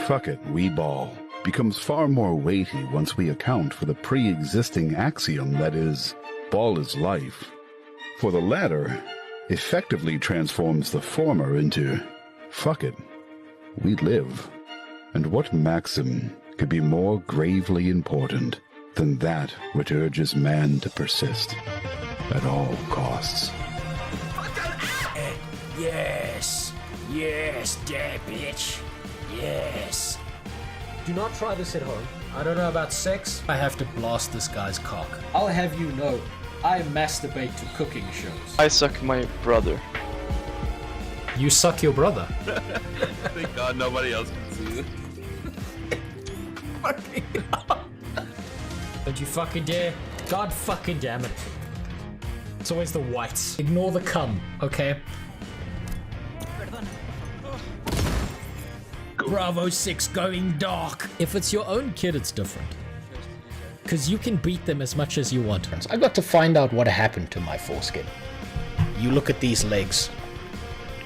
fuck it, we ball becomes far more weighty once we account for the pre-existing axiom that is, ball is life. For the latter effectively transforms the former into, fuck it, we live. And what maxim could be more gravely important than that which urges man to persist at all costs? Yes, yes, there, bitch. Yes. Do not try this at home. I don't know about sex. I have to blast this guy's cock. I'll have you know, I masturbate to cooking shows. I suck my brother. You suck your brother. Thank God nobody else can see it. Don't you fucking dare. God fucking damn it. It's always the whites. Ignore the cum, okay? Bravo 6 going dark. If it's your own kid, it's different. Because you can beat them as much as you want. I got to find out what happened to my foreskin. You look at these legs,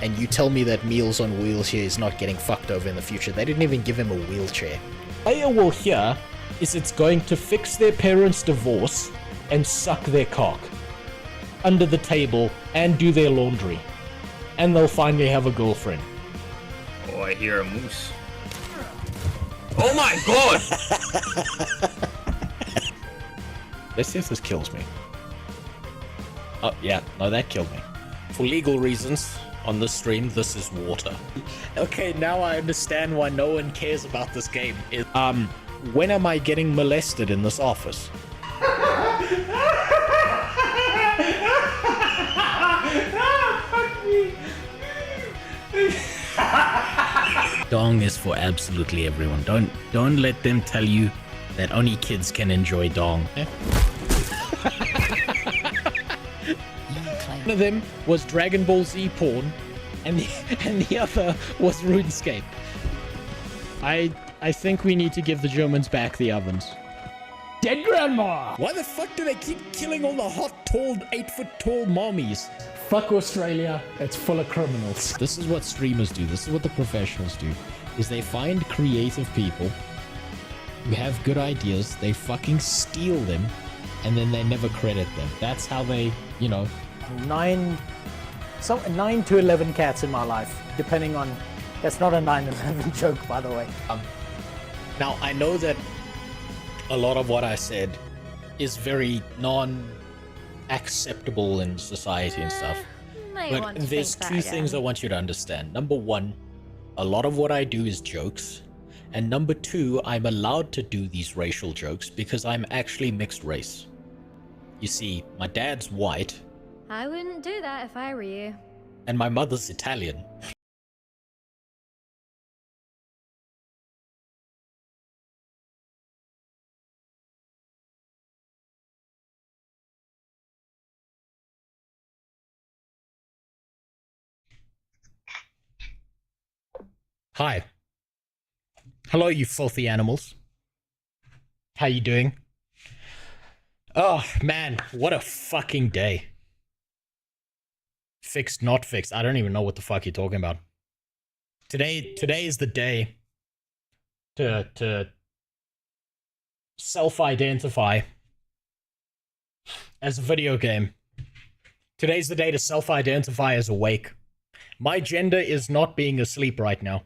and you tell me that Meals on Wheels here is not getting fucked over in the future. They didn't even give him a wheelchair. Player will hear is it's going to fix their parents' divorce and suck their cock under the table and do their laundry. And they'll finally have a girlfriend. Oh, I hear a moose. Oh my God! Let's see if this kills me. Oh, yeah. No, that killed me. For legal reasons, on this stream, this is water. Okay, now I understand why no one cares about this game. When am I getting molested in this office? Dong is for absolutely everyone. Don't let them tell you that only kids can enjoy dong. One of them was Dragon Ball Z porn, and the other was RuneScape. I think we need to give the Germans back the ovens. Dead grandma! Why the fuck do they keep killing all the hot, tall, 8-foot-tall mommies? Fuck Australia, it's full of criminals. This is what streamers do, this is what the professionals do, is they find creative people who have good ideas, they fucking steal them, and then they never credit them. That's how they, you know... 9 to 11 cats in my life, depending on... That's not a 9/11 joke, by the way. Now, I know that a lot of what I said is very non-acceptable in society and stuff. But there's two things I want you to understand. Number one, a lot of what I do is jokes. And number two, I'm allowed to do these racial jokes because I'm actually mixed race. You see, my dad's white. I wouldn't do that if I were you. And my mother's Italian. Hi. Hello, you filthy animals. How you doing? Oh, man, what a fucking day. Fixed, not fixed. I don't even know what the fuck you're talking about. Today is the day to self-identify as a video game. Today's the day to self-identify as awake. My gender is not being asleep right now.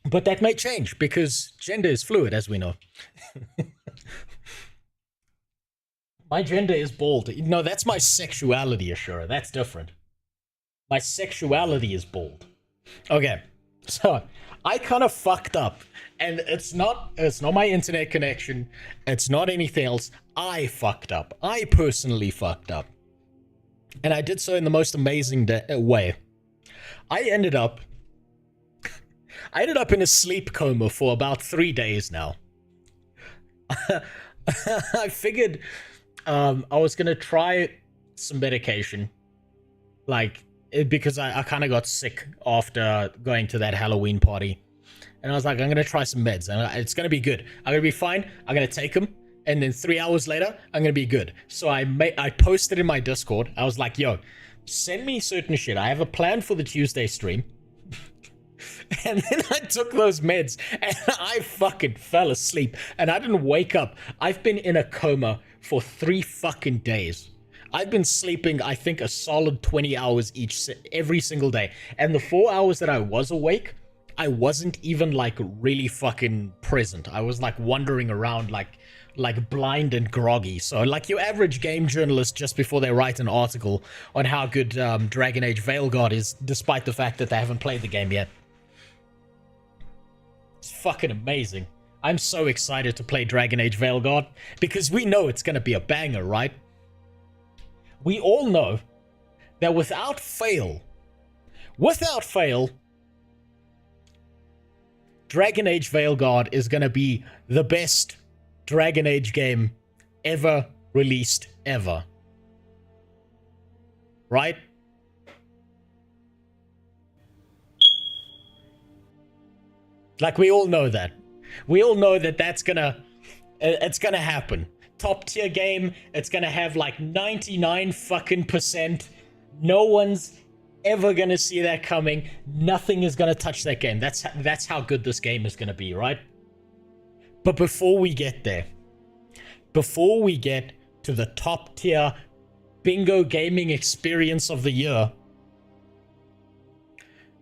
But that may change, because gender is fluid, as we know. My gender is bald. No, that's my sexuality, Ashura. That's different. My sexuality is bald. Okay, so I kind of fucked up. And it's not my internet connection. It's not anything else. I fucked up. I personally fucked up. And I did so in the most amazing way. I ended up in a sleep coma for about 3 days now. I figured I was gonna try some medication, because I kind of got sick after going to that Halloween party, and I was like, I'm gonna try some meds, and it's gonna be good. I'm gonna be fine. I'm gonna take them, and then 3 hours later, I'm gonna be good. So I posted in my Discord. I was like, yo, send me certain shit. I have a plan for the Tuesday stream. And then I took those meds and I fucking fell asleep and I didn't wake up. I've been in a coma for 3 fucking days. I've been sleeping, I think, a solid 20 hours every single day. And the 4 hours that I was awake, I wasn't even like really fucking present. I was like wandering around like blind and groggy. So like your average game journalist just before they write an article on how good Dragon Age Veilguard is, despite the fact that they haven't played the game yet. It's fucking amazing. I'm so excited to play Dragon Age Veilguard because we know it's going to be a banger, right? We all know that without fail, Dragon Age Veilguard is going to be the best Dragon Age game ever released ever. Right? Like, we all know that. We all know that it's gonna happen. Top tier game, it's gonna have like 99 fucking %. No one's ever gonna see that coming. Nothing is gonna touch that game. That's how good this game is gonna be, right? But before we get there, before we get to the top tier bingo gaming experience of the year,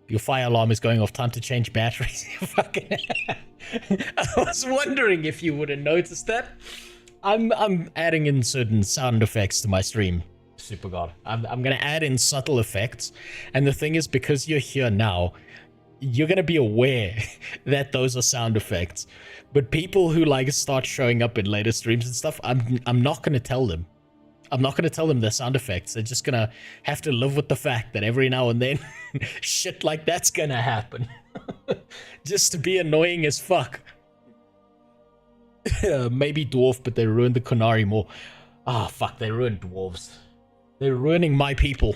your fire alarm is going off. Time to change batteries. Fucking I was wondering if you would have noticed that. I'm adding in certain sound effects to my stream, Super God. I'm gonna add in subtle effects, and the thing is, because you're here now, you're gonna be aware that those are sound effects. But people who like start showing up in later streams and stuff, I'm not gonna tell them. I'm not gonna tell them they're sound effects. They're just gonna have to live with the fact that every now and then shit like that's gonna happen. Just to be annoying as fuck. Maybe dwarf, but they ruined the Qunari more. Ah, fuck, they ruined dwarves. They're ruining my people.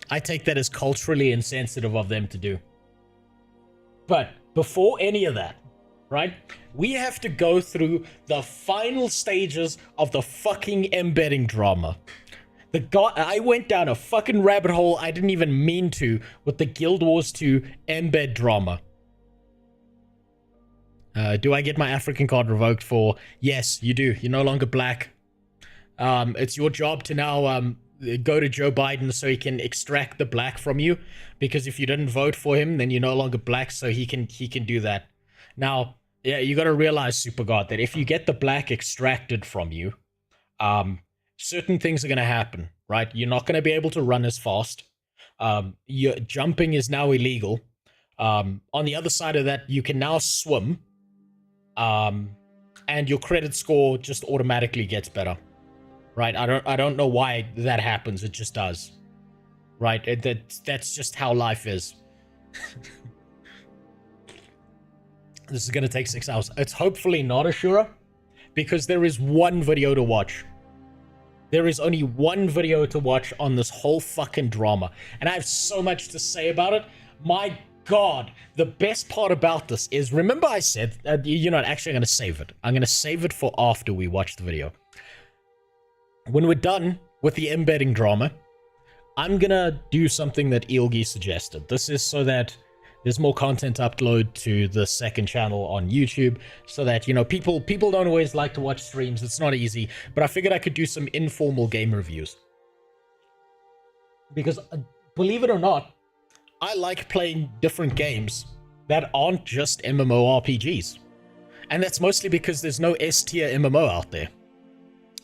I take that as culturally insensitive of them to do. But before any of that, right, we have to go through the final stages of the fucking embedding drama. I went down a fucking rabbit hole I didn't even mean to with the Guild Wars 2 embed drama. Do I get my African card revoked for? Yes, you do. You're no longer black. It's your job to now go to Joe Biden so he can extract the black from you, because if you didn't vote for him, then you're no longer black, so he can do that. Now, yeah, you got to realize, Super God, that if you get the black extracted from you, certain things are going to happen, right? You're not going to be able to run as fast. Your jumping is now illegal. On the other side of that, you can now swim. And your credit score just automatically gets better, right? I don't know why that happens. It just does, right? That's just how life is. This is gonna take 6 hours. It's hopefully not Ashura, because there is one video to watch. There is only one video to watch on this whole fucking drama, and I have so much to say about it. My God, the best part about this is, remember I said, you know, actually I'm going to save it. I'm going to save it for after we watch the video. When we're done with the embedding drama, I'm going to do something that Ilgi suggested. This is so that there's more content upload to the second channel on YouTube, so that, you know, people don't always like to watch streams. It's not easy, but I figured I could do some informal game reviews. Because, believe it or not, I like playing different games that aren't just MMORPGs. And that's mostly because there's no S-tier MMO out there.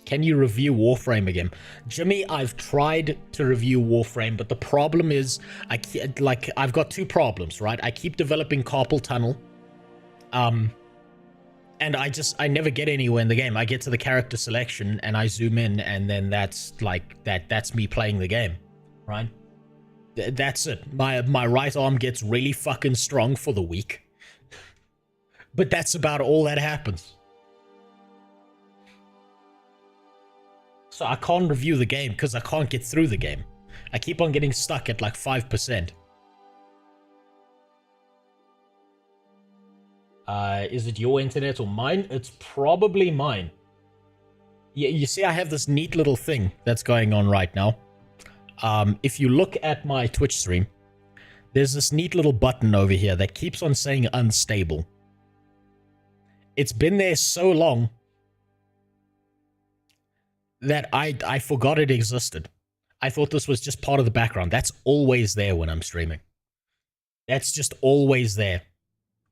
Can you review Warframe again? Jimmy, I've tried to review Warframe, but the problem is, I've got 2 problems, right? I keep developing carpal tunnel, and I never get anywhere in the game. I get to the character selection, and I zoom in, and then that's me playing the game, right? That's it. My right arm gets really fucking strong for the week. But that's about all that happens. So I can't review the game because I can't get through the game. I keep on getting stuck at like 5%. Is it your internet or mine? It's probably mine. Yeah, you see I have this neat little thing that's going on right now. If you look at my Twitch stream, there's this neat little button over here that keeps on saying unstable. It's been there so long that I forgot it existed. I thought this was just part of the background. That's always there when I'm streaming. That's just always there.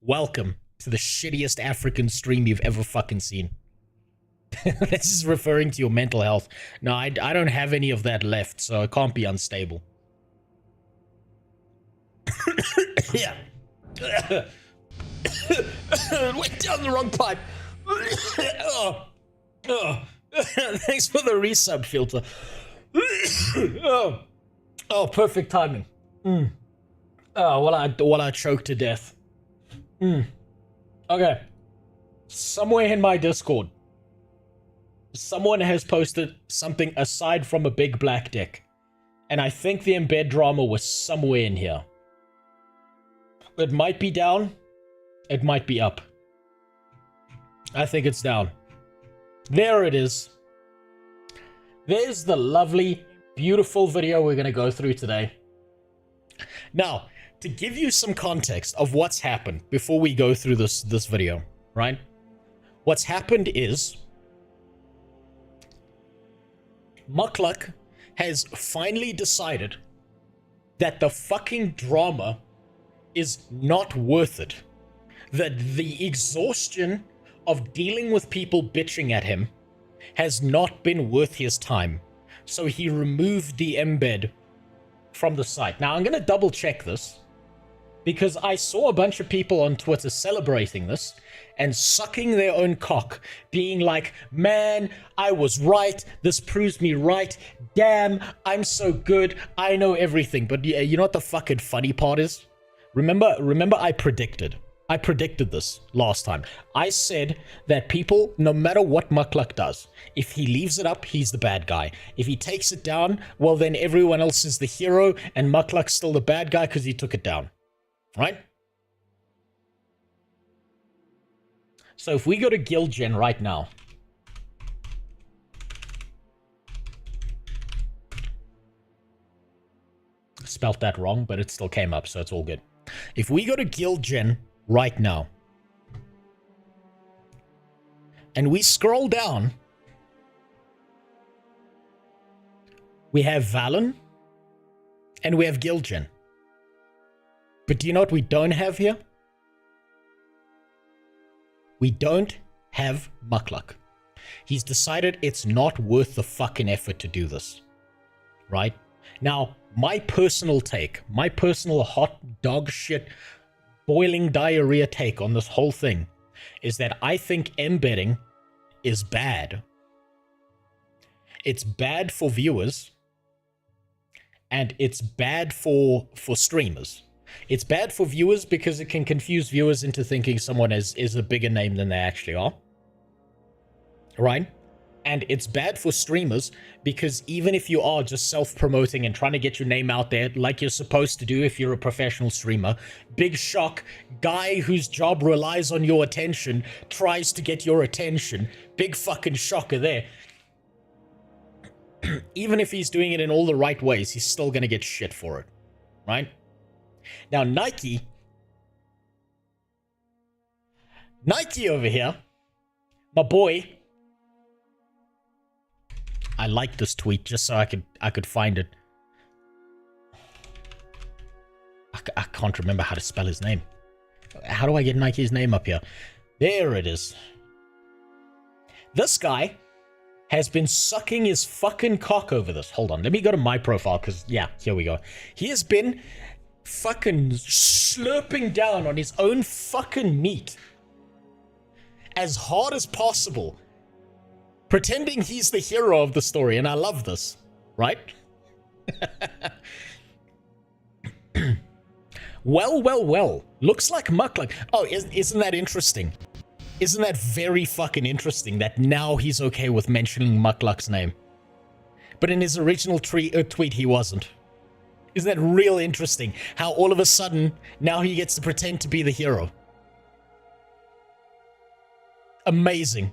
Welcome to the shittiest African stream you've ever fucking seen. This is referring to your mental health. No, I don't have any of that left, so it can't be unstable. Yeah. Went down the wrong pipe. Thanks for the resub filter. Perfect timing. While I choke to death. Okay. Somewhere in my Discord, someone has posted something aside from a big black dick. And I think the embed drama was somewhere in here. It might be down. It might be up. I think it's down. There it is. There's the lovely, beautiful video we're going to go through today. Now, to give you some context of what's happened before we go through this video, right? What's happened is Mukluk has finally decided that the fucking drama is not worth it. That the exhaustion of dealing with people bitching at him has not been worth his time. So he removed the embed from the site. Now I'm going to double check this because I saw a bunch of people on Twitter celebrating this and sucking their own cock, being like, man, I was right. This proves me right. Damn, I'm so good. I know everything. But you know what the fucking funny part is? Remember I predicted this last time. I said that people, no matter what Mukluk does, if he leaves it up, he's the bad guy. If he takes it down, well then everyone else is the hero and Mukluk's still the bad guy because he took it down. Right? So if we go to guild gen right now, spelt that wrong, but it still came up, so it's all good. If we go to guild gen right now, and we scroll down, we have Valen, and we have guild gen. But do you know what we don't have here? We don't have Mukluk. He's decided it's not worth the fucking effort to do this. Right? Now, my personal take, my personal hot dog shit, boiling diarrhea take on this whole thing is that I think embedding is bad. It's bad for viewers, and it's bad for streamers. It's bad for viewers because it can confuse viewers into thinking someone is a bigger name than they actually are. Right? And it's bad for streamers because even if you are just self-promoting and trying to get your name out there like you're supposed to do if you're a professional streamer, big shock, guy whose job relies on your attention tries to get your attention. Big fucking shocker there. Even if he's doing it in all the right ways, he's still going to get shit for it. Right? Now, Nike over here, my boy, I like this tweet just so I could find it. I can't remember how to spell his name. How do I get Nike's name up here? There it is. This guy has been sucking his fucking cock over this. Hold on, let me go to my profile because, yeah, here we go. He has been fucking slurping down on his own fucking meat as hard as possible, pretending he's the hero of the story, and I love this, right? Well, looks like Mukluk. Oh, isn't that interesting? Isn't that very fucking interesting that now he's okay with mentioning Mukluk's name? But in his original tweet, he wasn't. Isn't that real interesting? How all of a sudden, now he gets to pretend to be the hero. Amazing.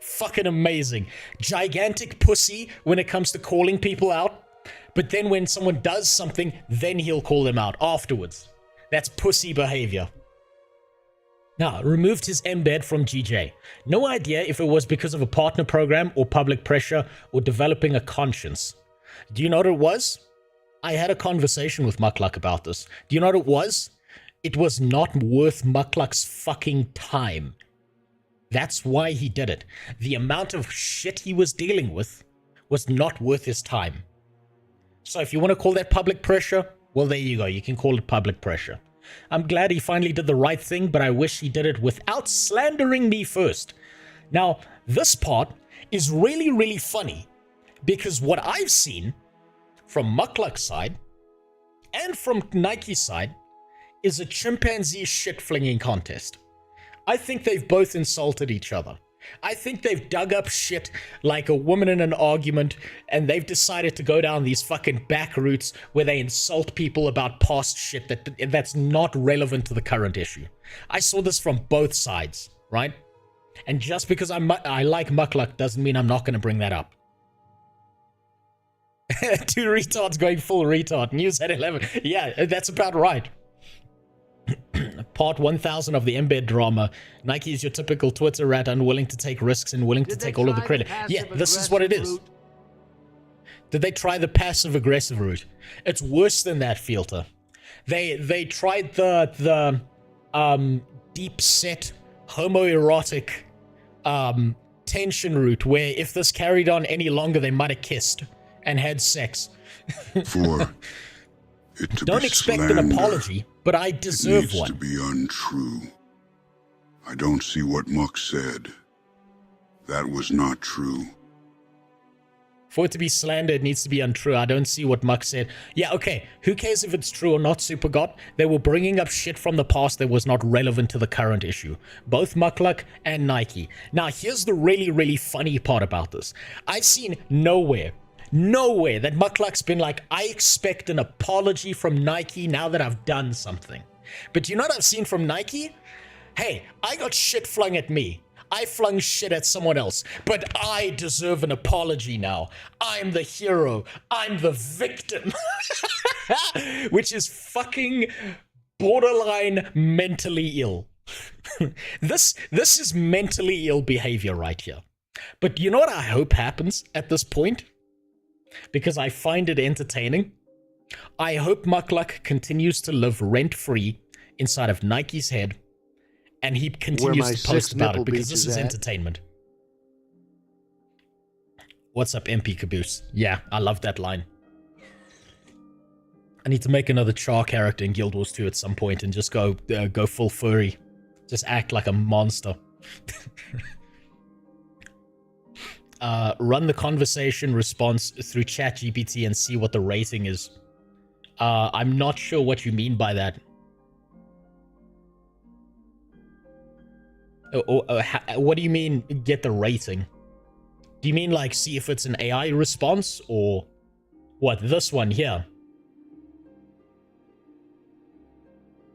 Fucking amazing. Gigantic pussy when it comes to calling people out. But then when someone does something, then he'll call them out afterwards. That's pussy behavior. Now, removed his embed from GJ. No idea if it was because of a partner program or public pressure or developing a conscience. Do you know what it was? I had a conversation with Muckluck about this. Do you know what it was? It was not worth Muckluck's fucking time. That's why he did it. The amount of shit he was dealing with was not worth his time. So if you want to call that public pressure, well, there you go. You can call it public pressure. I'm glad he finally did the right thing, but I wish he did it without slandering me first. Now, this part is really, really funny because what I've seen from Muckluck's side and from Nike's side is a chimpanzee shit-flinging contest. I think they've both insulted each other. I think they've dug up shit like a woman in an argument, and they've decided to go down these fucking back routes where they insult people about past shit that's not relevant to the current issue. I saw this from both sides, right? And just because I like Muckluck doesn't mean I'm not going to bring that up. 2 retards going full retard. News at 11. Yeah, that's about right. Part 1000 of the embed drama. Nike is your typical Twitter rat, unwilling to take risks and willing to take all of the credit. Yeah, this is what it is. Did they try the passive-aggressive route? It's worse than that, Filter. They tried the deep-set, homoerotic tension route, where if this carried on any longer, they might have kissed and had sex. For it to Don't be expect slander, an apology, but I deserve it needs one. to be untrue. I don't see what Muck said. That was not true. For it to be slander, it needs to be untrue. I don't see what Muck said. Yeah, okay. Who cares if it's true or not, Supergod? They were bringing up shit from the past that was not relevant to the current issue. Both Muckluck and Nike. Now, here's the really, really funny part about this. I've seen nowhere that Muckluck's been like, I expect an apology from Nike now that I've done something. But you know what I've seen from Nike? Hey, I got shit flung at me. I flung shit at someone else, but I deserve an apology now. I'm the hero. I'm the victim. Which is fucking borderline mentally ill. This is mentally ill behavior right here. But you know what I hope happens at this point? Because I find it entertaining. I hope Muckluck continues to live rent-free inside of Nike's head, and he continues to post about it because this is entertainment. What's up, MP Caboose? Yeah, I love that line. I need to make another Char character in Guild Wars 2 at some point and just go full furry. Just act like a monster. Run the conversation response through ChatGPT and see what the rating is. I'm not sure what you mean by that. What do you mean, get the rating? Do you mean, like, see if it's an AI response, or what? This one here.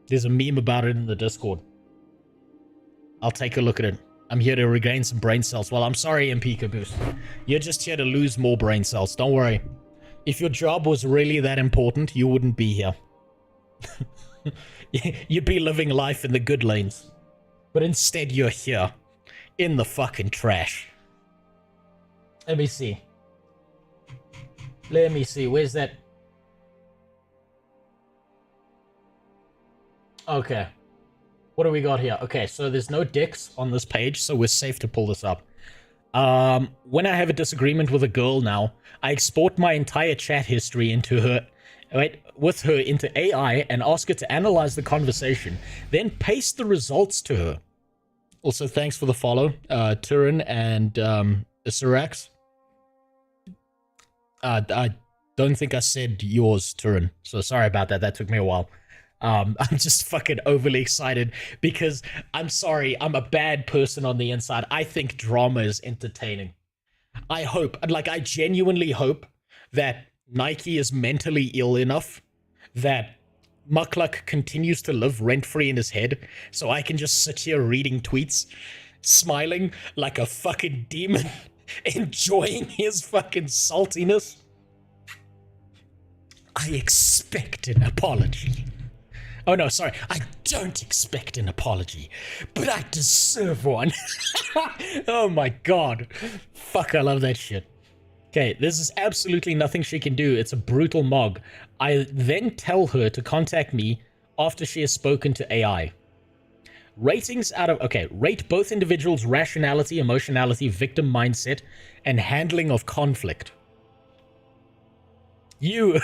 There's a meme about it in the Discord. I'll take a look at it. I'm here to regain some brain cells. Well, I'm sorry, MP Caboose. You're just here to lose more brain cells. Don't worry. If your job was really that important, you wouldn't be here. You'd be living life in the good lanes. But instead, you're here. In the fucking trash. Let me see. Let me see. Where's that? Okay. What do we got here? Okay, so there's no dicks on this page, so we're safe to pull this up. When I have a disagreement with a girl now, I export my entire chat history into her, with her into AI and ask her to analyze the conversation, then paste the results to her. Also, thanks for the follow, Turin and Sirax. I don't think I said yours, Turin, so sorry about that. That took me a while. I'm just fucking overly excited because I'm sorry, I'm a bad person on the inside. I think drama is entertaining. I hope, I genuinely hope that Nike is mentally ill enough that Muckluck continues to live rent-free in his head so I can just sit here reading tweets, smiling like a fucking demon, enjoying his fucking saltiness. I expect an apology. Oh no, sorry, I don't expect an apology, but I deserve one. Oh my god. Fuck, I love that shit. Okay, there's absolutely nothing she can do. It's a brutal mog. I then tell her to contact me after she has spoken to AI. Ratings out of... Okay, rate both individuals' rationality, emotionality, victim mindset, and handling of conflict. You...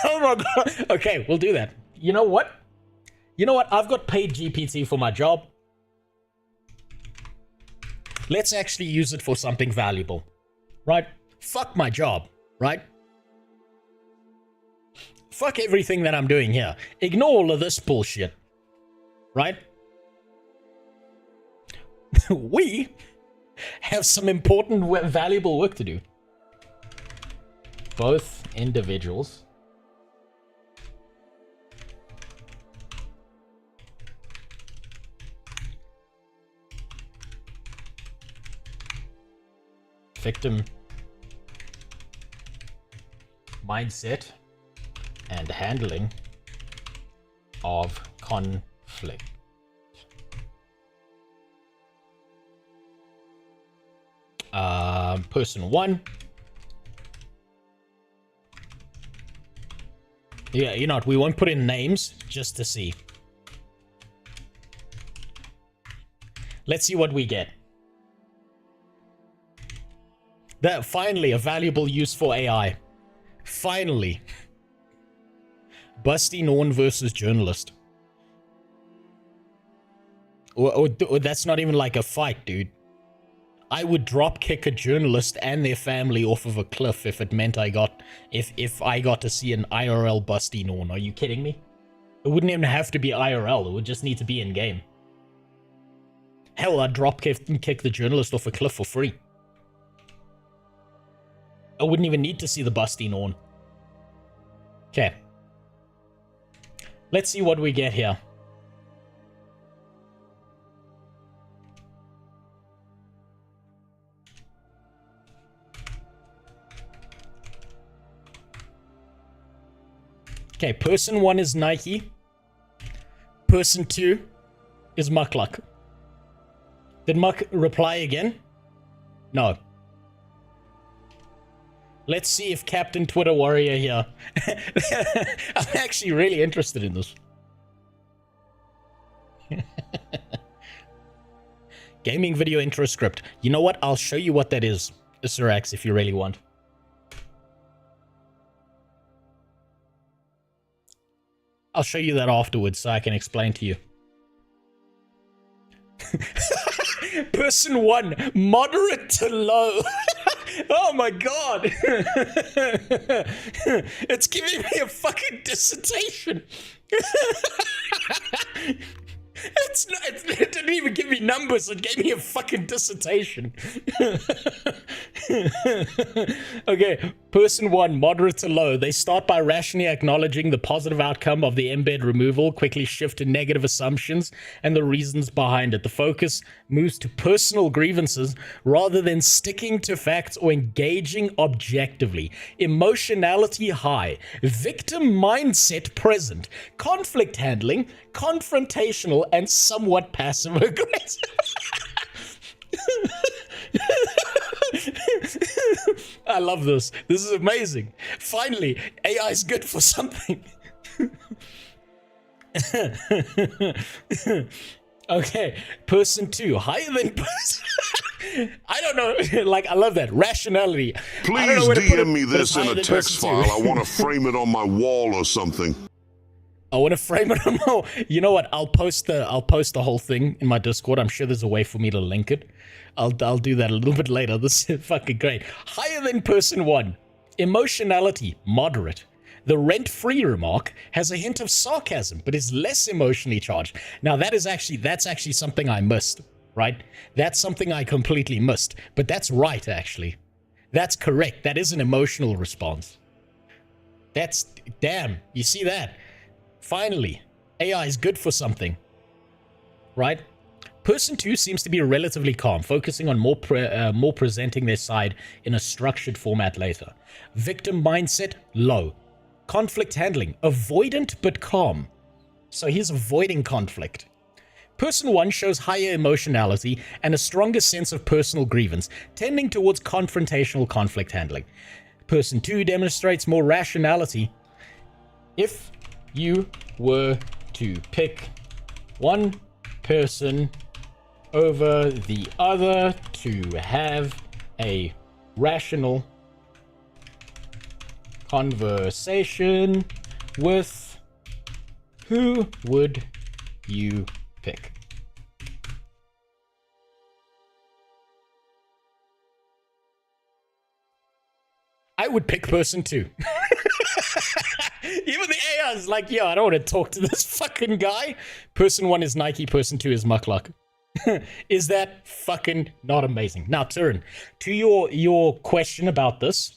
Oh my god. Okay, we'll do that. You know what? You know what? I've got paid GPT for my job. Let's actually use it for something valuable. Right? Fuck my job, right? Fuck everything that I'm doing here. Ignore all of this bullshit. Right? We have some important, valuable work to do. Both individuals victim mindset and handling of conflict. Person 1. Yeah, you know what? We won't put in names just to see. Let's see what we get. That finally a valuable use for AI. Finally. Busty Norn versus journalist. Or that's not even like a fight, dude. I would drop kick a journalist and their family off of a cliff if it meant I got to see an IRL Busty Norn. Are you kidding me? It wouldn't even have to be IRL. It would just need to be in game. Hell, I'd drop kick the journalist off a cliff for free. I wouldn't even need to see the Busty Norn. Okay. Let's see what we get here. Okay, person 1 is Nike. Person 2 is Muckluck. Did Muck reply again? No. Let's see if Captain Twitter Warrior here. I'm actually really interested in this. Gaming video intro script. You know what? I'll show you what that is, Sirax, if you really want. I'll show you that afterwards so I can explain to you. Person 1, moderate to low. Oh my god. It's giving me a fucking dissertation. It didn't even give me numbers, it gave me a fucking dissertation. Okay, person 1, moderate to low. They start by rationally acknowledging the positive outcome of the embed removal, quickly shift to negative assumptions and the reasons behind it. The focus moves to personal grievances rather than sticking to facts or engaging objectively. Emotionality high. Victim mindset present. Conflict handling, confrontational, and somewhat passive aggressive. I love this. This is amazing. Finally, AI is good for something. Okay, person 2, higher than person. I don't know. Like, I love that rationality. Please DM me this in a text file. I want to frame it on my wall or something. I want to frame it on my... You know what? I'll post the whole thing in my Discord. I'm sure there's a way for me to link it. I'll do that a little bit later. This is fucking great. Higher than person 1. Emotionality, moderate. The rent-free remark has a hint of sarcasm, but is less emotionally charged. Now, that's actually something I missed, right? That's something I completely missed. But that's right, actually. That's correct. That is an emotional response. That's... Damn, you see that? Finally, AI is good for something, right? Person 2 seems to be relatively calm, focusing on more presenting their side in a structured format later. Victim mindset, low. Conflict handling. Avoidant but calm. So he's avoiding conflict. Person 1 shows higher emotionality and a stronger sense of personal grievance, tending towards confrontational conflict handling. Person 2 demonstrates more rationality. If you were to pick one person over the other to have a rational conversation with, who would you pick? I would pick person 2. Even the AI is like, yo, I don't want to talk to this fucking guy. Person 1 is Nike, person 2 is Muckluck. Is that fucking not amazing? Now, Turin, to your question about this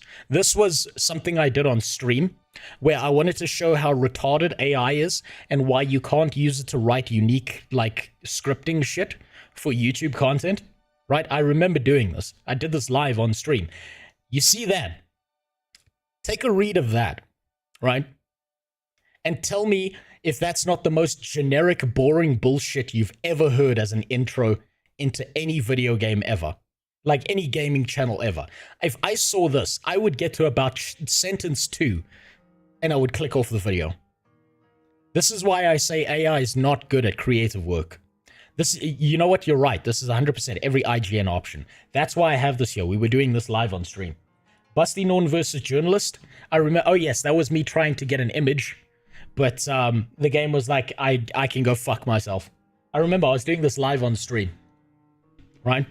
was something I did on stream, where I wanted to show how retarded AI is and why you can't use it to write unique, like, scripting shit for YouTube content, right? I remember doing this. I did this live on stream. You see that? Take a read of that, right? And tell me if that's not the most generic, boring bullshit you've ever heard as an intro into any video game ever. Like any gaming channel ever. If I saw this, I would get to about sentence 2 and I would click off the video. This is why I say AI is not good at creative work. This, you know what? You're right. This is 100% every IGN option. That's why I have this here. We were doing this live on stream. Busty Norn versus Journalist. I remember, oh yes, that was me trying to get an image, but the game was like, I can go fuck myself. I remember I was doing this live on stream, right?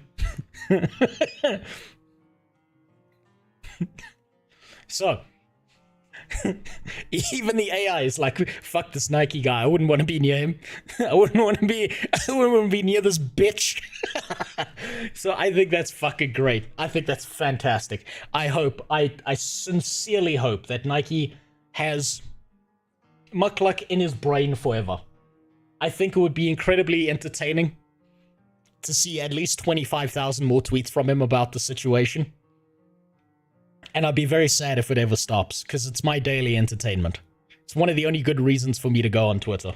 So, even the AI is like, fuck this Nike guy. I wouldn't want to be near him. I wouldn't want to be near this bitch. So I think that's fucking great. I think that's fantastic. I sincerely hope that Nike has Muckluck in his brain forever. I think it would be incredibly entertaining to see at least 25,000 more tweets from him about the situation. And I'd be very sad if it ever stops, because it's my daily entertainment. It's one of the only good reasons for me to go on Twitter.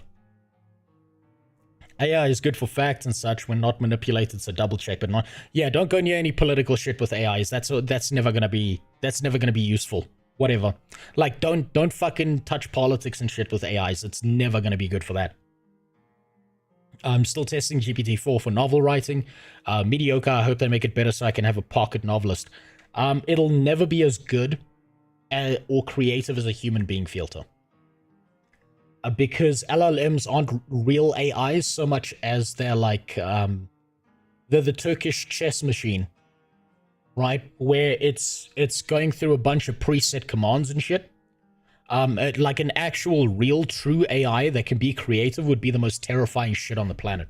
AI is good for facts and such when not manipulated, so double check, but not... Yeah, don't go near any political shit with AIs. That's never gonna be useful. Whatever. Like, don't fucking touch politics and shit with AIs. It's never gonna be good for that. I'm still testing GPT-4 for novel writing. Mediocre. I hope they make it better so I can have a pocket novelist. It'll never be as good or creative as a human being filter. Because LLMs aren't real AIs so much as they're like, they're the Turkish chess machine, right? Where it's going through a bunch of preset commands and shit. Like an actual real true AI that can be creative would be the most terrifying shit on the planet.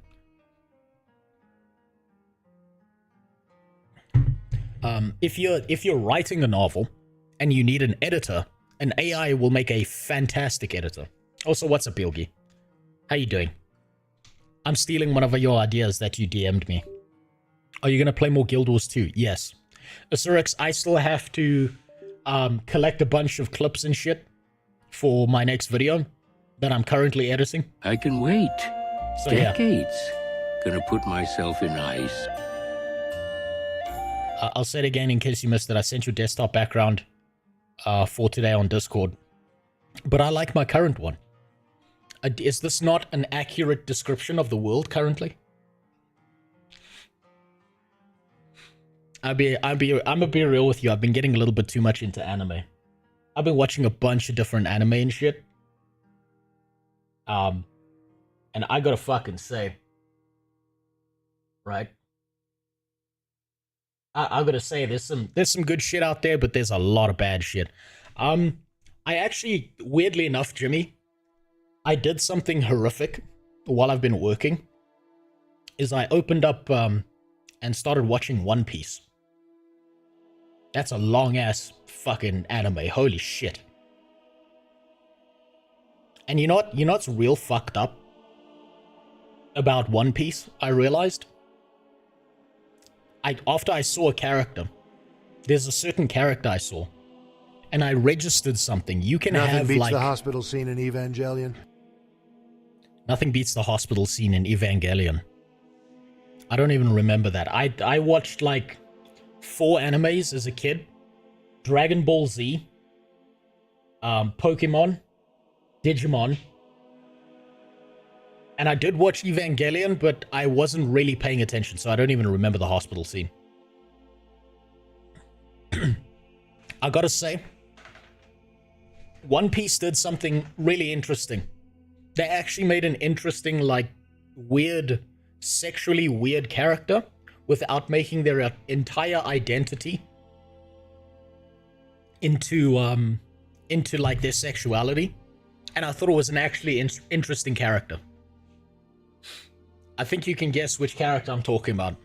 If you're writing a novel and you need an editor, an AI will make a fantastic editor. Also, what's up, Bilgi? How you doing? I'm stealing one of your ideas that you DM'd me. Are you gonna play more Guild Wars 2? Yes. Asurix, I still have to collect a bunch of clips and shit for my next video that I'm currently editing. I can wait. So, Decades. Yeah. Gonna put myself in ice. I'll say it again in case you missed it. I sent you desktop background for today on Discord. But I like my current one. Is this not an accurate description of the world currently? I'm gonna be real with you. I've been getting a little bit too much into anime. I've been watching a bunch of different anime and shit. And I gotta fucking say, right? I gotta say, there's some good shit out there, but there's a lot of bad shit. I actually, weirdly enough, Jimmy, I did something horrific while I've been working. Is I opened up and started watching One Piece. That's a long ass fucking anime. Holy shit. And you know what's real fucked up about One Piece, I realized? After I saw a character, there's a certain character I saw, and I registered something, you can Nothing have beats like... the hospital scene in Evangelion. Nothing beats the hospital scene in Evangelion. I don't even remember that. I watched like 4 animes as a kid. Dragon Ball Z, Pokemon, Digimon, and I did watch Evangelion, but I wasn't really paying attention, so I don't even remember the hospital scene. I gotta say, One Piece did something really interesting. They actually made an interesting, like, weird, sexually weird character without making their entire identity into like their sexuality, and I thought it was an actually interesting character. I think you can guess which character I'm talking about.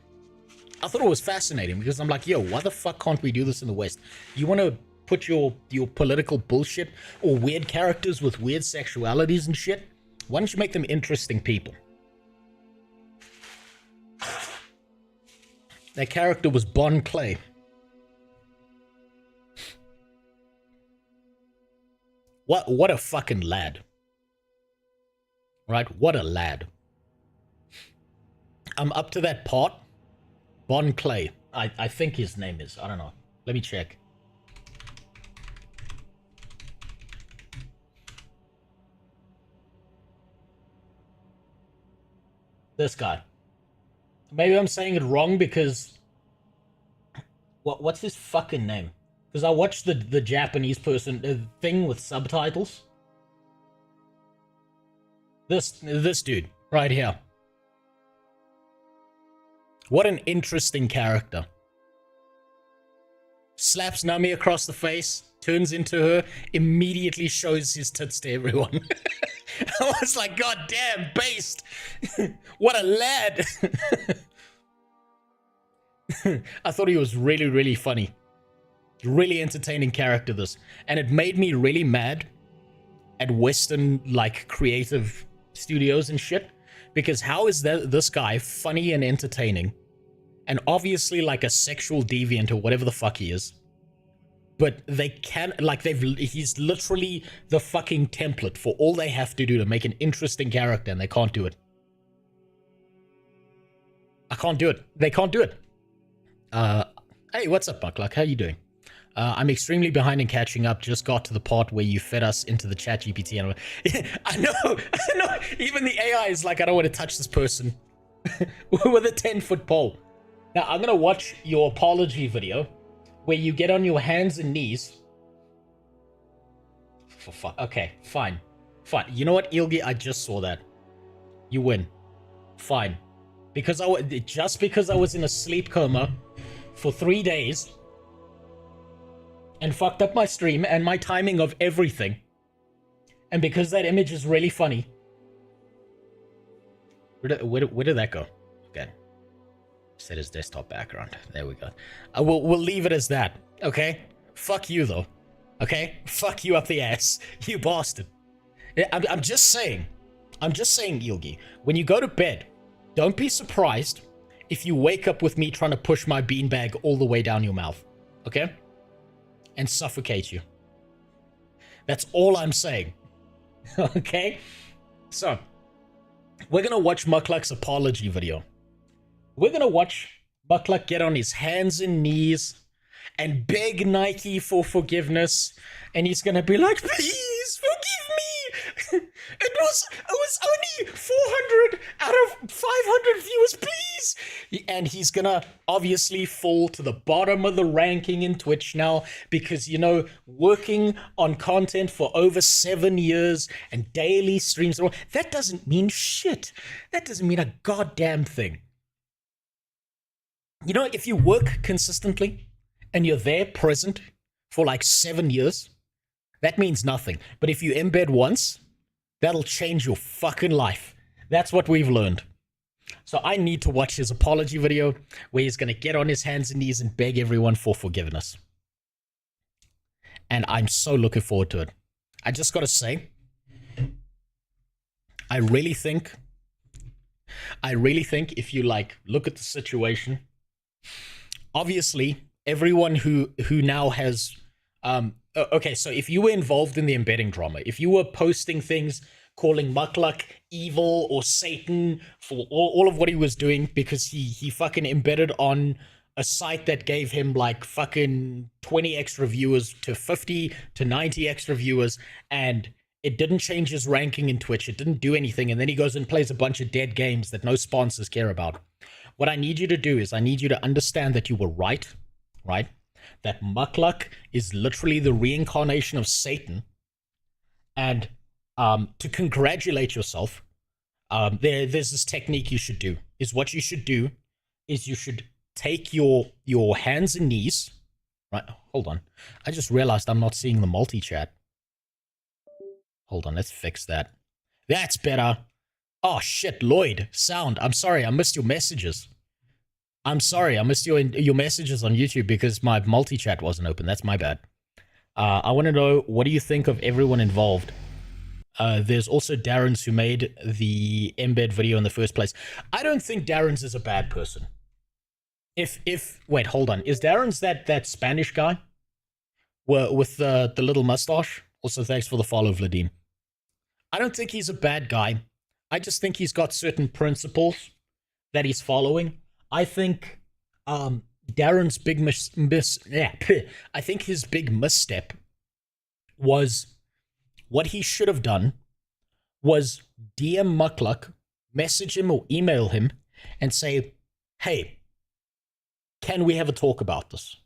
I thought it was fascinating because I'm like, yo, why the fuck can't we do this in the West? You want to put your political bullshit or weird characters with weird sexualities and shit? Why don't you make them interesting people? That character was Bon Clay. What a fucking lad. Right? What a lad. I'm up to that part. Bon Clay. I think his name is. I don't know. Let me check. This guy. Maybe I'm saying it wrong because... What's his fucking name? Because I watched the Japanese thing with subtitles. This dude right here. What an interesting character. Slaps Nami across the face, turns into her, immediately shows his tits to everyone. I was like, God damn, based. What a lad. I thought he was really, really funny. Really entertaining character, this. And it made me really mad at Western, like, creative studios and shit. Because how is this guy funny and entertaining? And obviously, like, a sexual deviant or whatever the fuck he is. But they can, like, he's literally the fucking template for all they have to do to make an interesting character, and they can't do it. I can't do it. They can't do it. Hey, what's up, Buckluck? How you doing? I'm extremely behind in catching up. Just got to the part where you fed us into the chat GPT. And I know. Even the AI is like, I don't want to touch this person with a 10-foot pole. Now, I'm going to watch your apology video where you get on your hands and knees. For fuck. Okay, fine. You know what, Ilgi? I just saw that. You win. Fine. Because because I was in a sleep coma for 3 days and fucked up my stream and my timing of everything, and because that image is really funny. Where did that go? Okay. Set his desktop background. There we go. We'll leave it as that. Okay. Fuck you though. Okay. Fuck you up the ass, you bastard. I'm just saying, Yogi. When you go to bed, don't be surprised if you wake up with me trying to push my beanbag all the way down your mouth. Okay. And suffocate you. That's all I'm saying. Okay? So, we're gonna watch Muckluck's apology video. We're gonna watch Muckluck get on his hands and knees and beg Nike for forgiveness, and he's gonna be like, please forgive me. It was only 400 out of 500 viewers, please. And he's gonna obviously fall to the bottom of the ranking in Twitch now because, you know, working on content for over 7 years and daily streams, that doesn't mean shit. That doesn't mean a goddamn thing. You know, if you work consistently and you're there present for like 7 years, that means nothing. But if you embed once, that'll change your fucking life. That's what we've learned. So I need to watch his apology video where he's going to get on his hands and knees and beg everyone for forgiveness. And I'm so looking forward to it. I just got to say, I really think if you like look at the situation, obviously everyone who now has okay, so if you were involved in the embedding drama, if you were posting things calling Mukluk evil or Satan for all of what he was doing because he fucking embedded on a site that gave him like fucking 20 extra viewers to 50 to 90 extra viewers, and it didn't change his ranking in Twitch, it didn't do anything, and then he goes and plays a bunch of dead games that no sponsors care about. What I need you to do is I need you to understand that you were right? That Mukluk is literally the reincarnation of Satan, and to congratulate yourself, there's this technique you should do. What you should do is you should take your hands and knees, right? Hold on. I just realized I'm not seeing the multi-chat. Hold on, let's fix that. That's better. Oh shit, Lloyd, sound. I'm sorry, I missed your messages. I'm sorry, I missed your messages on YouTube because my multi-chat wasn't open. That's my bad. I want to know, what do you think of everyone involved? There's also Darren's who made the embed video in the first place. I don't think Darren's is a bad person. Wait, hold on. Is Darren's that Spanish guy? With the little mustache? Also, thanks for the follow, Vladim. I don't think he's a bad guy. I just think he's got certain principles that he's following. I think Darren's big I think his big misstep was, what he should have done was DM Mukluk, message him or email him and say, hey, can we have a talk about this?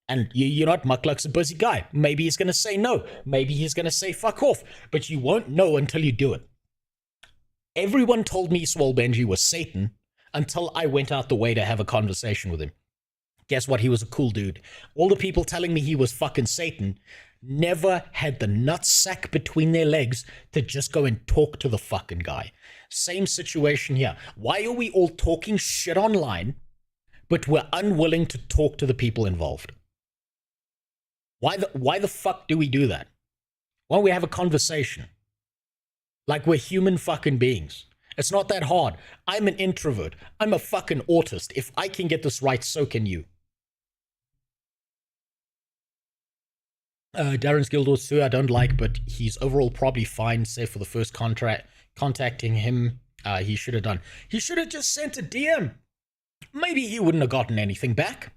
And you know what, Mukluk's a busy guy. Maybe he's going to say no. Maybe he's going to say fuck off. But you won't know until you do it. Everyone told me Swole Benji was Satan until I went out the way to have a conversation with him. Guess what? He was a cool dude. All the people telling me he was fucking Satan never had the nutsack between their legs to just go and talk to the fucking guy. Same situation here. Why are we all talking shit online, but we're unwilling to talk to the people involved? Why the fuck do we do that? Why don't we have a conversation? Like we're human fucking beings. It's not that hard. I'm an introvert. I'm a fucking autist. If I can get this right, so can you. Darren's Guild Wars 2 I don't like, but he's overall probably fine, save for the first contacting him. He should have done. He should have just sent a DM. Maybe he wouldn't have gotten anything back.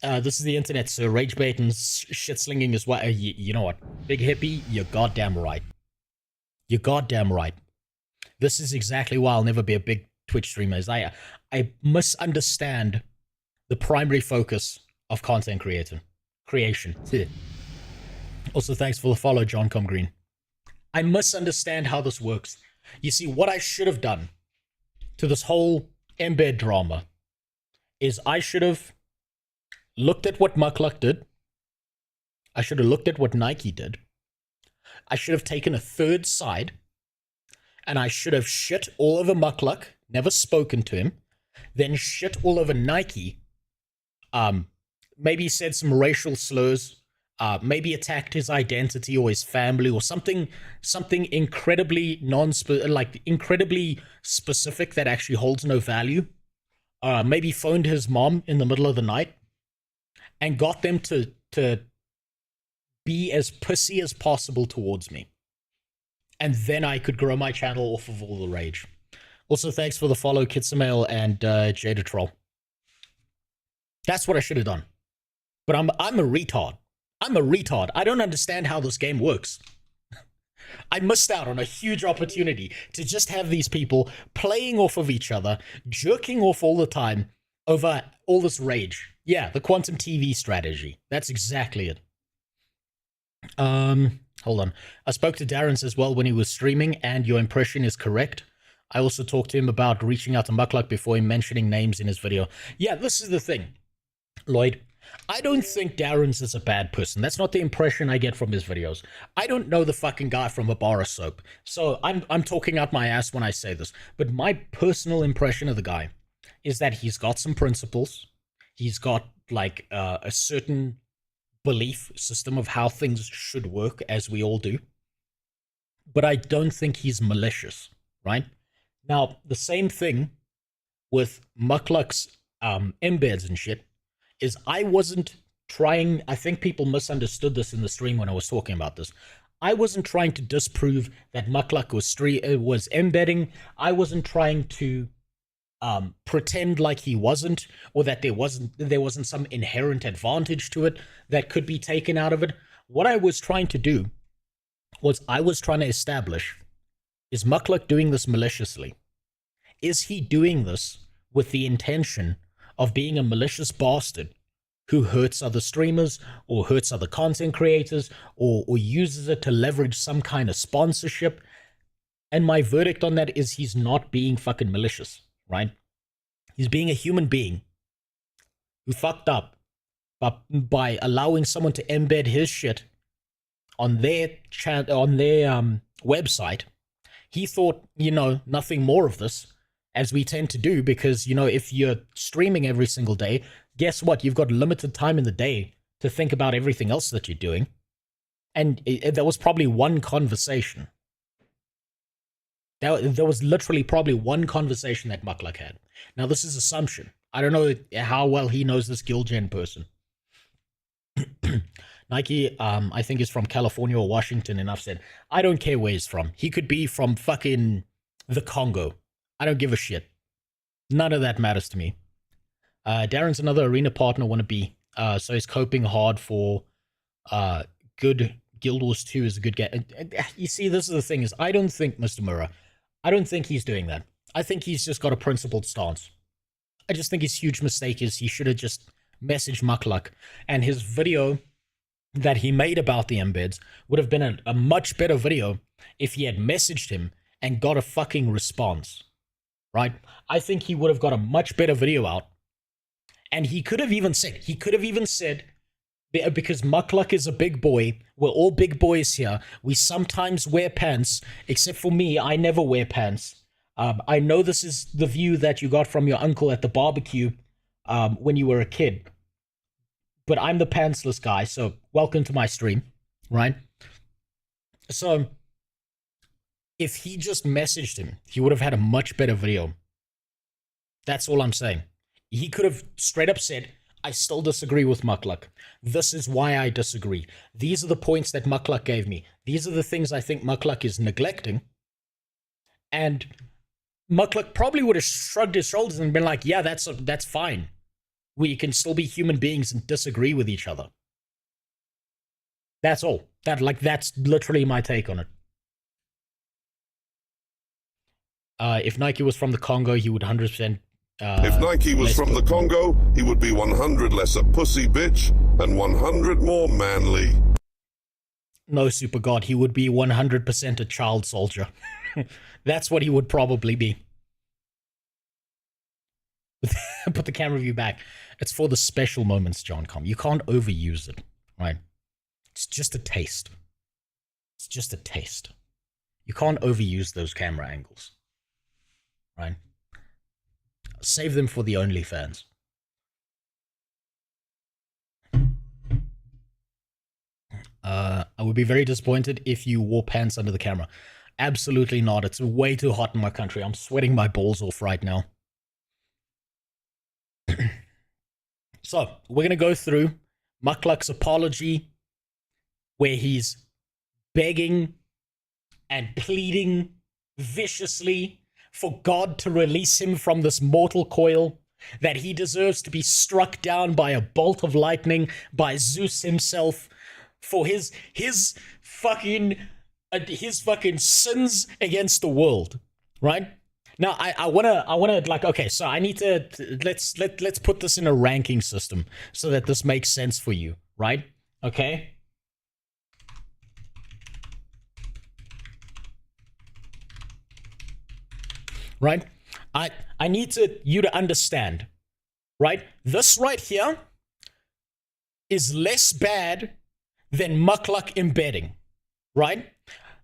This is the internet, so rage bait and shit slinging is what. You know what? Big hippie, you're goddamn right. You're goddamn right. This is exactly why I'll never be a big Twitch streamer. Is I misunderstand the primary focus of content creation. Also, thanks for the follow, John Com Green. I misunderstand how this works. You see, what I should have done to this whole embed drama is I should have looked at what Mukluk did. I should have looked at what Nike did. I should have taken a third side, and I should have shit all over Mukluk, never spoken to him, then shit all over Nike, maybe said some racial slurs, maybe attacked his identity or his family or something incredibly incredibly specific that actually holds no value. Maybe phoned his mom in the middle of the night and got them to be as pussy as possible towards me. And then I could grow my channel off of all the rage. Also, thanks for the follow, Kitsamail and Jada Troll. That's what I should have done. But I'm a retard. I'm a retard. I don't understand how this game works. I missed out on a huge opportunity to just have these people playing off of each other, jerking off all the time over all this rage. Yeah, the quantum TV strategy. That's exactly it. Hold on. I spoke to Darren's as well when he was streaming, and your impression is correct. I also talked to him about reaching out to Mukluk before him mentioning names in his video. Yeah, this is the thing, Lloyd. I don't think Darren's is a bad person. That's not the impression I get from his videos. I don't know the fucking guy from a bar of soap. So I'm talking out my ass when I say this. But my personal impression of the guy is that he's got some principles. He's got like a certain belief system of how things should work, as we all do. But I don't think he's malicious, right? Now, the same thing with Mukluk's embeds and shit is I wasn't trying, I think people misunderstood this in the stream when I was talking about this. I wasn't trying to disprove that Mukluk was embedding. I wasn't trying to pretend like he wasn't, or that there wasn't some inherent advantage to it that could be taken out of it. What I was trying to do was I was trying to establish, is Mukluk doing this maliciously? Is he doing this with the intention of being a malicious bastard who hurts other streamers or hurts other content creators or uses it to leverage some kind of sponsorship? And my verdict on that is he's not being fucking malicious, right? He's being a human being who fucked up by allowing someone to embed his shit on their website. He thought, nothing more of this, as we tend to do, because, if you're streaming every single day, guess what? You've got limited time in the day to think about everything else that you're doing. And there was probably one conversation. There was literally probably one conversation that Mukluk had. Now, this is assumption. I don't know how well he knows this Gilgen person. Nike, I think, is from California or Washington, enough said. I don't care where he's from. He could be from fucking the Congo. I don't give a shit. None of that matters to me. Darren's another arena partner wannabe, so he's coping hard for good. Guild Wars 2 is a good game. You see, this is the thing, is I don't think, Mr. Murrah, I don't think he's doing that. I think he's just got a principled stance. I just think his huge mistake is he should have just messaged Mukluk, and his video that he made about the embeds would have been a much better video if he had messaged him and got a fucking response, right? I think he would have got a much better video out. And he could have even said, because Mukluk is a big boy, we're all big boys here, we sometimes wear pants, except for me, I never wear pants. I know this is the view that you got from your uncle at the barbecue when you were a kid, but I'm the pantsless guy, so welcome to my stream, right? So, if he just messaged him, he would have had a much better video. That's all I'm saying. He could have straight up said, I still disagree with Mukluk. This is why I disagree. These are the points that Mukluk gave me. These are the things I think Mukluk is neglecting. And Mukluk probably would have shrugged his shoulders and been like, yeah, that's fine. We can still be human beings and disagree with each other. That's all. That's literally my take on it. If Nike was from the Congo, he would 100%. If Nike was from the Congo, he would be 100 less a pussy bitch and 100 more manly. No, Super God, he would be 100% a child soldier. That's what he would probably be. Put the camera view back. It's for the special moments, John Com. You can't overuse it, right? It's just a taste. It's just a taste. You can't overuse those camera angles, right? Save them for the OnlyFans. I would be very disappointed if you wore pants under the camera. Absolutely not. It's way too hot in my country. I'm sweating my balls off right now. So, we're going to go through Mukluk's apology, where he's begging and pleading viciously for God to release him from this mortal coil, that he deserves to be struck down by a bolt of lightning by Zeus himself for his fucking sins against the world, right? Now I wanna like, okay, so I need to let's put this in a ranking system so that this makes sense for you, right? Okay. Right? I need you to understand, right? This right here is less bad than Mukluk embedding, right?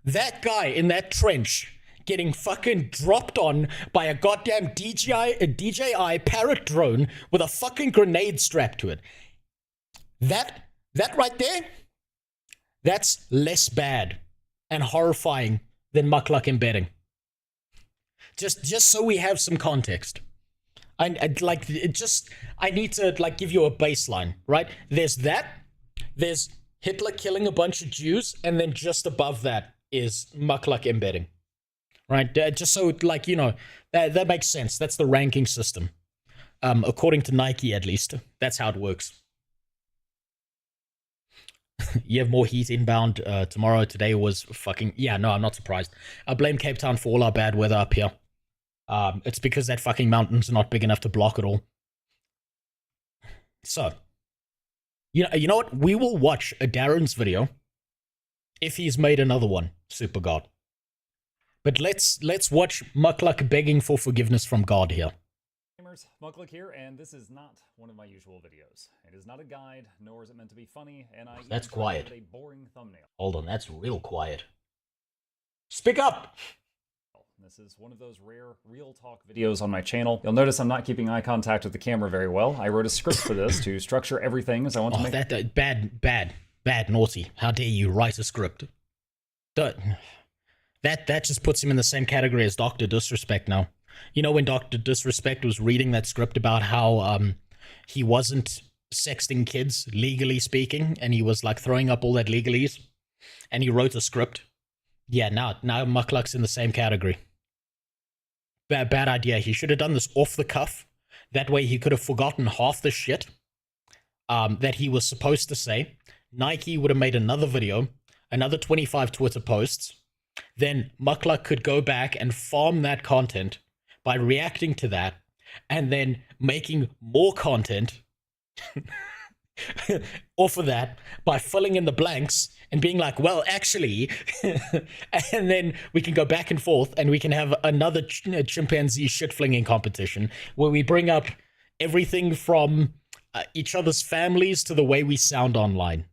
That guy in that trench getting fucking dropped on by a goddamn DJI parrot drone with a fucking grenade strapped to it. That right there, that's less bad and horrifying than Mukluk embedding. Just so we have some context. like it just. I need to like give you a baseline, right? There's that. There's Hitler killing a bunch of Jews, and then just above that is mukluk embedding, right? Just so like you know that makes sense. That's the ranking system, according to Nike at least. That's how it works. You have more heat inbound tomorrow. Today was fucking yeah. No, I'm not surprised. I blame Cape Town for all our bad weather up here. It's because that fucking mountain's not big enough to block it all. So, you know what? We will watch a Darren's video if he's made another one, Super God. But let's watch Mukluk begging for forgiveness from God here. Gamers, Mukluk here, and this is not one of my usual videos. It is not a guide, nor is it meant to be funny, and I That's quiet. a boring thumbnail. Hold on, that's real quiet. Speak up! This is one of those rare real talk videos on my channel. You'll notice I'm not keeping eye contact with the camera very well. I wrote a script for this to structure everything as I want to make that bad, naughty. How dare you write a script? That just puts him in the same category as Dr. Disrespect now. You know when Dr. Disrespect was reading that script about how he wasn't sexting kids, legally speaking, and he was like throwing up all that legalese, and he wrote a script? Yeah, now Mukluk's in the same category. Bad idea. He should have done this off the cuff. That way he could have forgotten half the shit that he was supposed to say. Nike would have made another video, another 25 Twitter posts. Then Mukluk could go back and farm that content by reacting to that and then making more content off of that by filling in the blanks and being like, well, actually, and then we can go back and forth and we can have another chimpanzee shit-flinging competition where we bring up everything from each other's families to the way we sound online.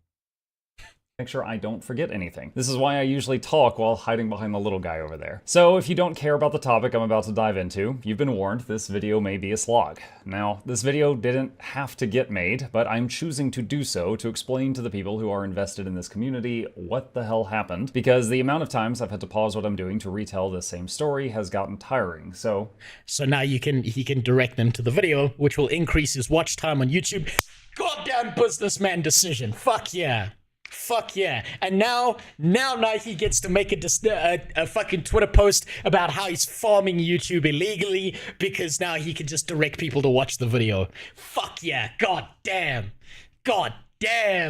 Make sure I don't forget anything. This is why I usually talk while hiding behind the little guy over there. So if you don't care about the topic I'm about to dive into, you've been warned this video may be a slog. Now, this video didn't have to get made, but I'm choosing to do so to explain to the people who are invested in this community what the hell happened, because the amount of times I've had to pause what I'm doing to retell the same story has gotten tiring, so now he can direct them to the video, which will increase his watch time on YouTube. Goddamn businessman decision. Fuck yeah. Fuck yeah. And now Nike gets to make a fucking Twitter post about how he's farming YouTube illegally because now he can just direct people to watch the video. Fuck yeah. God damn.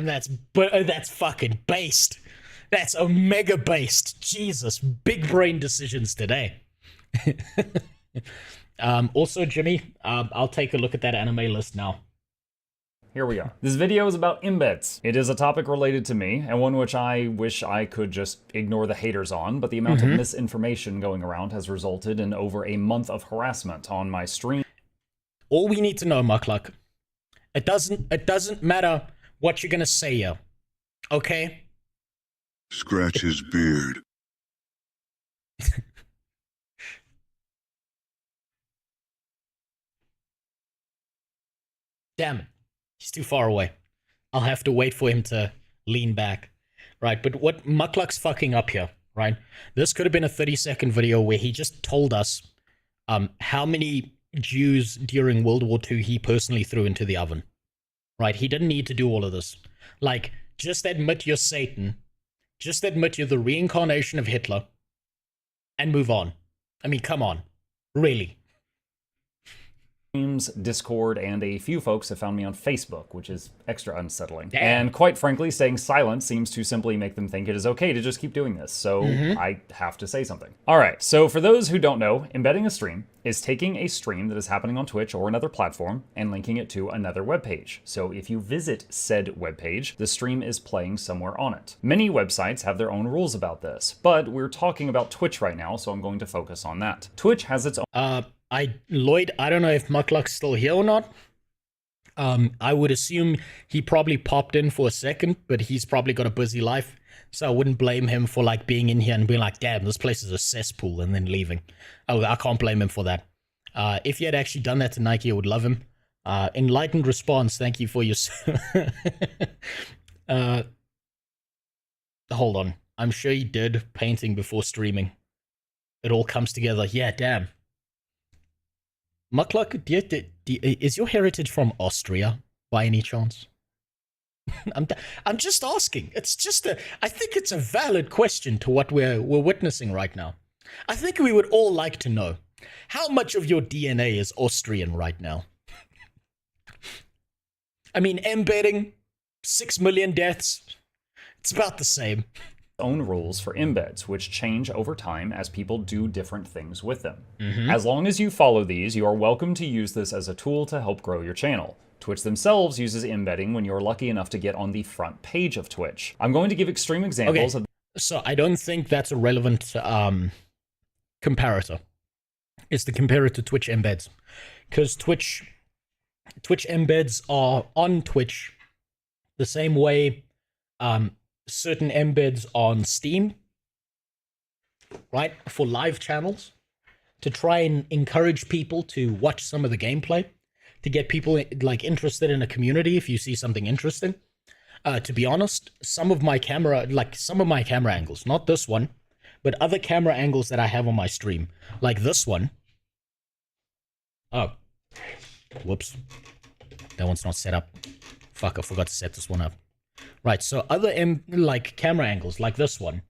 That's fucking based. That's omega based. Jesus. Big brain decisions today. Also, Jimmy, I'll take a look at that anime list now. Here we go. This video is about embeds. It is a topic related to me, and one which I wish I could just ignore the haters on, but the amount of misinformation going around has resulted in over a month of harassment on my stream. All we need to know, Mukluk, it doesn't matter what you're gonna say here, okay? Scratch his beard. Damn it. He's too far away. I'll have to wait for him to lean back. Right, but what Mukluk's fucking up here, right? This could have been a 30-second video where he just told us how many Jews during World War II he personally threw into the oven. Right, he didn't need to do all of this. Like, just admit you're Satan. Just admit you're the reincarnation of Hitler. And move on. I mean, come on. Really. Discord, and a few folks have found me on Facebook, which is extra unsettling. Damn. And quite frankly, staying silent seems to simply make them think it is okay to just keep doing this, so I have to say something. Alright, so for those who don't know, embedding a stream is taking a stream that is happening on Twitch or another platform and linking it to another webpage. So if you visit said webpage, the stream is playing somewhere on it. Many websites have their own rules about this, but we're talking about Twitch right now, so I'm going to focus on that. Twitch has its own... Lloyd, I don't know if Mukluk's still here or not. I would assume he probably popped in for a second, but he's probably got a busy life. So I wouldn't blame him for like being in here and being like, damn, this place is a cesspool, and then leaving. I can't blame him for that. If he had actually done that to Nike, I would love him. Enlightened response, thank you for your... Hold on. I'm sure he did painting before streaming. It all comes together. Yeah, damn. Muckluck, is your heritage from Austria by any chance? I'm just asking. It's just I think it's a valid question to what we're witnessing right now. I think we would all like to know how much of your DNA is Austrian right now. I mean, embedding, 6 million deaths. It's about the same. Own rules for embeds, which change over time as people do different things with them. As long as you follow these, you are welcome to use this as a tool to help grow your channel. Twitch themselves uses embedding when you're lucky enough to get on the front page of Twitch. I'm going to give extreme examples of... So I don't think that's a relevant comparator. It's the comparator to Twitch embeds. Because Twitch embeds are on Twitch the same way certain embeds on Steam, right, for live channels, to try and encourage people to watch some of the gameplay, to get people like interested in a community if you see something interesting. To be honest, some of my camera angles, not this one, but other camera angles that I have on my stream, like this one. Oh, whoops. That one's not set up. Fuck, I forgot to set this one up. Right, so other camera angles, like this one,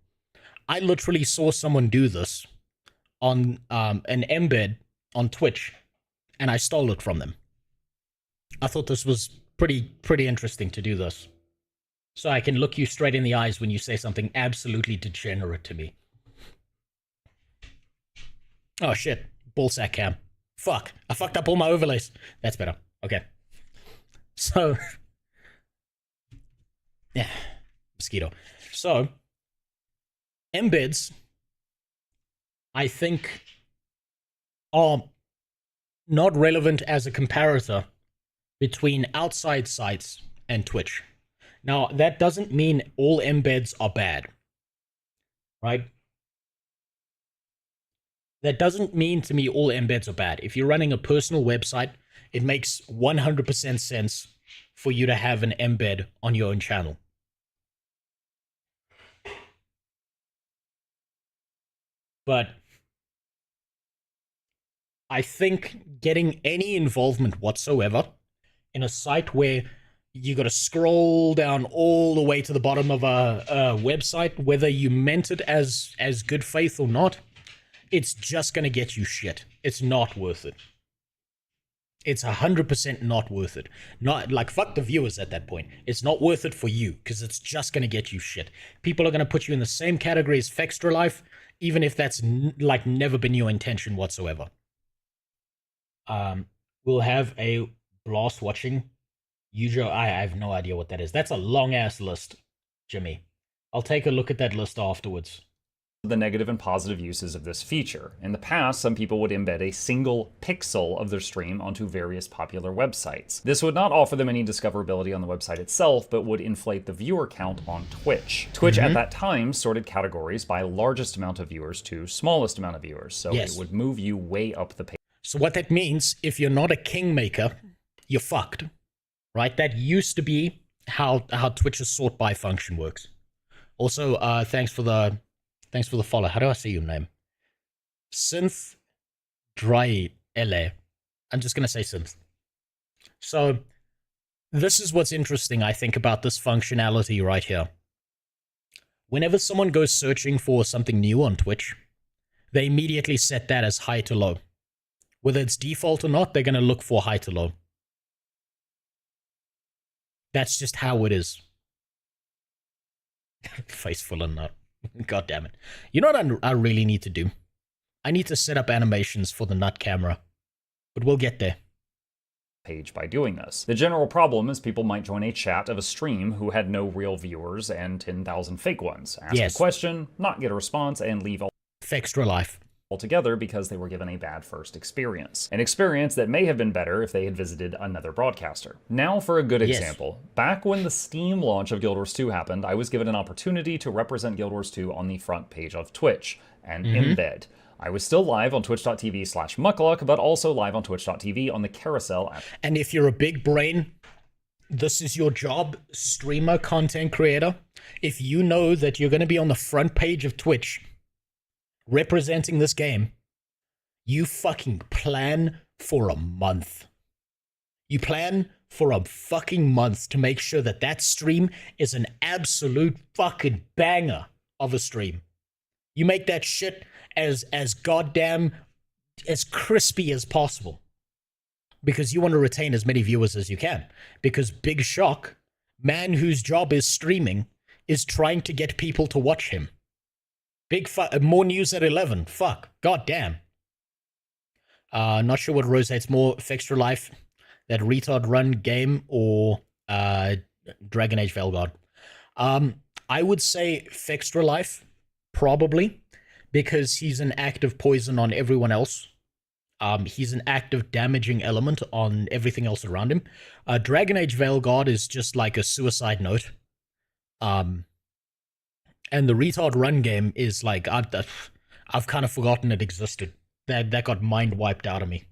I literally saw someone do this on an embed on Twitch, and I stole it from them. I thought this was pretty interesting to do this. So I can look you straight in the eyes when you say something absolutely degenerate to me. Oh shit, ballsack cam. Fuck, I fucked up all my overlays. That's better. Okay. So... yeah, mosquito. So, embeds, I think, are not relevant as a comparator between outside sites and Twitch. Now, that doesn't mean all embeds are bad, right? That doesn't mean to me all embeds are bad. If you're running a personal website, it makes 100% sense for you to have an embed on your own channel. But I think getting any involvement whatsoever in a site where you got to scroll down all the way to the bottom of a website, whether you meant it as good faith or not, it's just going to get you shit. It's not worth it. It's 100% not worth it. Not like, fuck the viewers at that point. It's not worth it for you because it's just going to get you shit. People are going to put you in the same category as Fextra Life, even if that's like never been your intention whatsoever. We'll have a blast watching. Yujo, I have no idea what that is. That's a long ass list, Jimmy. I'll take a look at that list afterwards. The negative and positive uses of this feature. In the past, some people would embed a single pixel of their stream onto various popular websites. This would not offer them any discoverability on the website itself, but would inflate the viewer count on Twitch. Twitch at that time sorted categories by largest amount of viewers to smallest amount of viewers, so it would move you way up the page. So what that means, if you're not a kingmaker, you're fucked, right? That used to be how Twitch's sort by function works. Also, thanks for the follow. How do I say your name? Synth Dry LA. I'm just going to say Synth. So, this is what's interesting, I think, about this functionality right here. Whenever someone goes searching for something new on Twitch, they immediately set that as high to low. Whether it's default or not, they're going to look for high to low. That's just how it is. Face full of nut. God damn it. You know what I really need to do? I need to set up animations for the nut camera. But we'll get there. Page by doing this. The general problem is people might join a chat of a stream who had no real viewers and 10,000 fake ones. Ask a question, not get a response, and leave Fextra Life altogether because they were given a bad first experience. An experience that may have been better if they had visited another broadcaster. Now for a good example. Back when the Steam launch of Guild Wars 2 happened, I was given an opportunity to represent Guild Wars 2 on the front page of Twitch, and embed. I was still live on twitch.tv/muckluck, but also live on twitch.tv on the Carousel app. And if you're a big brain, this is your job, streamer, content creator. If you know that you're going to be on the front page of Twitch representing this game, you fucking plan for a month. You plan for a fucking month to make sure that that stream is an absolute fucking banger of a stream. You make that shit as goddamn, as crispy as possible. Because you want to retain as many viewers as you can. Because Big Shock, man whose job is streaming, is trying to get people to watch him. More news at 11. Fuck. Goddamn. Not sure what rotates more, Fextra Life, that retard run game, or Dragon Age Veilguard. I would say Fextra Life, probably, because he's an active poison on everyone else. He's an active damaging element on everything else around him. Dragon Age Veilguard is just like a suicide note. And the retard run game is like, I've kind of forgotten it existed. That got mind wiped out of me.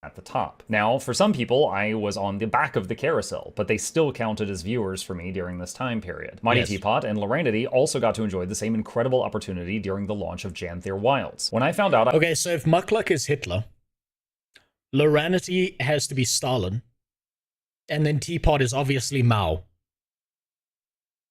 At the top. Now, for some people, I was on the back of the carousel, but they still counted as viewers for me during this time period. Mighty Teapot and Loranity also got to enjoy the same incredible opportunity during the launch of Janther Wilds. When I found out... Okay, so if Mukluk is Hitler, Loranity has to be Stalin, and then Teapot is obviously Mao.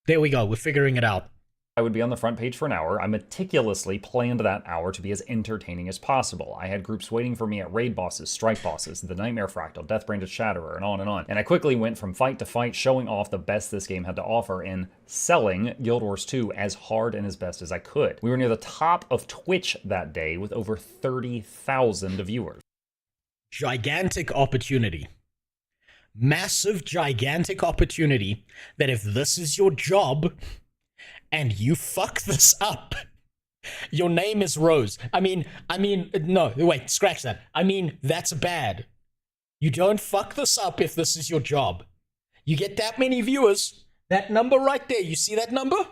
There we go, we're figuring it out. I would be on the front page for an hour. I meticulously planned that hour to be as entertaining as possible. I had groups waiting for me at raid bosses, strike bosses, the Nightmare Fractal, Deathbranded Shatterer, and on and on. And I quickly went from fight to fight, showing off the best this game had to offer and selling Guild Wars 2 as hard and as best as I could. We were near the top of Twitch that day with over 30,000 viewers. Gigantic opportunity. Massive, gigantic opportunity that if this is your job... and you fuck this up, your name is Rose. I mean, no, wait, scratch that. I mean, that's bad. You don't fuck this up if this is your job. You get that many viewers, that number right there, you see that number?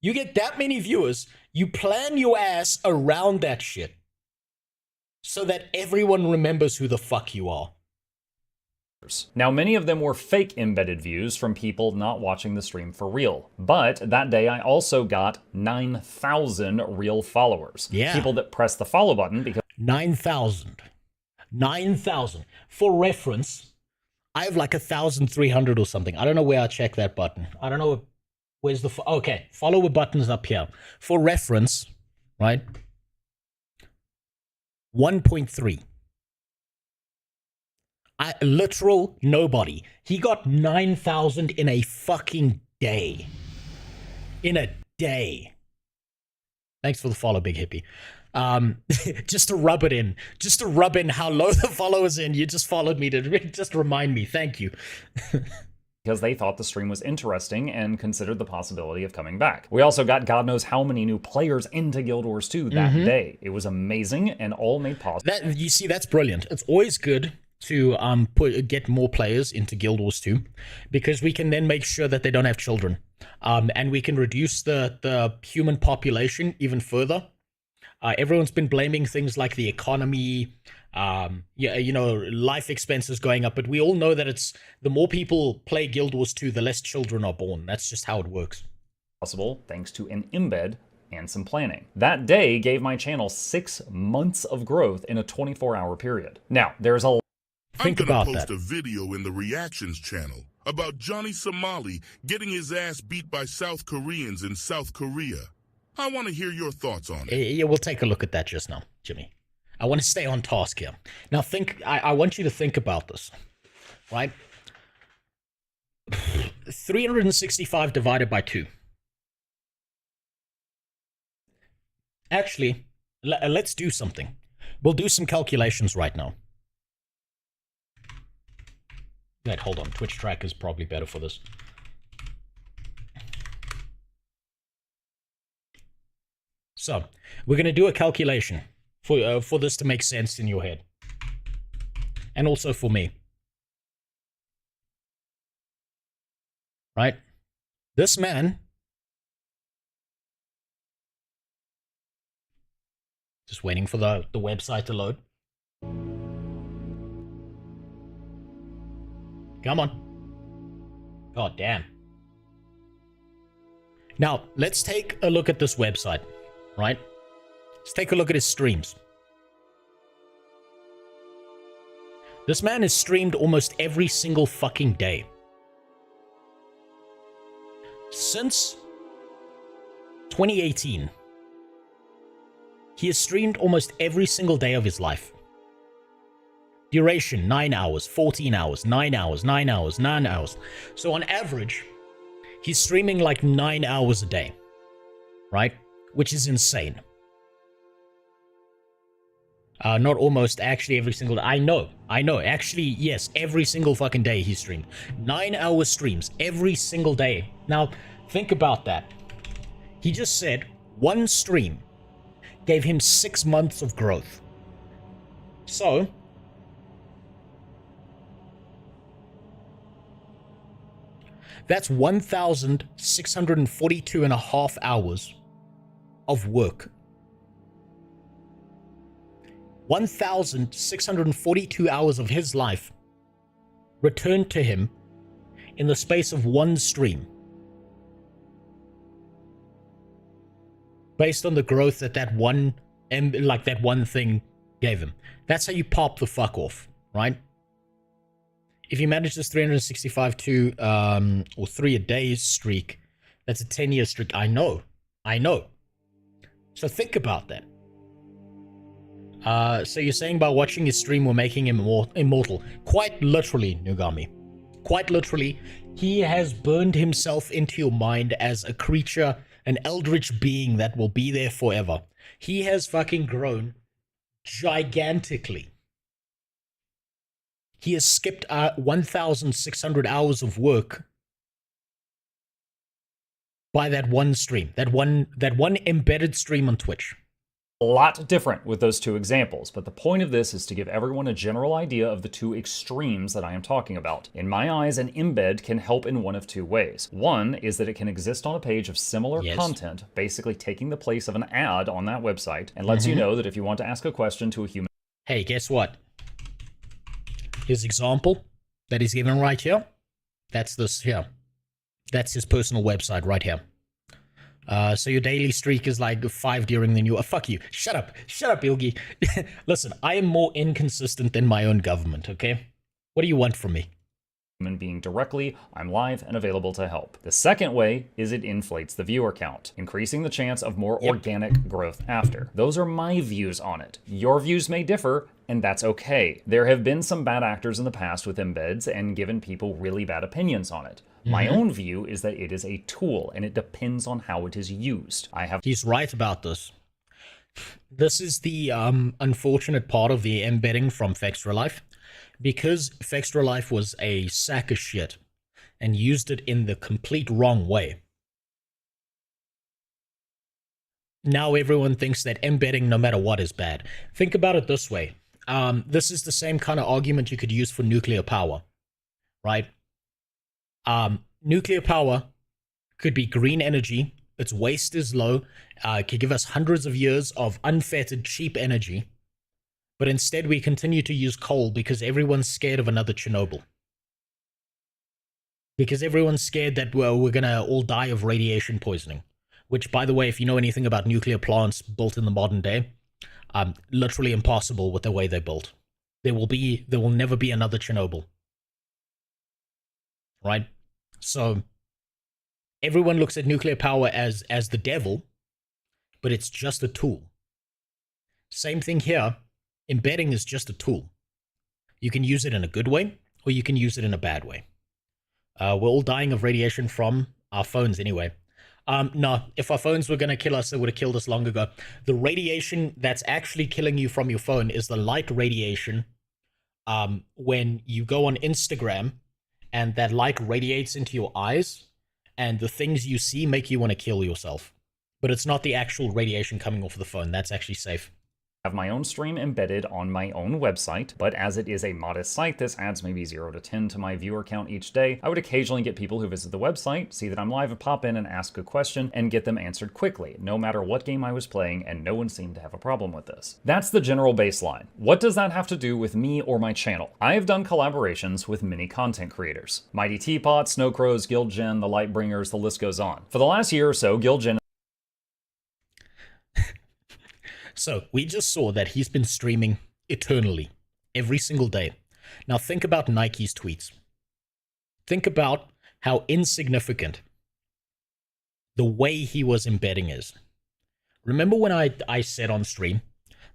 You get that many viewers, you plan your ass around that shit so that everyone remembers who the fuck you are. Now, many of them were fake embedded views from people not watching the stream for real. But that day, I also got 9,000 real followers. Yeah. People that pressed the follow button because... 9,000. 9,000. For reference, I have like 1,300 or something. I don't know where I check that button. I don't know where's the... Okay, follower button's up here. For reference, right? 1.3. Literal nobody. He got 9,000 in a fucking day. In a day. Thanks for the follow, Big Hippie. Just to rub it in. Just to rub in how low the followers in. You just followed me to just remind me. Thank you. because they thought the stream was interesting and considered the possibility of coming back. We also got God knows how many new players into Guild Wars 2 that day. It was amazing and all made possible. You see, that's brilliant. It's always good to get more players into Guild Wars 2, because we can then make sure that they don't have children, and we can reduce the human population even further. Everyone's been blaming things like the economy, life expenses going up, but we all know that it's the more people play Guild Wars 2, the less children are born. That's just how it works. Possible thanks to an embed and some planning. That day gave my channel 6 months of growth in a 24-hour period. Now, there's a Think about that. I'm gonna post a video in the reactions channel about Johnny Somali getting his ass beat by South Koreans in South Korea. I want to hear your thoughts on it. Yeah, we'll take a look at that just now, Jimmy. I want to stay on task here. Now I want you to think about this, right? 365 divided by 2. Actually, let's do something. We'll do some calculations right now. Wait, hold on. Twitch track is probably better for this. So, we're going to do a calculation for this to make sense in your head. And also for me. Right? This man... Just waiting for the website to load. Come on. God damn. Now, let's take a look at this website, right? Let's take a look at his streams. This man has streamed almost every single fucking day. Since 2018, he has streamed almost every single day of his life. Duration, 9 hours, 14 hours, 9 hours, 9 hours, 9 hours. So on average, he's streaming like 9 hours a day, right? Which is insane. Not almost, actually every single day. I know. Actually, yes, every single fucking day he streamed. 9-hour streams every single day. Now, think about that. He just said one stream gave him 6 months of growth. So, that's 1,642 and a half hours of work. 1,642 hours of his life returned to him in the space of one stream. Based on the growth that one thing gave him. That's how you pop the fuck off, right? If you manage this 365 or 3 a day streak, that's a 10-year streak. I know. So think about that. So you're saying by watching his stream we're making him immortal. Quite literally, Nugami. Quite literally, he has burned himself into your mind as a creature, an eldritch being that will be there forever. He has fucking grown gigantically. He has skipped 1,600 hours of work by that one stream, that one embedded stream on Twitch. A lot different with those two examples, but the point of this is to give everyone a general idea of the two extremes that I am talking about. In my eyes, an embed can help in one of two ways. One is that it can exist on a page of similar content, basically taking the place of an ad on that website, and lets you know that if you want to ask a question to a human... Hey, guess what? His example that he's given right here, that's this here. That's his personal website right here. So your daily streak is like 5 during the new... fuck you. Shut up, Ilgi. Listen, I am more inconsistent than my own government, okay? What do you want from me? Human being directly, I'm live and available to help. The second way is it inflates the viewer count, increasing the chance of more organic growth after. Those are my views on it. Your views may differ, and that's okay. There have been some bad actors in the past with embeds and given people really bad opinions on it. My own view is that it is a tool, and it depends on how it is used. He's right about this. This is the unfortunate part of the embedding from Fextra Life. Because Fextra Life was a sack of shit and used it in the complete wrong way. Now everyone thinks that embedding, no matter what, is bad. Think about it this way. This is the same kind of argument you could use for nuclear power, right? Nuclear power could be green energy. Its waste is low. It could give us hundreds of years of unfettered, cheap energy. But instead, we continue to use coal because everyone's scared of another Chernobyl. Because everyone's scared that we're going to all die of radiation poisoning. Which, by the way, if you know anything about nuclear plants built in the modern day, literally impossible with the way they're built. There will never be another Chernobyl. Right? So, everyone looks at nuclear power as the devil, but it's just a tool. Same thing here. Embedding is just a tool. You can use it in a good way, or you can use it in a bad way. We're all dying of radiation from our phones anyway. No, if our phones were going to kill us, it would have killed us long ago. The radiation that's actually killing you from your phone is the light radiation. When you go on Instagram, and that light radiates into your eyes, and the things you see make you want to kill yourself. But it's not the actual radiation coming off of the phone. That's actually safe. Have my own stream embedded on my own website, but as it is a modest site, this adds maybe 0 to 10 to my viewer count each day. I would occasionally get people who visit the website, see that I'm live, and pop in and ask a question, and get them answered quickly, no matter what game I was playing, and no one seemed to have a problem with this. That's the general baseline. What does that have to do with me or my channel? I have done collaborations with many content creators. Mighty Teapot, Snow Crows, Guildgen, The Lightbringers, the list goes on. For the last year or so, Guildgen... So, we just saw that he's been streaming eternally, every single day. Now think about Nike's tweets. Think about how insignificant the way he was embedding is. Remember when I said on stream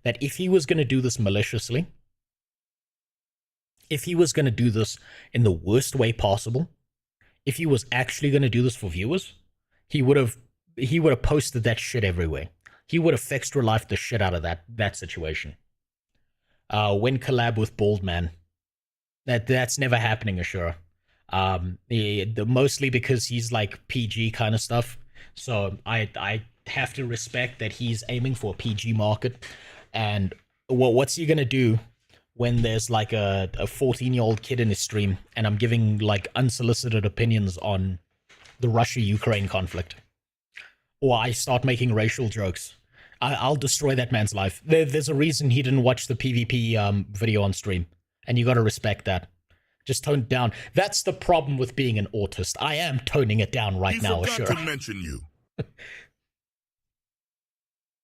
that if he was going to do this maliciously, if he was going to do this in the worst way possible, if he was actually going to do this for viewers, he would have posted that shit everywhere. He would have extra life the shit out of that situation. When collab with Bald Man, that's never happening, Ashura. Mostly because he's like PG kind of stuff. So I have to respect that he's aiming for a PG market. And what's he gonna do when there's like a 14-year-old kid in his stream and I'm giving like unsolicited opinions on the Russia-Ukraine conflict? Or I start making racial jokes. I'll destroy that man's life. There's a reason he didn't watch the PvP video on stream. And you gotta respect that. Just tone it down. That's the problem with being an autist. I am toning it down right now, He sure. forgot to mention you.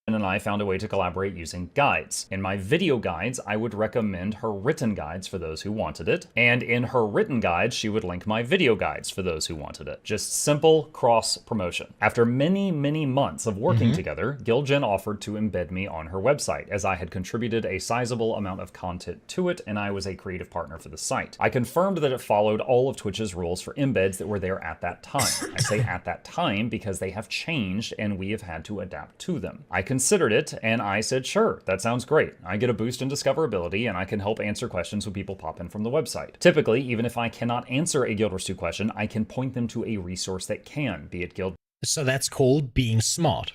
And I found a way to collaborate using guides. In my video guides, I would recommend her written guides for those who wanted it, and in her written guides, she would link my video guides for those who wanted it. Just simple cross-promotion. After many, many months of working together, Gilgen offered to embed me on her website, as I had contributed a sizable amount of content to it, and I was a creative partner for the site. I confirmed that it followed all of Twitch's rules for embeds that were there at that time. I say at that time because they have changed, and we have had to adapt to them. I considered it, and I said, sure, that sounds great. I get a boost in discoverability, and I can help answer questions when people pop in from the website. Typically, even if I cannot answer a Guild Wars 2 question, I can point them to a resource that can, be it Guild. So that's called being smart.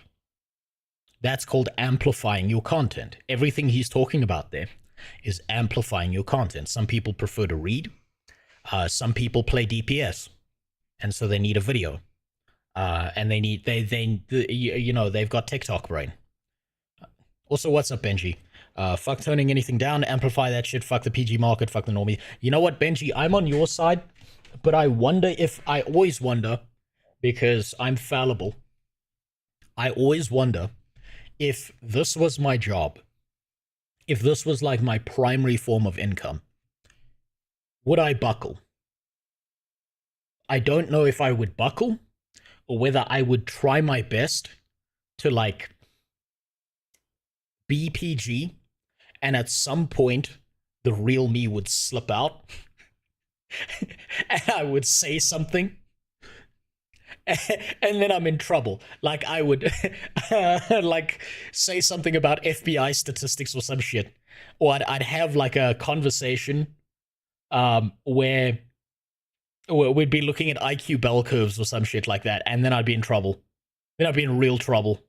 That's called amplifying your content. Everything he's talking about there is amplifying your content. Some people prefer to read. Some people play DPS, and so they need a video. And they've got TikTok brain. Also, what's up, Benji? Fuck toning anything down, amplify that shit, fuck the PG market, fuck the normie. You know what, Benji? I'm on your side, but I always wonder, because I'm fallible, I always wonder if this was my job, if this was like my primary form of income, would I buckle? I don't know if I would buckle, or whether I would try my best to like be PG, and at some point the real me would slip out and I would say something and then I'm in trouble. Like I would like say something about FBI statistics or some shit, or I'd have like a conversation where we'd be looking at IQ bell curves or some shit like that, and then I'd be in trouble. Then I'd be in real trouble.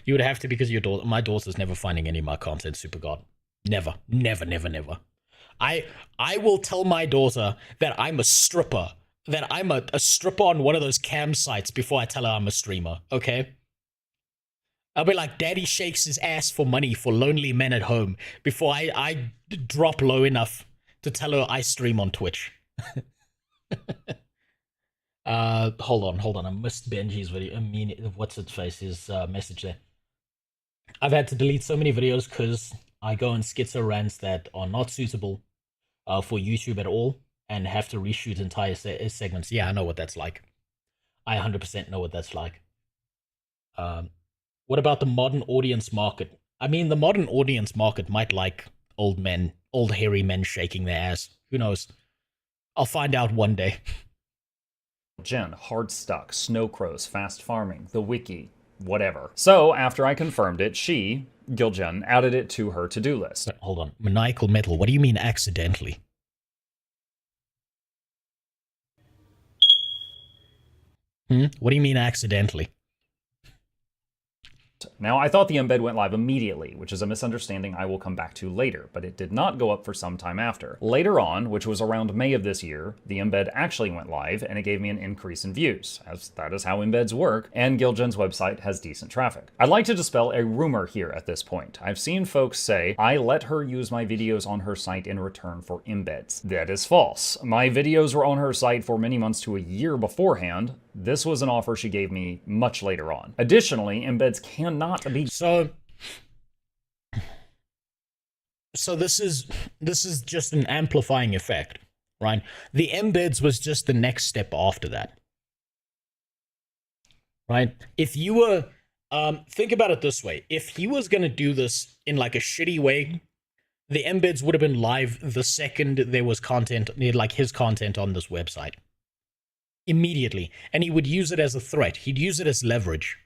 You would have to, because your daughter, my daughter's never finding any of my content, Super God. Never. I will tell my daughter that I'm a stripper, that I'm a stripper on one of those cam sites before I tell her I'm a streamer, okay? I'll be like, Daddy shakes his ass for money for lonely men at home before I drop low enough to tell her I stream on Twitch. Hold on. I missed Benji's video. What's its face? His message there. I've had to delete so many videos because I go on schizo rants that are not suitable for YouTube at all, and have to reshoot entire segments. Yeah, I know what that's like. I 100% know what that's like. What about the modern audience market? I mean, the modern audience market might like old hairy men shaking their ass. Who knows? I'll find out one day. Gen, hard stuck, snow crows, fast farming, the wiki, whatever. So after I confirmed it, she, Gilgen, added it to her to-do list. Hold on. Maniacal metal. What do you mean accidentally? What do you mean accidentally? Now, I thought the embed went live immediately, which is a misunderstanding I will come back to later, but it did not go up for some time after. Later on, which was around May of this year, the embed actually went live, and it gave me an increase in views, as that is how embeds work, and Gilgen's website has decent traffic. I'd like to dispel a rumor here at this point. I've seen folks say, I let her use my videos on her site in return for embeds. That is false. My videos were on her site for many months to a year beforehand. This was an offer she gave me much later on. Additionally, embeds cannot be... So, So this is just an amplifying effect, right? The embeds was just the next step after that, right? If you were, think about it this way: if he was going to do this in like a shitty way, the embeds would have been live the second there was content, like his content on this website, immediately, and he would use it as a threat. He'd use it as leverage.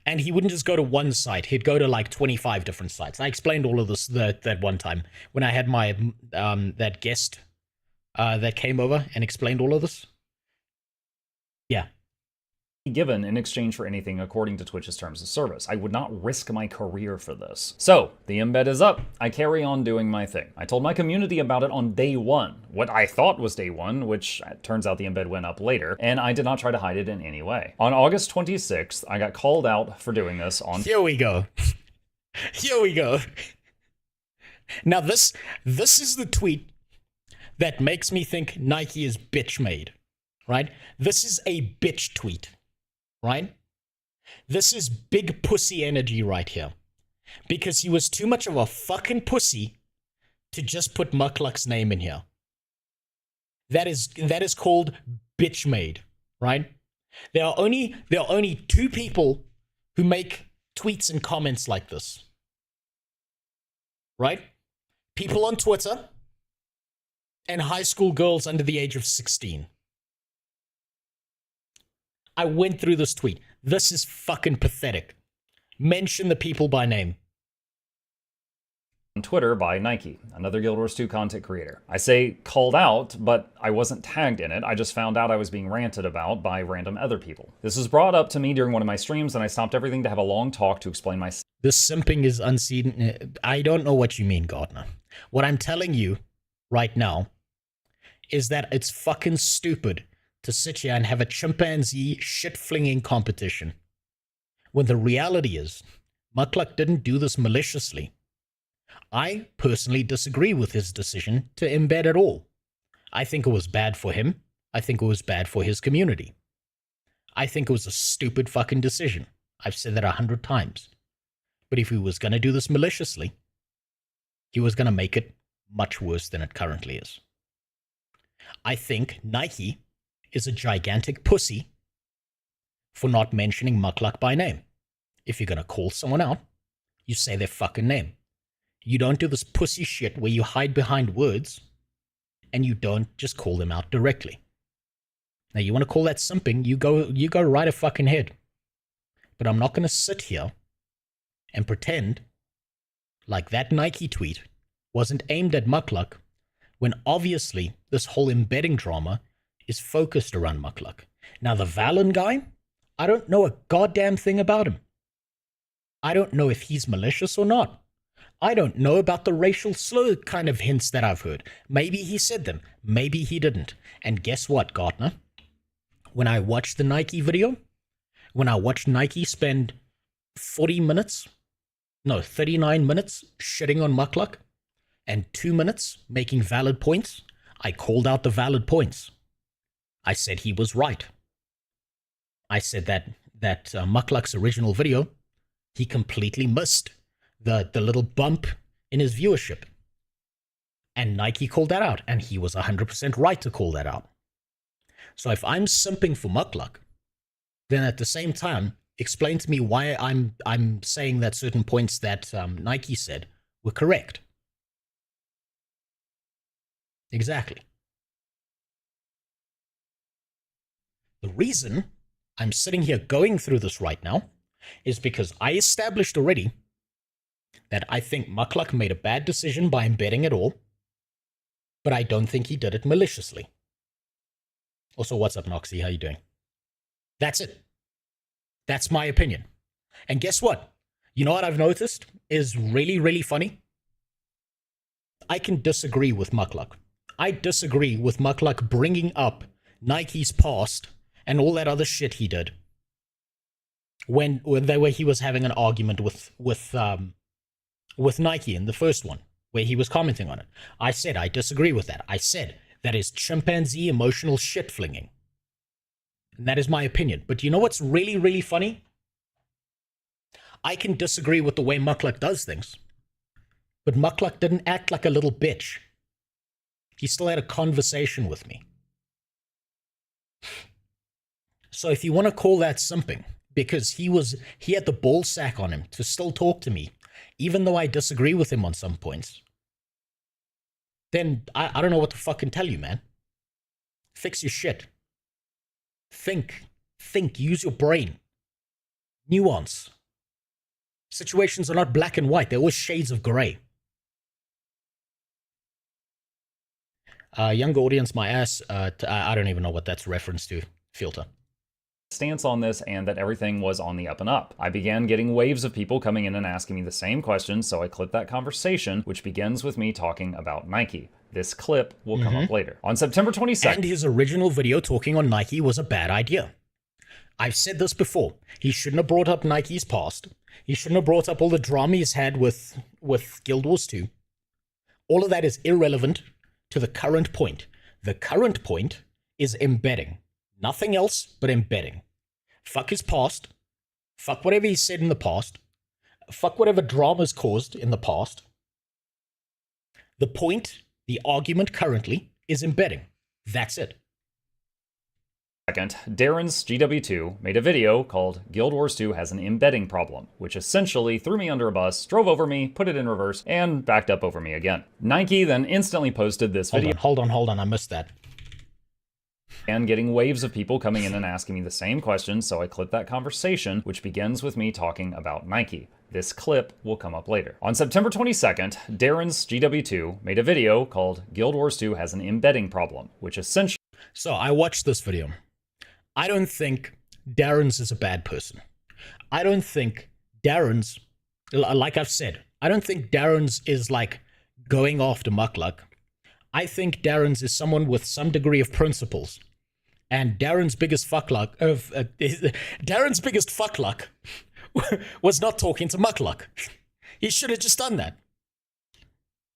And he wouldn't just go to one site. He'd go to like 25 different sites. I explained all of this that one time when I had my that guest that came over and explained all of this. Yeah. Given in exchange for anything according to Twitch's terms of service. I would not risk my career for this. So, the embed is up. I carry on doing my thing. I told my community about it on day one, what I thought was day one, which turns out the embed went up later, and I did not try to hide it in any way. On August 26th, I got called out for doing this on— Here we go. Here we go. Now this is the tweet that makes me think Nike is bitch made, right? This is a bitch tweet. Right? This is big pussy energy right here. Because he was too much of a fucking pussy to just put Muckluck's name in here. That is called bitch made, right? There are only two people who make tweets and comments like this. Right? People on Twitter and high school girls under the age of 16. I went through this tweet. This is fucking pathetic. Mention the people by name. On Twitter by Nike, another Guild Wars 2 content creator. I say called out, but I wasn't tagged in it. I just found out I was being ranted about by random other people. This was brought up to me during one of my streams, and I stopped everything to have a long talk to explain my— This simping is unseen. I don't know what you mean, Gardner. What I'm telling you right now is that it's fucking stupid to sit here and have a chimpanzee shit-flinging competition. When the reality is, Muckluck didn't do this maliciously. I personally disagree with his decision to embed at all. I think it was bad for him. I think it was bad for his community. I think it was a stupid fucking decision. I've said that 100 times. But if he was going to do this maliciously, he was going to make it much worse than it currently is. I think Nike is a gigantic pussy for not mentioning Muckluck by name. If you're going to call someone out, you say their fucking name. You don't do this pussy shit where you hide behind words and you don't just call them out directly. Now, you want to call that simping, you go right a fucking head. But I'm not going to sit here and pretend like that Nike tweet wasn't aimed at Muckluck when obviously this whole embedding drama is focused around Muckluck. Now, the Valen guy, I don't know a goddamn thing about him. I don't know if he's malicious or not. I don't know about the racial slur kind of hints that I've heard. Maybe he said them. Maybe he didn't. And guess what, Gardner? When I watched the Nike video, when I watched Nike spend 39 minutes shitting on Muckluck and 2 minutes making valid points, I called out the valid points. I said he was right. I said that Muckluck's original video, he completely missed the little bump in his viewership. And Nike called that out, and he was 100% right to call that out. So if I'm simping for Muckluck, then at the same time, explain to me why I'm saying that certain points that Nike said were correct. Exactly. The reason I'm sitting here going through this right now is because I established already that I think Muckluck made a bad decision by embedding it all, but I don't think he did it maliciously. Also, what's up, Noxy? How you doing? That's it. That's my opinion. And guess what? You know what I've noticed is really, really funny? I can disagree with Muckluck. I disagree with Muckluck bringing up Nike's past and all that other shit he did when he was having an argument with Nike in the first one, where he was commenting on it. I said I disagree with that. I said that is chimpanzee emotional shit flinging. And that is my opinion. But you know what's really, really funny? I can disagree with the way Muckluck does things, But Mukluk didn't act like a little bitch. He still had a conversation with me. So if you want to call that simping, because he had the ball sack on him to still talk to me, even though I disagree with him on some points, then I don't know what to fucking tell you, man. Fix your shit. Think, use your brain. Nuance. Situations are not black and white, they're always shades of gray. Younger audience, my ass, I don't even know what that's reference to. Filter. Stance on this and that everything was on the up and up. I began getting waves of people coming in and asking me the same questions, so I clipped that conversation, which begins with me talking about Nike. This clip will come up later. On September 22nd... And his original video talking on Nike was a bad idea. I've said this before. He shouldn't have brought up Nike's past. He shouldn't have brought up all the drama he's had with Guild Wars 2. All of that is irrelevant to the current point. The current point is embedding. Nothing else but embedding. Fuck his past. Fuck whatever he said in the past. Fuck whatever drama's caused in the past. The point, the argument currently, is embedding. That's it. Second, Darren's GW2 made a video called Guild Wars 2 has an embedding problem, which essentially threw me under a bus, drove over me, put it in reverse, and backed up over me again. Nike then instantly posted this video. Hold on, I missed that. And getting waves of people coming in and asking me the same questions, so I clipped that conversation, which begins with me talking about Nike. This clip will come up later. On September 22nd, Darren's GW2 made a video called Guild Wars 2 has an embedding problem, which essentially... So I watched this video. I don't think Darren's is a bad person. I don't think Darren's, like I've said, I don't think Darren's is like going after Mukluk. I think Darren's is someone with some degree of principles. And Darren's biggest fuckluck was not talking to Mukluk. He should have just done that.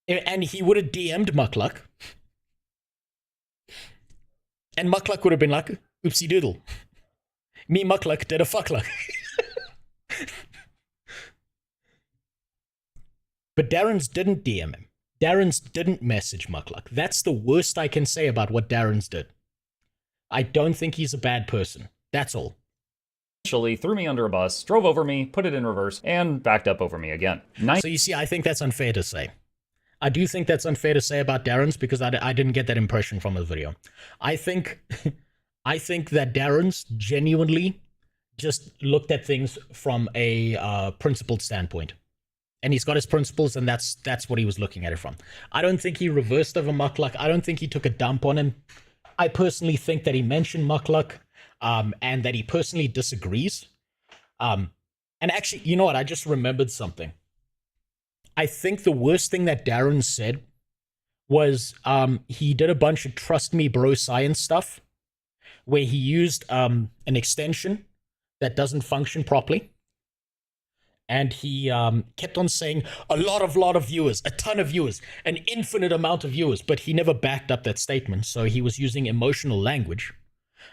And he would have DM'd Mukluk. And Mukluk would have been like, oopsie doodle. Me Mukluk did a fuckluck. But Darren's didn't DM him. Darren's didn't message Mukluk. That's the worst I can say about what Darren's did. I don't think he's a bad person. That's all. Essentially threw me under a bus, drove over me, put it in reverse, and backed up over me again. So you see, I think that's unfair to say. I do think that's unfair to say about Darren's because I didn't get that impression from his video. I think that Darren's genuinely just looked at things from a principled standpoint. And he's got his principles, and that's what he was looking at it from. I don't think he reversed over Mukluk. I don't think he took a dump on him. I personally think that he mentioned Mukluk, and that he personally disagrees. And actually, you know what? I just remembered something. I think the worst thing that Darren said was he did a bunch of trust me bro science stuff where he used an extension that doesn't function properly. And he kept on saying a lot of viewers, a ton of viewers, an infinite amount of viewers, but he never backed up that statement. So he was using emotional language.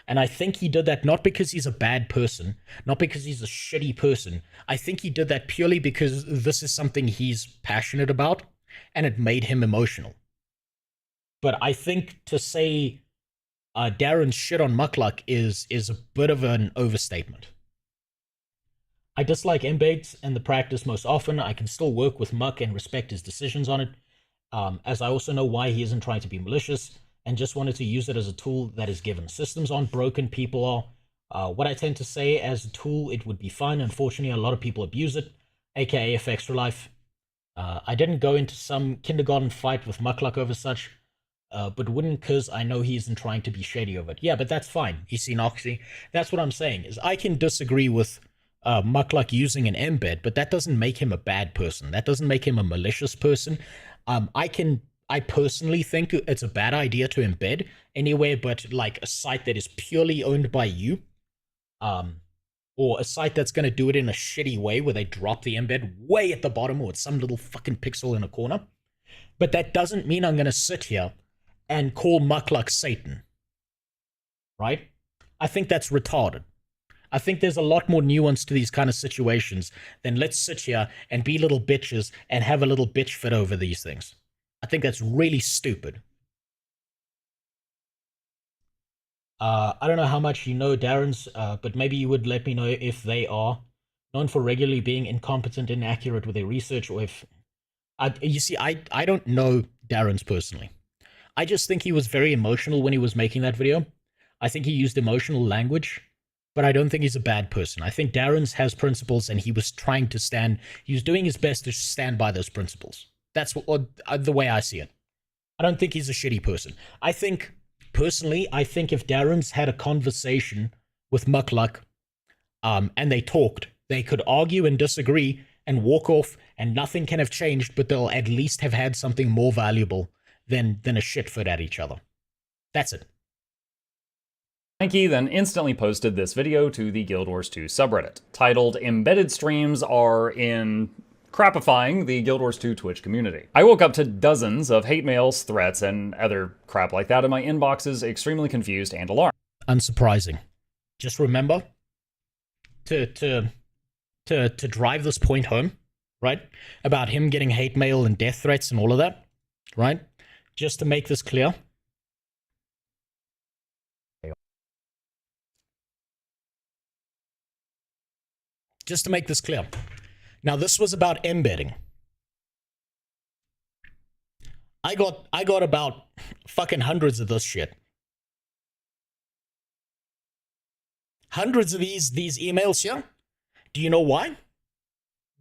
And I think he did that not because he's a bad person, not because he's a shitty person. I think he did that purely because this is something he's passionate about, and it made him emotional. But I think to say Darren's shit on Mukluk is a bit of an overstatement. I dislike embeds and the practice most often. I can still work with Muck and respect his decisions on it, as I also know why he isn't trying to be malicious, and just wanted to use it as a tool that is given. Systems aren't broken, people are. What I tend to say, as a tool, it would be fine. Unfortunately, a lot of people abuse it, aka F Extra Life. I didn't go into some kindergarten fight with Mukluk over such, but wouldn't because I know he isn't trying to be shady over it. Yeah, but that's fine. You see, Noxy, that's what I'm saying, is I can disagree with Mukluk using an embed, but that doesn't make him a bad person. That doesn't make him a malicious person. I personally think it's a bad idea to embed anywhere but like a site that is purely owned by you, or a site that's going to do it in a shitty way where they drop the embed way at the bottom or it's some little fucking pixel in a corner. But that doesn't mean I'm going to sit here and call Mukluk Satan, right? I think that's retarded. I think there's a lot more nuance to these kind of situations than let's sit here and be little bitches and have a little bitch fit over these things. I think that's really stupid. I don't know how much you know Darren's, but maybe you would let me know if they are known for regularly being incompetent, inaccurate with their research, or if... you see, I don't know Darren's personally. I just think he was very emotional when he was making that video. I think he used emotional language, but I don't think he's a bad person. I think Darren's has principles, and he was trying to stand... He was doing his best to stand by those principles. That's the way I see it. I don't think he's a shitty person. I think... Personally, I think if Darren's had a conversation with Mukluk, and they talked, they could argue and disagree and walk off, and nothing can have changed, but they'll at least have had something more valuable than a shit fit at each other. That's it. Nike then instantly posted this video to the Guild Wars 2 subreddit, titled "Embedded Streams Are in Crapifying the Guild Wars 2 Twitch Community." I woke up to dozens of hate mails, threats, and other crap like that in my inboxes, extremely confused and alarmed. Unsurprising. Just remember to drive this point home, right? About him getting hate mail and death threats and all of that, right? Just to make this clear. Just to make this clear. Now, this was about embedding. I got about fucking hundreds of this shit. Hundreds of these emails here. Do you know why?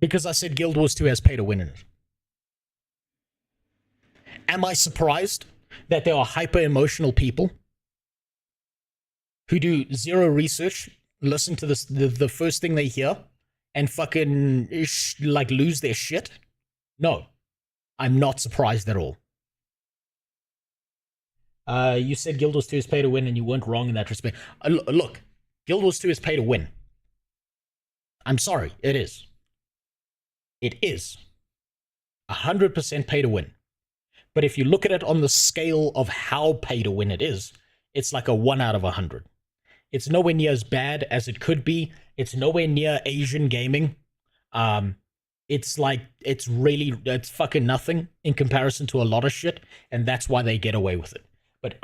Because I said Guild Wars 2 has pay to win in it. Am I surprised that there are hyper-emotional people who do zero research, listen to this, the first thing they hear, and fucking, like, lose their shit? No. I'm not surprised at all. You said Guild Wars 2 is pay to win, and you weren't wrong in that respect. Look, Guild Wars 2 is pay to win. I'm sorry, it is. It is. 100% pay to win. But if you look at it on the scale of how pay to win it is, it's like a 1 out of 100. It's nowhere near as bad as it could be. It's nowhere near Asian gaming. It's like, it's fucking nothing in comparison to a lot of shit, and that's why they get away with it. But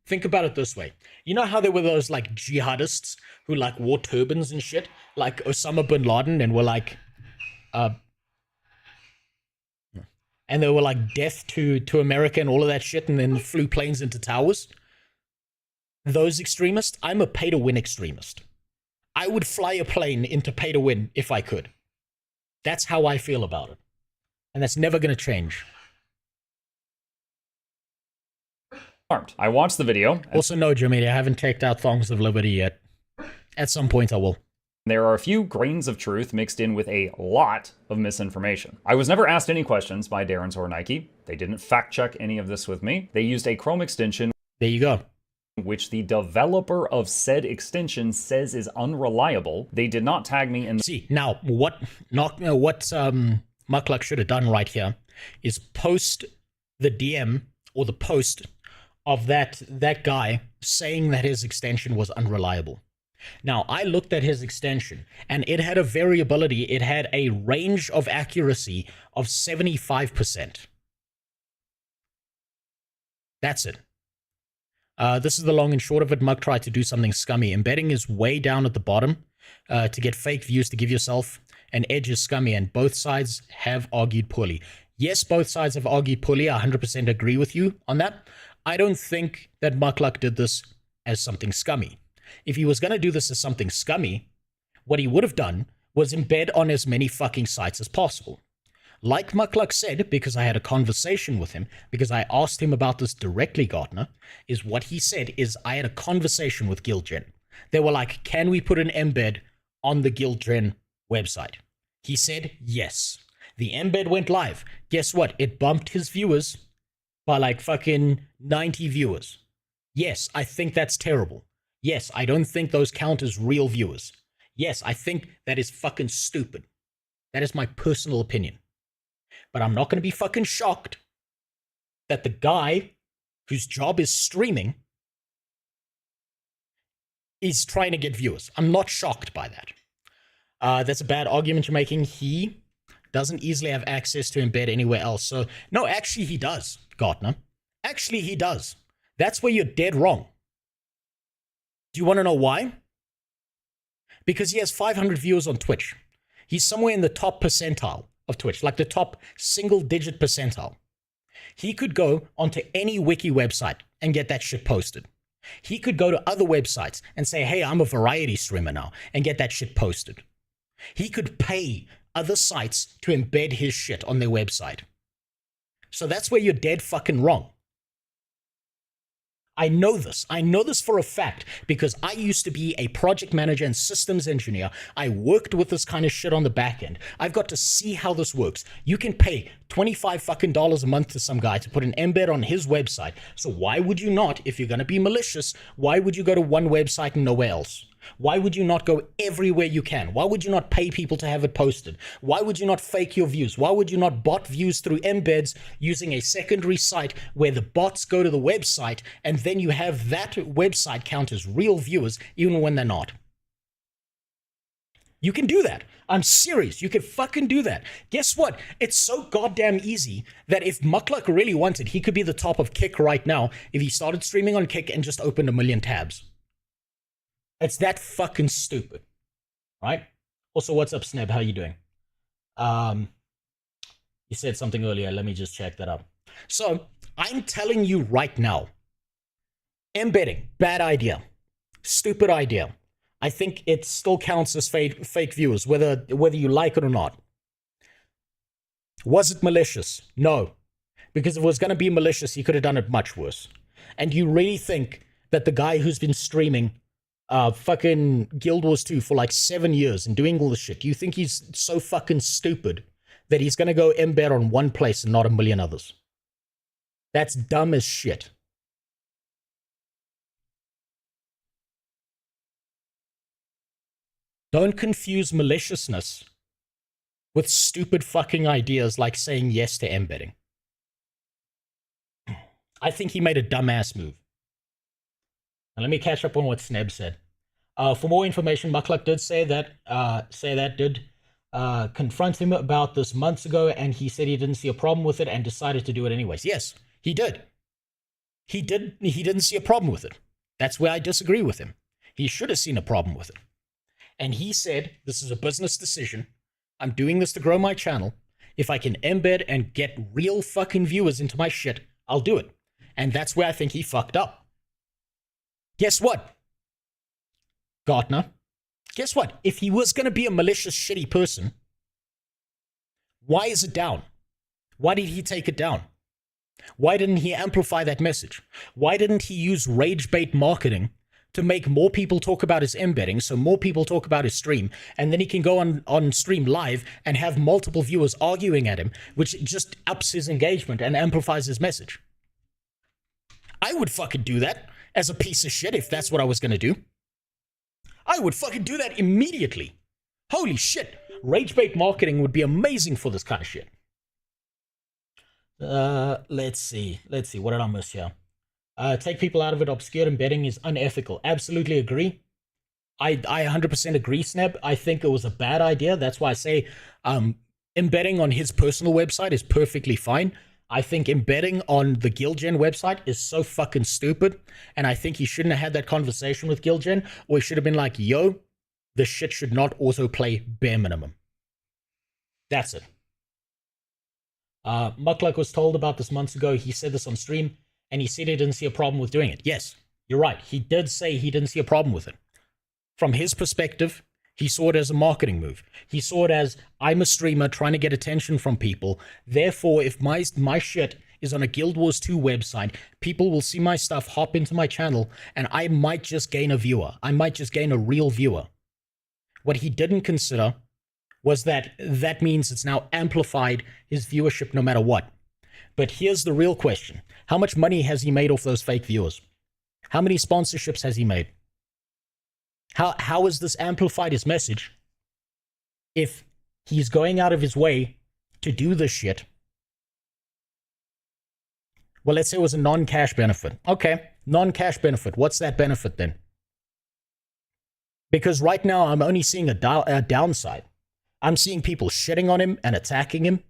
think about it this way. You know how there were those, like, jihadists who, like, wore turbans and shit? Like Osama bin Laden, and were like, and they were like, death to America and all of that shit, and then flew planes into towers? Those extremists, I'm a pay-to-win extremist. I would fly a plane into pay-to-win if I could. That's how I feel about it. And that's never going to change. I watched the video. Also, no, Jimmy, I haven't checked out Thongs of Liberty yet. At some point, I will. There are a few grains of truth mixed in with a lot of misinformation. I was never asked any questions by Darren's or Nike. They didn't fact-check any of this with me. They used a Chrome extension. There you go. Which the developer of said extension says is unreliable. They did not tag me in. See, now, what Mukluk should have done right here is post the DM or the post of that guy saying that his extension was unreliable. Now, I looked at his extension, and it had a variability. It had a range of accuracy of 75%. That's it. This is the long and short of it. Mug tried to do something scummy. Embedding is way down at the bottom to get fake views to give yourself. And Edge is scummy, and both sides have argued poorly. Yes, both sides have argued poorly. I 100% agree with you on that. I don't think that Mukluk did this as something scummy. If he was going to do this as something scummy, what he would have done was embed on as many fucking sites as possible. Like Mukluk said, because I had a conversation with him, because I asked him about this directly, Gartner, is what he said is I had a conversation with Guildgen. They were like, can we put an embed on the Guildgen website? He said, yes. The embed went live. Guess what? It bumped his viewers by like fucking 90 viewers. Yes, I think that's terrible. Yes, I don't think those count as real viewers. Yes, I think that is fucking stupid. That is my personal opinion. But I'm not going to be fucking shocked that the guy whose job is streaming He's trying to get viewers. I'm not shocked by that. That's a bad argument you're making. He doesn't easily have access to embed anywhere else. So, no, actually he does, Gartner. Actually he does. That's where you're dead wrong. Do you want to know why? Because he has 500 viewers on Twitch. He's somewhere in the top percentile of Twitch, like the top single-digit percentile. He could go onto any wiki website and get that shit posted. He could go to other websites and say, hey, I'm a variety streamer now, and get that shit posted. He could pay other sites to embed his shit on their website. So that's where you're dead fucking wrong. I know this. I know this for a fact because I used to be a project manager and systems engineer. I worked with this kind of shit on the back end. I've got to see how this works. You can pay $25 fucking a month to some guy to put an embed on his website. So why would you not, if you're going to be malicious, why would you go to one website and nowhere else? Why would you not go everywhere you can? Why would you not pay people to have it posted? Why would you not fake your views? Why would you not bot views through embeds using a secondary site where the bots go to the website and then you have that website count as real viewers even when they're not? You can do that. I'm serious. You can fucking do that. Guess what? It's so goddamn easy that if Mukluk really wanted, he could be the top of Kick right now if he started streaming on Kick and just opened 1 million tabs. It's that fucking stupid, right? Also, what's up, Sneb? How you doing? You said something earlier. Let me just check that up. So, I'm telling you right now, embedding, bad idea. Stupid idea. I think it still counts as fake viewers, whether you like it or not. Was it malicious? No. Because if it was going to be malicious, he could have done it much worse. And you really think that the guy who's been streaming fucking Guild Wars 2 for like 7 years and doing all this shit, do you think he's so fucking stupid that he's going to go embed on one place and not 1 million others? That's dumb as shit. Don't confuse maliciousness with stupid fucking ideas like saying yes to embedding. I think he made a dumbass move. Now let me catch up on what Sneb said. For more information, Mukluk did say that did confront him about this months ago, and he said he didn't see a problem with it and decided to do it anyways. Yes, he did. He didn't see a problem with it. That's where I disagree with him. He should have seen a problem with it. And he said, this is a business decision. I'm doing this to grow my channel. If I can embed and get real fucking viewers into my shit, I'll do it. And that's where I think he fucked up. Guess what? Gartner, guess what? If he was going to be a malicious, shitty person, why is it down? Why did he take it down? Why didn't he amplify that message? Why didn't he use rage bait marketing to make more people talk about his embedding, so more people talk about his stream, and then he can go on stream live and have multiple viewers arguing at him, which just ups his engagement and amplifies his message? I would fucking do that as a piece of shit if that's what I was going to do. I would fucking do that immediately. Holy shit. Rage bait marketing would be amazing for this kind of shit. Let's see. What did I miss here? Take people out of it. Obscure embedding is unethical. Absolutely agree. I 100% agree, Sneb. I think it was a bad idea. That's why I say embedding on his personal website is perfectly fine. I think embedding on the Guildgen website is so fucking stupid. And I think he shouldn't have had that conversation with Guildgen, or he should have been like, yo, this shit should not autoplay bare minimum. That's it. Mukluk was told about this months ago. He said this on stream, and he said he didn't see a problem with doing it. Yes, you're right. He did say he didn't see a problem with it. From his perspective, he saw it as a marketing move. He saw it as, I'm a streamer trying to get attention from people. Therefore, if my shit is on a Guild Wars 2 website, people will see my stuff, hop into my channel, and I might just gain a viewer. I might just gain a real viewer. What he didn't consider was that means it's now amplified his viewership no matter what. But here's the real question. How much money has he made off those fake viewers? How many sponsorships has he made? How has this amplified his message if he's going out of his way to do this shit? Well, let's say it was a non-cash benefit. Okay, non-cash benefit. What's that benefit then? Because right now I'm only seeing a downside. I'm seeing people shitting on him and attacking him.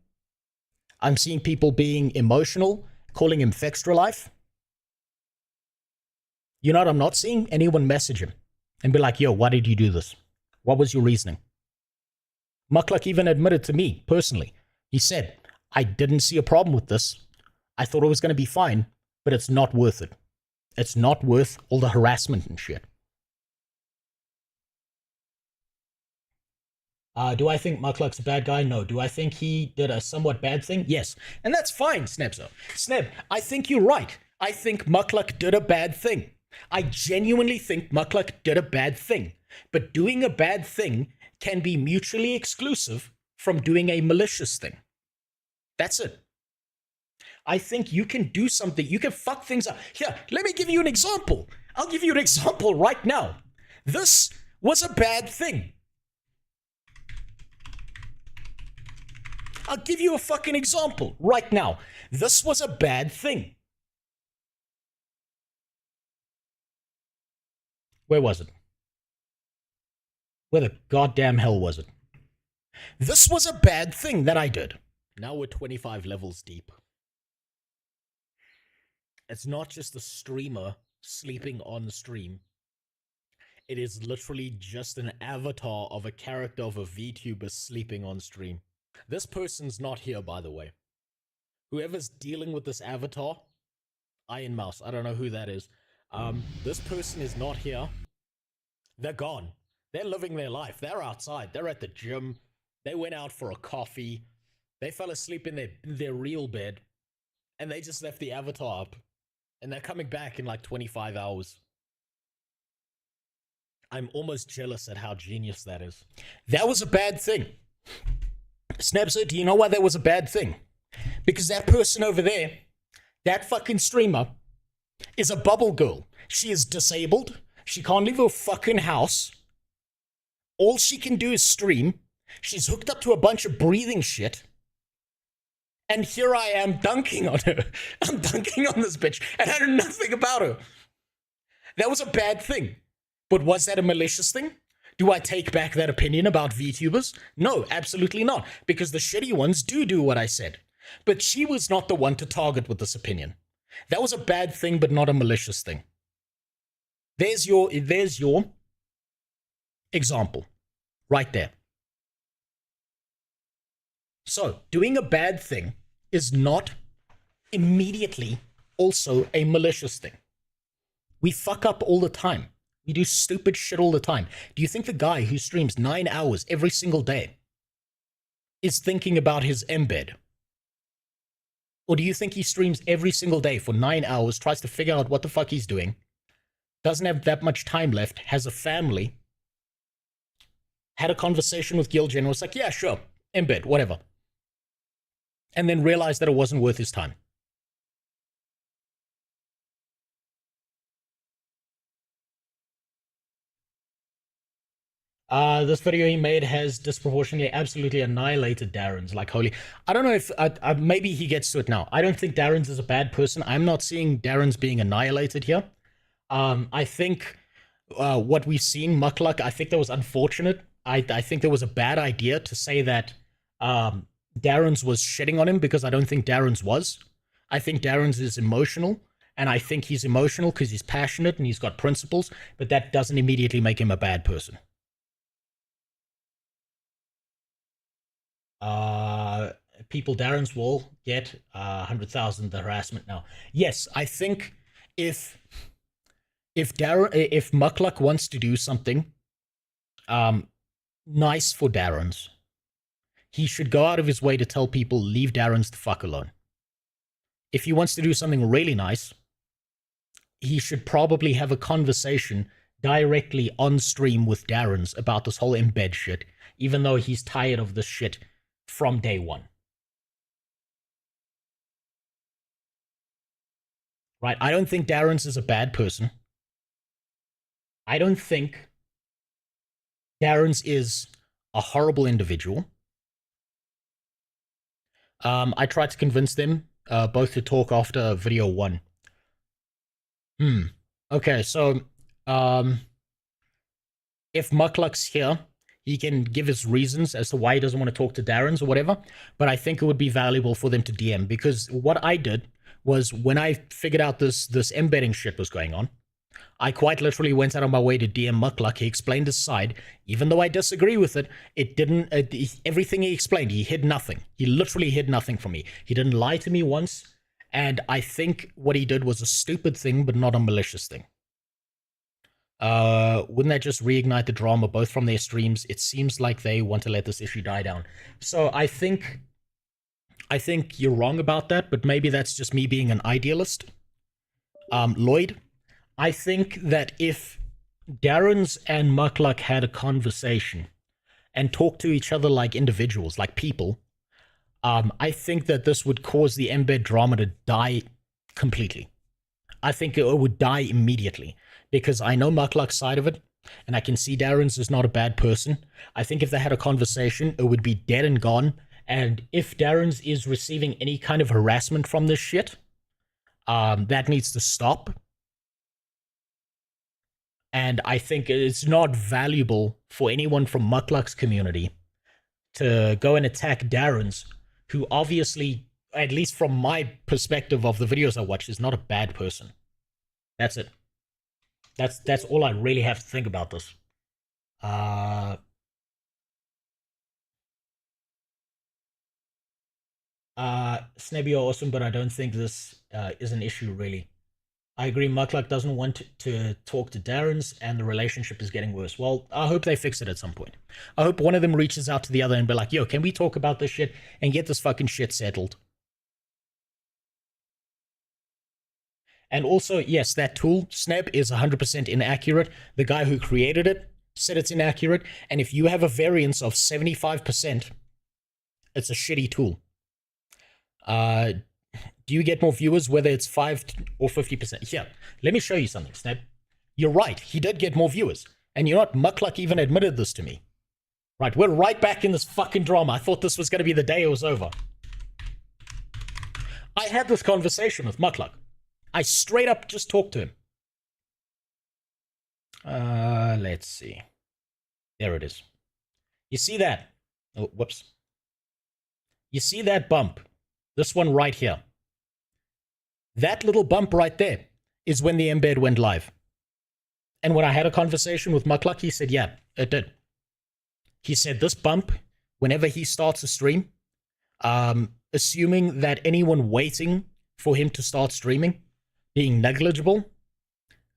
I'm seeing people being emotional, calling him Fextra Life. You know what I'm not seeing? Anyone message him and be like, yo, why did you do this? What was your reasoning? Mukluk even admitted to me, personally. He said, I didn't see a problem with this. I thought it was going to be fine, but it's not worth it. It's not worth all the harassment and shit. Do I think Mukluk's a bad guy? No. Do I think he did a somewhat bad thing? Yes. And that's fine, Snebzo. Sneb, I think you're right. I think Mukluk did a bad thing. I genuinely think Mukluk did a bad thing. But doing a bad thing can be mutually exclusive from doing a malicious thing. That's it. I think you can do something. You can fuck things up. Here, let me give you an example. I'll give you an example right now. This was a bad thing. I'll give you a fucking example right now. This was a bad thing. Where was it? Where the goddamn hell was it? This was a bad thing that I did. Now we're 25 levels deep. It's not just a streamer sleeping on stream. It is literally just an avatar of a character of a VTuber sleeping on stream. This person's not here, by the way. Whoever's dealing with this avatar, Iron Mouse, I don't know who that is. This person is not here. They're gone. They're living their life. They're outside. They're at the gym. They went out for a coffee. They fell asleep in their real bed. And they just left the avatar up. And they're coming back in like 25 hours. I'm almost jealous at how genius that is. That was a bad thing. Snapser, do you know why that was a bad thing? Because that person over there, that fucking streamer, is a bubble girl. She is disabled. She can't leave her fucking house. All she can do is stream. She's hooked up to a bunch of breathing shit. And here I am dunking on her. I'm dunking on this bitch, and I know nothing about her. That was a bad thing. But was that a malicious thing? Do I take back that opinion about VTubers? No, absolutely not. Because the shitty ones do what I said. But she was not the one to target with this opinion. That was a bad thing, but not a malicious thing. There's your example. Right there. So, doing a bad thing is not immediately also a malicious thing. We fuck up all the time. We do stupid shit all the time. Do you think the guy who streams 9 hours every single day is thinking about his embed? Or do you think he streams every single day for 9 hours, tries to figure out what the fuck he's doing, doesn't have that much time left, has a family, had a conversation with Guild General, was like, yeah, sure, embed, whatever. And then realized that it wasn't worth his time. This video he made has disproportionately absolutely annihilated Darren's like holy. I don't know if maybe he gets to it now. I don't think Darren's is a bad person. I'm not seeing Darren's being annihilated here. I think what we've seen, Mukluk, I think that was unfortunate. I think there was a bad idea to say that Darren's was shitting on him, because I don't think Darren's was. I think Darren's is emotional, and I think he's emotional because he's passionate and he's got principles, but that doesn't immediately make him a bad person. People Darren's will get 100,000 harassment now. Yes, I think if Mukluk wants to do something nice for Darren's, he should go out of his way to tell people, leave Darren's the fuck alone. If he wants to do something really nice, he should probably have a conversation directly on stream with Darren's about this whole embed shit, even though he's tired of this shit from day one. Right? I don't think Darren's is a bad person. I don't think Darren's is a horrible individual. I tried to convince them both to talk after video 1. Okay, so if Muckluck's here, he can give his reasons as to why he doesn't want to talk to Darren's or whatever, but I think it would be valuable for them to DM, because what I did was when I figured out this embedding shit was going on, I quite literally went out on my way to DM Muckluck. He explained his side. Even though I disagree with it, it didn't, everything he explained, he hid nothing. He literally hid nothing from me. He didn't lie to me once, and I think what he did was a stupid thing, but not a malicious thing. Wouldn't that just reignite the drama both from their streams? It seems like they want to let this issue die down. So I think you're wrong about that, but maybe that's just me being an idealist. Lloyd, I think that if Darren's and Muckluck had a conversation and talked to each other like individuals, like people, I think that this would cause the embed drama to die completely. I think it would die immediately, because I know Muckluck's side of it, and I can see Darren's is not a bad person. I think if they had a conversation, it would be dead and gone. And if Darren's is receiving any kind of harassment from this shit, that needs to stop. And I think it's not valuable for anyone from Muckluck's community to go and attack Darren's, who obviously, at least from my perspective of the videos I watch, is not a bad person. That's it. That's all I really have to think about this. Snebby, you're awesome, but I don't think this is an issue, really. I agree, Muckluck doesn't want to talk to Darren's, and the relationship is getting worse. Well, I hope they fix it at some point. I hope one of them reaches out to the other and be like, yo, can we talk about this shit and get this fucking shit settled? And also, yes, that tool, Sneb, is 100% inaccurate. The guy who created it said it's inaccurate, and if you have a variance of 75%, it's a shitty tool. Do you get more viewers whether it's 5 or 50%? Yeah, let me show you something, Sneb. You're right, he did get more viewers. And you know what? Muckluck even admitted this to me. Right, we're right back in this fucking drama. I thought this was going to be the day it was over. I had this conversation with Muckluck. I straight up just talked to him. Let's see. There it is. You see that? Oh, whoops. You see that bump? This one right here. That little bump right there is when the embed went live. And when I had a conversation with Muckluck, he said, yeah, it did. He said this bump, whenever he starts a stream, assuming that anyone waiting for him to start streaming being negligible,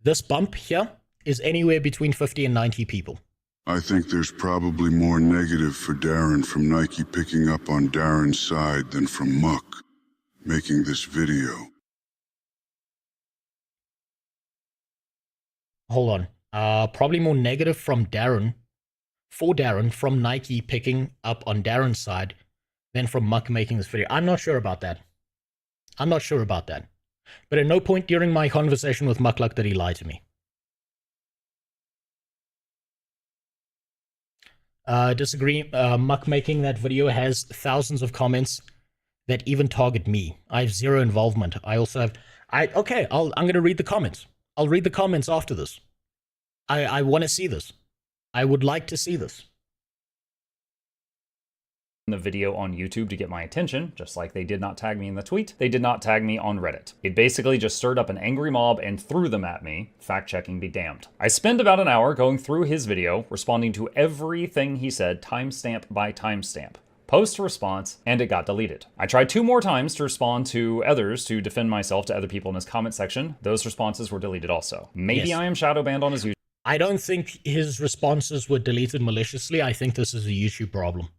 this bump here is anywhere between 50 and 90 people. I think there's probably more negative for Darren from Nike picking up on Darren's side than from Muck making this video. Hold on. Probably more negative from Darren, for Darren, from Nike picking up on Darren's side than from Muck making this video. I'm not sure about that. I'm not sure about that. But at no point during my conversation with Muckluck did he lie to me. Disagree. Muck making that video has thousands of comments that even target me. I have zero involvement. I also have... Okay, I'm going to read the comments. I'll read the comments after this. I want to see this. I would like to see this. The video on YouTube to get my attention, just like they did not tag me in the tweet, they did not tag me on Reddit. It basically just stirred up an angry mob and threw them at me. Fact-checking be damned. I spent about an hour going through his video, responding to everything he said timestamp by timestamp. Post response, and it got deleted. I tried 2 more times to respond to others to defend myself to other people in his comment section. Those responses were deleted also. Maybe yes. I am shadow banned on his YouTube. I don't think his responses were deleted maliciously. I think this is a YouTube problem.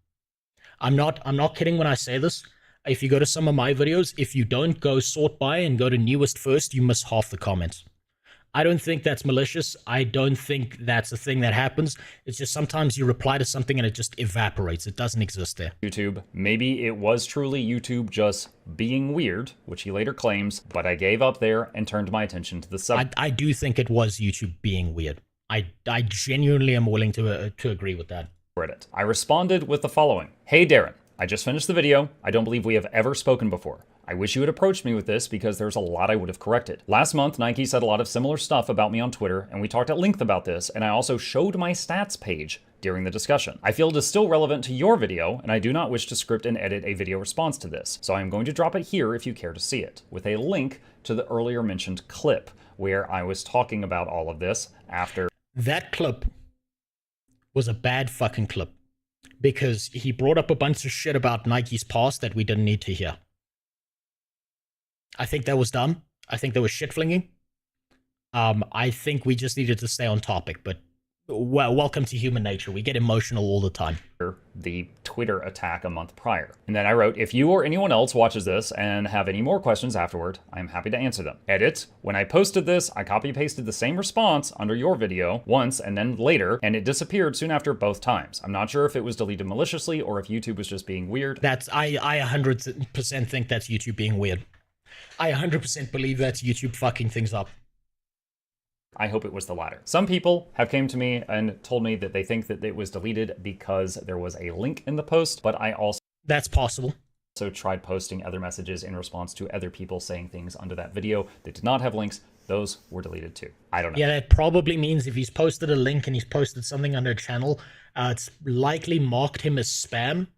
I'm not kidding when I say this. If you go to some of my videos, if you don't go sort by and go to newest first, you miss half the comments. I don't think that's malicious. I don't think that's a thing that happens. It's just sometimes you reply to something and it just evaporates. It doesn't exist there. YouTube. Maybe it was truly YouTube just being weird, which he later claims, but I gave up there and turned my attention to the sub. I do think it was YouTube being weird. I genuinely am willing to agree with that. Reddit. I responded with the following. Hey Darren, I just finished the video. I don't believe we have ever spoken before. I wish you had approached me with this because there's a lot I would have corrected. Last month, Nike said a lot of similar stuff about me on Twitter, and we talked at length about this, and I also showed my stats page during the discussion. I feel it is still relevant to your video, and I do not wish to script and edit a video response to this, so I am going to drop it here if you care to see it, with a link to the earlier mentioned clip, where I was talking about all of this after. That clip was a bad fucking clip, because he brought up a bunch of shit about Nike's past that we didn't need to hear. I think that was dumb. I think that was shit flinging. I think we just needed to stay on topic, but well, welcome to human nature. We get emotional all the time. The Twitter attack a month prior. And then I wrote, if you or anyone else watches this and have any more questions afterward, I'm happy to answer them. Edit, when I posted this, I copy pasted the same response under your video once and then later, and it disappeared soon after both times. I'm not sure if it was deleted maliciously or if YouTube was just being weird. I 100% think that's YouTube being weird. I 100% believe that's YouTube fucking things up. I hope it was the latter. Some people have came to me and told me that they think that it was deleted because there was a link in the post, but I also... That's possible. ...also tried posting other messages in response to other people saying things under that video that did not have links. Those were deleted too. I don't know. Yeah, that probably means if he's posted a link and he's posted something under a channel, it's likely marked him as spam,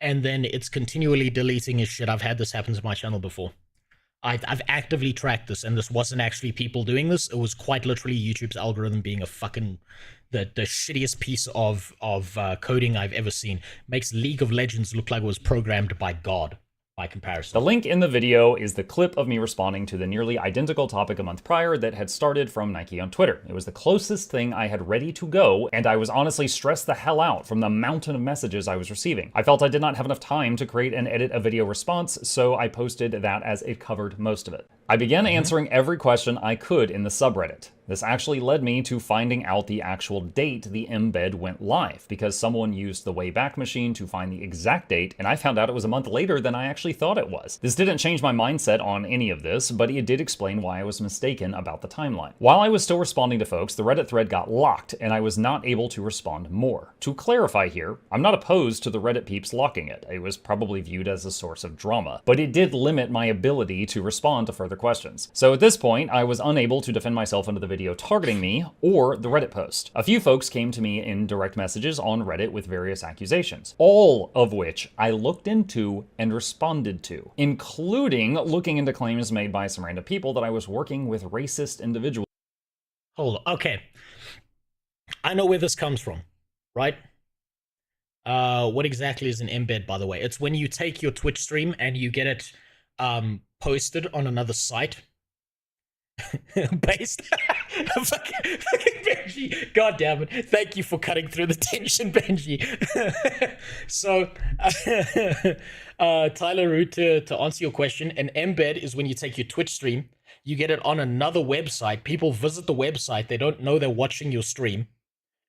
and then it's continually deleting his shit. I've had this happen to my channel before. I've actively tracked this, and this wasn't actually people doing this. It was quite literally YouTube's algorithm being a fucking the shittiest piece of coding I've ever seen. Makes League of Legends look like it was programmed by God. By comparison. The link in the video is the clip of me responding to the nearly identical topic a month prior that had started from Nike on Twitter. It was the closest thing I had ready to go, and I was honestly stressed the hell out from the mountain of messages I was receiving. I felt I did not have enough time to create and edit a video response, so I posted that as it covered most of it. I began answering every question I could in the subreddit. This actually led me to finding out the actual date the embed went live, because someone used the Wayback Machine to find the exact date, and I found out it was a month later than I actually thought it was. This didn't change my mindset on any of this, but it did explain why I was mistaken about the timeline. While I was still responding to folks, the Reddit thread got locked, and I was not able to respond more. To clarify here, I'm not opposed to the Reddit peeps locking it. It was probably viewed as a source of drama, but it did limit my ability to respond to further questions. So at this point, I was unable to defend myself under the video targeting me or the Reddit post. A few folks came to me in direct messages on Reddit with various accusations, all of which I looked into and responded to, including looking into claims made by some random people that I was working with racist individuals. Hold on, okay. I know where this comes from, right? What exactly is an embed, by the way? It's when you take your Twitch stream and you get it posted on another site. Based fucking Benji, god damn it, thank you for cutting through the tension, Benji. So Tyler Root, to answer your question, an embed is when you take your Twitch stream, you get it on another website, people visit the website, they don't know they're watching your stream,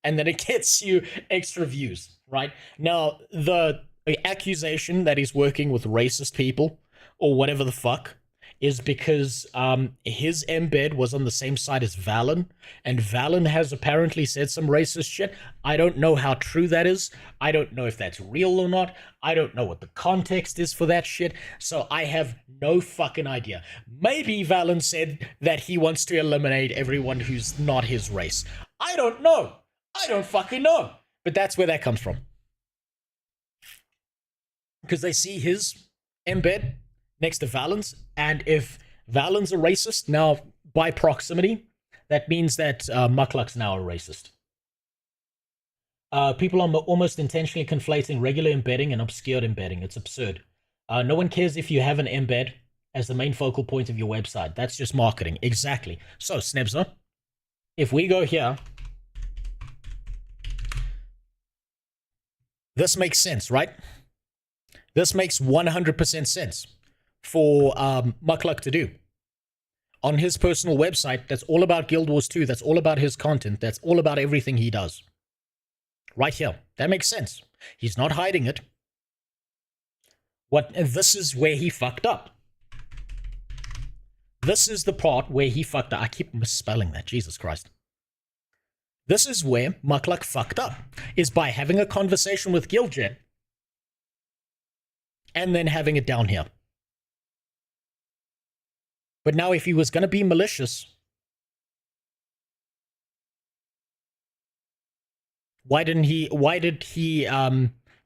and then it gets you extra views, right? Now the accusation that he's working with racist people or whatever the fuck is because his embed was on the same site as Valen, and Valen has apparently said some racist shit. I don't know how true that is. I don't know if that's real or not. I don't know what the context is for that shit, so I have no fucking idea. Maybe Valen said that he wants to eliminate everyone who's not his race. I don't know. I don't fucking know. But that's where that comes from. Because they see his embed next to Valen's, and if Valen's a racist, now by proximity, that means that Mukluk's now a racist. People are almost intentionally conflating regular embedding and obscured embedding. It's absurd. No one cares if you have an embed as the main focal point of your website. That's just marketing. Exactly. So, Snebza, if we go here, this makes sense, right? This makes 100% sense for Mukluk to do. On his personal website, that's all about Guild Wars 2, that's all about his content, that's all about everything he does. Right here. That makes sense. He's not hiding it. This is where he fucked up. This is the part where he fucked up. I keep misspelling that, Jesus Christ. This is where Mukluk fucked up, is by having a conversation with Guildjet and then having it down here. But now if he was going to be malicious, why did he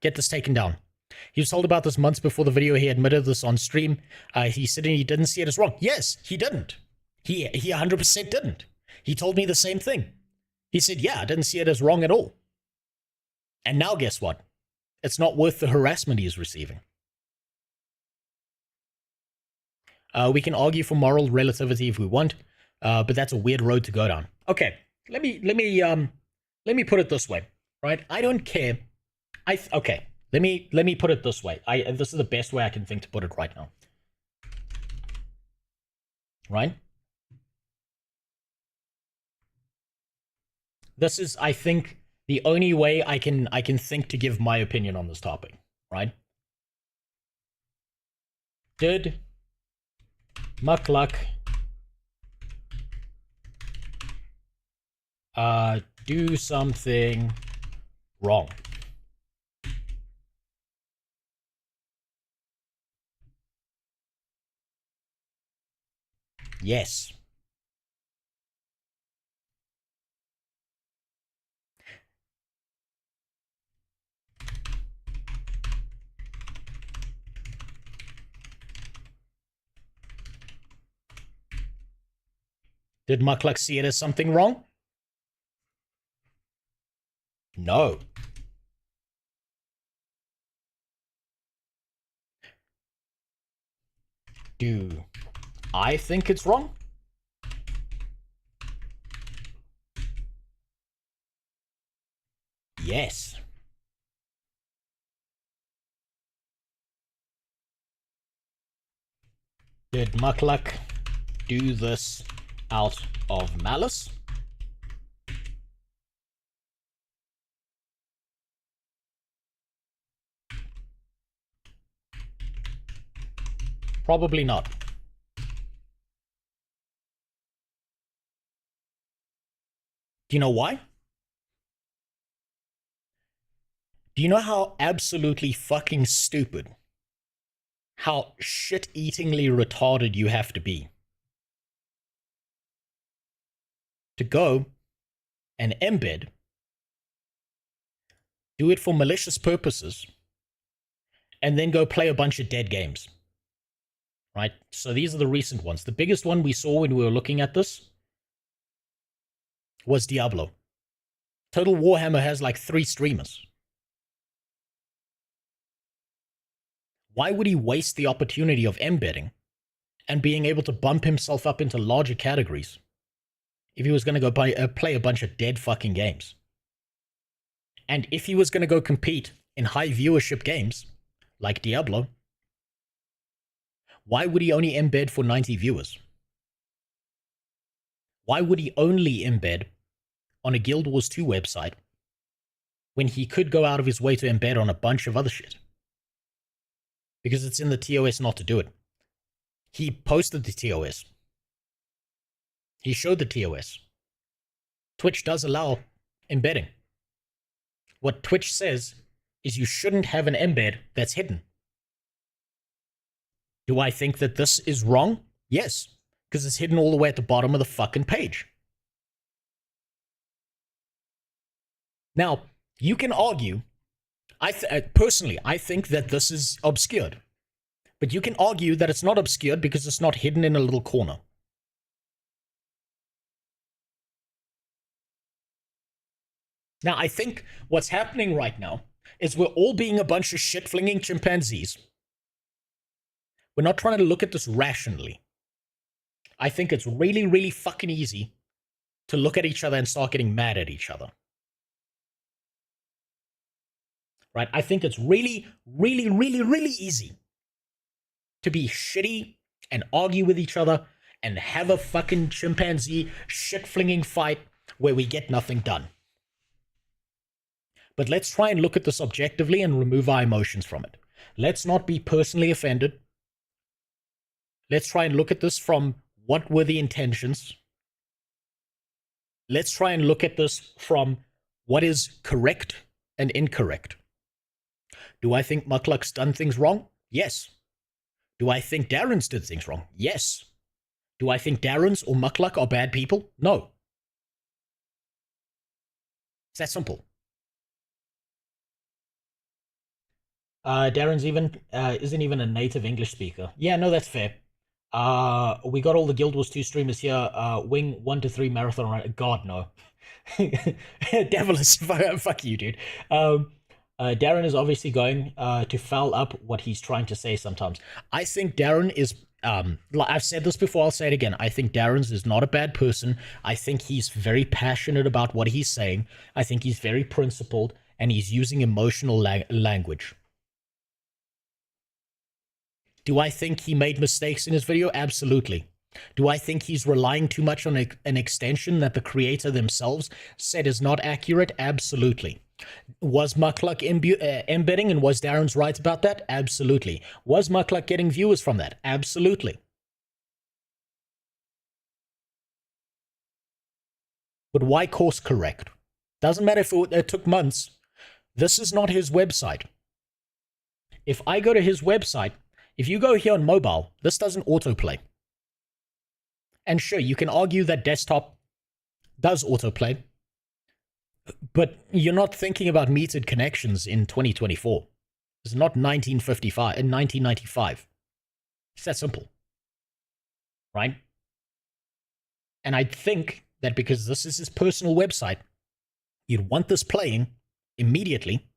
get this taken down? He was told about this months before the video. He admitted this on stream. He said he didn't see it as wrong. Yes, he didn't. He 100% didn't. He told me the same thing. He said, yeah, I didn't see it as wrong at all. And now guess what? It's not worth the harassment he's receiving. We can argue for moral relativity if we want, but that's a weird road to go down. Okay, let me put it this way, right? I don't care. Okay, let me put it this way. This is the best way I can think to put it right now. Right? This is, I think, the only way I can think to give my opinion on this topic, right? Did Mukluk do something wrong? Yes. Did Mukluk see it as something wrong? No. Do I think it's wrong? Yes. Did Mukluk do this out of malice? Probably not. Do you know why? Do you know how absolutely fucking stupid, how shit-eatingly retarded you have to be to go and embed, do it for malicious purposes, and then go play a bunch of dead games? Right? So these are the recent ones. The biggest one we saw when we were looking at this was Diablo. Total Warhammer has like 3 streamers. Why would he waste the opportunity of embedding and being able to bump himself up into larger categories if he was going to go play a bunch of dead fucking games? And if he was going to go compete in high viewership games like Diablo, why would he only embed for 90 viewers? Why would he only embed on a Guild Wars 2 website when he could go out of his way to embed on a bunch of other shit? Because it's in the TOS not to do it. He posted the TOS. He showed the TOS. Twitch does allow embedding. What Twitch says is you shouldn't have an embed that's hidden. Do I think that this is wrong? Yes, because it's hidden all the way at the bottom of the fucking page. Now, you can argue, personally, I think that this is obscured. But you can argue that it's not obscured because it's not hidden in a little corner. Now, I think what's happening right now is we're all being a bunch of shit-flinging chimpanzees. We're not trying to look at this rationally. I think it's really, really fucking easy to look at each other and start getting mad at each other. Right? I think it's really, really, really, really easy to be shitty and argue with each other and have a fucking chimpanzee shit-flinging fight where we get nothing done. But let's try and look at this objectively and remove our emotions from it. Let's not be personally offended. Let's try and look at this from what were the intentions. Let's try and look at this from what is correct and incorrect. Do I think Mukluk's done things wrong? Yes. Do I think Darren's did things wrong? Yes. Do I think Darren's or Mukluk are bad people? No. It's that simple. Darren's isn't even a native English speaker. Yeah, no, that's fair. We got all the Guild Wars 2 streamers here. Wing 1 to 3 marathon run. God, no. Devilish, fuck you, dude. Darren is obviously going to foul up what he's trying to say sometimes. I think Darren is, I've said this before, I'll say it again. I think Darren's is not a bad person. I think he's very passionate about what he's saying. I think he's very principled, and he's using emotional language. Do I think he made mistakes in his video? Absolutely. Do I think he's relying too much on an extension that the creator themselves said is not accurate? Absolutely. Was Mukluk embedding, and was Darren's right about that? Absolutely. Was Mukluk getting viewers from that? Absolutely. But why course correct? Doesn't matter if it took months. This is not his website. If I go to his website, if you go here on mobile, this doesn't autoplay. And sure, you can argue that desktop does autoplay, but you're not thinking about metered connections in 2024. It's not 1995. It's that simple. Right? And I think that because this is his personal website, you'd want this playing immediately,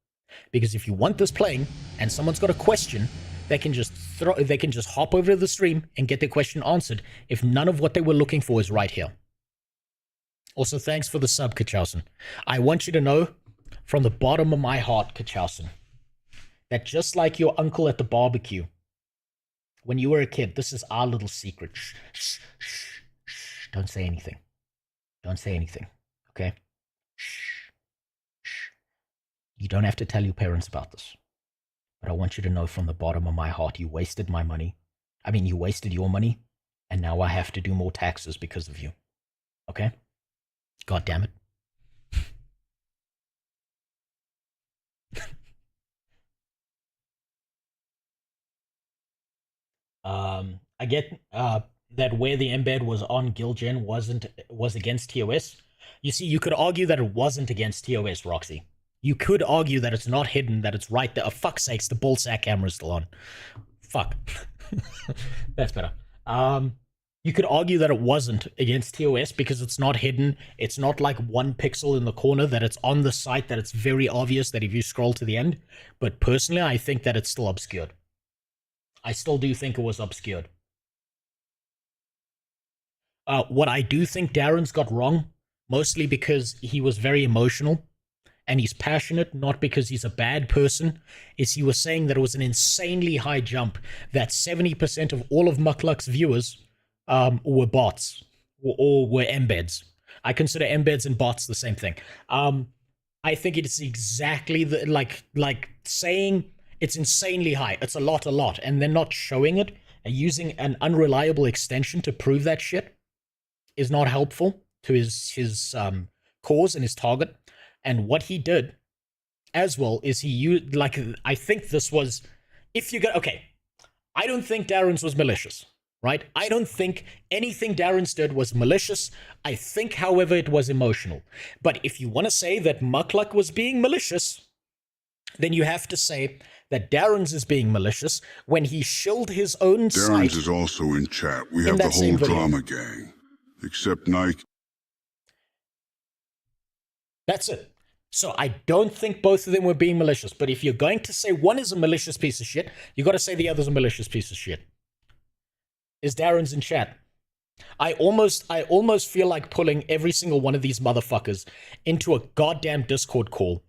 because if you want this playing and someone's got a question, they can just hop over to the stream and get their question answered if none of what they were looking for is right here. Also, thanks for the sub, Kachausen. I want you to know from the bottom of my heart, Kachausen, that just like your uncle at the barbecue, when you were a kid, this is our little secret. Shh, shh, shh, shh. Don't say anything. Don't say anything, okay? Shh, shh. You don't have to tell your parents about this. But I want you to know from the bottom of my heart, you wasted my money. I mean, you wasted your money, and now I have to do more taxes because of you. Okay? God damn it. I get that where the embed was on Guildgen was against TOS. You see, you could argue that it wasn't against TOS, Roxy. You could argue that it's not hidden, that it's right there. Oh, fuck's sakes, the ballsack camera's still on. Fuck. That's better. You could argue that it wasn't against TOS because it's not hidden. It's not like one pixel in the corner, that it's on the site, that it's very obvious that if you scroll to the end. But personally, I think that it's still obscured. I still do think it was obscured. What I do think Darren's got wrong, mostly because he was very emotional, and he's passionate, not because he's a bad person, is he was saying that it was an insanely high jump, that 70% of all of Mukluk's viewers were bots, or were embeds. I consider embeds and bots the same thing. I think it's exactly like saying it's insanely high, it's a lot, and then not showing it, and using an unreliable extension to prove that shit is not helpful to his cause and his target. And what he did as well is he used, like, I think this was, if you get, okay, I don't think Darren's was malicious, right? I don't think anything Darren's did was malicious. I think, however, it was emotional. But if you want to say that Mukluk was being malicious, then you have to say that Darren's is being malicious when he shilled his own site. Darren's is also in chat. We have the whole drama gang, except Nike. That's it. So I don't think both of them were being malicious. But if you're going to say one is a malicious piece of shit, you got to say the other's a malicious piece of shit. Is Darren's in chat? I almost feel like pulling every single one of these motherfuckers into a goddamn Discord call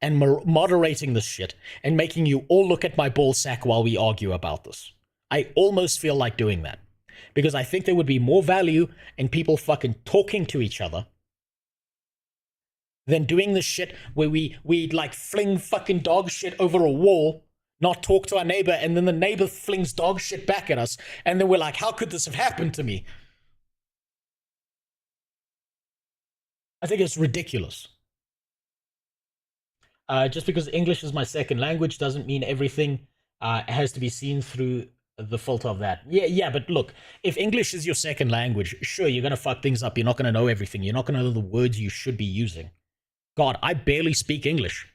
and moderating this shit and making you all look at my ball sack while we argue about this. I almost feel like doing that because I think there would be more value in people fucking talking to each other than doing this shit where we like fling fucking dog shit over a wall, not talk to our neighbor, and then the neighbor flings dog shit back at us, and then we're like, how could this have happened to me? I think it's ridiculous. Just because English is my second language doesn't mean everything has to be seen through the filter of that. Yeah, but look, if English is your second language, sure, you're going to fuck things up. You're not going to know everything. You're not going to know the words you should be using. God, I barely speak English.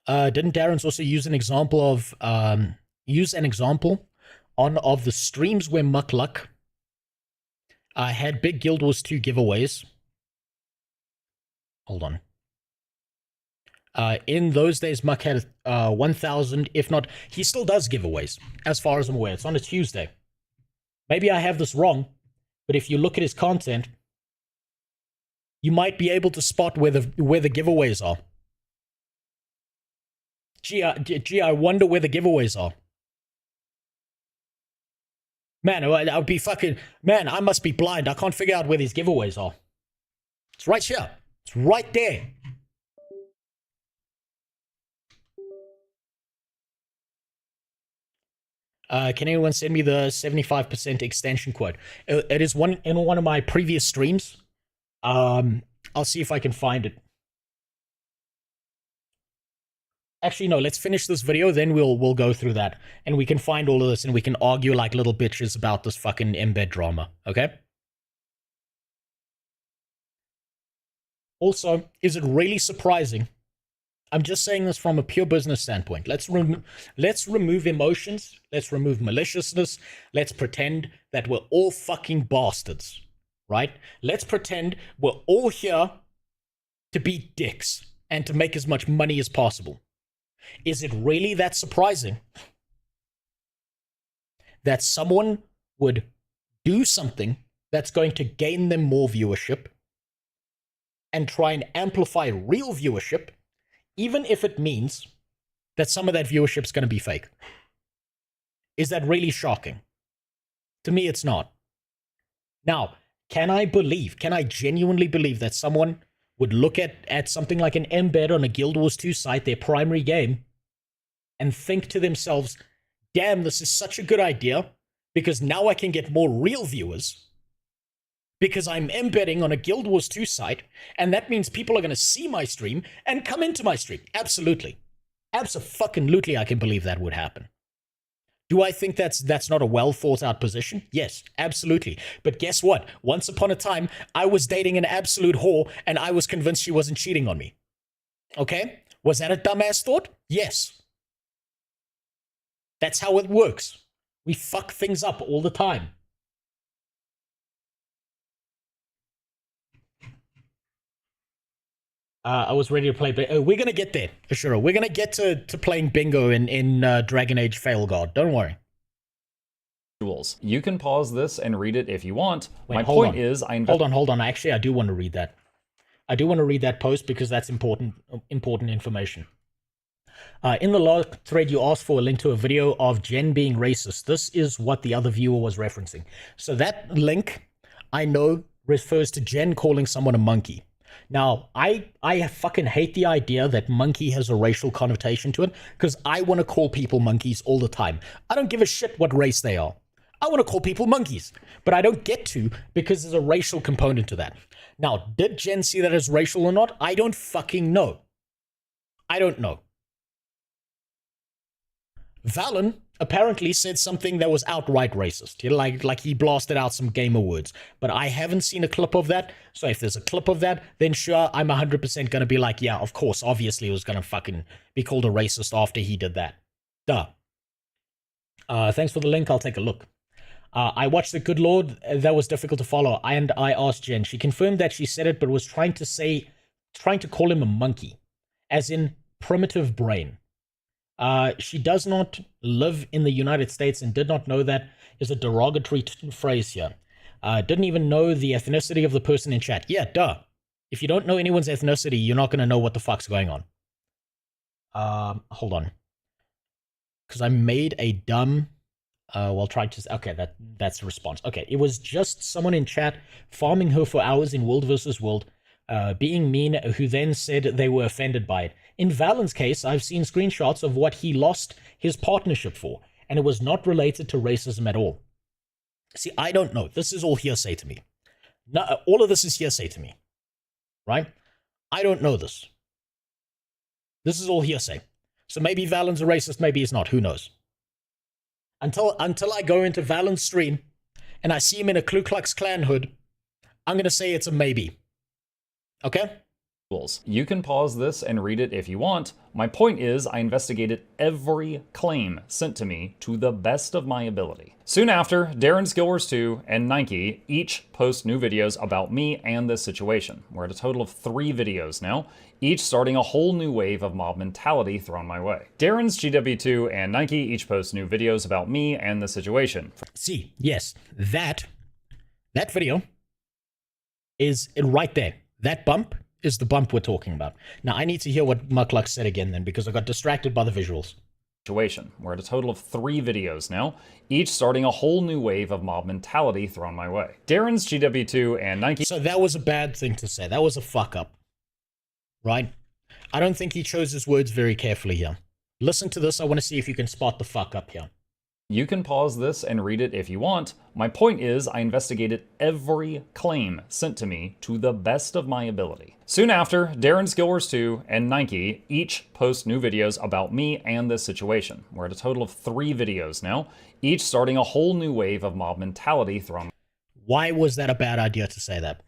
Didn't Darren's also use an example of, of the streams where Muckluck had big Guild Wars 2 giveaways? Hold on. In those days, Muck had 1,000, if not, he still does giveaways, as far as I'm aware. It's on a Tuesday. Maybe I have this wrong, but if you look at his content, you might be able to spot where the giveaways are. Gee, I wonder where the giveaways are. Man, I would be fucking... Man, I must be blind. I can't figure out where these giveaways are. It's right here. It's right there. Can anyone send me the 75% extension quote? It is in one of my previous streams. I'll see if I can find it. Actually, no, let's finish this video, then we'll go through that. And we can find all of this, and we can argue like little bitches about this fucking embed drama, okay? Also, is it really surprising? I'm just saying this from a pure business standpoint. Let's remove emotions. Let's remove maliciousness. Let's pretend that we're all fucking bastards, right? Let's pretend we're all here to be dicks and to make as much money as possible. Is it really that surprising that someone would do something that's going to gain them more viewership and try and amplify real viewership, even if it means that some of that viewership is going to be fake? Is that really shocking? To me, it's not. Now, can I genuinely believe that someone would look at something like an embed on a Guild Wars 2 site, their primary game, and think to themselves, damn, this is such a good idea, because now I can get more real viewers, because I'm embedding on a Guild Wars 2 site, and that means people are going to see my stream and come into my stream. Absolutely. Abso-fucking-lutely, I can believe that would happen. Do I think that's not a well thought out position? Yes, absolutely. But guess what? Once upon a time, I was dating an absolute whore, and I was convinced she wasn't cheating on me. Okay? Was that a dumbass thought? Yes. That's how it works. We fuck things up all the time. I was ready to play, but we're going to get there, for sure. We're going to get to playing bingo in Dragon Age Veilguard. Don't worry. You can pause this and read it if you want. Wait, my point is... Hold on. Actually, I do want to read that. I do want to read that post because that's important information. In the last thread, you asked for a link to a video of Jen being racist. This is what the other viewer was referencing. So that link, I know, refers to Jen calling someone a monkey. Now, I fucking hate the idea that monkey has a racial connotation to it, because I want to call people monkeys all the time. I don't give a shit what race they are. I want to call people monkeys, but I don't get to because there's a racial component to that. Now, did Jen see that as racial or not? I don't fucking know. I don't know. Valen apparently said something that was outright racist. Like he blasted out some gamer words. But I haven't seen a clip of that. So if there's a clip of that, then sure, I'm 100% going to be like, yeah, of course, obviously he was going to fucking be called a racist after he did that. Duh. Thanks for the link. I'll take a look. I watched The Good Lord. That was difficult to follow. And I asked Jen. She confirmed that she said it, but was trying to call him a monkey. As in primitive brain. She does not live in the United States and did not know that is a derogatory phrase here. Didn't even know the ethnicity of the person in chat. Yeah, duh. If you don't know anyone's ethnicity, you're not going to know what the fuck's going on. Hold on. Because I made a dumb... okay, that's the response. Okay, it was just someone in chat farming her for hours in World vs. World, being mean, who then said they were offended by it. In Valen's case, I've seen screenshots of what he lost his partnership for, and it was not related to racism at all. See, I don't know. This is all hearsay to me. No, all of this is hearsay to me, right? I don't know this. This is all hearsay. So maybe Valen's a racist, maybe he's not. Who knows? Until I go into Valen's stream and I see him in a Ku Klux Klan hood, I'm going to say it's a maybe. Okay? You can pause this and read it if you want. My point is, I investigated every claim sent to me to the best of my ability. Soon after, Darren Skillers 2 and Nike each post new videos about me and this situation. We're at a total of 3 videos now, each starting a whole new wave of mob mentality thrown my way. Darren's GW2 and Nike each post new videos about me and the situation. See, yes, that video is right there. That bump is the bump we're talking about. Now, I need to hear what Mukluk said again then, because I got distracted by the visuals. We're at a total of 3 videos now, each starting a whole new wave of mob mentality thrown my way. Darren's GW2 and Nike... So that was a bad thing to say. That was a fuck up. Right? I don't think he chose his words very carefully here. Listen to this. I want to see if you can spot the fuck up here. You can pause this and read it if you want. My point is, I investigated every claim sent to me to the best of my ability. Soon after, Darren Skillers 2 and Nike each post new videos about me and this situation. We're at a total of 3 videos now, each starting a whole new wave of mob mentality thrown. Why was that a bad idea to say that?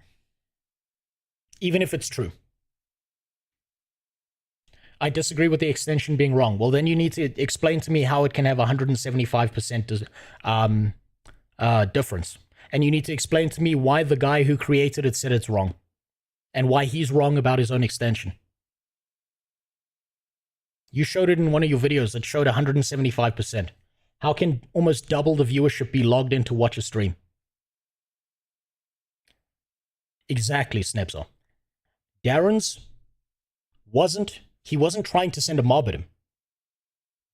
Even if it's true. I disagree with the extension being wrong. Well, then you need to explain to me how it can have 175% difference. And you need to explain to me why the guy who created it said it's wrong. And why he's wrong about his own extension. You showed it in one of your videos that showed 175%. How can almost double the viewership be logged in to watch a stream? Exactly, Snepsel. Darren's he wasn't trying to send a mob at him.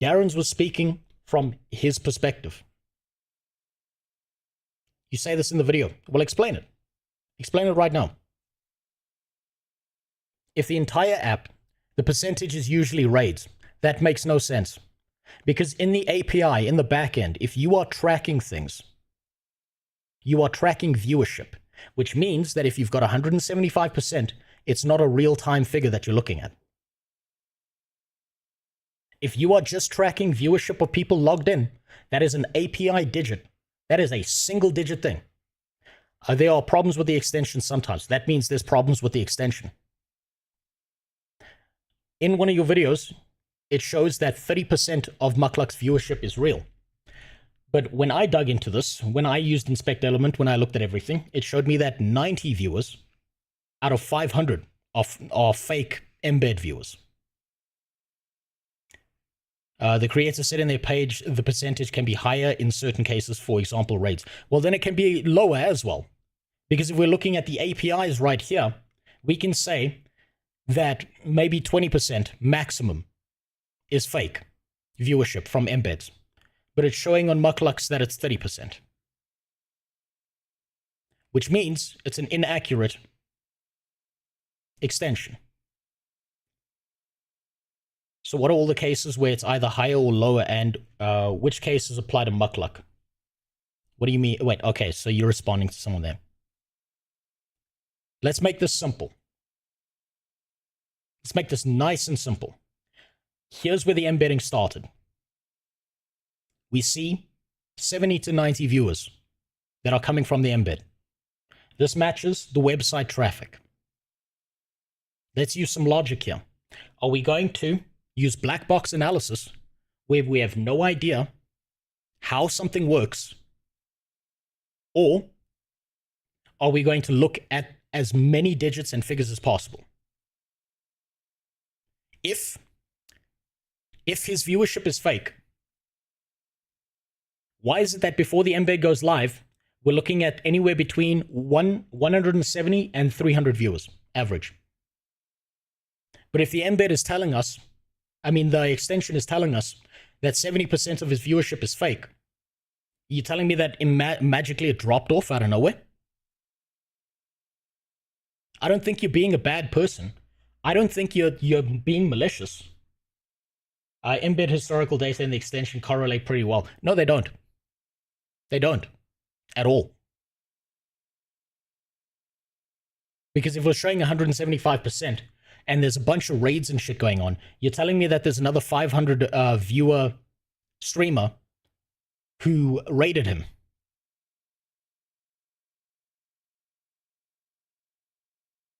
Darren's was speaking from his perspective. You say this in the video. Well, explain it. Explain it right now. If the entire app, the percentage is usually raids, that makes no sense. Because in the API, in the backend, if you are tracking things, you are tracking viewership, which means that if you've got 175%, it's not a real-time figure that you're looking at. If you are just tracking viewership of people logged in, that is an API digit. That is a single-digit thing. There are problems with the extension sometimes. That means there's problems with the extension. In one of your videos, it shows that 30% of Mukluk's viewership is real. But when I dug into this, when I used Inspect Element, when I looked at everything, it showed me that 90 viewers out of 500 are fake embed viewers. The creator said in their page the percentage can be higher in certain cases, for example, raids. Well, then it can be lower as well. Because if we're looking at the APIs right here, we can say that maybe 20% maximum is fake viewership from embeds. But it's showing on Muklux that it's 30%. Which means it's an inaccurate extension. So what are all the cases where it's either higher or lower, and which cases apply to Mukluk? What do you mean? Wait, okay, so you're responding to someone there. Let's make this simple. Let's make this nice and simple. Here's where the embedding started. We see 70 to 90 viewers that are coming from the embed. This matches the website traffic. Let's use some logic here. Are we going to use black box analysis where we have no idea how something works? Or are we going to look at as many digits and figures as possible? If his viewership is fake, why is it that before the embed goes live, we're looking at anywhere between 170 and 300 viewers, average? But if the embed is telling us, the extension is telling us that 70% of his viewership is fake, you're telling me that magically it dropped off out of nowhere? I don't think you're being a bad person. I don't think you're being malicious. Embed historical data and the extension correlate pretty well. No, they don't. They don't. At all. Because if we're showing 175%, and there's a bunch of raids and shit going on. You're telling me that there's another 500 viewer streamer who raided him.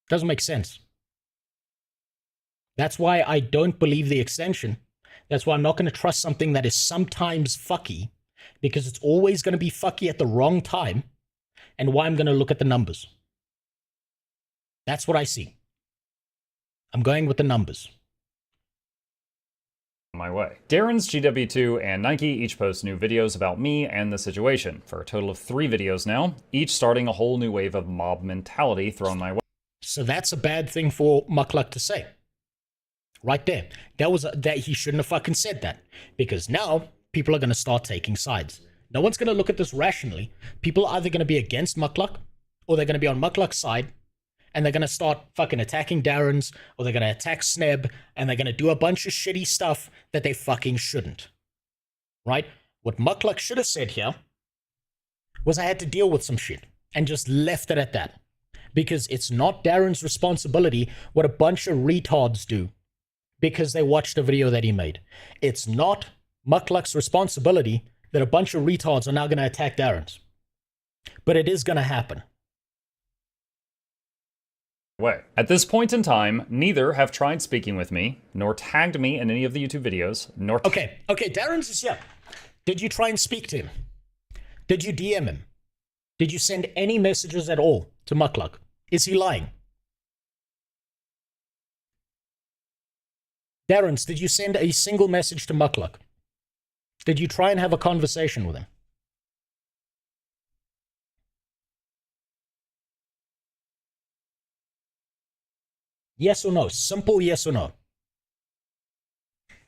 Doesn't make sense. That's why I don't believe the extension. That's why I'm not going to trust something that is sometimes fucky, because it's always going to be fucky at the wrong time, and why I'm going to look at the numbers. That's what I see. I'm going with the numbers. My way. Darren's GW2 and Nike each post new videos about me and the situation, for a total of 3 videos now, each starting a whole new wave of mob mentality thrown my way. So that's a bad thing for Mukluk to say. Right there. That he shouldn't have fucking said that. Because now people are going to start taking sides. No one's going to look at this rationally. People are either going to be against Mukluk, or they're going to be on Mukluk's side, and they're going to start fucking attacking Darren's, or they're going to attack Sneb, and they're going to do a bunch of shitty stuff that they fucking shouldn't. Right? What Mukluk should have said here was I had to deal with some shit, and just left it at that. Because it's not Darren's responsibility what a bunch of retards do because they watched a video that he made. It's not Mukluk's responsibility that a bunch of retards are now going to attack Darren's. But it is going to happen. At this point in time, neither have tried speaking with me, nor tagged me in any of the YouTube videos, nor... Okay, Darren's is here. Did you try and speak to him? Did you DM him? Did you send any messages at all to Mukluk? Is he lying? Darren's, did you send a single message to Mukluk? Did you try and have a conversation with him? Yes or no? Simple yes or no.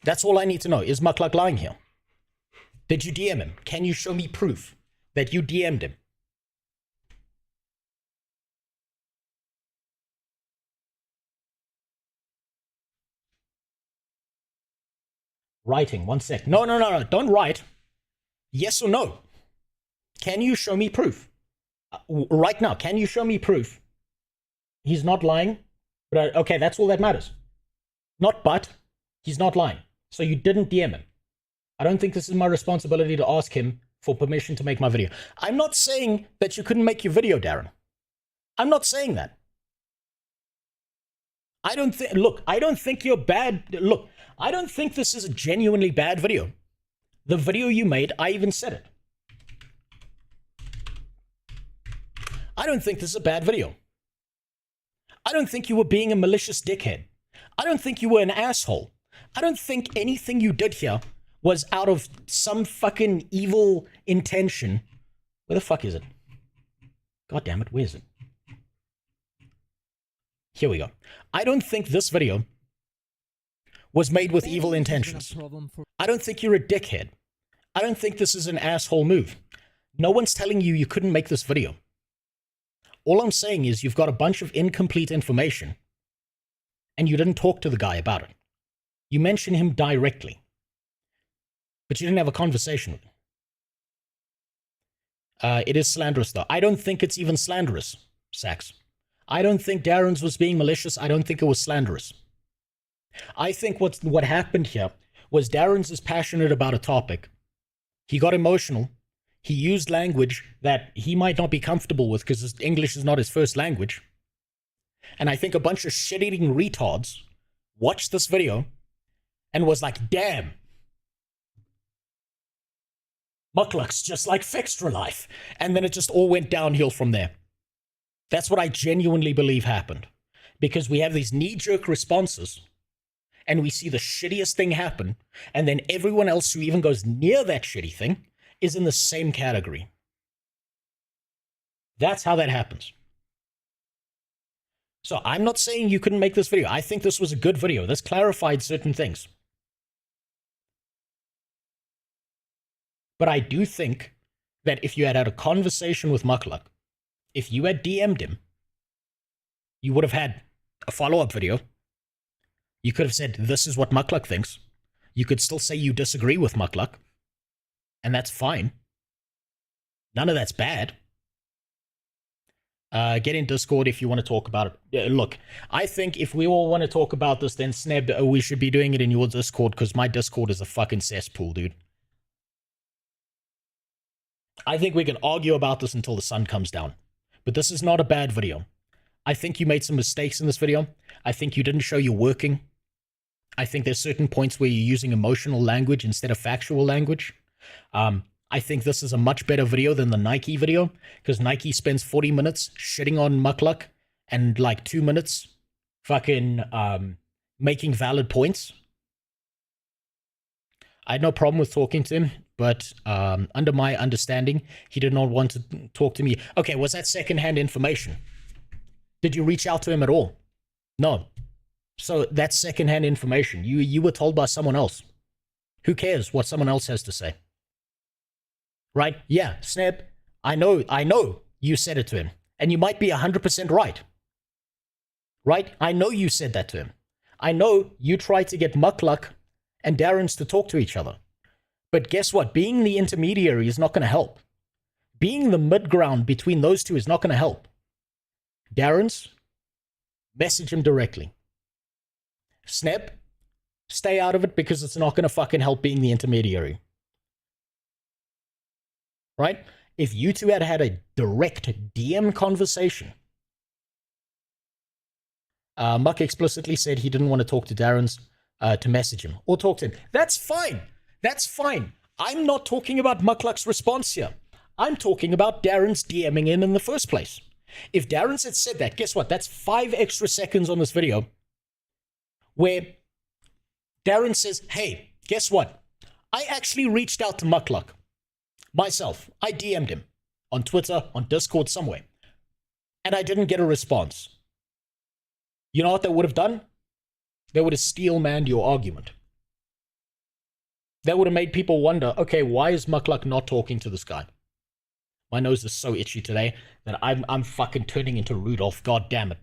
That's all I need to know. Is Mukluk lying here? Did you DM him? Can you show me proof that you DM'd him? Writing, 1 sec. No, don't write. Yes or no? Can you show me proof? Right now, can you show me proof? He's not lying? But okay, that's all that matters. Not but, he's not lying. So you didn't DM him. I don't think this is my responsibility to ask him for permission to make my video. I'm not saying that you couldn't make your video, Darren. I'm not saying that. I don't think you're bad. Look, I don't think this is a genuinely bad video. The video you made, I even said it. I don't think this is a bad video. I don't think you were being a malicious dickhead. I don't think you were an asshole. I don't think anything you did here was out of some fucking evil intention. Where the fuck is it? God damn it, where is it? Here we go. I don't think this video was made with evil intentions. I don't think you're a dickhead. I don't think this is an asshole move. No one's telling you couldn't make this video. All I'm saying is you've got a bunch of incomplete information and you didn't talk to the guy about it. You mentioned him directly, but you didn't have a conversation with him. It is slanderous though. I don't think it's even slanderous, Sax. I don't think Darren's was being malicious. I don't think it was slanderous. I think what happened here was Darren's is passionate about a topic. He got emotional. He used language that he might not be comfortable with because English is not his first language. And I think a bunch of shit-eating retards watched this video and was like, damn, Mukluk's just like Fextra Life. And then it just all went downhill from there. That's what I genuinely believe happened. Because we have these knee-jerk responses and we see the shittiest thing happen, and then everyone else who even goes near that shitty thing is in the same category. That's how that happens. So I'm not saying you couldn't make this video. I think this was a good video. This clarified certain things. But I do think that if you had had a conversation with Mukluk, if you had DM'd him, you would have had a follow-up video. You could have said, this is what Mukluk thinks. You could still say you disagree with Mukluk, and that's fine. None of that's bad. Get in Discord if you want to talk about it. Look, I think if we all want to talk about this, then Sneb, we should be doing it in your Discord, because my Discord is a fucking cesspool, dude. I think we can argue about this until the sun comes down. But this is not a bad video. I think you made some mistakes in this video. I think you didn't show your working. I think there's certain points where you're using emotional language instead of factual language. I think this is a much better video than the Nike video, because Nike spends 40 minutes shitting on Muckluck and like 2 minutes fucking making valid points. I had no problem with talking to him, but under my understanding, he did not want to talk to me. Okay, was that secondhand information? Did you reach out to him at all? No. So that's secondhand information. You were told by someone else. Who cares what someone else has to say? Right? Yeah, Sneb, I know you said it to him. And you might be 100% right. Right? I know you said that to him. I know you tried to get Muckluck and Darren's to talk to each other. But guess what? Being the intermediary is not going to help. Being the mid-ground between those two is not going to help. Darren's, message him directly. Sneb, stay out of it, because it's not going to fucking help being the intermediary. Right? If you two had had a direct DM conversation, Muck explicitly said he didn't want to talk to Darren's to message him or talk to him. That's fine. That's fine. I'm not talking about Muckluck's response here. I'm talking about Darren's DMing him in the first place. If Darren's had said that, guess what? That's 5 extra seconds on this video where Darren says, hey, guess what? I actually reached out to Muckluck myself. I DM'd him on Twitter, on Discord, somewhere. And I didn't get a response. You know what they would have done? They would have steel-manned your argument. That would have made people wonder, okay, why is Muckluck not talking to this guy? My nose is so itchy today that I'm fucking turning into Rudolph. God damn it.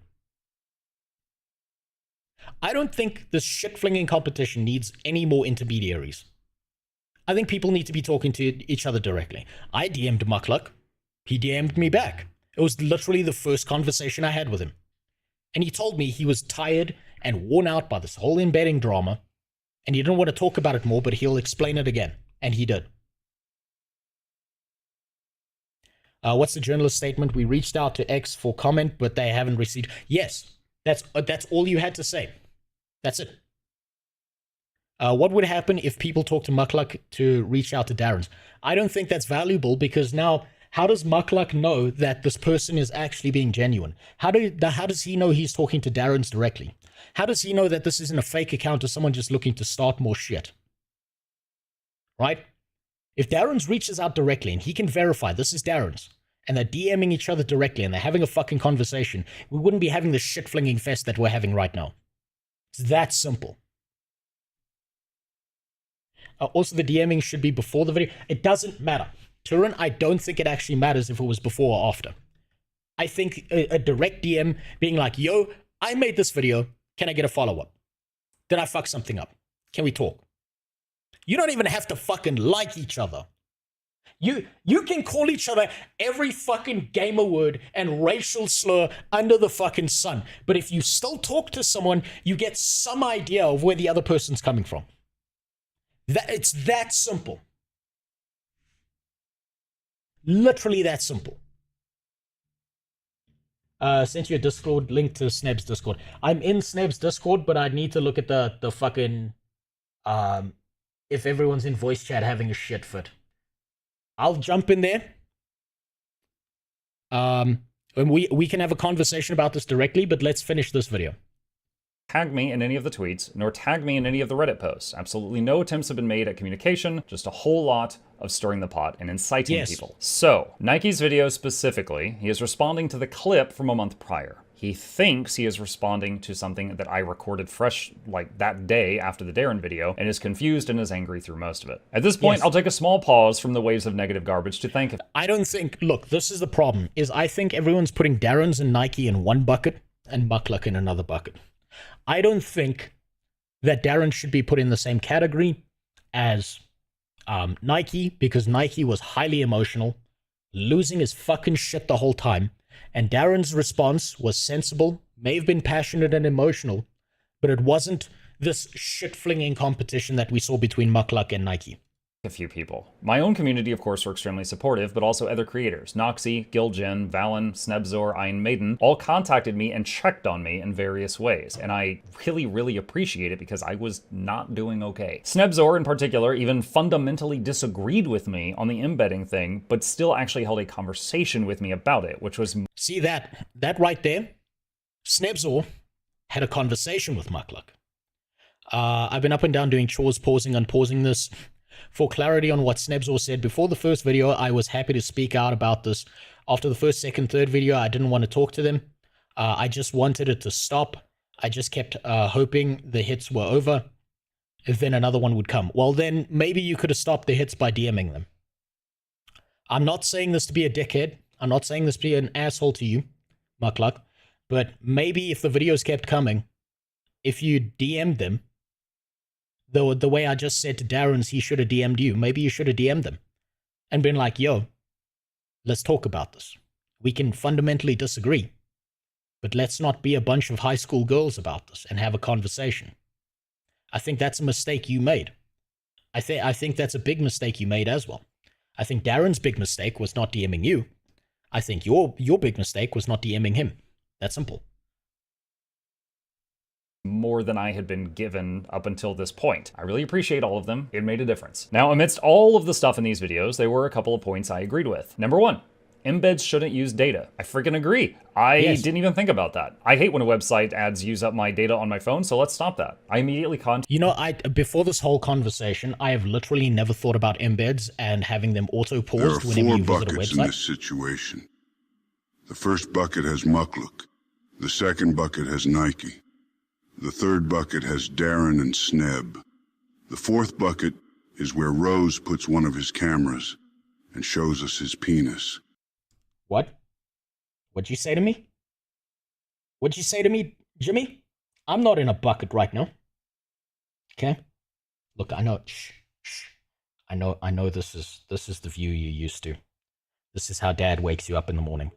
I don't think this shit-flinging competition needs any more intermediaries. I think people need to be talking to each other directly. I DM'd Muckluck. He DM'd me back. It was literally the first conversation I had with him. And he told me he was tired and worn out by this whole embedding drama, and he didn't want to talk about it more, but he'll explain it again. And he did. What's the journalist statement? We reached out to X for comment, but they haven't received. Yes, that's all you had to say. That's it. What would happen if people talk to Muckluck to reach out to Darren's? I don't think that's valuable, because now, how does Muckluck know that this person is actually being genuine? How does he know he's talking to Darren's directly? How does he know that this isn't a fake account or someone just looking to start more shit? Right? If Darren's reaches out directly and he can verify this is Darren's, and they're DMing each other directly and they're having a fucking conversation, we wouldn't be having the shit-flinging fest that we're having right now. It's that simple. Also, the DMing should be before the video. It doesn't matter. Turin, I don't think it actually matters if it was before or after. I think a direct DM being like, yo, I made this video. Can I get a follow-up? Did I fuck something up? Can we talk? You don't even have to fucking like each other. You can call each other every fucking gamer word and racial slur under the fucking sun. But if you still talk to someone, you get some idea of where the other person's coming from. It's that simple. Literally that simple. Sent you a Discord link to Sneb's Discord. I'm in Sneb's Discord, but I need to look at the fucking if everyone's in voice chat having a shit fit. I'll jump in there. And we can have a conversation about this directly, but let's finish this video. Tag me in any of the tweets, nor tag me in any of the Reddit posts. Absolutely no attempts have been made at communication, just a whole lot of stirring the pot and inciting people. So, Nike's video specifically, he is responding to the clip from a month prior. He thinks he is responding to something that I recorded fresh, like that day after the Darren video, and is confused and is angry through most of it. At this point, I'll take a small pause from the waves of negative garbage to thank him. I don't think, look, this is the problem, is I think everyone's putting Darren's and Nike in one bucket and Muckluck in another bucket. I don't think that Darren should be put in the same category as Nike, because Nike was highly emotional, losing his fucking shit the whole time. And Darren's response was sensible, may have been passionate and emotional, but it wasn't this shit-flinging competition that we saw between Mukluk and Nike. A few people. My own community, of course, were extremely supportive, but also other creators. Noxy, Gilgen, Valen, Snebzor, Iron Maiden all contacted me and checked on me in various ways, and I really appreciate it because I was not doing okay. Snebzor, in particular, even fundamentally disagreed with me on the embedding thing, but still actually held a conversation with me about it, which was... See that right there? Snebzor had a conversation with Mukluk. I've been up and down doing chores, pausing, unpausing this. For clarity on what Snebzor said, before the first video, I was happy to speak out about this. After the first, second, third video, I didn't want to talk to them. I just wanted it to stop. I just kept hoping the hits were over. If then another one would come. Well, then maybe you could have stopped the hits by DMing them. I'm not saying this to be a dickhead. I'm not saying this to be an asshole to you, Mukluk. But maybe if the videos kept coming, if you DM'd them, the way I just said to Darren's, he should have DM'd you. Maybe you should have DM'd them and been like, yo, let's talk about this. We can fundamentally disagree, but let's not be a bunch of high school girls about this and have a conversation. I think that's a mistake you made. I think that's a big mistake you made as well. I think Darren's big mistake was not DMing you. I think your big mistake was not DMing him. That's simple. More than I had been given up until this point. I really appreciate all of them. It made a difference. Now, amidst all of the stuff in these videos, there were a couple of points I agreed with. Number one, embeds shouldn't use data. I freaking agree. I didn't even think about that. I hate when a website ads use up my data on my phone, so let's stop that. I immediately You know, before this whole conversation, I have literally never thought about embeds and having them auto-paused whenever you visit a website. There are 4 buckets in this situation. The first bucket has Mukluk. The second bucket has Nike. The third bucket has Darren and Sneb. The fourth bucket is where Rose puts one of his cameras and shows us his penis. What? What'd you say to me? What'd you say to me, Jimmy? I'm not in a bucket right now. Okay? Look, I know. Shh. I know this is the view you're used to. This is how Dad wakes you up in the morning.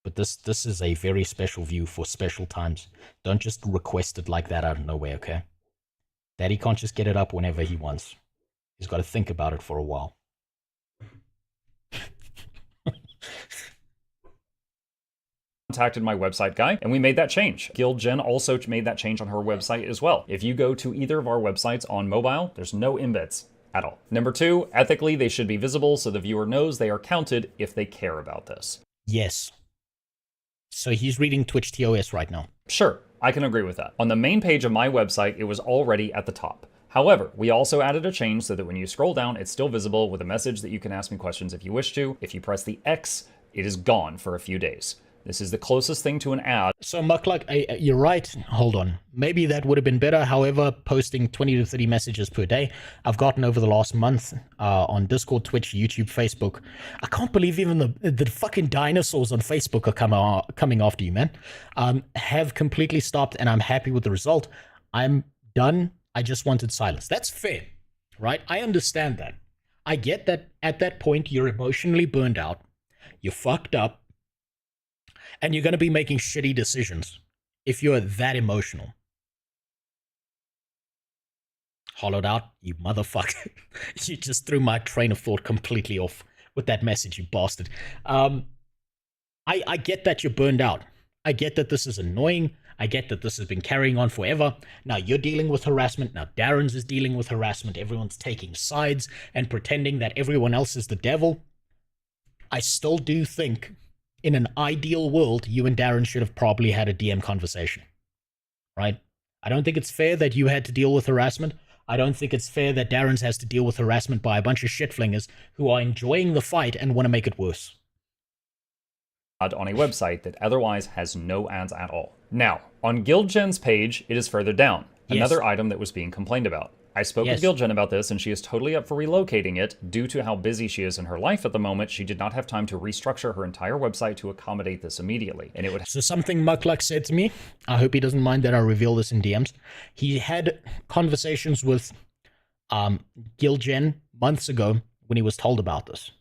But this is a very special view for special times. Don't just request it like that out of nowhere, okay? Daddy can't just get it up whenever he wants. He's got to think about it for a while. Contacted my website guy, and we made that change. Gilgen also made that change on her website as well. If you go to either of our websites on mobile, there's no embeds at all. Number two, ethically, they should be visible so the viewer knows they are counted if they care about this. Yes. So he's reading Twitch TOS right now. Sure, I can agree with that. On the main page of my website, it was already at the top. However, we also added a change so that when you scroll down, it's still visible with a message that you can ask me questions if you wish to. If you press the X, it is gone for a few days. This is the closest thing to an ad. So Mukluk, you're right. Hold on. Maybe that would have been better. However, posting 20 to 30 messages per day, I've gotten over the last month on Discord, Twitch, YouTube, Facebook. I can't believe even the fucking dinosaurs on Facebook are coming after you, man. Have completely stopped, and I'm happy with the result. I'm done. I just wanted silence. That's fair, right? I understand that. I get that at that point, you're emotionally burned out. You're fucked up. And you're going to be making shitty decisions if you're that emotional. Hollowed out, you motherfucker. You just threw my train of thought completely off with that message, you bastard. I get that you're burned out. I get that this is annoying. I get that this has been carrying on forever. Now you're dealing with harassment. Now Darren's is dealing with harassment. Everyone's taking sides and pretending that everyone else is the devil. I still do think, in an ideal world, you and Darren should have probably had a DM conversation, right? I don't think it's fair that you had to deal with harassment. I don't think it's fair that Darren's has to deal with harassment by a bunch of shitflingers who are enjoying the fight and want to make it worse. On a website that otherwise has no ads at all. Now, on Gilgen's page, it is further down. Another item that was being complained about. I spoke with Gilgen about this, and she is totally up for relocating it. Due to how busy she is in her life at the moment, she did not have time to restructure her entire website to accommodate this immediately. And it would. So something Mukluk said to me, I hope he doesn't mind that I reveal this in DMs. He had conversations with Gilgen months ago when he was told about this.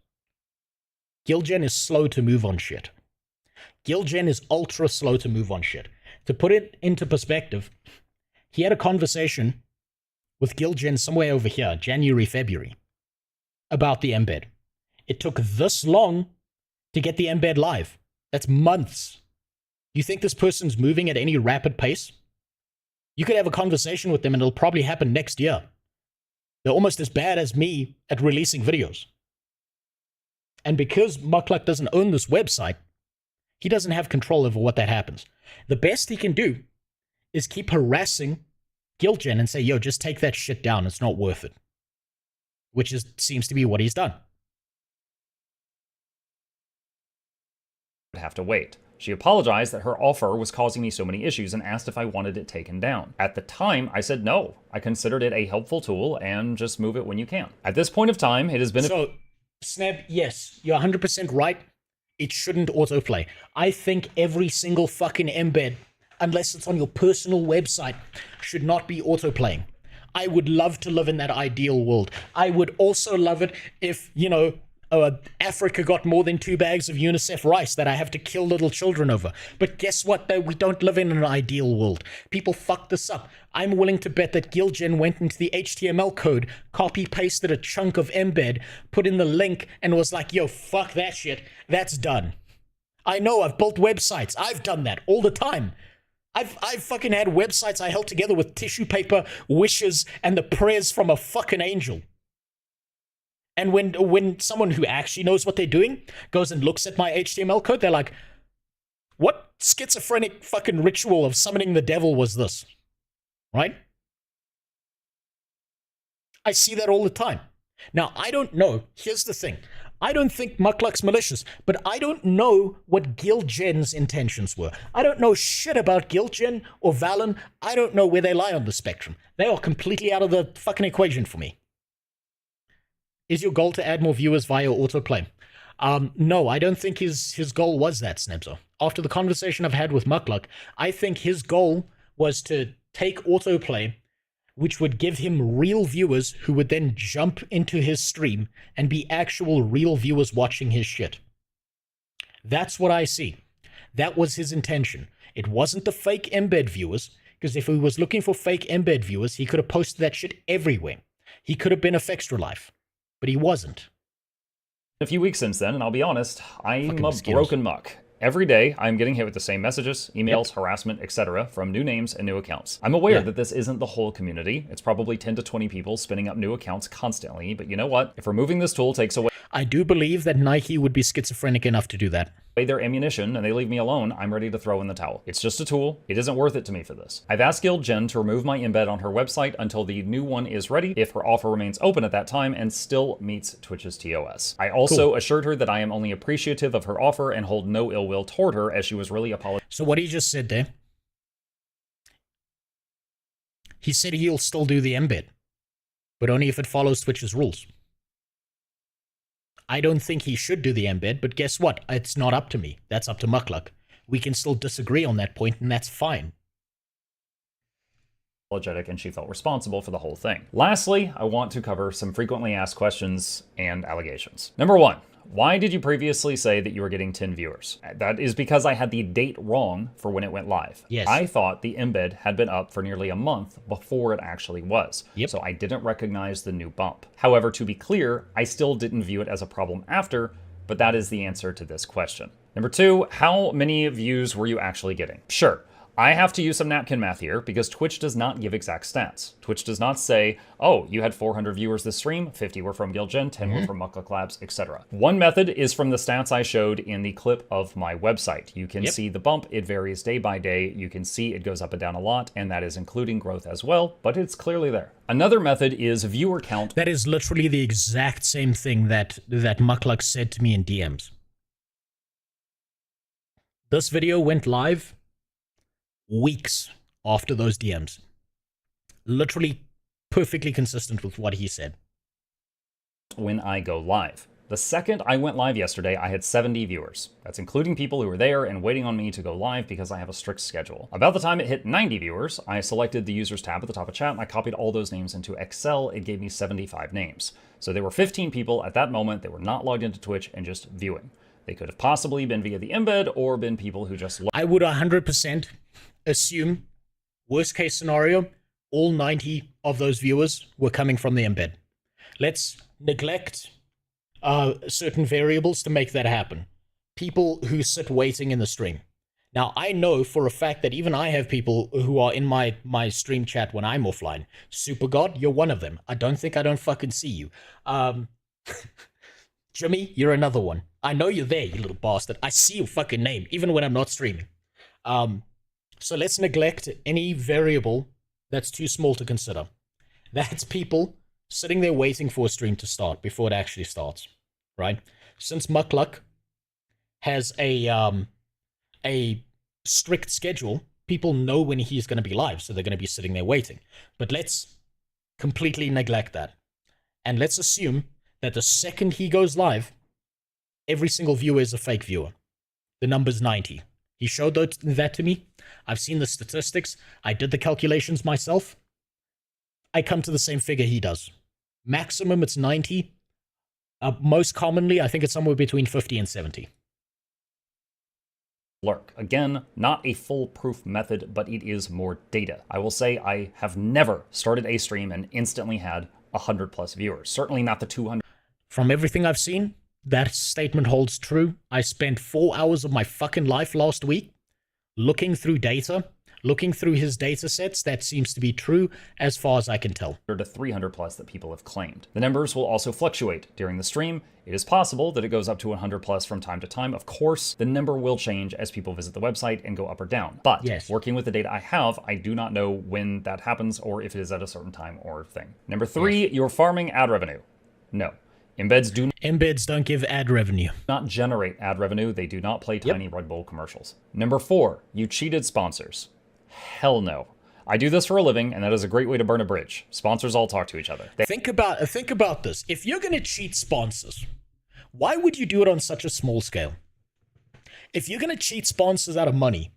Gilgen is slow to move on shit. Gilgen is ultra slow to move on shit. To put it into perspective, he had a conversation with Gilgen somewhere over here, January, February, about the embed. It took this long to get the embed live. That's months. You think this person's moving at any rapid pace? You could have a conversation with them and it'll probably happen next year. They're almost as bad as me at releasing videos. And because Mukluk doesn't own this website, he doesn't have control over what that happens. The best he can do is keep harassing Gilgen and say, yo, just take that shit down. It's not worth it. Which seems to be what he's done. Have to wait. She apologized that her offer was causing me so many issues and asked if I wanted it taken down. At the time, I said no. I considered it a helpful tool and just move it when you can. At this point of time, it has been... So, Sneb, yes, you're 100% right. It shouldn't autoplay. I think every single fucking embed, unless it's on your personal website, should not be autoplaying. I would love to live in that ideal world. I would also love it if, you know, Africa got more than 2 bags of UNICEF rice that I have to kill little children over. But guess what? We don't live in an ideal world. People fuck this up. I'm willing to bet that Gilgen went into the HTML code, copy-pasted a chunk of embed, put in the link, and was like, yo, fuck that shit. That's done. I know, I've built websites. I've done that all the time. I've fucking had websites I held together with tissue paper, wishes, and the prayers from a fucking angel. And when someone who actually knows what they're doing goes and looks at my HTML code, they're like, what schizophrenic fucking ritual of summoning the devil was this? Right? I see that all the time. Now, I don't know. Here's the thing. I don't think Mukluk's malicious, but I don't know what Gilgen's intentions were. I don't know shit about Gilgen or Valen. I don't know where they lie on the spectrum. They are completely out of the fucking equation for me. Is your goal to add more viewers via autoplay? No, I don't think his goal was that, Snebzo. After the conversation I've had with Mukluk, I think his goal was to take autoplay, which would give him real viewers who would then jump into his stream and be actual real viewers watching his shit. That's what I see. That was his intention. It wasn't the fake embed viewers, because if he was looking for fake embed viewers, he could have posted that shit everywhere. He could have been a Fextra Life. But he wasn't. A few weeks since then, and I'll be honest, I'm a broken muck. Every day, I'm getting hit with the same messages, emails, harassment, etc. from new names and new accounts. I'm aware that this isn't the whole community. It's probably 10 to 20 people spinning up new accounts constantly, but you know what? If removing this tool takes away... I do believe that Nike would be schizophrenic enough to do that. Their ammunition and they leave me alone, I'm ready to throw in the towel. It's just a tool. It isn't worth it to me for this. I've asked Gilgen to remove my embed on her website until the new one is ready, if her offer remains open at that time and still meets Twitch's TOS. I also assured her that I am only appreciative of her offer and hold no ill will toward her, as she was really apologizing. So what he just said there, he said he'll still do the embed, but only if it follows Twitch's rules. I don't think he should do the embed, but guess what? It's not up to me. That's up to Mukluk. We can still disagree on that point, and that's fine. Apologetic, and she felt responsible for the whole thing. Lastly, I want to cover some frequently asked questions and allegations. Number 1. Why did you previously say that you were getting 10 viewers? That is because I had the date wrong for when it went live. Yes. I thought the embed had been up for nearly a month before it actually was. Yep. So I didn't recognize the new bump. However, to be clear, I still didn't view it as a problem after, but that is the answer to this question. Number 2, how many views were you actually getting? Sure. I have to use some napkin math here because Twitch does not give exact stats. Twitch does not say, oh, you had 400 viewers this stream, 50 were from Gilgen, 10 were from Mukluk Labs, etc. One method is from the stats I showed in the clip of my website. You can see the bump, it varies day by day, you can see it goes up and down a lot, and that is including growth as well, but it's clearly there. Another method is viewer count. That is literally the exact same thing that Mukluk said to me in DMs. This video went live weeks after those DMs. Literally perfectly consistent with what he said. When I go live. The second I went live yesterday, I had 70 viewers. That's including people who were there and waiting on me to go live because I have a strict schedule. About the time it hit 90 viewers, I selected the users tab at the top of chat and I copied all those names into Excel. It gave me 75 names. So there were 15 people at that moment that were not logged into Twitch and just viewing. They could have possibly been via the embed or been people who just... I would 100% assume, worst case scenario, all 90 of those viewers were coming from the embed. Let's neglect certain variables to make that happen. People who sit waiting in the stream. Now, I know for a fact that even I have people who are in my stream chat when I'm offline. Super God, you're one of them. I don't fucking see you. Jimmy, you're another one. I know you're there, you little bastard. I see your fucking name, even when I'm not streaming. So let's neglect any variable that's too small to consider. That's people sitting there waiting for a stream to start before it actually starts, right? Since Muckluck has a strict schedule, people know when he's going to be live, so they're going to be sitting there waiting. But let's completely neglect that. And let's assume that the second he goes live, every single viewer is a fake viewer. The number's 90. He showed that to me. I've seen the statistics. I did the calculations myself. I come to the same figure he does. Maximum, it's 90. Most commonly, I think it's somewhere between 50 and 70. Lurk. Again, not a foolproof method, but it is more data. I will say I have never started a stream and instantly had 100 plus viewers. Certainly not the 200. From everything I've seen, that statement holds true. I spent 4 hours of my fucking life last week looking through data, looking through his data sets. That seems to be true as far as I can tell. To 300 plus that people have claimed. The numbers will also fluctuate during the stream. It is possible that it goes up to 100 plus from time to time. Of course, the number will change as people visit the website and go up or down. But yes, working with the data I have, I do not know when that happens or if it is at a certain time or thing. Number 3, yes, you're farming ad revenue. No. Embeds don't give ad revenue. Not generate ad revenue. They do not play tiny Red Bull commercials. Number 4, you cheated sponsors. Hell no. I do this for a living, and that is a great way to burn a bridge. Sponsors all talk to each other. Think about this. If you're going to cheat sponsors, why would you do it on such a small scale? If you're going to cheat sponsors out of money,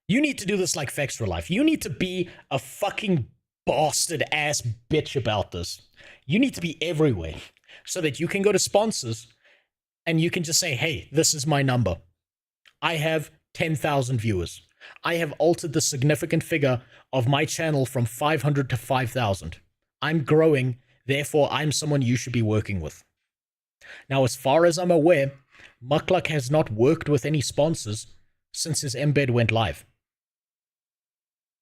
you need to do this like Fextra Life. You need to be a fucking bastard ass bitch about this. You need to be everywhere so that you can go to sponsors and you can just say, hey, this is my number. I have 10,000 viewers. I have altered the significant figure of my channel from 500 to 5,000. I'm growing, therefore I'm someone you should be working with. Now, as far as I'm aware, Muckluck has not worked with any sponsors since his embed went live.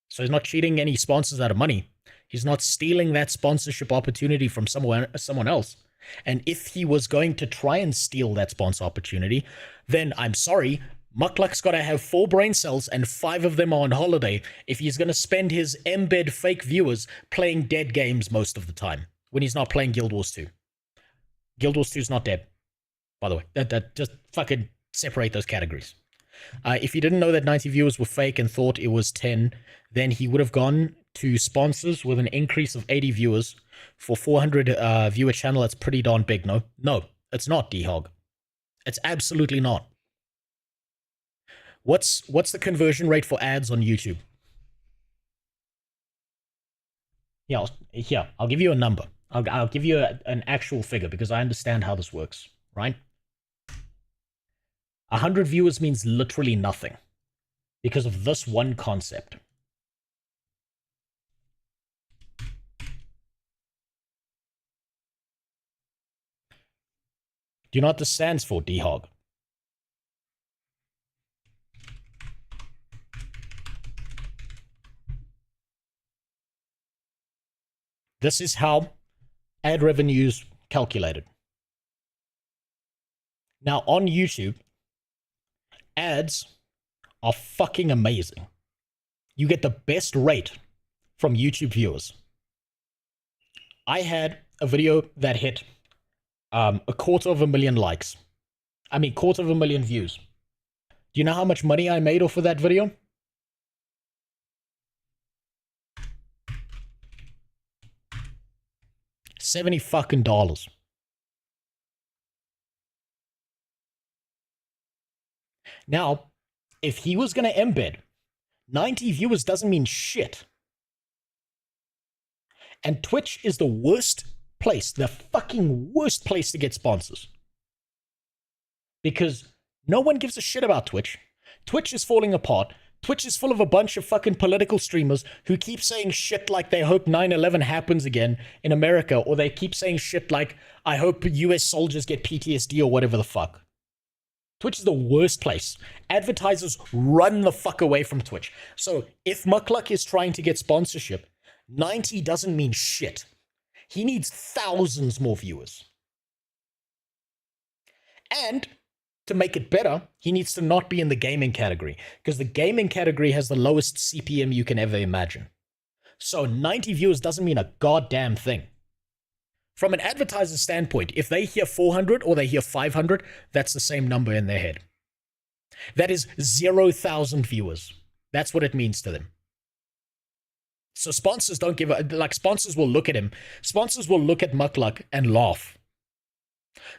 So he's not cheating any sponsors out of money. He's not stealing that sponsorship opportunity from someone else. And if he was going to try and steal that sponsor opportunity, then I'm sorry, Muckluck's got to have 4 brain cells and 5 of them are on holiday if he's going to spend his embed fake viewers playing dead games most of the time when he's not playing Guild Wars 2. Guild Wars 2 is not dead, by the way. That just fucking separate those categories. If he didn't know that 90 viewers were fake and thought it was 10, then he would have gone to sponsors with an increase of 80 viewers for 400 viewer channel. That's pretty darn big, no? No, it's not, D-Hog. It's absolutely not. What's the conversion rate for ads on YouTube? Yeah, I'll give you a number. I'll give you an actual figure because I understand how this works, right? 100 viewers means literally nothing because of this one concept. Do you know what this stands for, D-Hog? This is how ad revenue's calculated. Now, on YouTube, ads are fucking amazing. You get the best rate from YouTube viewers. I had a video that hit 250,000 likes. 250,000 views. Do you know how much money I made off of that video? $70 fucking dollars. Now, if he was going to embed, 90 viewers doesn't mean shit. And Twitch is the worst place, the fucking worst place to get sponsors. Because no one gives a shit about Twitch. Twitch is falling apart. Twitch is full of a bunch of fucking political streamers who keep saying shit like they hope 9/11 happens again in America, or they keep saying shit like, I hope US soldiers get PTSD or whatever the fuck. Twitch is the worst place. Advertisers run the fuck away from Twitch. So if Muckluck is trying to get sponsorship, 90 doesn't mean shit. He needs thousands more viewers. And to make it better, he needs to not be in the gaming category, because the gaming category has the lowest CPM you can ever imagine. So 90 viewers doesn't mean a goddamn thing. From an advertiser's standpoint, if they hear 400 or they hear 500, that's the same number in their head. That is 0,000 viewers. That's what it means to them. So sponsors don't give a, like, sponsors will look at him. Sponsors will look at Muckluck and laugh.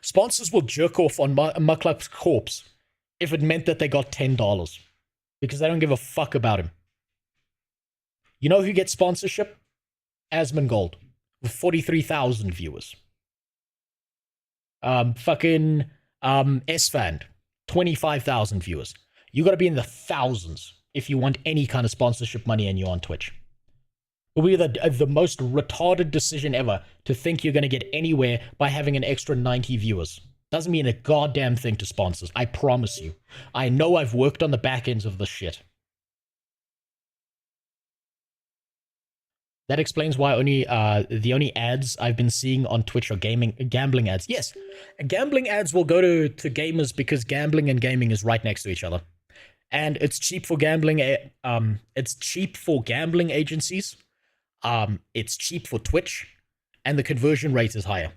Sponsors will jerk off on Muckluck's corpse if it meant that they got $10, because they don't give a fuck about him. You know who gets sponsorship? Asmongold, with 43,000 viewers. Esfand, 25,000 viewers. You got to be in the thousands if you want any kind of sponsorship money and you're on Twitch. It will be the most retarded decision ever to think you're going to get anywhere by having an extra 90 viewers. Doesn't mean a goddamn thing to sponsors, I promise you. I know I've worked on the back ends of this shit. That explains why the only ads I've been seeing on Twitch are gambling ads. Yes, gambling ads will go to gamers because gambling and gaming is right next to each other. And it's cheap for gambling agencies. It's cheap for Twitch, and the conversion rate is higher.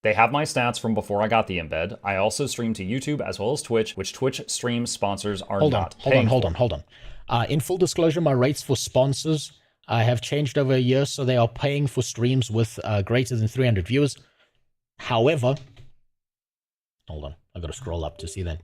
They have my stats from before I got the embed. I also stream to YouTube as well as Twitch, which Twitch stream sponsors are not paying for. Hold on. In full disclosure, my rates for sponsors have changed over a year, so they are paying for streams with greater than 300 viewers. However, hold on, I gotta scroll up to see that.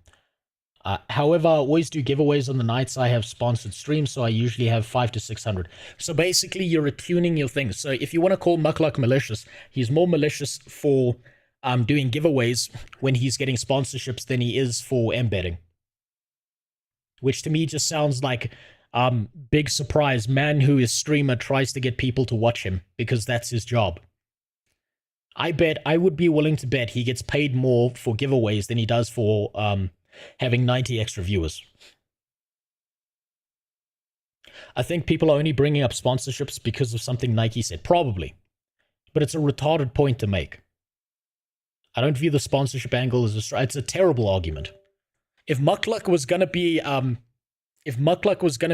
However, I always do giveaways on the nights I have sponsored streams, so I usually have 500 to 600. So basically, you're attuning your things. So if you want to call Muckluck malicious, he's more malicious for doing giveaways when he's getting sponsorships than he is for embedding. Which to me just sounds like big surprise. Man who is streamer tries to get people to watch him because that's his job. I would be willing to bet he gets paid more for giveaways than he does for having 90 extra viewers. I think people are only bringing up sponsorships because of something Nike said. Probably. But it's a retarded point to make. I don't view the sponsorship angle as it's a terrible argument. If Muckluck was going to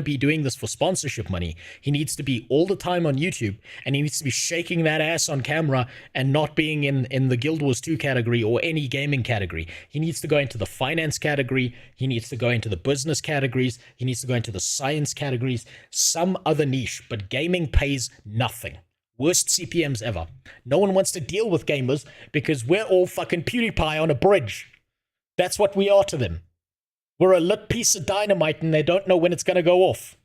be doing this for sponsorship money, he needs to be all the time on YouTube, and he needs to be shaking that ass on camera and not being in the Guild Wars 2 category or any gaming category. He needs to go into the finance category. He needs to go into the business categories. He needs to go into the science categories, some other niche, but gaming pays nothing. Worst CPMs ever. No one wants to deal with gamers because we're all fucking PewDiePie on a bridge. That's what we are to them. We're a lit piece of dynamite and they don't know when it's going to go off.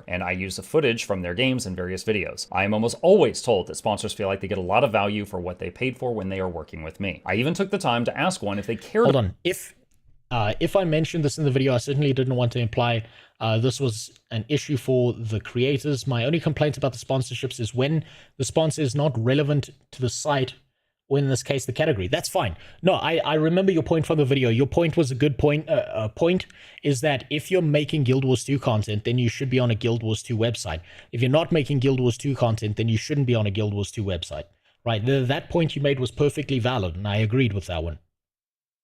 And I use the footage from their games in various videos. I am almost always told that sponsors feel like they get a lot of value for what they paid for when they are working with me. I even took the time to ask one if they cared. Hold on. If I mentioned this in the video, I certainly didn't want to imply this was an issue for the creators. My only complaint about the sponsorships is when the sponsor is not relevant to the site, or in this case, the category. That's fine. No, I remember your point from the video. Your point was a good point. Point is that if you're making Guild Wars 2 content, then you should be on a Guild Wars 2 website. If you're not making Guild Wars 2 content, then you shouldn't be on a Guild Wars 2 website. Right? That point you made was perfectly valid, and I agreed with that one.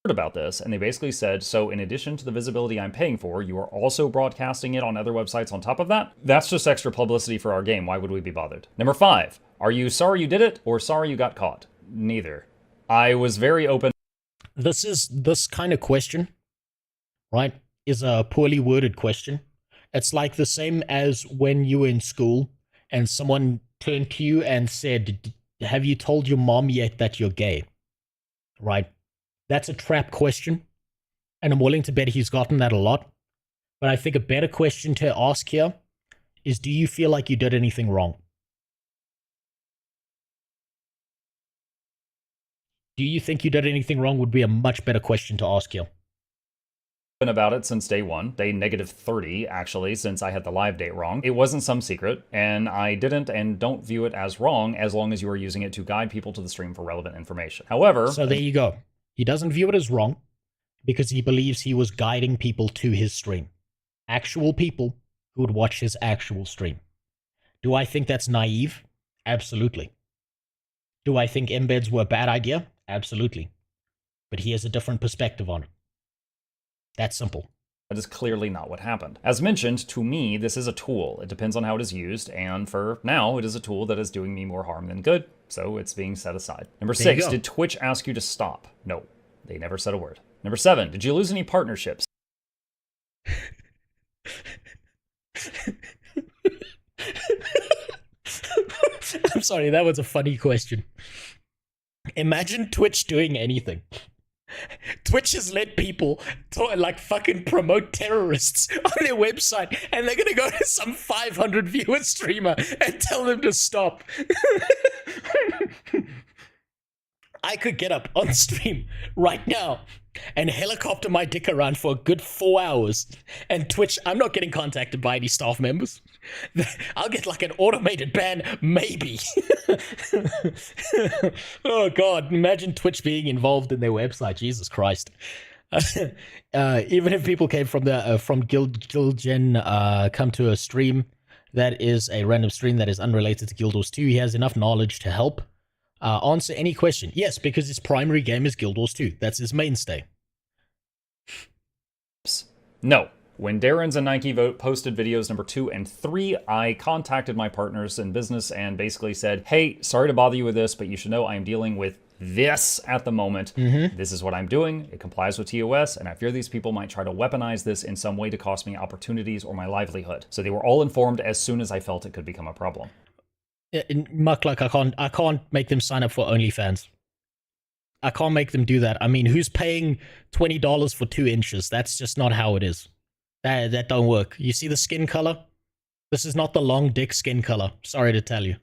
About this, and they basically said, so in addition to the visibility I'm paying for, you are also broadcasting it on other websites on top of that? That's just extra publicity for our game. Why would we be bothered? Number 5, are you sorry you did it or sorry you got caught? Neither. I was very open. This kind of question, right, is a poorly worded question. It's like the same as when you were in school and someone turned to you and said, have you told your mom yet that you're gay? Right? That's a trap question, and I'm willing to bet he's gotten that a lot. But I think a better question to ask here is, do you feel like you did anything wrong? Do you think you did anything wrong would be a much better question to ask you. Been about it since day one, day -30 actually, since I had the live date wrong. It wasn't some secret, and I didn't and don't view it as wrong as long as you are using it to guide people to the stream for relevant information. However... So there you go. He doesn't view it as wrong because he believes he was guiding people to his stream. Actual people who would watch his actual stream. Do I think that's naive? Absolutely. Do I think embeds were a bad idea? Absolutely. But he has a different perspective on it. That's simple. That is clearly not what happened. As mentioned, to me, this is a tool. It depends on how it is used, and for now, it is a tool that is doing me more harm than good, so it's being set aside. Number 6, did Twitch ask you to stop? No, they never said a word. Number 7, did you lose any partnerships? I'm sorry, that was a funny question. Imagine Twitch doing anything. Twitch has let people like fucking promote terrorists on their website, and they're gonna go to some 500 viewer streamer and tell them to stop. I could get up on stream right now and helicopter my dick around for a good 4 hours, and Twitch, I'm not getting contacted by any staff members. I'll get like an automated ban, maybe. Oh god, imagine Twitch being involved in their website. Jesus Christ. Even if people came from the from Gilgen come to a stream that is a random stream that is unrelated to Guild Wars 2, he has enough knowledge to help answer any question. Yes, because his primary game is Guild Wars 2. That's his mainstay. No. When Darren's and Nike posted videos number 2 and 3, I contacted my partners in business and basically said, hey, sorry to bother you with this, but you should know I am dealing with this at the moment. This is what I'm doing. It complies with TOS, and I fear these people might try to weaponize this in some way to cost me opportunities or my livelihood. So they were all informed as soon as I felt it could become a problem. Muck, like I can't make them sign up for OnlyFans. I can't make them do that. I mean, who's paying $20 for 2 inches? That's just not how it is. That don't work. You see the skin color? This is not the long dick skin color. Sorry to tell you.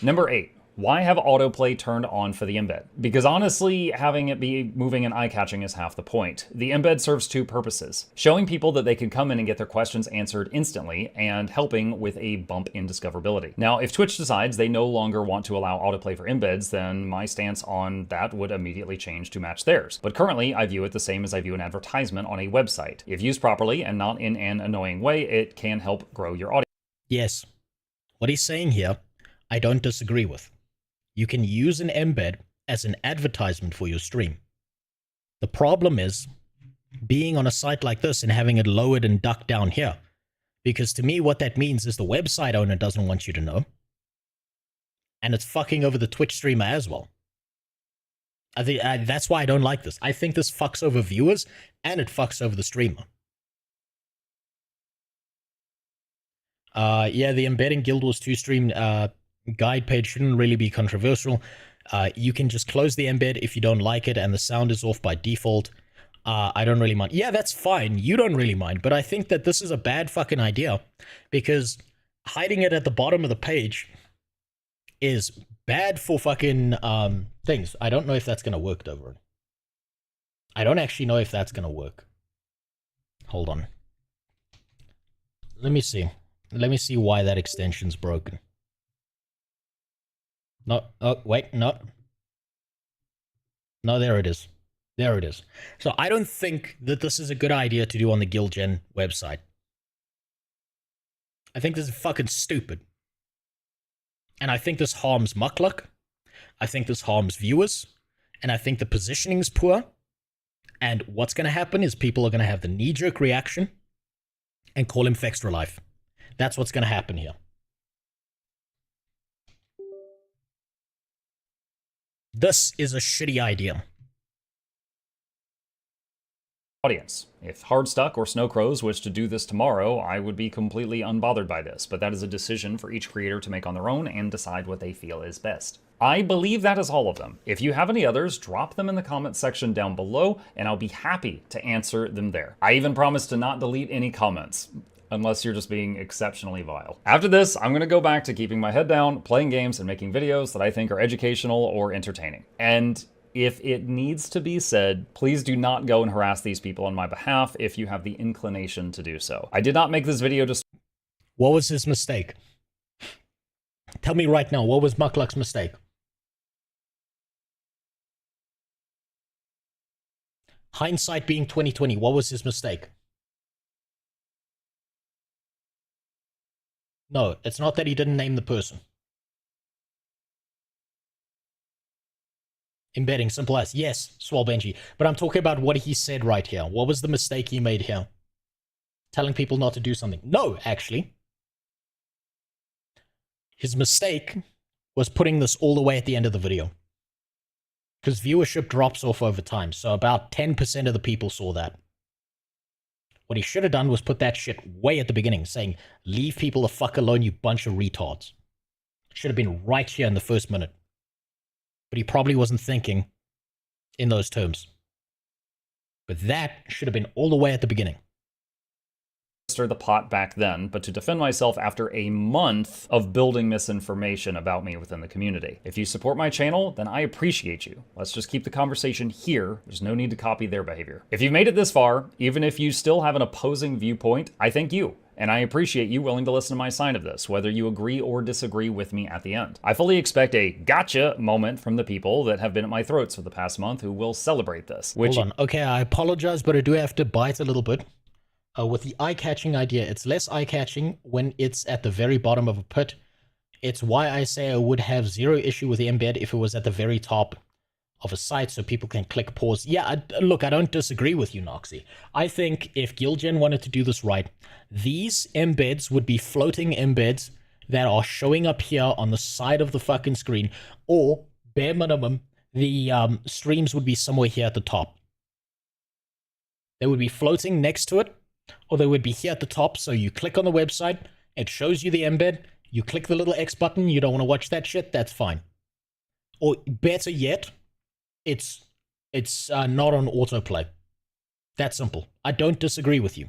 Number 8. Why have autoplay turned on for the embed? Because honestly, having it be moving and eye-catching is half the point. The embed serves 2 purposes. Showing people that they can come in and get their questions answered instantly, and helping with a bump in discoverability. Now, if Twitch decides they no longer want to allow autoplay for embeds, then my stance on that would immediately change to match theirs. But currently, I view it the same as I view an advertisement on a website. If used properly and not in an annoying way, it can help grow your audience. Yes. What he's saying here, I don't disagree with. You can use an embed as an advertisement for your stream. The problem is being on a site like this and having it lowered and ducked down here. Because to me, what that means is the website owner doesn't want you to know. And it's fucking over the Twitch streamer as well. I think that's why I don't like this. I think this fucks over viewers and it fucks over the streamer. Yeah, the Embedding Guild Wars 2 stream guide page shouldn't really be controversial. You can just close the embed if you don't like it and the sound is off by default. I don't really mind. Yeah, that's fine. You don't really mind. But I think that this is a bad fucking idea because hiding it at the bottom of the page is bad for fucking things. I don't know if that's going to work, though. I don't actually know if that's going to work. Hold on. Let me see. Let me see why that extension's broken. No, oh, wait, no. No, there it is. There it is. So I don't think that this is a good idea to do on the Gilgen website. I think this is fucking stupid. And I think this harms Muckluck. I think this harms viewers. And I think the positioning's poor. And what's going to happen is people are going to have the knee-jerk reaction and call him Fextra Life. That's what's going to happen here. This is a shitty idea. Audience. If Hardstuck or Snowcrows wish to do this tomorrow, I would be completely unbothered by this, but that is a decision for each creator to make on their own and decide what they feel is best. I believe that is all of them. If you have any others, drop them in the comments section down below, and I'll be happy to answer them there. I even promise to not delete any comments, unless you're just being exceptionally vile. After this, I'm gonna go back to keeping my head down, playing games, and making videos that I think are educational or entertaining. And If it needs to be said, please do not go and harass these people on my behalf if you have the inclination to do so. I did not make this video just... What was his mistake? Tell me right now, what was Mukluk's mistake? Hindsight being 2020, what was his mistake? No, it's not that he didn't name the person. Embedding, simple as. Yes, Swal Benji. But I'm talking about what he said right here. What was the mistake he made here? Telling people not to do something. No, actually. His mistake was putting this all the way at the end of the video. Because viewership drops off over time. So about 10% of the people saw that. What he should have done was put that shit way at the beginning, saying, leave people the fuck alone, you bunch of retards. Should have been right here in the first minute. But he probably wasn't thinking in those terms. But that should have been all the way at the beginning. Stir the pot back then, but to defend myself after a month of building misinformation about me within the community. If you support my channel, then I appreciate you. Let's just keep the conversation here. There's no need to copy their behavior. If you've made it this far, even if you still have an opposing viewpoint, I thank you. And I appreciate you willing to listen to my side of this, whether you agree or disagree with me at the end. I fully expect a gotcha moment from the people that have been at my throats for the past month who will celebrate this. Hold on. Okay, I apologize, but I do have to bite a little bit. With the eye-catching idea, it's less eye-catching when it's at the very bottom of a pit. It's why I say I would have zero issue with the embed if it was at the very top of a site so people can click pause. Yeah, look, I don't disagree with you, Noxy. I think if Gilgen wanted to do this right, these embeds would be floating embeds that are showing up here on the side of the fucking screen, or bare minimum, the streams would be somewhere here at the top. They would be floating next to it, or they would be here at the top, so you click on the website, it shows you the embed, you click the little X button, you don't want to watch that shit, that's fine. Or better yet, it's not on autoplay. That simple. I don't disagree with you.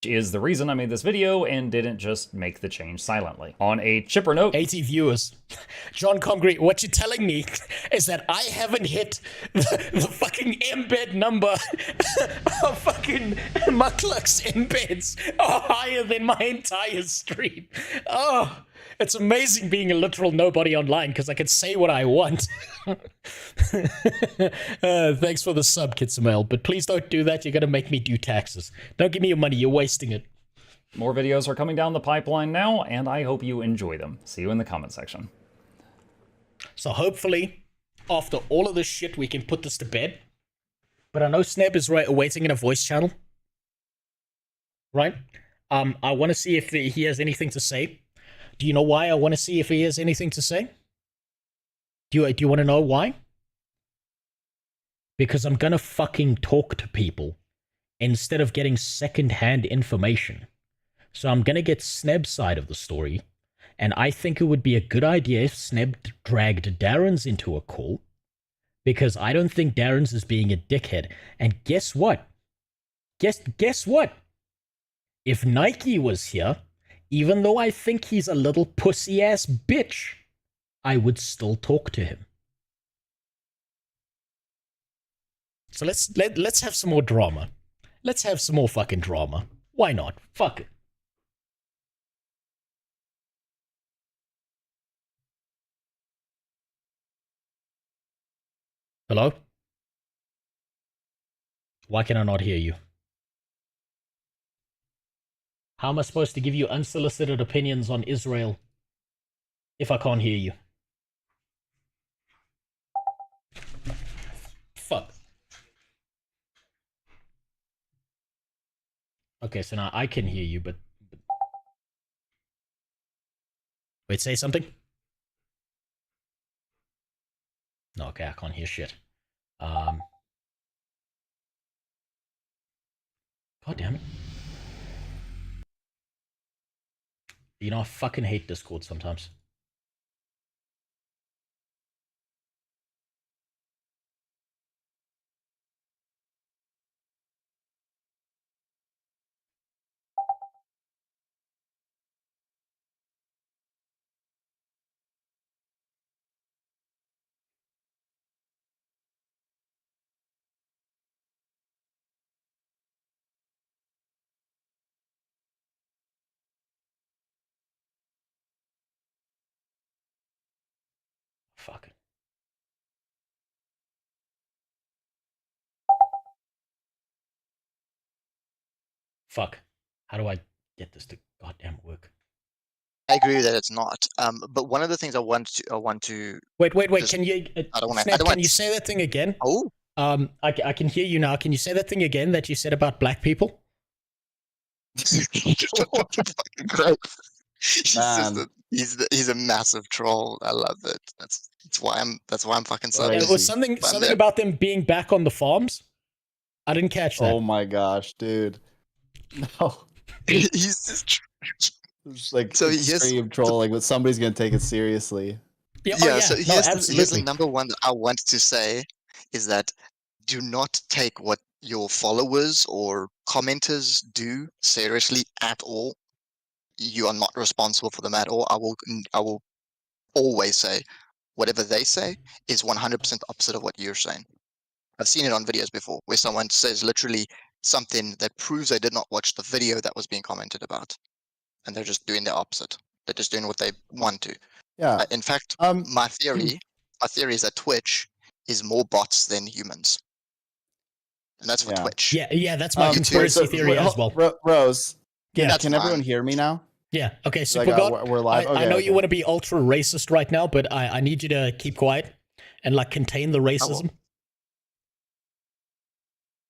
Is the reason I made this video and didn't just make the change silently. On a chipper note, 80 viewers. John Concrete, what you're telling me is that I haven't hit the fucking embed number of fucking Mukluk's embeds are higher than my entire stream. Oh, it's amazing being a literal nobody online because I can say what I want. Thanks for the sub, Kitsamel, but please don't do that. You're going to make me do taxes. Don't give me your money. You're wasting it. More videos are coming down the pipeline now, and I hope you enjoy them. See you in the comment section. So hopefully, after all of this shit, we can put this to bed. But I know Sneb is waiting in a voice channel. Right? I want to see if he has anything to say. Do you know why I want to see if he has anything to say? Do you want to know why? Because I'm gonna fucking talk to people instead of getting second-hand information. So I'm gonna get Sneb's side of the story, and I think it would be a good idea if Sneb dragged Darren's into a call, because I don't think Darren's is being a dickhead. And guess what? Guess what? If Nike was here, even though I think he's a little pussy-ass bitch, I would still talk to him. So let's have some more drama. Let's have some more fucking drama. Why not? Fuck it. Hello? Why can I not hear you? How am I supposed to give you unsolicited opinions on Israel if I can't hear you? Fuck. Okay, so now I can hear you, but... Wait, say something? No, okay, I can't hear shit. God damn it. You know, I fucking hate Discord sometimes. Fuck. Fuck. How do I get this to goddamn work? I agree that it's not. But one of the things I want to. Wait. Just- Can you, I don't wanna- Snap, I don't can wanna- you say that thing again? Oh, I can hear you now. Can you say that thing again that you said about black people? great. He's Man. just he's a massive troll. I love it. That's why I'm fucking Crazy. subbing. It was something there. about them being back on the farms. I didn't catch that. Oh my gosh, dude. No. He's just. It's like So here's- extreme trolling, but somebody's gonna take it seriously. Yeah, So no, here's absolutely. the number one that I want to say is that do not take what your followers or commenters do seriously at all. You are not responsible for them at all. I will always say whatever they say is 100% opposite of what you're saying. I've seen it on videos before where someone says literally something that proves they did not watch the video that was being commented about, and they're just doing the opposite. They're just doing what they want to. Yeah. In fact, my theory is that Twitch is more bots than humans, and that's for Twitch. Yeah, that's my conspiracy theory as well. Rose, Yeah, can everyone hear me now? Yeah. Okay, so Like, we're live. I know you want to be ultra racist right now, but I need you to keep quiet and like contain the racism.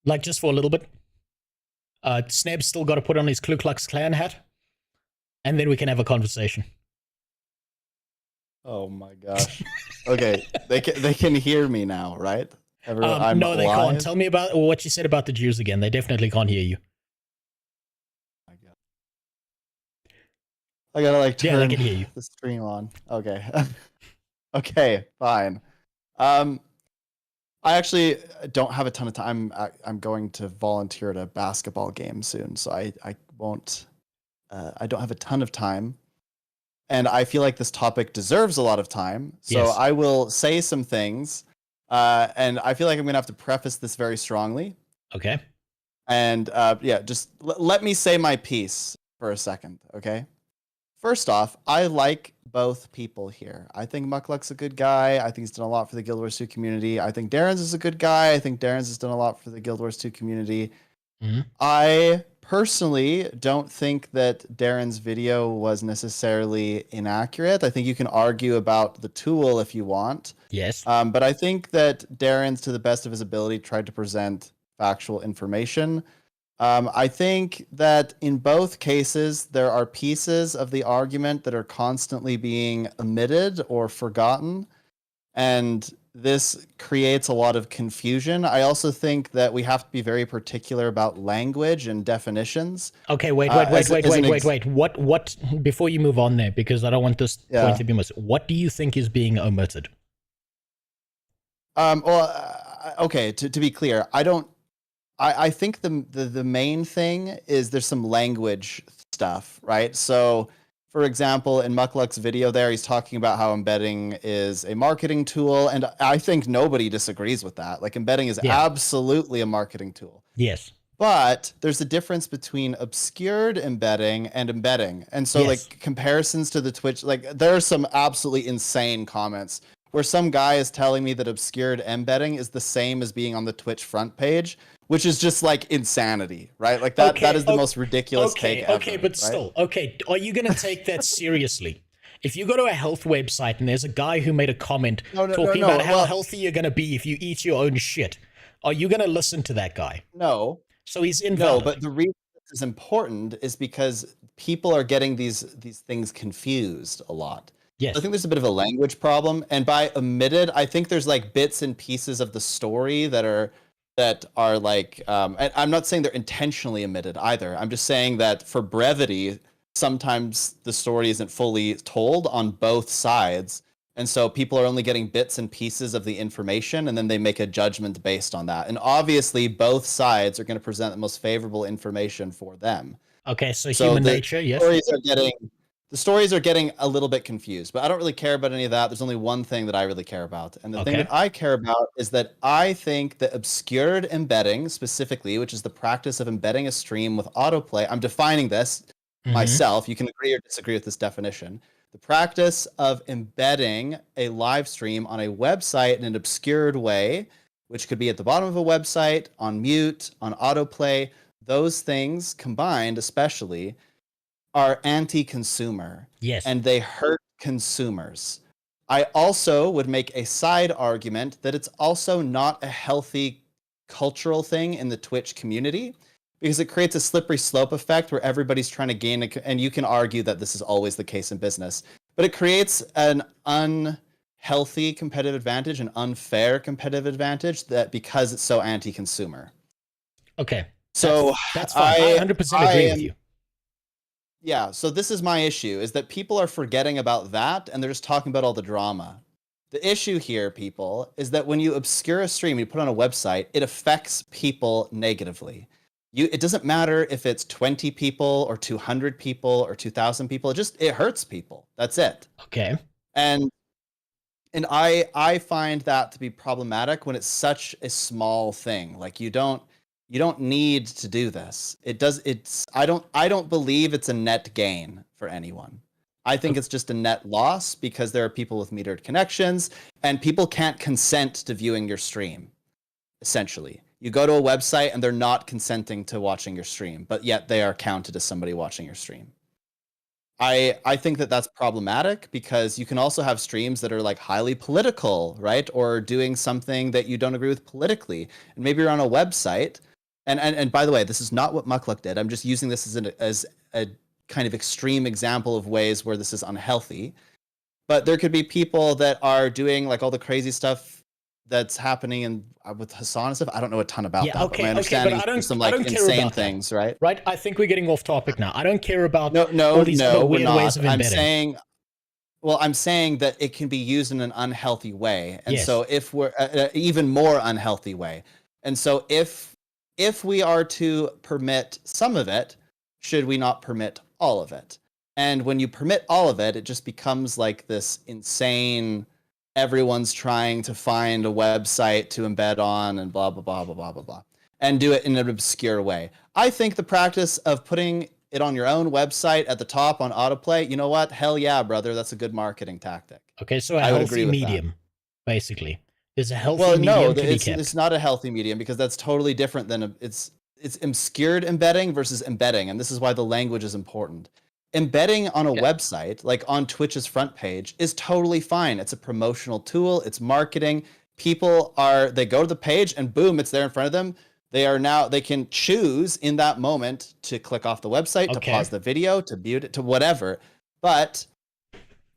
Like just for a little bit. Sneb's still got to put on his Ku Klux Klan hat, and then we can have a conversation. Oh my gosh. Okay, they can hear me now, right? Everyone, no, they live? can't. Tell me about what you said about the Jews again. They definitely can't hear you. I gotta like turn they can hear you. the stream on. Okay. Okay, fine. I actually don't have a ton of time. I'm going to volunteer at a basketball game soon, so I won't. I don't have a ton of time, and I feel like this topic deserves a lot of time. So Yes. I will say some things, and I feel like I'm gonna have to preface this very strongly. Okay. And just let me say my piece for a second, okay? First off, I like both people here. I think Muckluck's a good guy. I think he's done a lot for the Guild Wars 2 community. I think Darren's is a good guy. I think Darren's has done a lot for the Guild Wars 2 community. Mm-hmm. I personally don't think that Darren's video was necessarily inaccurate. I think you can argue about the tool if you want. Yes. But I think that Darren's, to the best of his ability, tried to present factual information. I think that in both cases, there are pieces of the argument that are constantly being omitted or forgotten, and this creates a lot of confusion. I also think that we have to be very particular about language and definitions. Okay, wait. What? Before you move on there, because I don't want this point to be missed. What do you think is being omitted? Okay. To be clear, I think the main thing is there's some language stuff, right? So, for example, in Muckluck's video there, he's talking about how embedding is a marketing tool, and I think nobody disagrees with that. Like, embedding is absolutely a marketing tool. Yes. But there's a difference between obscured embedding and embedding. And so, like, comparisons to the Twitch, like, there are some absolutely insane comments where some guy is telling me that obscured embedding is the same as being on the Twitch front page, which is just like insanity, right? Like that is the most ridiculous take ever. Okay, but still, are you going to take that seriously? If you go to a health website and there's a guy who made a comment talking about how healthy you're going to be if you eat your own shit, are you going to listen to that guy? No. So he's invalid. No, but the reason this is important is because people are getting these things confused a lot. Yes. I think there's a bit of a language problem, and by omitted, I think there's like bits and pieces of the story that are like, and I'm not saying they're intentionally omitted either. I'm just saying that for brevity, sometimes the story isn't fully told on both sides. And so people are only getting bits and pieces of the information, and then they make a judgment based on that. And obviously, both sides are going to present the most favorable information for them. Okay, so human nature, yes. The stories are getting a little bit confused, but I don't really care about any of that. There's only one thing that I really care about. And the thing that I care about is that I think that obscured embedding specifically, which is the practice of embedding a stream with autoplay, I'm defining this myself. You can agree or disagree with this definition. The practice of embedding a live stream on a website in an obscured way, which could be at the bottom of a website, on mute, on autoplay, those things combined especially are anti-consumer. Yes. And they hurt consumers. I also would make a side argument that it's also not a healthy cultural thing in the Twitch community, because it creates a slippery slope effect where everybody's trying to gain, and you can argue that this is always the case in business, but it creates an unhealthy competitive advantage, an unfair competitive advantage, that because it's so anti-consumer. Okay. So that's fine. I 100% agree with you. Yeah, so this is my issue, is that people are forgetting about that and they're just talking about all the drama. The issue here, people, is that when you obscure a stream, you put it on a website, it affects people negatively. It doesn't matter if it's 20 people or 200 people or 2,000 people. It hurts people. That's it. Okay. And I find that to be problematic when it's such a small thing. Like you don't need to do this. I don't believe it's a net gain for anyone. I think it's just a net loss because there are people with metered connections and people can't consent to viewing your stream. Essentially, you go to a website and they're not consenting to watching your stream, but yet they are counted as somebody watching your stream. I think that that's problematic because you can also have streams that are like highly political, right? Or doing something that you don't agree with politically. And maybe you're on a website. And by the way, this is not what Muckluck did. I'm just using this as a kind of extreme example of ways where this is unhealthy. But there could be people that are doing like all the crazy stuff that's happening with Hassan and stuff. I don't know a ton about that. Okay, but my understanding but I don't, is some I like don't care insane about things, that. right? Right. I think we're getting off topic now. I don't care about all these other weird ways of embedding. I'm saying that it can be used in an unhealthy way. And Yes. so if we're even more unhealthy way. And so if we are to permit some of it, should we not permit all of it? And when you permit all of it, it just becomes like this insane, everyone's trying to find a website to embed on and blah, blah, blah, blah, blah, blah, blah, and do it in an obscure way. I think the practice of putting it on your own website at the top on autoplay, you know what? Hell yeah, brother. That's a good marketing tactic. Okay, so a healthy medium, basically. There's a healthy medium to be kept. It's not a healthy medium because that's totally different than it's obscured embedding versus embedding, and this is why the language is important. Embedding on a website, like on Twitch's front page, is totally fine. It's a promotional tool. It's marketing. They go to the page and boom, it's there in front of them. They can choose in that moment to click off the website, to pause the video, to mute it, to whatever. But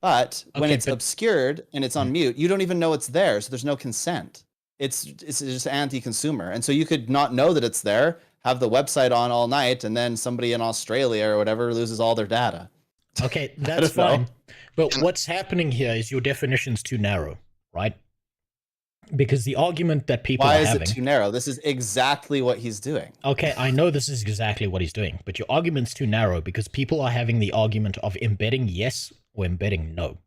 when it's obscured and it's on mute, you don't even know it's there. So there's no consent. It's just anti-consumer. And so you could not know that it's there, have the website on all night, and then somebody in Australia or whatever loses all their data. Okay, that's fine. But what's happening here is your definition's too narrow, right? Because the argument that people are having... Why is it too narrow? This is exactly what he's doing. Okay, I know this is exactly what he's doing, but your argument's too narrow because people are having the argument of embedding yes or embedding no,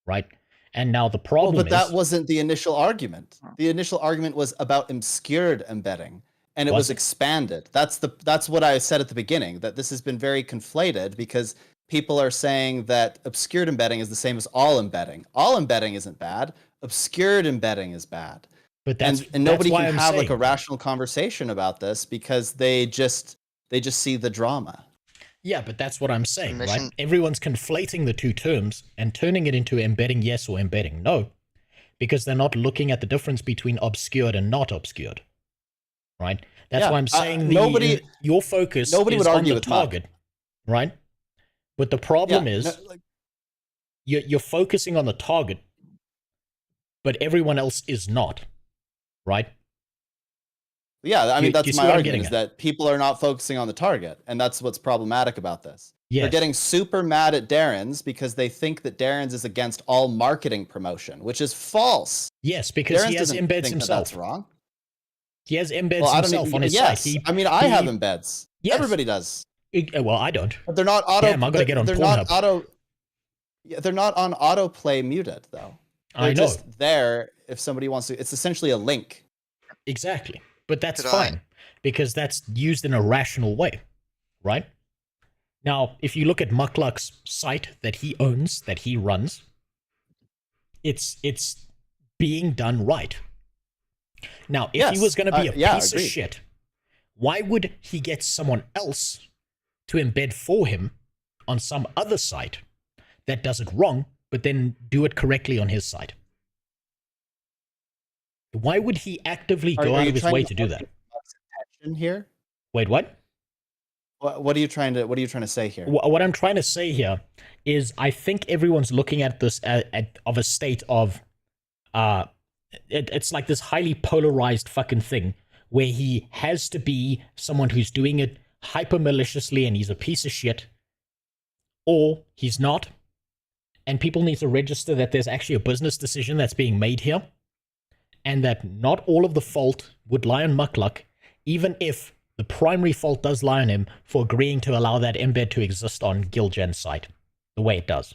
right? And now the problem is... But that wasn't the initial argument. The initial argument was about obscured embedding, and it was expanded. That's what I said at the beginning, that this has been very conflated because people are saying that obscured embedding is the same as all embedding. All embedding isn't bad. Obscured embedding is bad. But and nobody can have like a rational conversation about this because they just see the drama. Yeah, but that's what I'm saying, right? Everyone's conflating the two terms and turning it into embedding yes or embedding no, because they're not looking at the difference between obscured and not obscured, right? That's why I'm saying your focus is on the target, right? But the problem is you're focusing on the target, but everyone else is not, right? Yeah, I mean, that's my argument, is that people are not focusing on the target, and that's what's problematic about this. Yes. They're getting super mad at Darren's because they think that Darren's is against all marketing promotion, which is false. Yes, because he has embeds himself. That's wrong. He has embeds himself on his site. I have embeds. Yes. Everybody does. Well, I don't. But they're not auto. Damn, I'm gonna get on Pornhub. They're not on autoplay muted though. They're just there if somebody wants to. It's essentially a link. Exactly. But that's fine because that's used in a rational way, right? Now, if you look at Muckluck's site that he owns, that he runs, it's being done right. Now, if he was going to be a piece of shit, why would he get someone else to embed for him on some other site that does it wrong, but then do it correctly on his site? Why would he actively go out of his way to do that? Here? Wait, what? What are you trying to say here? What I'm trying to say here is I think everyone's looking at this of a state of it's like this highly polarized fucking thing where he has to be someone who's doing it hyper maliciously and he's a piece of shit, or he's not, and people need to register that there's actually a business decision that's being made here, and that not all of the fault would lie on Muckluck, even if the primary fault does lie on him for agreeing to allow that embed to exist on Gilgen's site the way it does.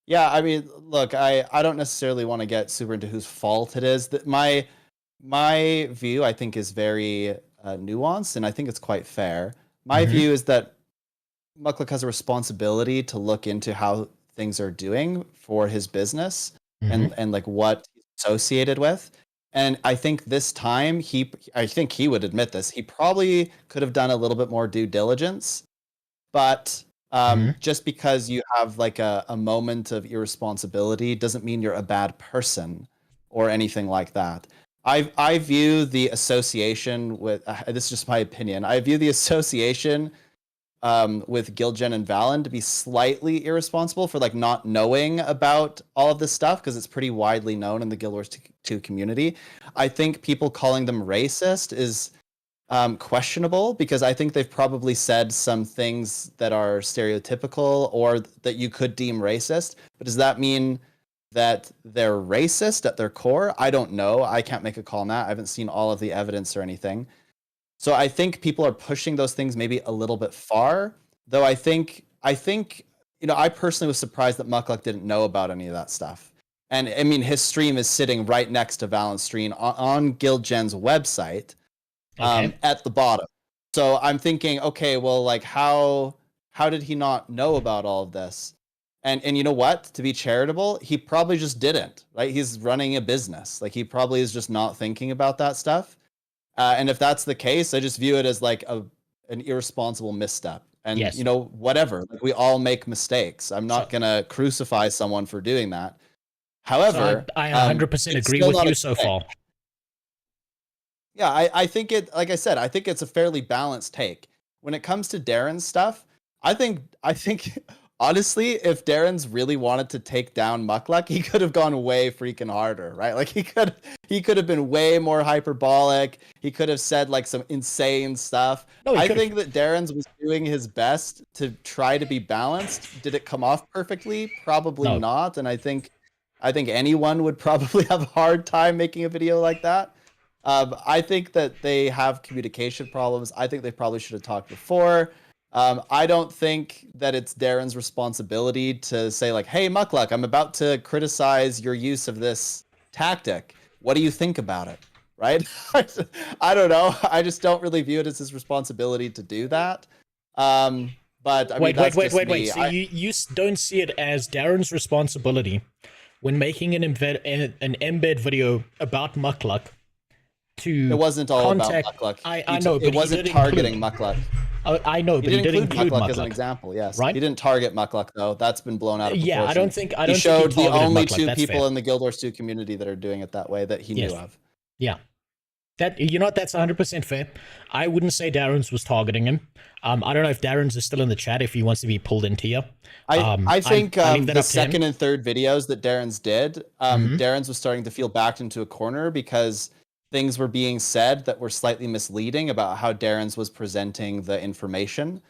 Yeah, I mean, look, I don't necessarily want to get super into whose fault it is. That my view, I think, is very nuanced, and I think it's quite fair. My view is that Muckluck has a responsibility to look into how things are doing for his business and like what he's associated with. And I think this time I think he would admit this. He probably could have done a little bit more due diligence, but just because you have like a moment of irresponsibility doesn't mean you're a bad person or anything like that. I view the association with this is just my opinion. I view the association with Gilgen and Valen to be slightly irresponsible for like not knowing about all of this stuff, because it's pretty widely known in the Guild Wars 2 community. I think people calling them racist is questionable, because I think they've probably said some things that are stereotypical or that you could deem racist. But does that mean that they're racist at their core? I don't know. I can't make a call on that. I haven't seen all of the evidence or anything. So I think people are pushing those things maybe a little bit far, though I think, you know, I personally was surprised that Muckluck didn't know about any of that stuff. And I mean, his stream is sitting right next to Valen's stream on Gilgen's website at the bottom. So I'm thinking, okay, well, like how did he not know about all of this? And you know what? To be charitable, he probably just didn't, right? He's running a business. Like, he probably is just not thinking about that stuff. And if that's the case, I just view it as like an irresponsible misstep. And, you know, whatever. Like, we all make mistakes. I'm not going to crucify someone for doing that. However, I 100% agree with you so far. Yeah, I think like I said, I think it's a fairly balanced take. When it comes to Darren's stuff, I think honestly, if Darren's really wanted to take down Muckluck, he could have gone way freaking harder, right? Like, he could have been way more hyperbolic. He could have said like some insane stuff. I think that Darren's was doing his best to try to be balanced. Did it come off perfectly? Probably not. And I think anyone would probably have a hard time making a video like that. I think that they have communication problems. I think they probably should have talked before. I don't think that it's Darren's responsibility to say like, hey, Muckluck, I'm about to criticize your use of this tactic. What do you think about it? Right? I don't know. I just don't really view it as his responsibility to do that. But I mean, wait. So you don't see it as Darren's responsibility when making an embed video about Muckluck to it wasn't all about Muckluck. I know, but it wasn't targeting Muckluck. I know, but he did include Muckluck as an example. Yes, right? He didn't target Muckluck though. That's been blown out of proportion. Yeah, I don't think he showed the only Muckluck. two That's people fair. in the Guild Wars 2 community that are doing it that way that he knew of. Yeah. That, you know what, that's 100% fair. I wouldn't say Darren's was targeting him. I don't know if Darren's is still in the chat if he wants to be pulled into here. I think the second and third videos that Darren's did, Darren's was starting to feel backed into a corner because things were being said that were slightly misleading about how Darren's was presenting the information.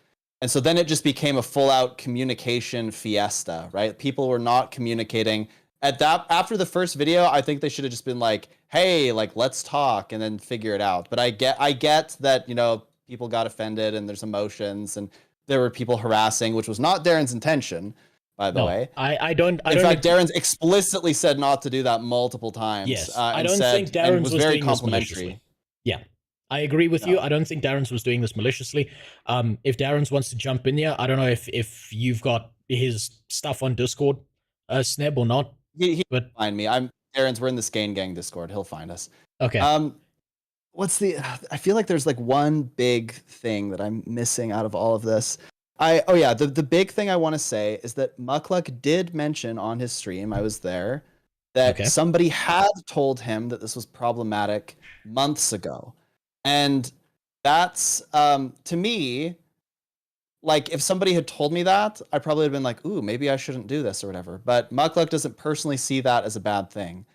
And so then it just became a full-out communication fiesta, right? People were not communicating. After the first video, I think they should have just been like, hey, like, let's talk and then figure it out. But I get that, you know, people got offended and there's emotions and there were people harassing, which was not Darren's intention, by the way. In fact, Darren's explicitly said not to do that multiple times. Yes, I don't think Darren's was very complimentary. Yeah. I agree with you. I don't think Darren's was doing this maliciously. If Darren's wants to jump in here, I don't know if you've got his stuff on Discord, Sneb, or not. He but find me. Darren's. We're in the Skane Gang Discord. He'll find us. Okay. I feel like there's like one big thing that I'm missing out of all of this. The big thing I want to say is that Mukluk did mention on his stream, I was there, that somebody had told him that this was problematic months ago. And that's, to me, like, if somebody had told me that, I probably would have been like, ooh, maybe I shouldn't do this or whatever. But Mukluk doesn't personally see that as a bad thing.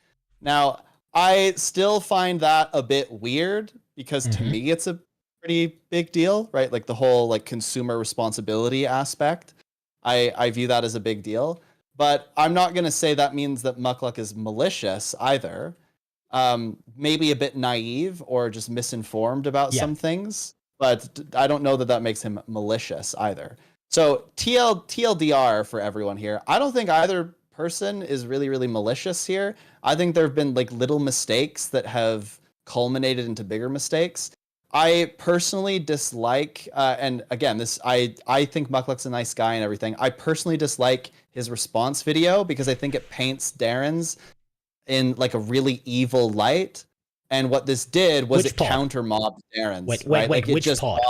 Now, I still find that a bit weird because to me it's a pretty big deal, right? Like the whole like consumer responsibility aspect. I view that as a big deal. But I'm not going to say that means that Mukluk is malicious either. Maybe a bit naive or just misinformed about some things. But I don't know that that makes him malicious either. So TLDR for everyone here. I don't think either person is really malicious here. I think there have been like little mistakes that have culminated into bigger mistakes. I personally dislike, and again, I think Mukluk's a nice guy and everything. I personally dislike his response video because I think it paints Darren's in like a really evil light. And what this did was it counter mobbed Darren's. Wait, like which part?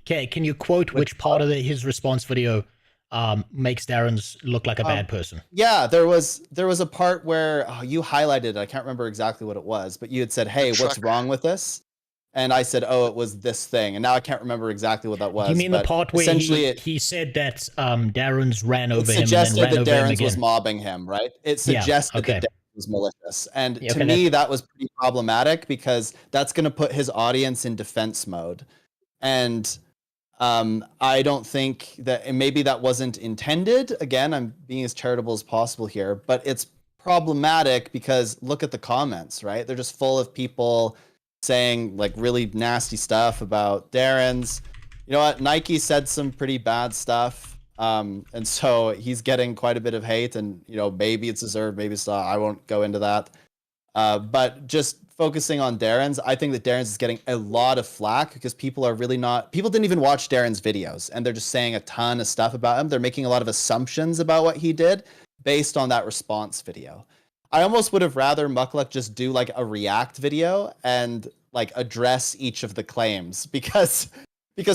Okay, can you quote which part of his response video makes Darren's look like a bad person? Yeah, there was a part where you highlighted it. I can't remember exactly what it was, but you had said, "Hey, what's wrong with this?" And I said, "Oh, it was this thing." And now I can't remember exactly what that was. You mean the part where he said that Darren's ran over him and then ran over him again? Suggested that Darren's was mobbing him, right? It suggested that Darren's was malicious. And to me, that was pretty problematic because that's going to put his audience in defense mode. And I don't think that, and maybe that wasn't intended. Again, I'm being as charitable as possible here, but it's problematic because look at the comments, right? They're just full of people saying like really nasty stuff about Darren's. You know what? Nike said some pretty bad stuff. And so he's getting quite a bit of hate, and you know, maybe it's deserved, maybe it's not. I won't go into that. But just focusing on Darren's, I think that Darren's is getting a lot of flack because people didn't even watch Darren's videos, and they're just saying a ton of stuff about him. They're making a lot of assumptions about what he did based on that response video. I almost would have rather Mukluk just do like a react video and like address each of the claims because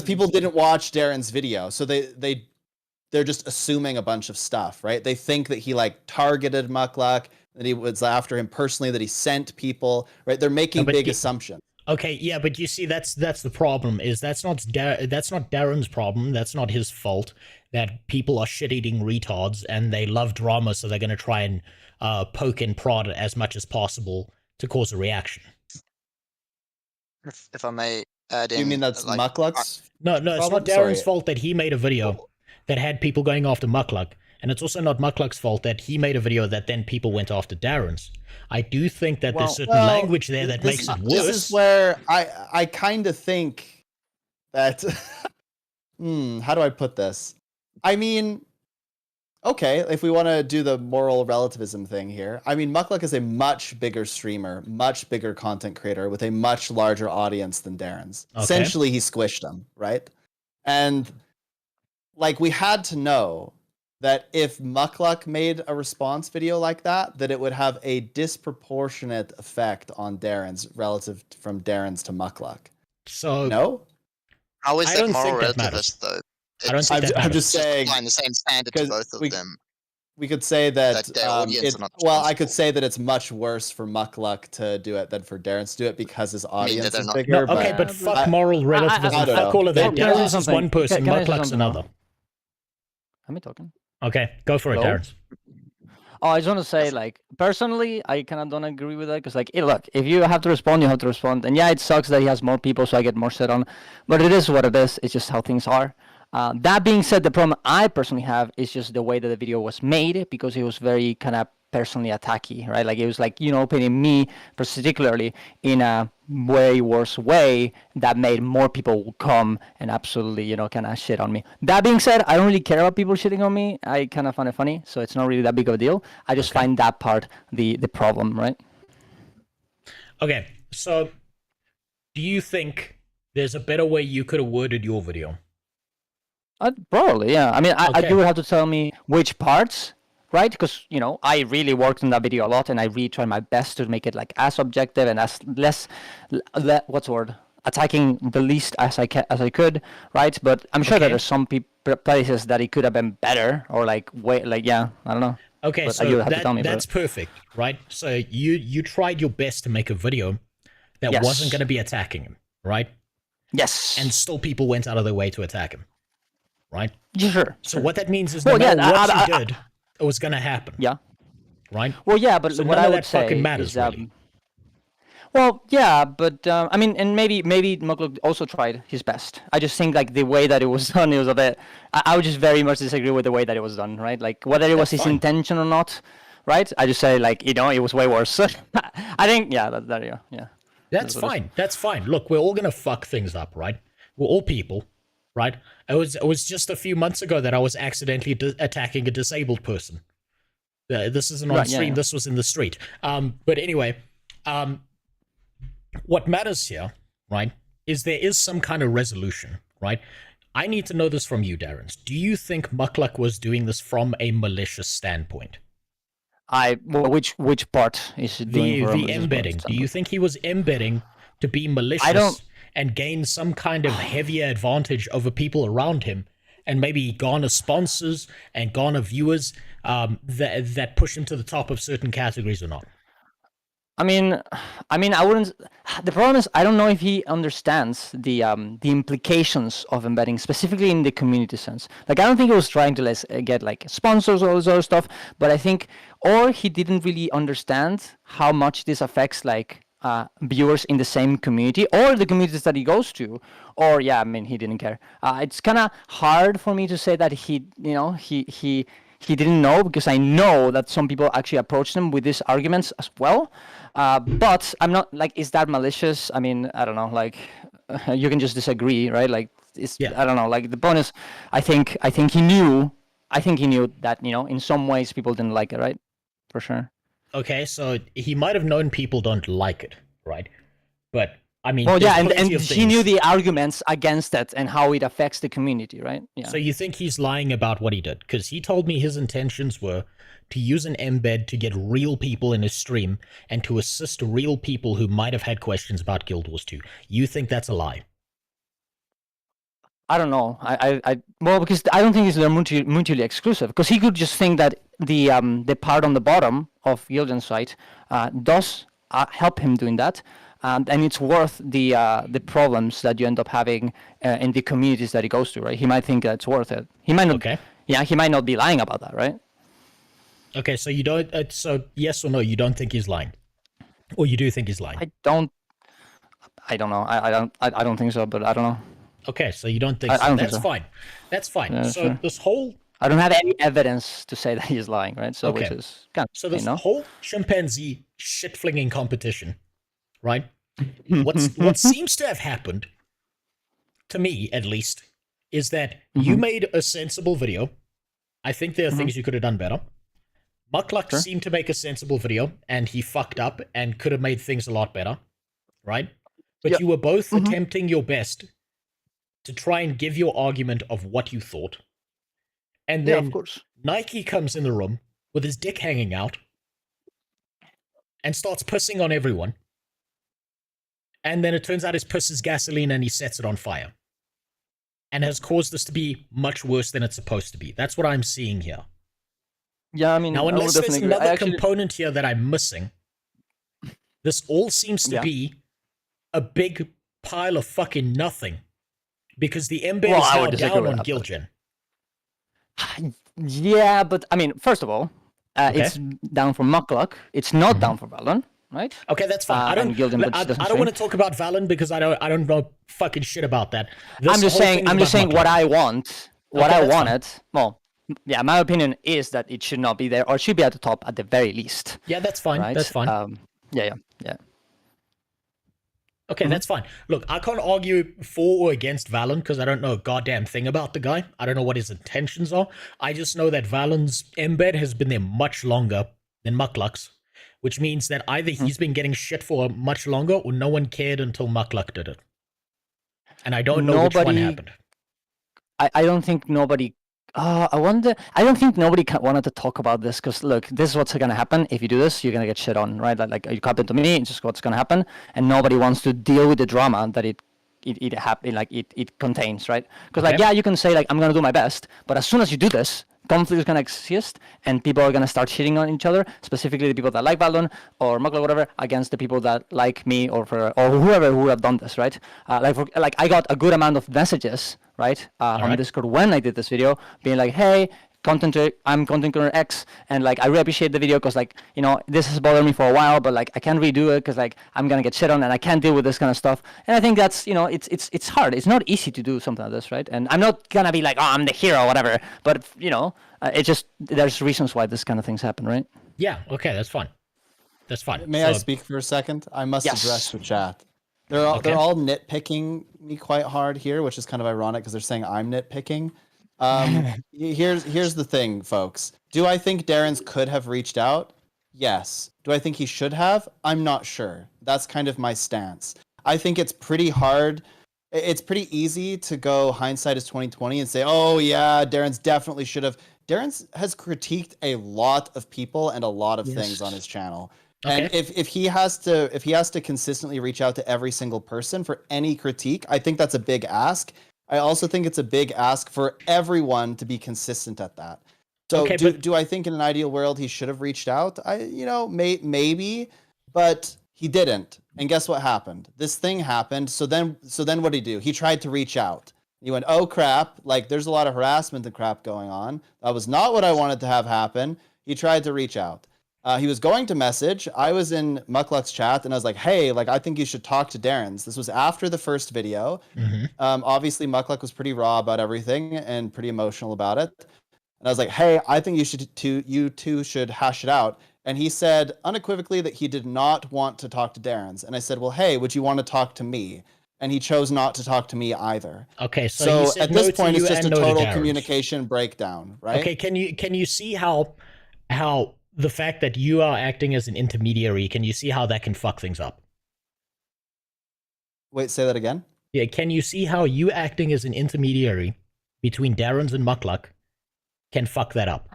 people didn't watch Darren's video. So they're just assuming a bunch of stuff, right? They think that he like targeted Mukluk, that he was after him personally, that he sent people, right? They're making big assumptions. Okay, yeah, but you see, that's the problem. Is that's not Darren's problem. That's not his fault. That people are shit-eating retards and they love drama, so they're going to try and poke and prod as much as possible to cause a reaction. If I may add in, you mean that's like, Mukluk's? No, it's not Darren's fault that he made a video that had people going after Mukluk. And it's also not Mukluk's fault that he made a video that then people went after Darren's. I do think that there's certain language there that makes it worse. This is where I kind of think that... how do I put this? I mean, okay, if we want to do the moral relativism thing here, I mean, Mukluk is a much bigger streamer, much bigger content creator with a much larger audience than Darren's. Okay. Essentially, he squished him, right? And like, we had to know that if Mukluk made a response video like that, that it would have a disproportionate effect on Darren's relative from Darren's to Mukluk. So no? How is that moral relativist though? I don't think I'm just saying, applying the same standard to both of them. We could say that, I could say that it's much worse for Mukluk to do it than for Darren's to do it because his audience is bigger. No, okay, but fuck moral relativism. Fuck all of that. Darren's is one person, Mukluk's another. Am I talking? Okay, go for it, Darren. Oh, I just want to say, like, personally, I kind of don't agree with that because, like, look, if you have to respond, you have to respond. And yeah, it sucks that he has more people, so I get more shit on. But it is what it is. It's just how things are. That being said, the problem I personally have is just the way that the video was made because it was very kind of personally attacky, right? Like, it was like, you know, painting me particularly in a way worse way that made more people come and absolutely, you know, kind of shit on me. That being said, I don't really care about people shitting on me. I kind of find it funny, so it's not really that big of a deal. I just find that part the problem, right? Okay, so do you think there's a better way you could have worded your video? Probably, yeah. I mean, Okay. you would have to tell me which parts, right? Because, you know, I really worked on that video a lot, and I really tried my best to make it like as objective and as less, what's the word? Attacking the least as I could, right? But I'm sure that there's some places that it could have been better, or like yeah, I don't know. Okay, But so you would have to tell me, that's perfect, right? So you tried your best to make a video that Yes. wasn't going to be attacking him, right? Yes. And still people went out of their way to attack him, right? Yeah, sure. So what that means is no matter what you did, it was going to happen. Yeah. Right? Well, yeah, but so what none I of would that fucking say matters, is, really. well, yeah, but I mean, and maybe Mukluk also tried his best. I just think like the way that it was done, it was a bit. I would just very much disagree with the way that it was done, right? Like whether it was his intention or not, right? I just say like, you know, it was way worse. I think, yeah, there you go, yeah. That's fine. That's fine. Look, we're all gonna fuck things up, right? We're all people, right? It was just a few months ago that I was accidentally attacking a disabled person. This isn't on stream. Yeah. This was in the street. But anyway, what matters here, right, is there is some kind of resolution, right? I need to know this from you, Darren. Do you think Mukluk was doing this from a malicious standpoint? Which part is it doing the embedding? Do you think he was embedding to be malicious and gain some kind of heavier advantage over people around him, and maybe garner sponsors and garner viewers that push him to the top of certain categories or not? I mean, I wouldn't. The problem is, I don't know if he understands the implications of embedding, specifically in the community sense. Like, I don't think he was trying to get like sponsors or all this other stuff, but I think, or he didn't really understand how much this affects like viewers in the same community or the communities that he goes to, or yeah, I mean, he didn't care. It's kind of hard for me to say that he didn't know, because I know that some people actually approach them with these arguments as well. But I'm not like, is that malicious? I mean, I don't know. Like, you can just disagree, right? Like, I don't know. Like the bonus, I think he knew. I think he knew that, you know, in some ways people didn't like it, right? For sure. Okay, so he might have known people don't like it, right? But I mean, well, yeah, and he knew the arguments against it and how it affects the community, right? Yeah. So you think he's lying about what he did? Because he told me his intentions were to use an embed to get real people in his stream and to assist real people who might have had questions about Guild Wars 2. You think that's a lie? I don't know. Well, because I don't think it's mutually exclusive. Because he could just think that the part on the bottom of Gildan's site does help him doing that. And it's worth the problems that you end up having in the communities that he goes to, right? He might think that's worth it. He might not. Okay. Yeah, he might not be lying about that, right? Okay, so you don't. So yes or no, you don't think he's lying, or you do think he's lying? I don't know. I don't think so, but I don't know. Okay, so you don't think so. That's think so. Fine. That's fine. Yeah, so this whole. I don't have any evidence to say that he's lying, right? So okay. Which is kind of, so this whole chimpanzee shit flinging competition, right? What seems to have happened, to me at least, is that you made a sensible video. I think there are things you could have done better. Mukluk seemed to make a sensible video, and he fucked up and could have made things a lot better, right? But you were both attempting your best to try and give your argument of what you thought. And then of course. Nike comes in the room with his dick hanging out and starts pissing on everyone. And then it turns out his piss is gasoline and he sets it on fire. And has caused this to be much worse than it's supposed to be. That's what I'm seeing here. Yeah, I mean, now, unless there's another component here that I'm missing, this all seems to be a big pile of fucking nothing. Because the embed is now down on Gilgen. Yeah, but I mean, first of all, it's down for Mukluk. It's not down for Valon, right? Okay, that's fine. I don't want to talk about Valon because I don't know fucking shit about that. I'm just saying what I want. What I wanted. Fine. Well, yeah, my opinion is that it should not be there, or it should be at the top at the very least. Yeah, that's fine. Right? That's fine. Yeah. Okay, that's fine. Look, I can't argue for or against Valon because I don't know a goddamn thing about the guy. I don't know what his intentions are. I just know that Valon's embed has been there much longer than Mukluk's. which means that either he's been getting shit for much longer or no one cared until Mukluk did it. And I don't know which one happened. I don't think nobody. I wonder. I don't think nobody wanted to talk about this because look, this is what's gonna happen if you do this. You're gonna get shit on, right? Like you come to me, it's just what's gonna happen, and nobody wants to deal with the drama that it contains, right? Because like yeah, you can say like I'm gonna do my best, but as soon as you do this, conflict is gonna exist, and people are gonna start shitting on each other, specifically the people that like Valdon or Mugler, whatever, against the people that like me or whoever who have done this, right? Like I got a good amount of messages, right, on Discord when I did this video, being like, hey, I'm content creator X, and like I really appreciate the video because like this has bothered me for a while, but like I can't redo it because like I'm gonna get shit on and I can't deal with this kind of stuff. And I think that's it's hard. It's not easy to do something like this, right? And I'm not gonna be like, oh, I'm the hero or whatever, but it just there's reasons why this kind of things happen, right? Yeah. Okay, that's fine. That's fine. May I speak for a second? I must address the chat. They're all nitpicking me quite hard here, which is kind of ironic because they're saying I'm nitpicking. Here's the thing, folks. Do I think Darren's could have reached out? Yes. Do I think he should have? I'm not sure. That's kind of my stance. I think it's pretty hard. It's pretty easy to go hindsight is 2020 and say, oh yeah, Darren's definitely should have. Darren's has critiqued a lot of people and a lot of things on his channel. Okay. And if he has to consistently reach out to every single person for any critique, I think that's a big ask. I also think it's a big ask for everyone to be consistent at that. So do I think in an ideal world he should have reached out? Maybe, but he didn't. And guess what happened? This thing happened. So then what did he do? He tried to reach out. He went, oh crap, like there's a lot of harassment and crap going on. That was not what I wanted to have happen. He tried to reach out. He was going to message. I was in Mukluk's chat and I was like, hey, like I think you should talk to Darren's. This was after the first video. Obviously Mukluk was pretty raw about everything and pretty emotional about it. And I was like, hey, I think you two should hash it out. And he said unequivocally that he did not want to talk to Darren's. And I said, well, hey, would you want to talk to me? And he chose not to talk to me either. Okay, so at this point it's just a total communication breakdown, right? Okay, can you see how the fact that you are acting as an intermediary, can you see how that can fuck things up? Wait, say that again? Yeah, can you see how you acting as an intermediary between Darren's and Mukluk can fuck that up?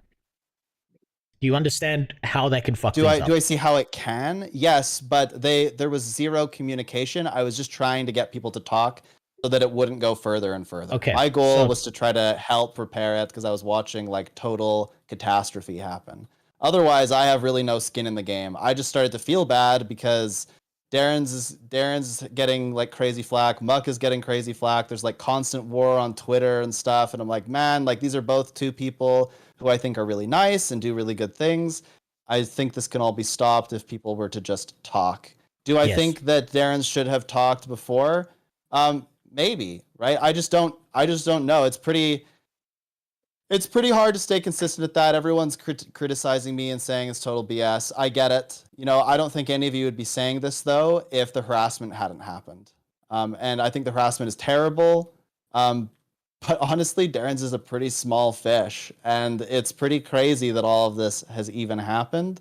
Do you understand how that can fuck things up? Do I see how it can? Yes, but there was zero communication. I was just trying to get people to talk so that it wouldn't go further and further. Okay. My goal was to try to help repair it because I was watching like total catastrophe happen. Otherwise, I have really no skin in the game. I just started to feel bad because Darren's getting like crazy flack. Muck is getting crazy flack. There's like constant war on Twitter and stuff. And I'm like, man, like these are both two people who I think are really nice and do really good things. I think this can all be stopped if people were to just talk. Do I think that Darren's should have talked before? Maybe, right? I just don't know. It's pretty hard to stay consistent at that. Everyone's criticizing me and saying it's total BS. I get it. I don't think any of you would be saying this, though, if the harassment hadn't happened. And I think the harassment is terrible. But honestly, Darren's is a pretty small fish. And it's pretty crazy that all of this has even happened.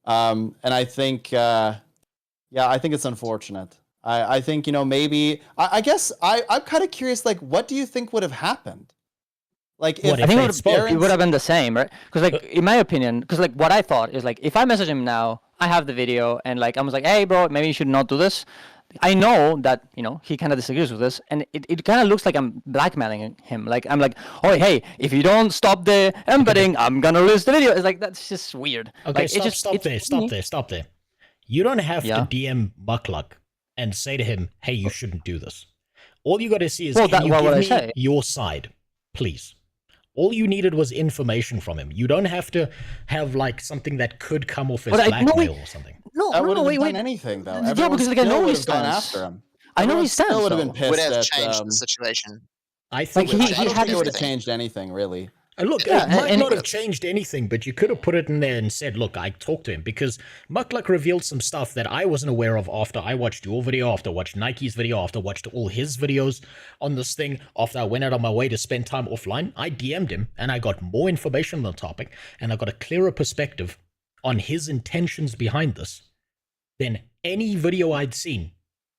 And I think, I think it's unfortunate. I think, maybe... I guess I'm kind of curious, like, what do you think would have happened? Like, if I think it would have been the same, right? Because, like, in my opinion, because, like, what I thought is, like, if I message him now, I have the video, and, like, I was like, hey, bro, maybe you should not do this. I know that, he kind of disagrees with this, and it kind of looks like I'm blackmailing him. Like, I'm like, oh, hey, if you don't stop the embedding, I'm gonna release the video. It's like, that's just weird. Okay, like, stop there. You don't have to DM Mukluk and say to him, hey, you shouldn't do this. All you got to see is, can you give me your side, please? All you needed was information from him. You don't have to have like something that could come off as blackmail or something. No, wait. Done anything though. Yeah, because like I know his stance. After him. I know his stance. Would have been pissed. Would have changed the situation. I think I don't think it would have changed anything really. Look, it might not have changed anything, but you could have put it in there and said, look, I talked to him, because Mukluk revealed some stuff that I wasn't aware of after I watched your video, after I watched Nike's video, after I watched all his videos on this thing, after I went out on my way to spend time offline. I DM'd him, and I got more information on the topic, and I got a clearer perspective on his intentions behind this than any video I'd seen,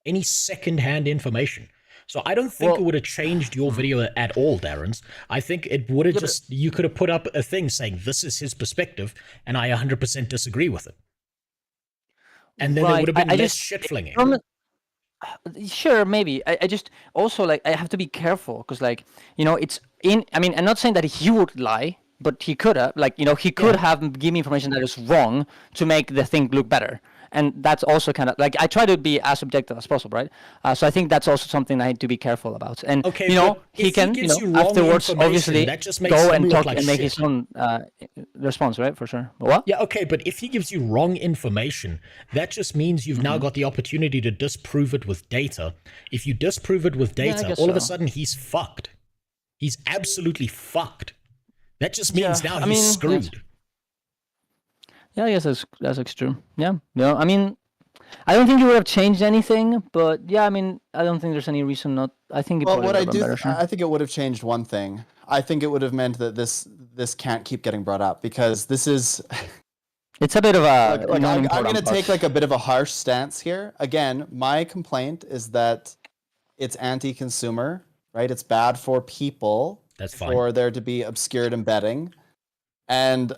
any second-hand information. So I don't think it would have changed your video at all, Darren's. I think it would have you could have put up a thing saying this is his perspective, and I 100% disagree with it. And then there would have been less shit-flinging. Sure, maybe. I just also like I have to be careful because it's in. I mean, I'm not saying that he would lie, but he could have he could have given me information that is wrong to make the thing look better. And that's also kind of like I try to be as objective as possible, right? So I think that's also something I need to be careful about. And he can afterwards obviously go and talk and make his own response, right? For sure. What? Yeah, okay, but if he gives you wrong information, that just means you've now got the opportunity to disprove it with data. If you disprove it with data, all of a sudden he's fucked. He's absolutely fucked. That just means now he's screwed. Yeah, I guess that's true. Yeah. I mean, I don't think it would have changed anything, but yeah, I mean, I don't think there's any reason not. I think it probably would have been better. Sure. I think it would have changed one thing. I think it would have meant that this can't keep getting brought up because this is. It's a bit of a. I'm going to take like a bit of a harsh stance here. Again, my complaint is that it's anti-consumer, right? It's bad for people. That's fine. For there to be obscured embedding, and.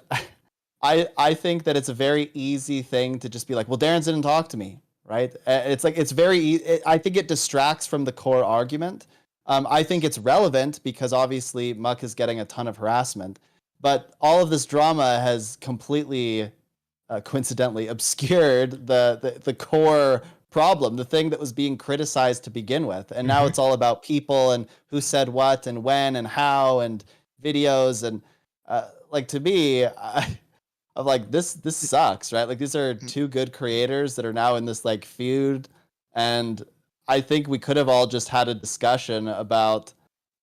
I think that it's a very easy thing to just be like, well, Darren didn't talk to me, right? It's like, it's very easy. I think it distracts from the core argument. I think it's relevant because obviously Muck is getting a ton of harassment, but all of this drama has completely, coincidentally, obscured the core problem, the thing that was being criticized to begin with. And now it's all about people and who said what and when and how and videos. And like, to me, of like this sucks, right? Like these are two good creators that are now in this like feud, and I think we could have all just had a discussion about,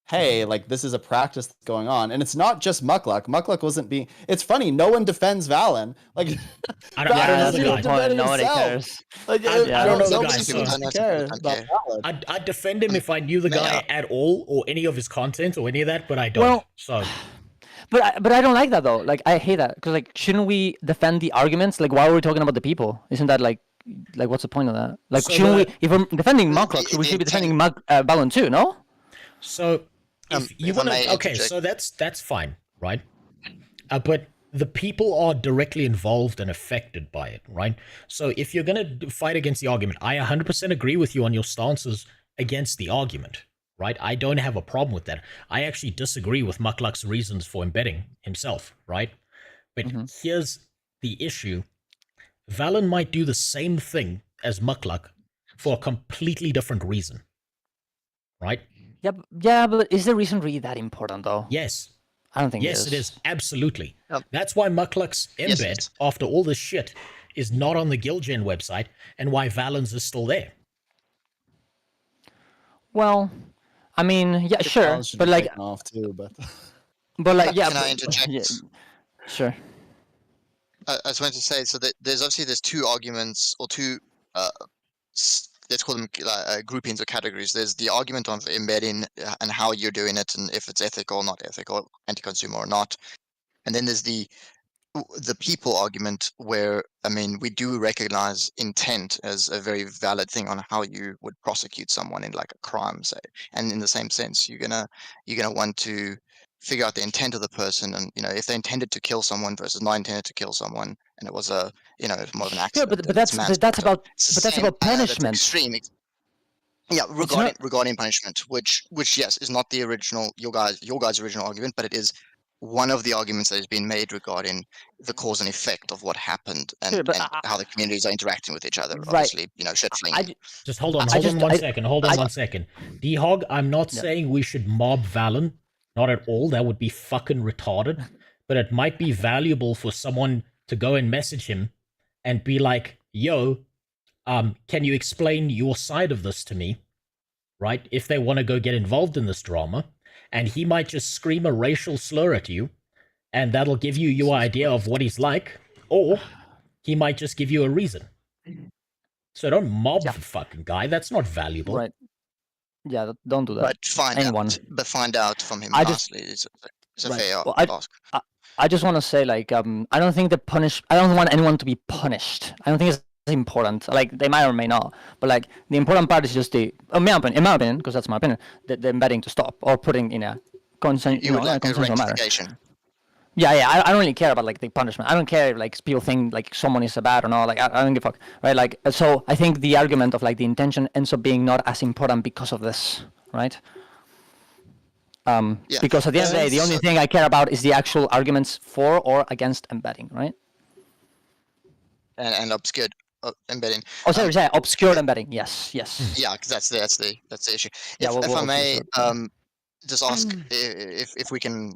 hey, like this is a practice that's going on, and it's not just Muckluck. Muckluck wasn't being. It's funny, no one defends Valen. Like I don't know the guy. Nobody cares. Like I don't know the guy. So I'd defend him if I knew the guy at all or any of his content or any of that, but I don't. But I don't like that though. Like I hate that because like shouldn't we defend the arguments? Like why are we talking about the people? Isn't that like what's the point of that? Like shouldn't we? If we're defending Muckluck, we should be defending Bellum too, no? So if you want to, so that's fine, right? But the people are directly involved and affected by it, right? So if you're going to fight against the argument, I 100% agree with you on your stances against the argument. Right? I don't have a problem with that. I actually disagree with Muckluck's reasons for embedding himself, right? But here's the issue. Valen might do the same thing as Muckluck for a completely different reason. Right? Yeah, but is the reason really that important though? Yes. I don't think it is. Absolutely. That's why Muckluck's embed, after all this shit, is not on the GuildGen website and why Valen's is still there. Well, I mean, yeah, sure, but like, off too, but like, yeah. Can I interject? Yeah, sure. I just wanted to say, so that there's two arguments or two, let's call them groupings or categories. There's the argument of embedding and how you're doing it, and if it's ethical or not ethical, anti-consumer or not, and then there's the people argument where, I mean, we do recognize intent as a very valid thing on how you would prosecute someone in like a crime, say. And in the same sense, you're gonna want to figure out the intent of the person, and if they intended to kill someone versus not intended to kill someone, and it was more of an accident. Yeah, but that's about punishment. Extreme. Yeah, regarding punishment, which yes is not the original your guys' original argument, but it is one of the arguments that has been made regarding the cause and effect of what happened and how the communities are interacting with each other. Obviously, shit flinging. Just hold on one second. D-Hog, I'm not saying we should mob Valen. Not at all. That would be fucking retarded. But it might be valuable for someone to go and message him and be like, yo, can you explain your side of this to me? Right? If they want to go get involved in this drama. And he might just scream a racial slur at you, and that'll give you your idea of what he's like, or he might just give you a reason. So don't mob the fucking guy. That's not valuable. Right. Yeah, don't do that. But find out from him lastly. It's a fair ask. I just want to say, like, I don't think I don't want anyone to be punished. I don't think it's important. Like, they might or may not, but like the important part is just in my opinion, because that's my opinion, the embedding to stop or putting in a consent. You would like a consensual manner. rectification. Yeah, I don't really care about like the punishment. I don't care if like people think like someone is bad or not. Like I don't give a fuck, right? Like so, I think the argument of like the intention ends up being not as important because of this, right? Yeah. Because at the end of the day, the only thing I care about is the actual arguments for or against embedding, right? And obscured embedding. Oh, sorry, obscured embedding. Yes. Yeah, because that's the issue. Yeah, If we'll I may, just ask Mm. if we can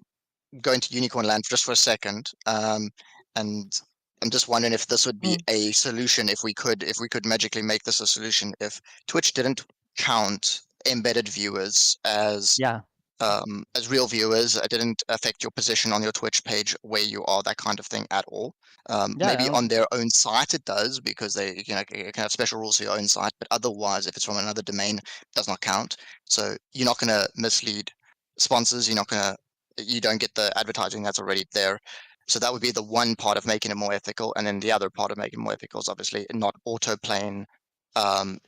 go into unicorn land just for a second, and I'm just wondering if this would be a solution, if we could magically make this a solution, if Twitch didn't count embedded viewers as real viewers, it didn't affect your position on your Twitch page where you are, that kind of thing at all. Maybe on their own site it does, because they you can have special rules for your own site, but otherwise if it's from another domain, it does not count. So you're not going to mislead sponsors, you don't get the advertising that's already there. So that would be the one part of making it more ethical, and then the other part of making it more ethical is obviously not auto-playing, and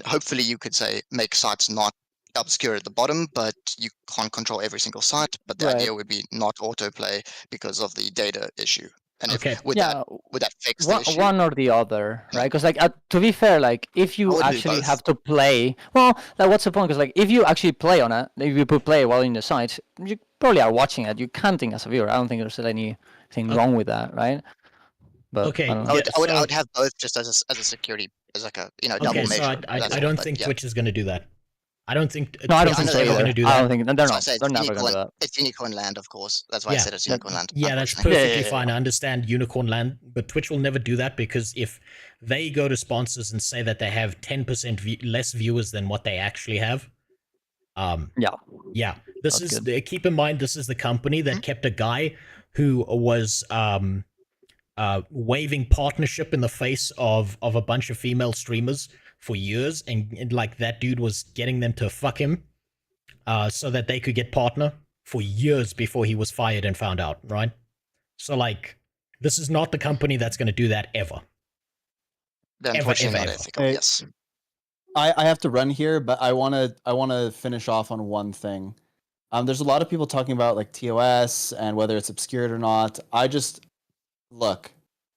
hopefully you could say make sites not obscure at the bottom, but you can't control every single site. But the idea would be not autoplay because of the data issue. And would that fix the issue? One or the other, right? Because like to be fair, like if you actually have to play, well, like what's the point? Because like if you actually play on it, if you put play while in the site, you probably are watching it. You can't think as a viewer. I don't think there's anything wrong with that, right? But I would have both just as a security, as like a double measure. So I don't think Twitch is going to do that. I don't think. No, I don't think so either. Going to do I that. don't think they're not. They're never going to do that. It's unicorn land, of course. That's why I said it's unicorn land. Yeah, that's perfectly fine. I understand unicorn land, but Twitch will never do that, because if they go to sponsors and say that they have 10% less viewers than what they actually have, this is keep in mind, this is the company that kept a guy who was waving partnership in the face of a bunch of female streamers for years, and like that dude was getting them to fuck him so that they could get partner for years before he was fired and found out, right? So like, this is not the company that's going to do that ever. Unfortunately, not ethical. Yes. I have to run here, but I want to finish off on one thing. There's a lot of people talking about like TOS and whether it's obscured or not. I just look.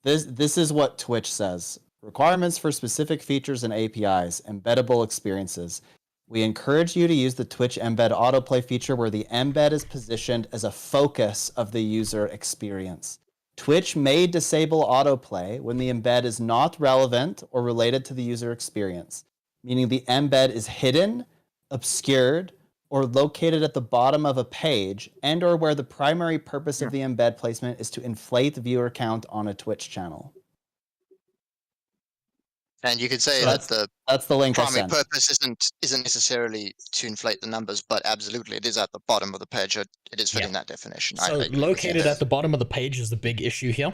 This is what Twitch says. Requirements for specific features and APIs, embeddable experiences. We encourage you to use the Twitch embed autoplay feature where the embed is positioned as a focus of the user experience. Twitch may disable autoplay when the embed is not relevant or related to the user experience, meaning the embed is hidden, obscured, or located at the bottom of a page, and or where the primary purpose of the embed placement is to inflate the viewer count on a Twitch channel. And you could say that that's the link primary purpose isn't necessarily to inflate the numbers, but absolutely it is at the bottom of the page. It is fitting that definition. So located at the bottom of the page is the big issue here.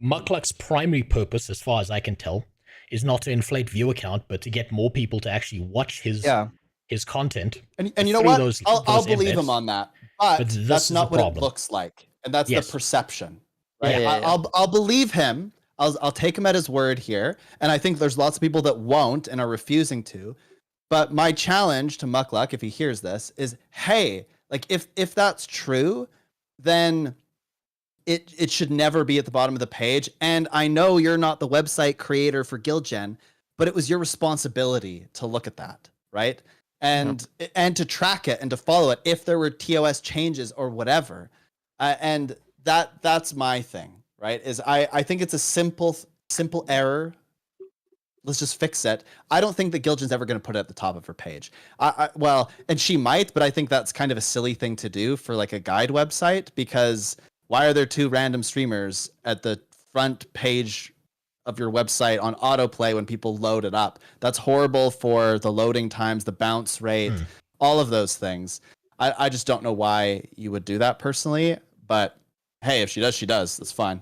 Muckluck's primary purpose, as far as I can tell, is not to inflate viewer count, but to get more people to actually watch his content. And you know what? I'll believe him on that. But that's not what it looks like. And that's the perception. Right? I'll believe him. I'll take him at his word here, and I think there's lots of people that won't and are refusing to. But my challenge to Muckluck, if he hears this, is, hey, like if that's true, then it should never be at the bottom of the page. And I know you're not the website creator for GuildGen, but it was your responsibility to look at that, right? And to track it and to follow it if there were TOS changes or whatever. And that's my thing. Right? I think it's a simple error. Let's just fix it. I don't think that GuildGen's ever going to put it at the top of her page. Well, and she might, but I think that's kind of a silly thing to do for like a guide website, because why are there two random streamers at the front page of your website on autoplay when people load it up? That's horrible for the loading times, the bounce rate, all of those things. I just don't know why you would do that personally, but hey, if she does, she does. That's fine.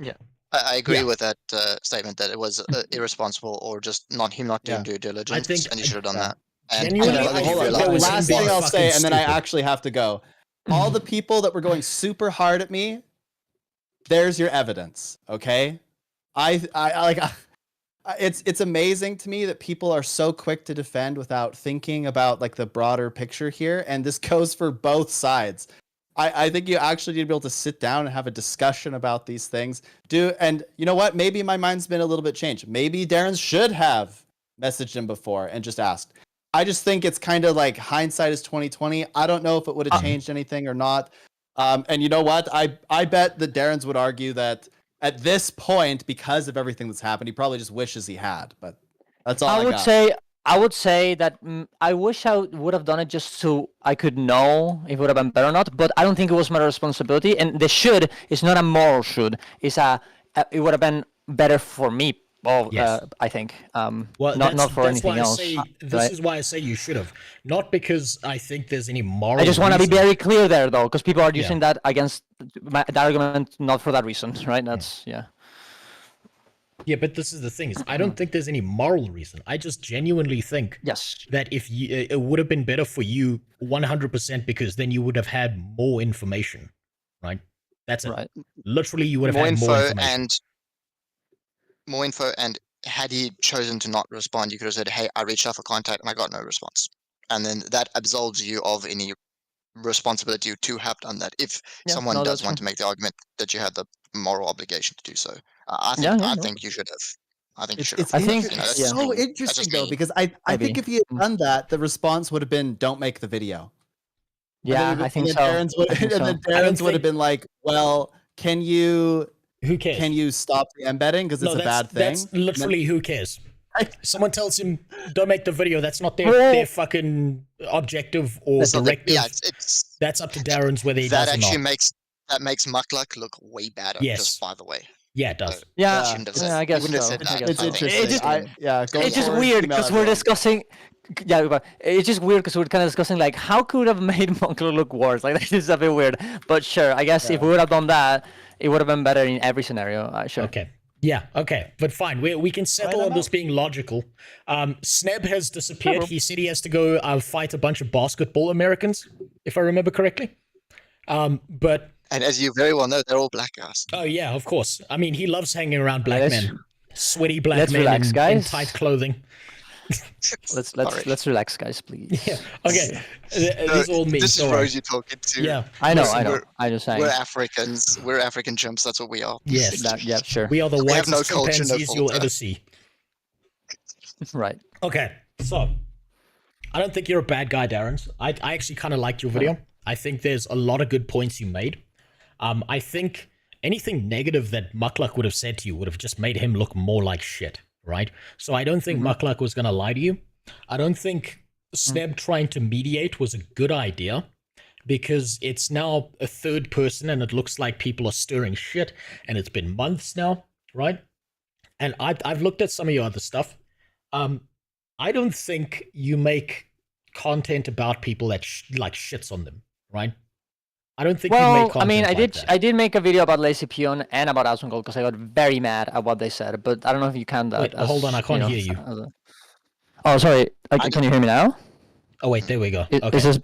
Yeah, I agree with that statement that it was irresponsible or just not doing due diligence, and he should have done that. And last thing I'll say, and then I actually have to go. all the people that were going super hard at me, there's your evidence, okay? It's amazing to me that people are so quick to defend without thinking about like the broader picture here, and this goes for both sides. I think you actually need to be able to sit down and have a discussion about these things. And you know what? Maybe my mind's been a little bit changed. Maybe Darren should have messaged him before and just asked. I just think it's kind of like hindsight is 2020. I don't know if it would have changed anything or not. And you know what? I bet that Darren's would argue that at this point, because of everything that's happened, he probably just wishes he had. But that's all I got. I would say that I wish I would have done it just so I could know if it would have been better or not. But I don't think it was my responsibility. And the should is not a moral should. It's it would have been better for me. Well, yes. I think. Not for anything else. This is why I say you should have. Not because I think there's any moral. I just want to be very clear there, though, because people are using that against that argument, not for that reason, right? That's Yeah, but this is the thing: is I don't think there's any moral reason. I just genuinely think that if it would have been better for you 100%, because then you would have had more information, right? That's it. Right. Literally, you would have had more information. More info, and had he chosen to not respond, you could have said, hey, I reached out for contact and I got no response. And then that absolves you of any responsibility to have done that if someone does want to make the argument that you had the moral obligation to do so. I think you should have. I think you should have. I think it's so interesting, though, because I think if you had done that, the response would have been, don't make the video. Yeah, I think so. And then Darren's would have been like, well, can you... Who cares? Can you stop the embedding because it's a bad thing? That's literally who cares. Someone tells him, don't make the video. That's not their fucking objective or directive. That's up to Darren's whether he does or not. That makes Muckluck look way better, just by the way. Yeah, it does. I guess so. It's interesting. It's just weird because we're discussing... Yeah, but it's just weird because we're kind of discussing like how could have made Muckluck look worse. Like this is a bit weird. But sure, I guess if we would have done that, it would have been better in every scenario. Sure. Okay. Yeah. Okay. But fine. We can settle on this being logical. Sneb has disappeared. He said he has to go fight a bunch of basketball Americans, if I remember correctly. But and as you very well know, they're all black guys. Oh yeah, of course. I mean, he loves hanging around black men, sweaty black men in tight clothing. Let's relax, guys, please. Yeah. Okay. This is all me. This is Rose you're talking to. Yeah. I know. I just saying. We're Africans. We're African chimps. That's what we are. Yes. Yeah. Sure. We are the whitest chimpanzees you'll ever see. Right. Okay. So, I don't think you're a bad guy, Darren. I actually kind of liked your video. I think there's a lot of good points you made. I think anything negative that Muckluck would have said to you would have just made him look more like shit. Right? So I don't think Muckluck was going to lie to you. I don't think Sneb trying to mediate was a good idea because it's now a third person and it looks like people are stirring shit and it's been months now, right? And I've looked at some of your other stuff. I don't think you make content about people that like shits on them, right? I don't think you make content I did make a video about Lazy Peon and about Asmongold because I got very mad at what they said, but I don't know if you can that. Wait, hold on, I can't hear you. Oh, sorry. Can you hear me now? Oh, wait, there we go. Okay. This is...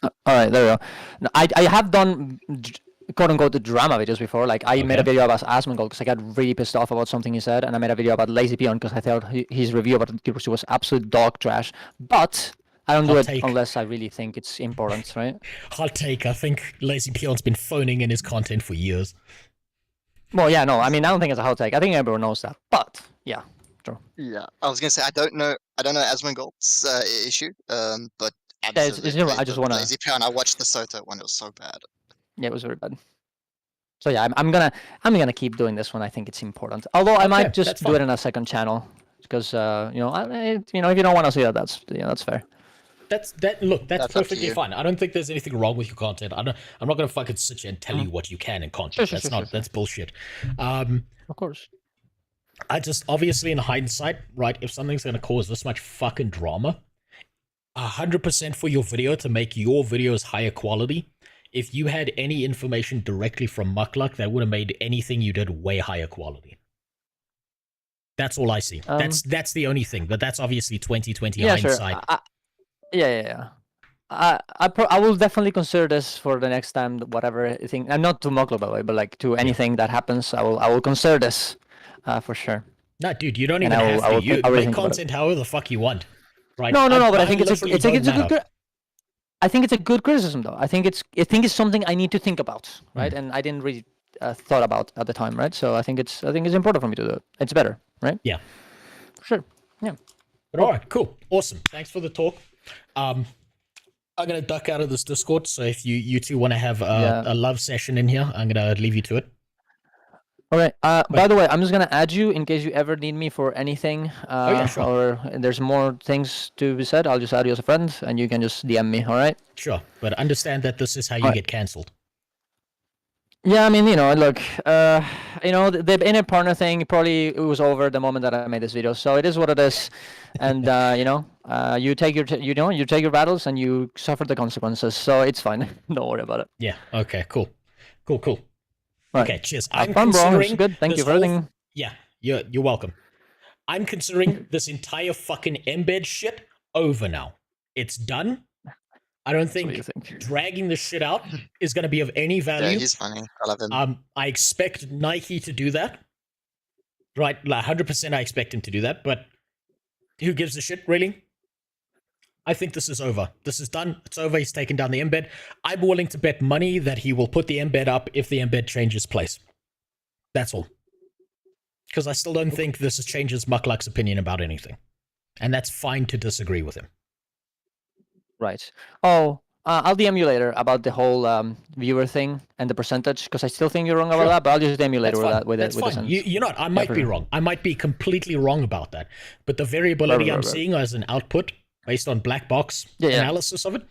All right, there we go. No, I have done quote-unquote the drama videos before. Like, I made a video about Asmongold because I got really pissed off about something he said, and I made a video about Lazy Peon because I thought his review about it was absolute dog trash. But... I don't do it unless I really think it's important, right? Hot take. I think Lazy Peon's been phoning in his content for years. Well, yeah, no. I mean, I don't think it's a hot take. I think everyone knows that. But, yeah, true. Yeah, I was going to say, I don't know Asmongold's issue, but absolutely. I just want to... Lazy Peon, I watched the Soto one. It was so bad. Yeah, it was very bad. So, yeah, I'm gonna keep doing this one. I think it's important. Although I might just do it in a second channel. Because, if you don't want to see that, that's fair. That's perfectly fine. I don't think there's anything wrong with your content. I'm not gonna fucking sit here and tell you what you can in content. That's bullshit. Of course. I just obviously in hindsight, right? If something's gonna cause this much fucking drama, 100% for your video to make your videos higher quality. If you had any information directly from Muckluck, that would have made anything you did way higher quality. That's all I see. That's the only thing. But that's obviously 2020 hindsight. Sure. Yeah. I will definitely consider this for the next time, whatever thing. And not to Moklo, by the way, but like to anything that happens, I will consider this for sure. No, dude, you don't even have to. You make content however the fuck you want, right? No, but I think it's a good. I think it's a good criticism, though. I think it's something I need to think about, right? And I didn't really thought about at the time, right? So I think it's important for me to do it. It's better, right? Yeah, sure. Yeah. But all right, cool, awesome. Thanks for the talk. I'm gonna duck out of this Discord, so if you two want to have a love session in here, I'm gonna leave you to it. All right. By the way, I'm just gonna add you in case you ever need me for anything, sure. or there's more things to be said. I'll just add you as a friend, and you can just DM me. All right? Sure, but understand that this is how you get cancelled. Yeah, I mean, look, the inner partner thing probably it was over the moment that I made this video. So it is what it is, and you take your battles and you suffer the consequences. So it's fine. Don't worry about it. Yeah. Okay. Cool. Right. Okay. Cheers. I'm considering. Good. Thank you for everything. Yeah. You're welcome. I'm considering this entire fucking embed shit over now. It's done. I don't think dragging this shit out is going to be of any value. Yeah, he's funny. I love him. I expect Nike to do that. Right, like 100% I expect him to do that, but who gives a shit, really? I think this is over. This is done. It's over. He's taken down the embed. I'm willing to bet money that he will put the embed up if the embed changes place. That's all. Because I still don't think this changes Mukluk's opinion about anything. And that's fine to disagree with him. Right. Oh, I'll DM you later about the whole viewer thing and the percentage, because I still think you're wrong about that, but I'll just DM you later with that. That's fine. You're not. I might be wrong. I might be completely wrong about that. But the variability I'm seeing as an output based on black box analysis of it.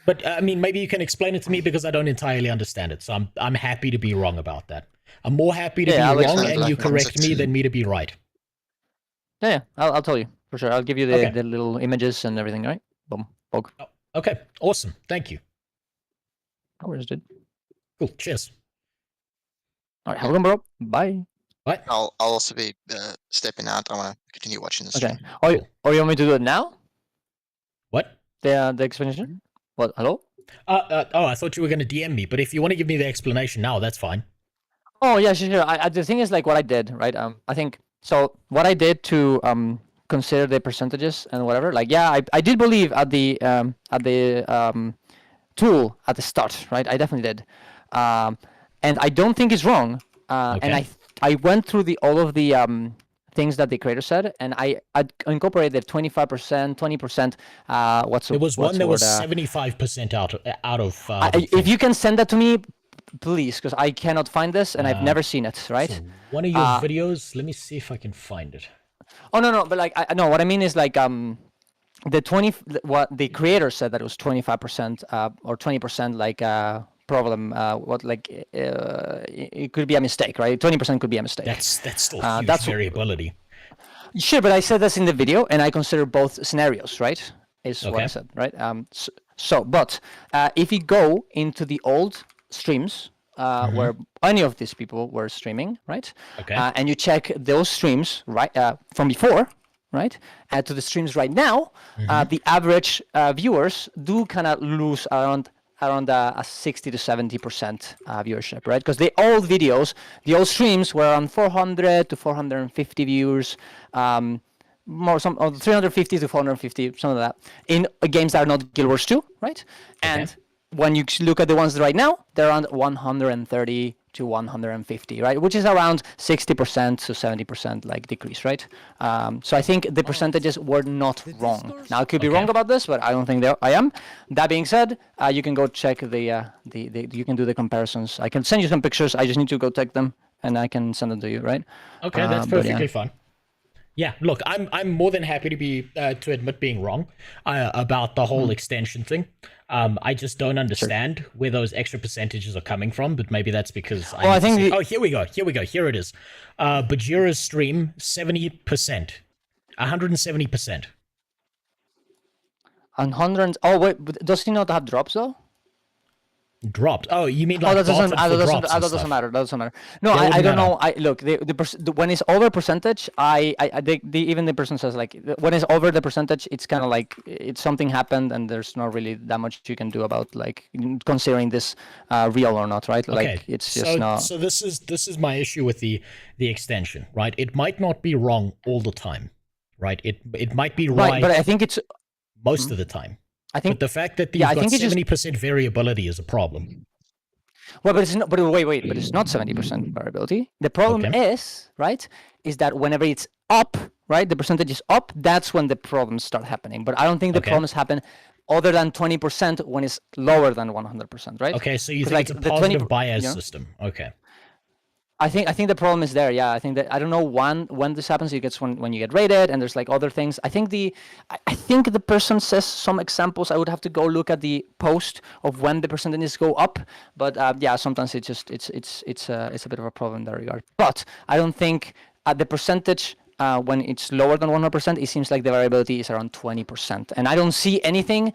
But, I mean, maybe you can explain it to me because I don't entirely understand it. So I'm happy to be wrong about that. I'm more happy to be wrong and you correct me than me to be right. Yeah, I'll tell you, for sure. I'll give you the little images and everything, all right? Boom. Bog. Oh, okay, awesome. Thank you. No worries, dude. Cool, cheers. All right, have a good one, bro. Bye. Bye. I'll also be stepping out. I want to continue watching this. Okay. Or you want me to do it now? What? The explanation? What? Hello? I thought you were going to DM me, but if you want to give me the explanation now, that's fine. Oh, yeah, sure. The thing is, like, what I did, right? I think, so what I did to consider the percentages and whatever, like, yeah, I did believe at the tool at the start, right? I definitely did. And I don't think it's wrong. And I went through all of the things that the creator said, and I incorporated 25%, 20%. There was one that was 75% out of. If you can send that to me, please, because I cannot find this, and I've never seen it. Right? So one of your videos. Let me see if I can find it. Oh no, but like no, what I mean is like what the creator said that it was 25% or 20% like problem. It could be a mistake, right? 20% could be a mistake. That's still huge variability. Sure, but I said this in the video, and I consider both scenarios, right? Is what I said, right? But if you go into the old streams where any of these people were streaming, right? Okay. And you check those streams right from before, right? To the streams right now, the average viewers do kind of lose around a 60 to 70% viewership, right? Because the old videos, the old streams were around 400 to 450 viewers, more some 350 to 450, some of that, in games that are not Guild Wars 2, right? And when you look at the ones right now, they're around 130 to 150, right? Which is around 60% to 70% like decrease, right? So I think the percentages were not wrong. Now I could be wrong about this, but I don't think I am. That being said, you can go check you can do the comparisons. I can send you some pictures. I just need to go take them, and I can send them to you, right? Okay, that's perfectly fine. Yeah, look, I'm more than happy to be to admit being wrong about the whole extension thing. I just don't understand where those extra percentages are coming from, but maybe that's because I think here we go. Here it is. Bajira's stream 70%, 170%. 100. Oh wait, does he not have drops though? Dropped. Oh, you mean like Oh, that doesn't, bottom for drops and that doesn't stuff. matter. That doesn't matter. No, That I wouldn't don't matter. know. Look, when it's over percentage, even the person says like when it's over the percentage, it's kind of like it's something happened and there's not really that much you can do about like considering this real or not, right? Okay. Like it's just not. So this is my issue with the extension, right? It might not be wrong all the time, right? It might be right, but I think it's most of the time. I think but the fact that you've got 70% variability is a problem. Well, but it's not. But wait. But it's not 70% variability. The problem is, right, is that whenever it's up, right, the percentage is up. That's when the problems start happening. But I don't think the problems happen other than 20% when it's lower than 100%, right? Okay, so you think like it's a the positive 20, bias system. Okay. I think the problem is there. Yeah, I think that I don't know when this happens. It gets when you get rated, and there's like other things. I think the person says some examples. I would have to go look at the post of when the percentages go up. But yeah, sometimes it's a bit of a problem in that regard. But I don't think at the percentage when it's lower than 100%, it seems like the variability is around 20%, and I don't see anything.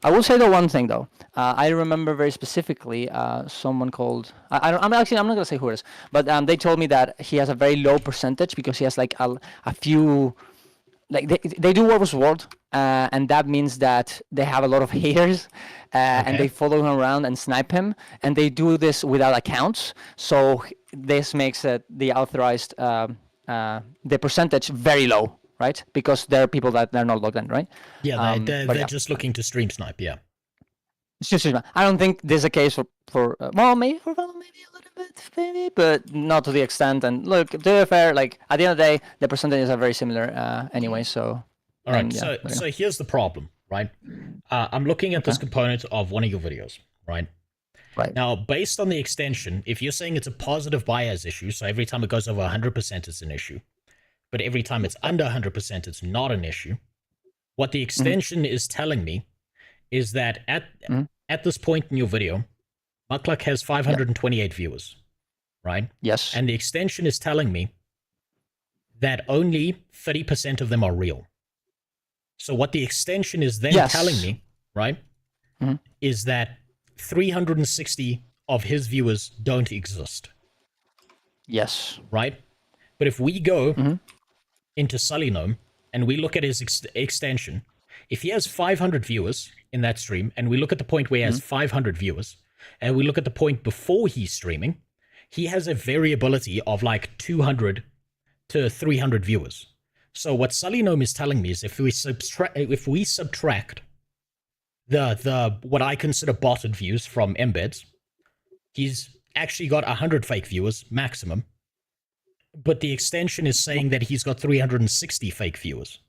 I will say the one thing though. I remember very specifically someone called. I'm not gonna say who it is, but they told me that he has a very low percentage because he has like a few. Like they do War vs. World, and that means that they have a lot of haters, and they follow him around and snipe him, and they do this without accounts. So this makes the authorized the percentage very low. Right, because there are people that they're not logged in, right? Yeah, they're just looking to stream snipe. Yeah. It's just, I don't think there's a case for well, maybe for Veilguard, maybe a little bit, maybe, but not to the extent. And look, to be fair, like at the end of the day, the percentages are very similar anyway. So. All right. So here's the problem, right? I'm looking at this component of one of your videos, right? Right. Now, based on the extension, if you're saying it's a positive bias issue, so every time it goes over 100%, it's an issue. But every time it's under 100%, it's not an issue. What the extension is telling me is that at this point in your video, Mukluk has 528 viewers, right? Yes. And the extension is telling me that only 30% of them are real. So what the extension is then telling me, right, is that 360 of his viewers don't exist. Yes. Right? But if we go into Sulinome and we look at his extension, if he has 500 viewers in that stream, and we look at the point where he has 500 viewers, and we look at the point before he's streaming, he has a variability of like 200 to 300 viewers. So what Sulinome is telling me is if we subtract the what I consider botted views from embeds, he's actually got 100 fake viewers maximum. But the extension is saying that he's got 360 fake viewers.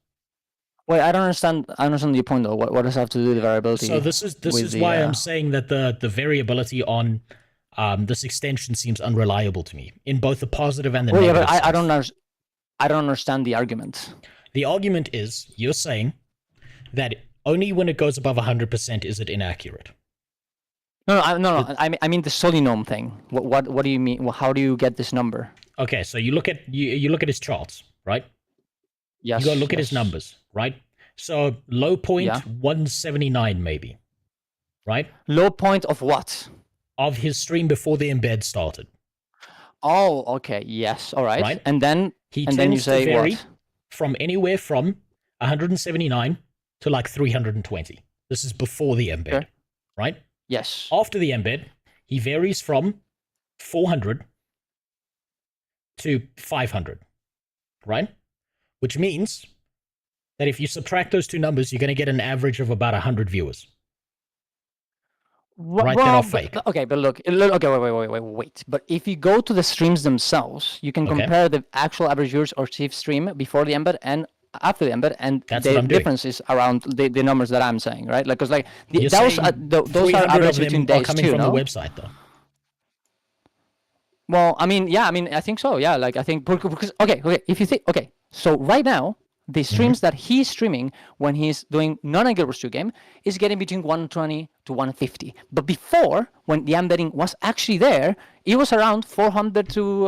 Wait, I don't understand. I understand your point though. What does that have to do with the variability? So this is why I'm saying that the variability on this extension seems unreliable to me in both the positive and the negative. Yeah, but I don't understand the argument. The argument is you're saying that only when it goes above 100% is it inaccurate. No. I mean the Sulinome thing. What do you mean? Well, how do you get this number? Okay, so you look at his charts, right? Yes. You go look at his numbers, right? So low point 179 maybe, right? Low point of what? Of his stream before the embed started. Oh, okay. Yes. All right. Right? And then he and tends then you say to vary what? from anywhere from 179 to like 320. This is before the embed, Sure. right? Yes. After the embed, he varies from 400 to 500, right? Which means that if you subtract those two numbers, you're going to get an average of about 100 viewers. Right, that are fake. Okay, but look, okay, wait. But if you go to the streams themselves, you can compare the actual average viewers or chief stream before the embed and after the embed, and the difference is around the numbers that I'm saying, right? Like, because like those are average between days coming too, from no? the website though. Well, I mean, I think so. Yeah, like I think because if you think so right now the streams that he's streaming when he's doing non-Guild Wars 2 game is getting between 120 to 150. But before, when the embedding was actually there, it was around 400 to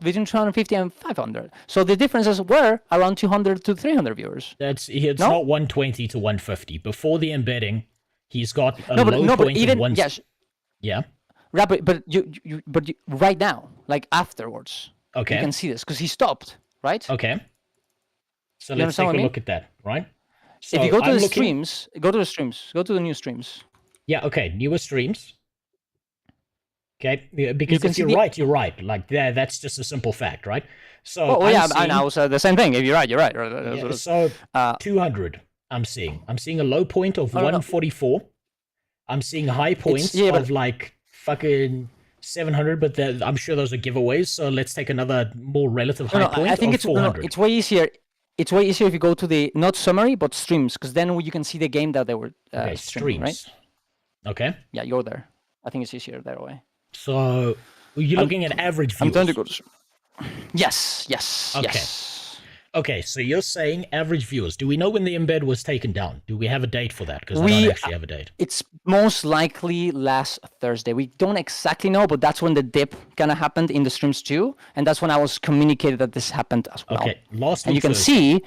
between 250 and 500. So the differences were around 200 to 300 viewers. It's not 120 to 150. Before the embedding, He's got a low point even of one. Yeah. Right, but you right now, like afterwards, Okay. you can see this because he stopped, right? Okay. So let's take a look at that, right? So if you go to I'm the looking... streams, go to the streams, go to the new streams. Yeah, okay, newer streams. Okay, because if you're right. Like, that's just a simple fact, right? So I know. So the same thing. If you're right, you're right. Yeah, so 200, I'm seeing a low point of 144. I'm seeing high points of like fucking 700, but I'm sure those are giveaways. So let's take another more relative high point. I think it's 400. It's way easier. It's way easier if you go to the not summary but streams, because then you can see the game that they were streaming, right? Okay. Yeah, you're there. I think it's easier that way. So you're looking at average views. I'm trying to go to. Yes. Okay. Yes. Okay, so you're saying average viewers. Do we know when the embed was taken down? Do we have a date for that? Because I don't actually have a date. It's most likely last Thursday. We don't exactly know, but that's when the dip kind of happened in the streams too, and that's when I was communicated that this happened as well. Okay, and you can see.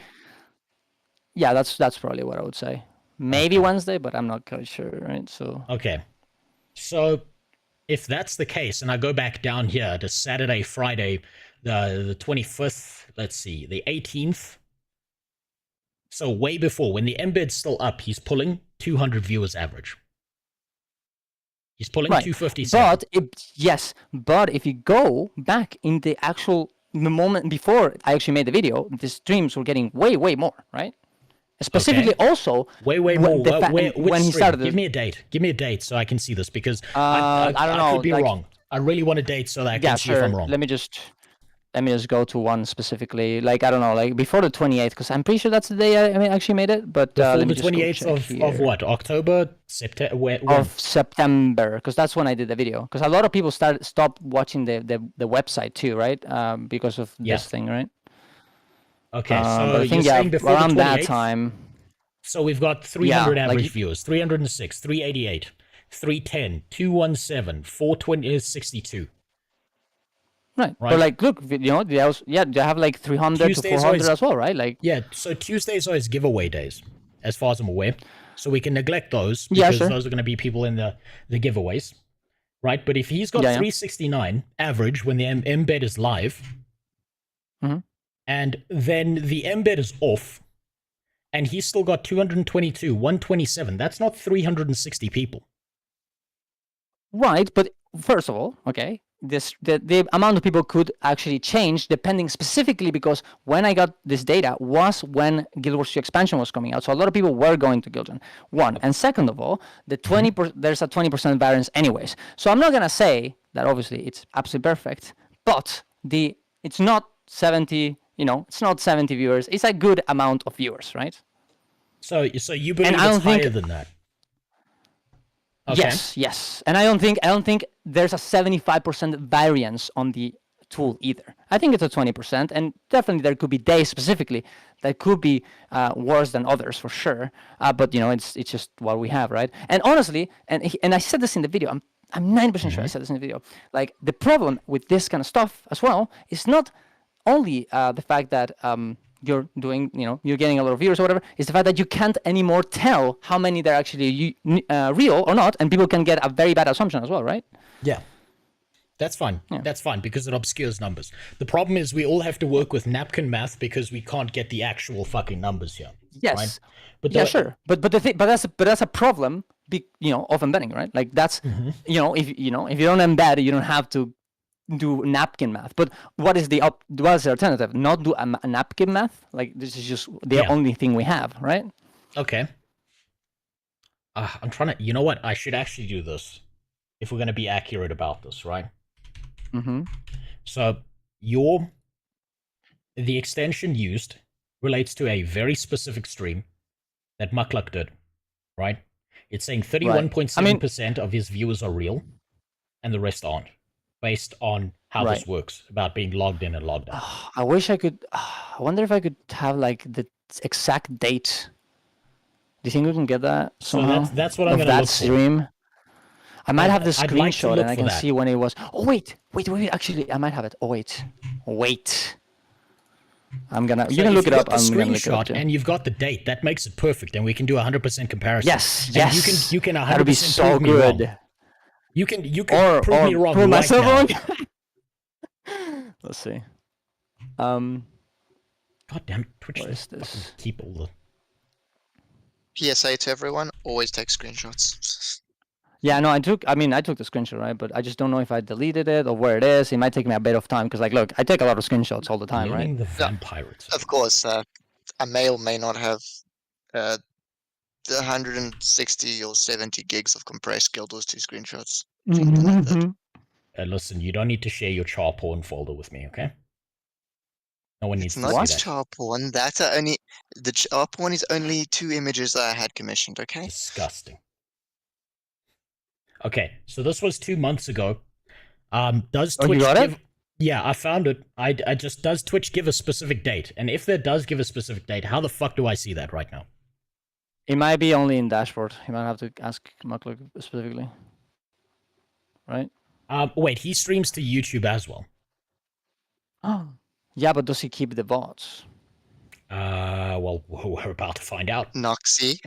Yeah, that's probably what I would say. Maybe Wednesday, but I'm not quite sure, right? So. Okay, so if that's the case, and I go back down here to Saturday, Friday, the 25th. Let's see, the 18th. So way before, when the embed's still up, he's pulling 200 viewers average. He's pulling 257. But if you go back in the moment before I actually made the video, the streams were getting way more, right? Specifically, also way more. When he started. Give me a date so I can see this, because I don't know. I could be wrong. I really want a date so that I can see if I'm wrong. Let me just go to one specifically. Like, I don't know, like before the 28th, because I'm pretty sure that's the day I actually made it. But before let me the 28th of what? October, September? Of September, because that's when I did the video. Because a lot of people stopped watching the website too, right? Because of this thing, right? Okay, so I think, you're saying before around the 28th, that time. So we've got 300 average viewers, 306, 388, 310, 217, 420, 62. Right. But like, look, they have like 300 Tuesdays to 400 as well, right? Like, so Tuesdays are always giveaway days, as far as I'm aware. So we can neglect those because those are going to be people in the giveaways, right? But if he's got 369 average when the embed is live, and then the embed is off, and he's still got 222, 127, that's not 360 people. Right, but first of all, okay, the amount of people could actually change depending specifically, because when I got this data was when Guild Wars 2 expansion was coming out, so a lot of people were going to Guild Gen 1. And second of all, there's a 20% variance anyways. So I'm not gonna say that obviously it's absolutely perfect, but it's not 70. It's not 70 viewers. It's a good amount of viewers, right? So you believe it's higher than that? Okay. Yes. And I don't think there's a 75% variance on the tool either. I think it's a 20%, and definitely there could be days specifically that could be worse than others for sure. But it's just what we have, right? And honestly, and I said this in the video. I'm 90% sure I said this in the video. Like, the problem with this kind of stuff as well is not only the fact that you're doing, you're getting a lot of viewers or whatever, is the fact that you can't anymore tell how many they're actually real or not, and people can get a very bad assumption as well, right? Yeah. That's fine. Yeah. That's fine, because it obscures numbers. The problem is we all have to work with napkin math because we can't get the actual fucking numbers here. Yes. Right? But sure. But that's a problem, of embedding, right? Like, that's if you don't embed, you don't have to do napkin math. But what is the alternative? Not do a napkin math? Like, this is just the only thing we have, right? Okay. I'm trying to. You know what? I should actually do this if we're going to be accurate about this, right? So the extension used relates to a very specific stream that Mukluk did, right? It's saying 31.7% of his viewers are real, and the rest aren't, based on how this works about being logged in and logged out. I wish I could. I wonder if I could have like the exact date. Do you think we can get that somehow? So that's what I'm going to look stream. I might have the screenshot and I can that. see when it was. Oh wait. Actually, I might have it. Oh wait. I'm gonna. So You can if look it you've up. got the I'm gonna look it up screenshot too. and you've got the date. That makes it perfect, and we can do 100% comparison. Yes, And yes. You can 100% That'd be so prove me wrong. good. You can prove me wrong prove right myself now. wrong. Let's see. God damn Twitch! What is this? Keep all the. PSA to everyone: always take screenshots. Yeah, no, I took the screenshot, right? But I just don't know if I deleted it or where it is. It might take me a bit of time because, like, look, I take a lot of screenshots all the time, Learning right? the vampires. Of course, a male may not have the 160 or 70 gigs of compressed Guild Wars 2 screenshots. Something like that. Listen, you don't need to share your char porn folder with me, okay? No one needs It's to not see that. char porn. That's only the char porn is only 2 images that I had commissioned. Okay. Disgusting. Okay, so this was 2 months ago. Does Twitch you got give? it? Yeah, I found it. I just does Twitch give a specific date? And if there does give a specific date, how the fuck do I see that right now? It might be only in dashboard. You might have to ask Mark specifically, right? Wait, he streams to YouTube as well. Oh, yeah, but does he keep the VODs? Well, we're about to find out. Noxy.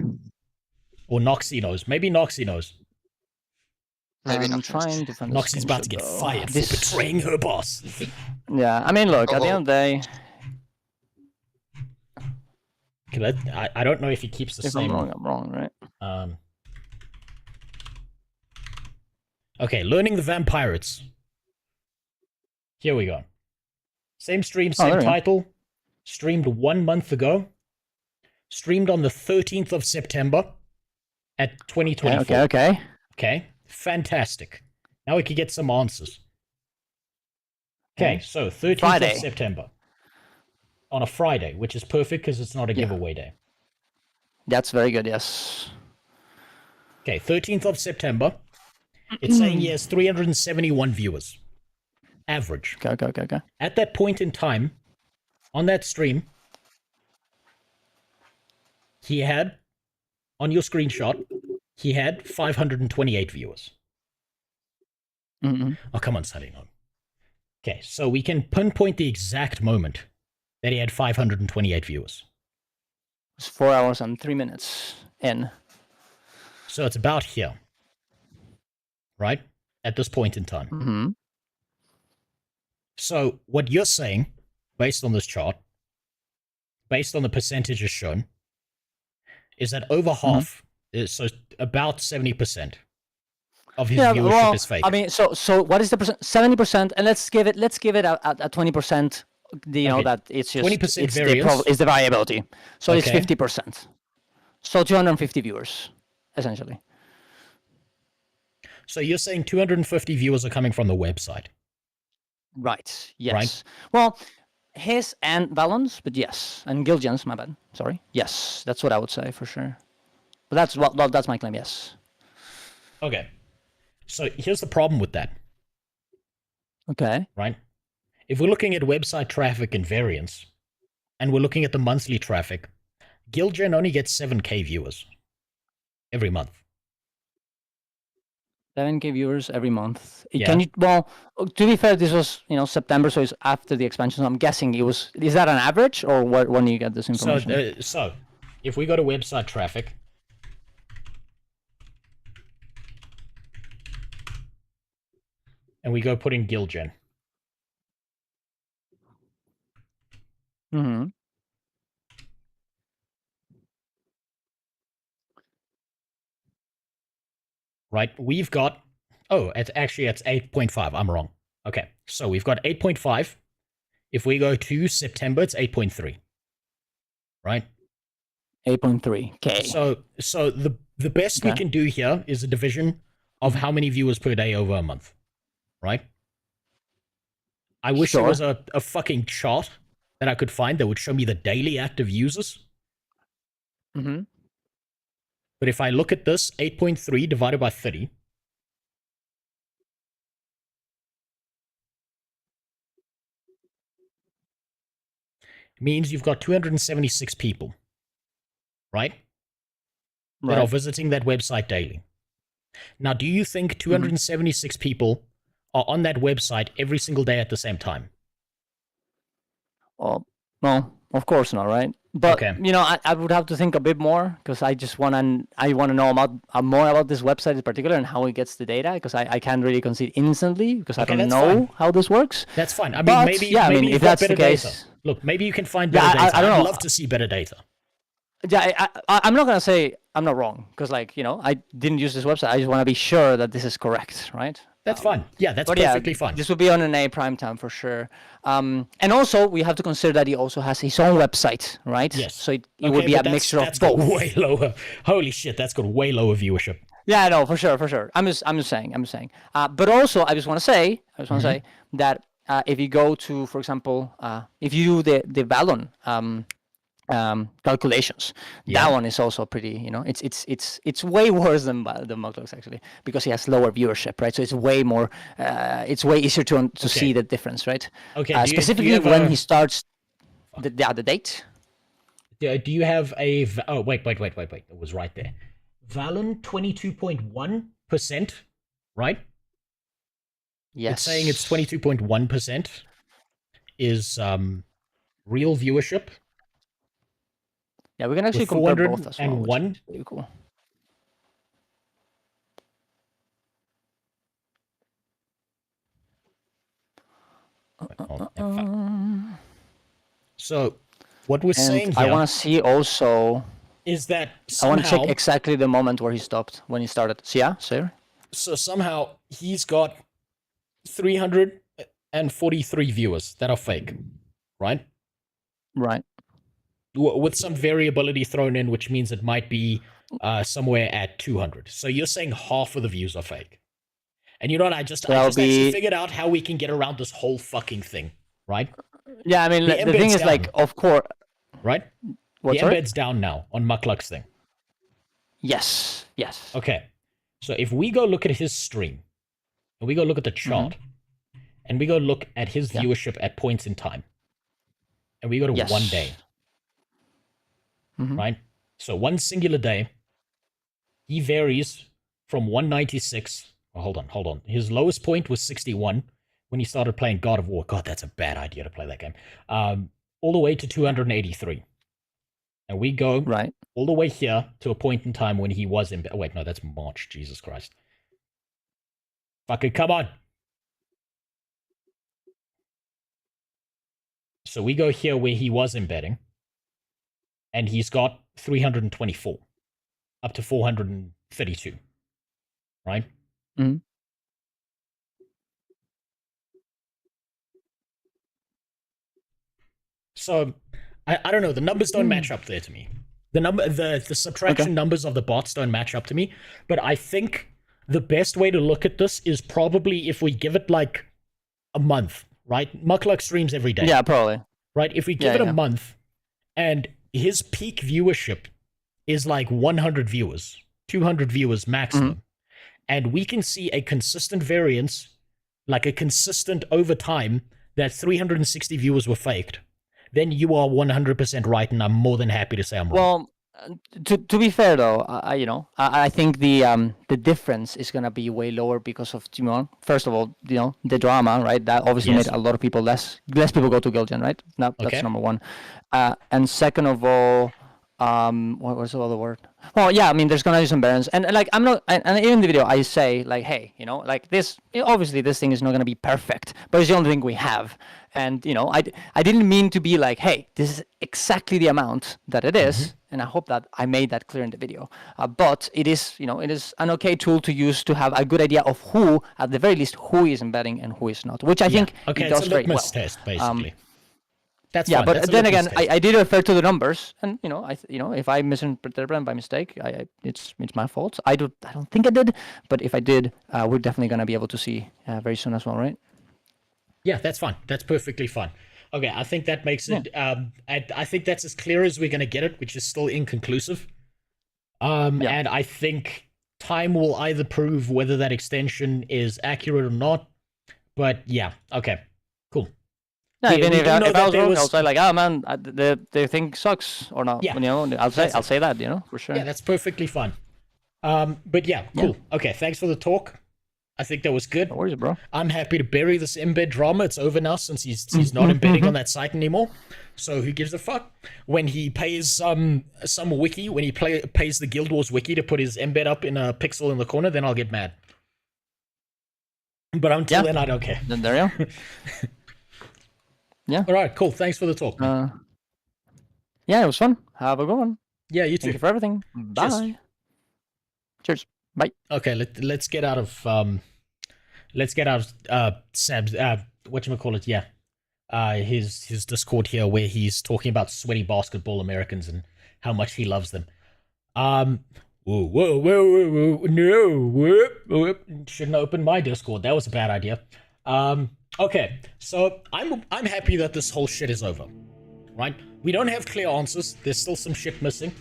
Or Noxy knows. Maybe Noxy knows. Maybe I'm not. trying to find. Noxy's about to get fired for betraying her boss. Yeah, I mean, look. At the end of the day, I don't know if he keeps the if same. I'm wrong, right? Okay, learning the vampirates. Here we go. Same stream, same title. Streamed 1 month ago. Streamed on the 13th of September at 2024. Okay, fantastic. Now we can get some answers. Okay, so 13th of September. On a Friday, which is perfect because it's not a giveaway day. That's very good, yes. Okay, 13th of September. It's saying he has 371 viewers. Average. Okay. At that point in time, on that stream, he had, on your screenshot, he had 528 viewers. Oh, come on, Sunny. Okay, so we can pinpoint the exact moment that he had 528 viewers. It's 4 hours and 3 minutes in. So it's about here. Right? At this point in time. So what you're saying, based on this chart, based on the percentages shown, is that over half, so about 70% of his viewership is fake. I mean, so what is the percent? 70%, and let's give it a 20%. You know that it's just 20% variance is the variability. So it's 50%. So 250 viewers, essentially. So you're saying 250 viewers are coming from the website? Right. Yes. Right. Well, his and Bellum's, but yes, and Giljan's. My bad. Sorry. Yes, that's what I would say for sure. But that's my claim. Yes. Okay. So here's the problem with that. Okay. Right. If we're looking at website traffic and variance, and we're looking at the monthly traffic, Giljan only gets 7K viewers every month. 7K viewers every month. Yeah. Can you? Well, to be fair, this was September, so it's after the expansion. So I'm guessing it was. Is that an average, or when do you get this information? So if we go to website traffic, and we go put in Giljan. Right, we've got, it's 8.5. I'm wrong. Okay, so we've got 8.5. If we go to September, it's 8.3. Right? 8.3. Okay. So the best we can do here is a division of how many viewers per day over a month. Right? I wish there was a fucking chart that I could find that would show me the daily active users. But if I look at this, 8.3 divided by 30. Means you've got 276 people. Right? That are visiting that website daily. Now, do you think 276 people are on that website every single day at the same time? Well, No, of course not, right? But Okay. you know, I would have to think a bit more because I want to know about more about this website in particular and how it gets the data because I can't really concede instantly because I Okay, don't that's know fine. how this works. That's fine. I mean, But, maybe yeah, I maybe mean, you've if got that's the better data. case- Look, maybe you can find Yeah, better data. I don't I'd know. love to see better data. Yeah, I'm not gonna say I'm not wrong because, like, you know, I didn't use this website. I just want to be sure that this is correct, right? That's fine. Yeah, that's But perfectly yeah, fine. this will be on an A prime time for sure. And also we have to consider that he also has his own website, right? Yes. So it would be but a that's- mixture of that's got both. way lower. Holy shit, that's got way lower viewership. Yeah, no, for sure. I'm just saying. But also, I just want to say, that if you go to, for example, if you do the Vallon calculations, that one is also pretty. You know, it's way worse than Muglux actually because he has lower viewership, right? So it's way more. It's way easier to see the difference, right? Okay. Do you Specifically have when a- he starts the date. Do you have a? Oh, wait. It was right there. Valen 22.1%, right? Yes. It's saying it's 22.1% is real viewership. Yeah, we can actually with compare both as well. which 401. is pretty cool. So, what we're And saying I here want to see also. is that I want to somehow, check exactly the moment where he stopped when he started. So yeah, sir. so somehow he's got 343 viewers that are fake, right? Right. With some variability thrown in, which means it might be somewhere at 200. So you're saying half of the views are fake. And you know what? I just actually figured out how we can get around this whole fucking thing, right? Yeah, I mean, the thing embed's is, like, down, of course. right? What, the sorry? embed's down now on Mukluk's thing. Yes. Okay. So if we go look at his stream, and we go look at the chart, and we go look at his viewership at points in time, and we go to one day, right? So one singular day, he varies from 196. Oh, hold on. His lowest point was 61 when he started playing God of War. God, that's a bad idea to play that game. All the way to 283. And we go all the way here to a point in time when he was in... Oh, wait, no, that's March. Jesus Christ. Fucking come on. So we go here where he was embedding. And he's got 324. Up to 432. Right? Mm-hmm. So, I don't know. The numbers don't match up there to me. The subtraction numbers of the bots don't match up to me. But I think the best way to look at this is probably if we give it like a month, right? Mukluk streams every day. Yeah, probably. Right? If we give it a month and his peak viewership is like 100 viewers, 200 viewers maximum, and we can see a consistent variance, like a consistent over time, that 360 viewers were faked, then you are 100% right, and I'm more than happy to say I'm wrong. Well, to be fair though, I think the difference is gonna be way lower because of, you know, first of all, you know, the drama, right? That obviously made a lot of people less people go to Guildgen, right? That's number one. And second of all, what was the other word? Well, yeah, I mean, there's gonna be some variance, and like I'm not, and even in the video I say like, hey, you know, like this, obviously this thing is not gonna be perfect, but it's the only thing we have, and you know, I didn't mean to be like, hey, this is exactly the amount that it is, and I hope that I made that clear in the video. But it is, you know, it is an okay tool to use to have a good idea of who, at the very least, who is embedding and who is not, which I think it does it's a very well. litmus test, basically. That's yeah, fine. but That's then again, I did refer to the numbers, and you know, if I misinterpreted them by mistake, it's my fault. I don't think I did, but if I did, we're definitely gonna be able to see very soon as well, right? Yeah, that's fine. That's perfectly fine. Okay, I think that makes it. I think that's as clear as we're gonna get it, which is still inconclusive. And I think time will either prove whether that extension is accurate or not. But yeah, okay, cool. Yeah, even if I was wrong, I'll say like, oh man, the thing sucks or not. Yeah, you know, I'll say that, you know, for sure. Yeah, that's perfectly fine. But yeah, cool. Okay, thanks for the talk. I think that was good. No worries, bro. I'm happy to bury this embed drama. It's over now since he's not embedding on that site anymore. So who gives a fuck? When he pays some wiki, when he pays the Guild Wars wiki to put his embed up in a pixel in the corner, then I'll get mad. But until then, I don't care. Then there you go. Yeah. All right, cool. Thanks for the talk. Yeah, it was fun. Have a good one. Yeah, you too. Thank you for everything. Bye. Cheers. Bye. Okay, let's get out of Sam's whatchamacallit, yeah. His Discord here where he's talking about sweaty basketball Americans and how much he loves them. Whoa, no, whoop. Shouldn't open my Discord. That was a bad idea. Okay, so I'm happy that this whole shit is over, right? We don't have clear answers. There's still some shit missing.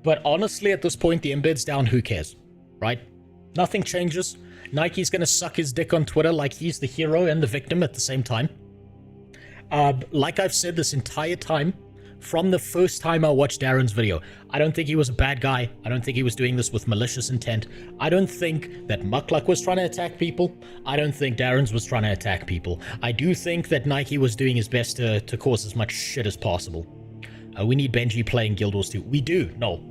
But honestly, at this point, the embed's down. Who cares, right? Nothing changes. Nike's gonna suck his dick on Twitter like he's the hero and the victim at the same time. Like I've said this entire time, from the first time I watched Darren's video, I don't think he was a bad guy. I don't think he was doing this with malicious intent. I don't think that Mukluk was trying to attack people. I don't think Darren's was trying to attack people. I do think that Nike was doing his best to cause as much shit as possible. We need Benji playing Guild Wars 2. We do, no.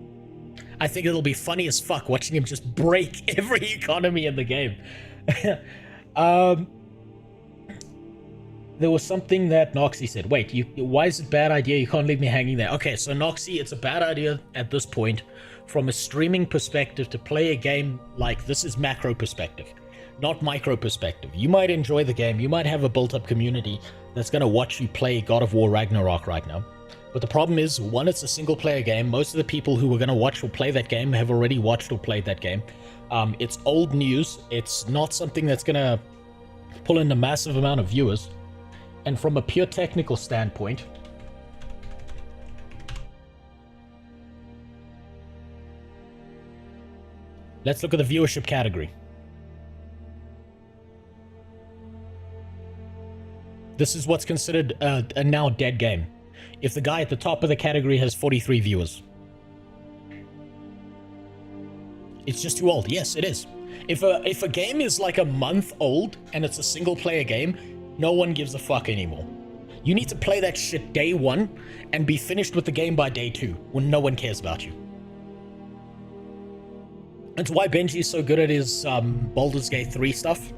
I think it'll be funny as fuck watching him just break every economy in the game. There was something that Noxy said. Wait, why is it a bad idea? You can't leave me hanging there. Okay, so Noxy, it's a bad idea at this point from a streaming perspective to play a game like this is macro perspective, not micro perspective. You might enjoy the game. You might have a built-up community that's going to watch you play God of War Ragnarok right now. But the problem is, one, it's a single-player game. Most of the people who are going to watch or play that game have already watched or played that game. It's old news. It's not something that's going to pull in a massive amount of viewers. And from a pure technical standpoint, let's look at the viewership category. This is what's considered a now dead game. If the guy at the top of the category has 43 viewers, it's just too old. Yes, it is. If a game is like a month old and it's a single player game, no one gives a fuck anymore. You need to play that shit day one and be finished with the game by day two when no one cares about you. That's why Benji's so good at his Baldur's Gate 3 stuff.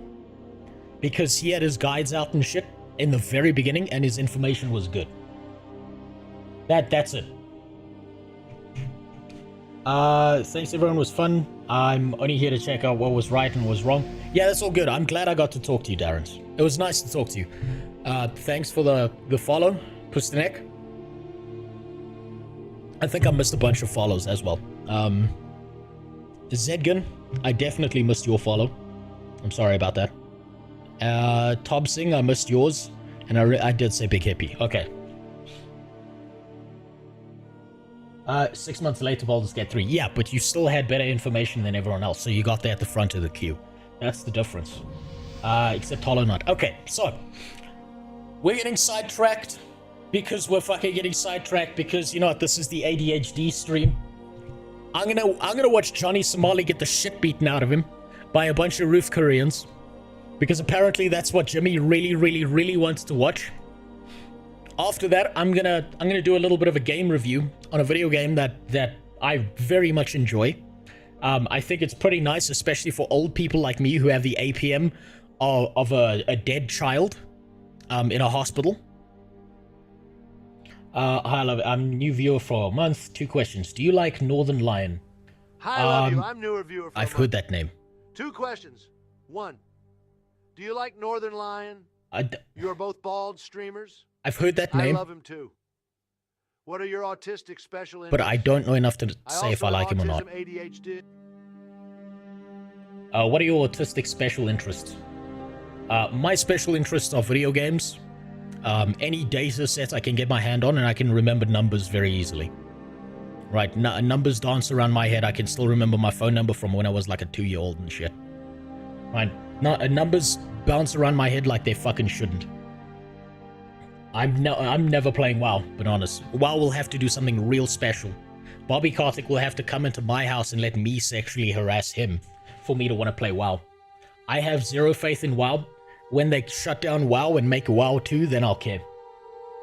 Because he had his guides out and shit in the very beginning and his information was good. That's it. Thanks everyone, was fun. I'm only here to check out what was right and what was wrong. Yeah, that's all good. I'm glad I got to talk to you, Darren. It was nice to talk to you. Thanks for the follow, Pustanek. I think I missed a bunch of follows as well. Zedgan, I definitely missed your follow. I'm sorry about that. Tobsing, I missed yours. And I did say Big Hippie. Okay. 6 months later, Baldur's Gate 3. Yeah, but you still had better information than everyone else, so you got there at the front of the queue. That's the difference. Except Hollow Knight. Okay, so we're getting sidetracked because we're fucking getting sidetracked because, you know what, this is the ADHD stream. I'm gonna watch Johnny Somali get the shit beaten out of him by a bunch of roof Koreans because apparently that's what Jimmy really wants to watch. After that, I'm gonna do a little bit of a game review on a video game that I very much enjoy. I think it's pretty nice, especially for old people like me who have the APM of a dead child in a hospital. Hi, love it. I'm new viewer for a month. 2 questions. Do you like Northern Lion? Hi, love you. I'm newer viewer for I've heard that name. 2 questions. 1. Do you like Northern Lion? You are both bald streamers. I've heard that name. I love him too. What are your autistic special interests? But I don't know enough to say if I like him or not. ADHD. What are your autistic special interests? My special interests are video games. Any data set I can get my hand on, and I can remember numbers very easily. Right, numbers dance around my head. I can still remember my phone number from when I was like a 2-year-old and shit. Right, numbers bounce around my head like they fucking shouldn't. I'm never playing WoW, but honest. WoW will have to do something real special. Bobby Kotick will have to come into my house and let me sexually harass him for me to want to play WoW. I have zero faith in WoW. When they shut down WoW and make WoW 2, then I'll care.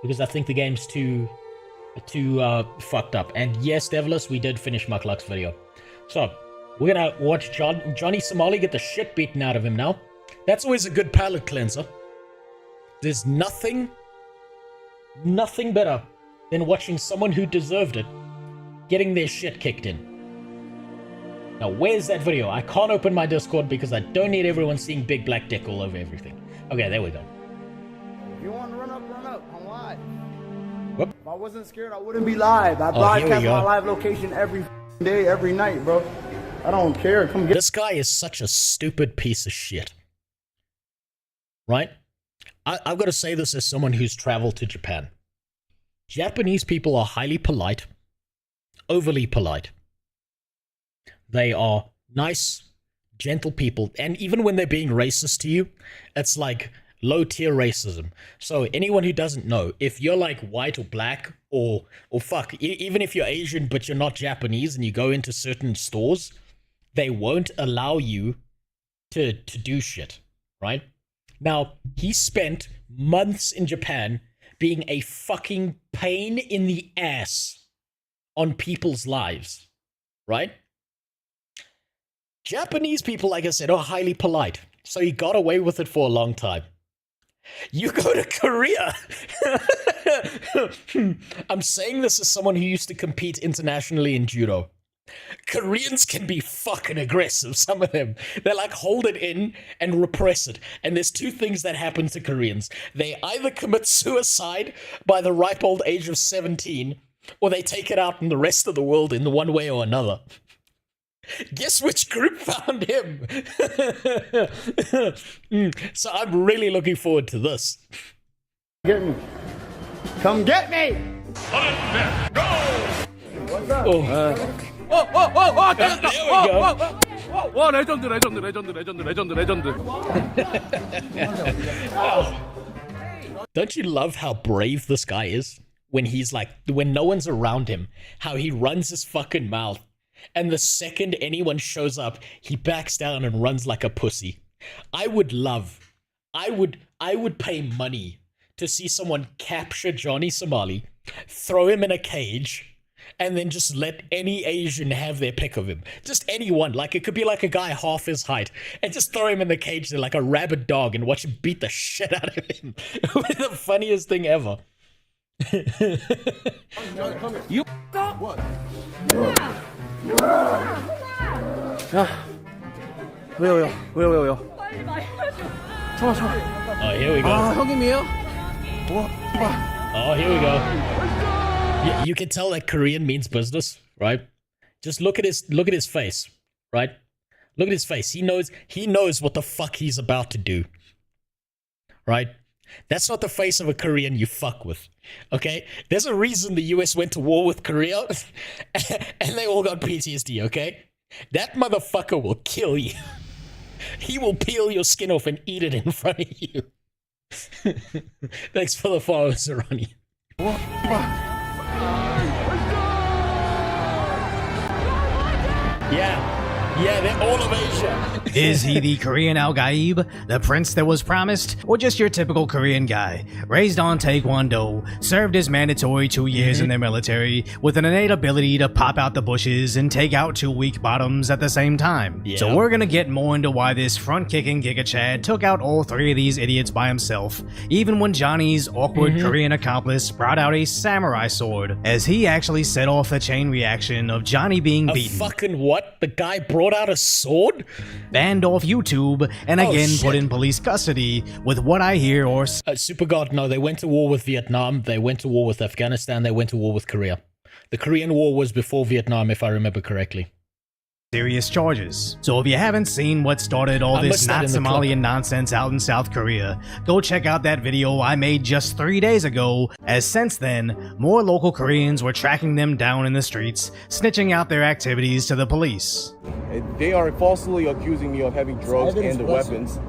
Because I think the game's too fucked up. And yes, Devless, we did finish Muckluck's video. So, we're gonna watch Johnny Somali get the shit beaten out of him now. That's always a good palate cleanser. There's nothing better than watching someone who deserved it getting their shit kicked in. Now, where's that video? I can't open my Discord because I don't need everyone seeing big black dick all over everything. Okay, there we go. If you want to run up, I'm live. Whoop. If I wasn't scared, I wouldn't be live. I broadcast my live location every day, every night, bro. I don't care. Come get. This guy is such a stupid piece of shit. Right? I've got to say this as someone who's traveled to Japan. Japanese people are highly polite, overly polite. They are nice, gentle people, and even when they're being racist to you, it's like low-tier racism. So anyone who doesn't know, if you're like white or black, or fuck, even if you're Asian but you're not Japanese and you go into certain stores, they won't allow you to do shit, right? Now, he spent months in Japan being a fucking pain in the ass on people's lives, right? Japanese people, like I said, are highly polite, so he got away with it for a long time. You go to Korea. I'm saying this as someone who used to compete internationally in judo. Koreans can be fucking aggressive, some of them. They like hold it in and repress it. And there's two things that happen to Koreans. They either commit suicide by the ripe old age of 17, or they take it out on the rest of the world in one way or another. Guess which group found him? So I'm really looking forward to this. Get me. Come get me! Go! What's up? Don't you love how brave this guy is? When he's like, when no one's around him, how he runs his fucking mouth. And the second anyone shows up, he backs down and runs like a pussy. I would pay money to see someone capture Johnny Somali, throw him in a cage, and then just let any Asian have their pick of him. Just anyone. Like, it could be like a guy half his height, and just throw him in the cage there like a rabid dog and watch him beat the shit out of him. It would be the funniest thing ever. You what? 왜요? Oh, here we go. 형님이에요? Oh, here we go. You can tell that Korean means business, right? Just look at his face, right? Look at his face. He knows what the fuck he's about to do. Right? That's not the face of a Korean you fuck with. Okay? There's a reason the US went to war with Korea and they all got PTSD, okay? That motherfucker will kill you. He will peel your skin off and eat it in front of you. Thanks for the follow, Sarani. Yeah, they're all of Asia. Is he the Korean Al-Gaib, the prince that was promised, or just your typical Korean guy? Raised on Taekwondo, served his mandatory 2 years in the military, with an innate ability to pop out the bushes and take out two weak bottoms at the same time. Yeah. So we're gonna get more into why this front-kicking Giga Chad took out all three of these idiots by himself, even when Johnny's awkward Korean accomplice brought out a samurai sword, as he actually set off the chain reaction of Johnny being beaten. Fucking what? The guy brought out a sword? Banned off YouTube, and again put in police custody, with what I hear or... Super God, no, they went to war with Vietnam, they went to war with Afghanistan, they went to war with Korea. The Korean War was before Vietnam, if I remember correctly. Serious charges. So if you haven't seen what started all this not Somalian nonsense out in South Korea, go check out that video I made just 3 days ago, as since then, more local Koreans were tracking them down in the streets, snitching out their activities to the police. They are falsely accusing me of having drugs and the weapons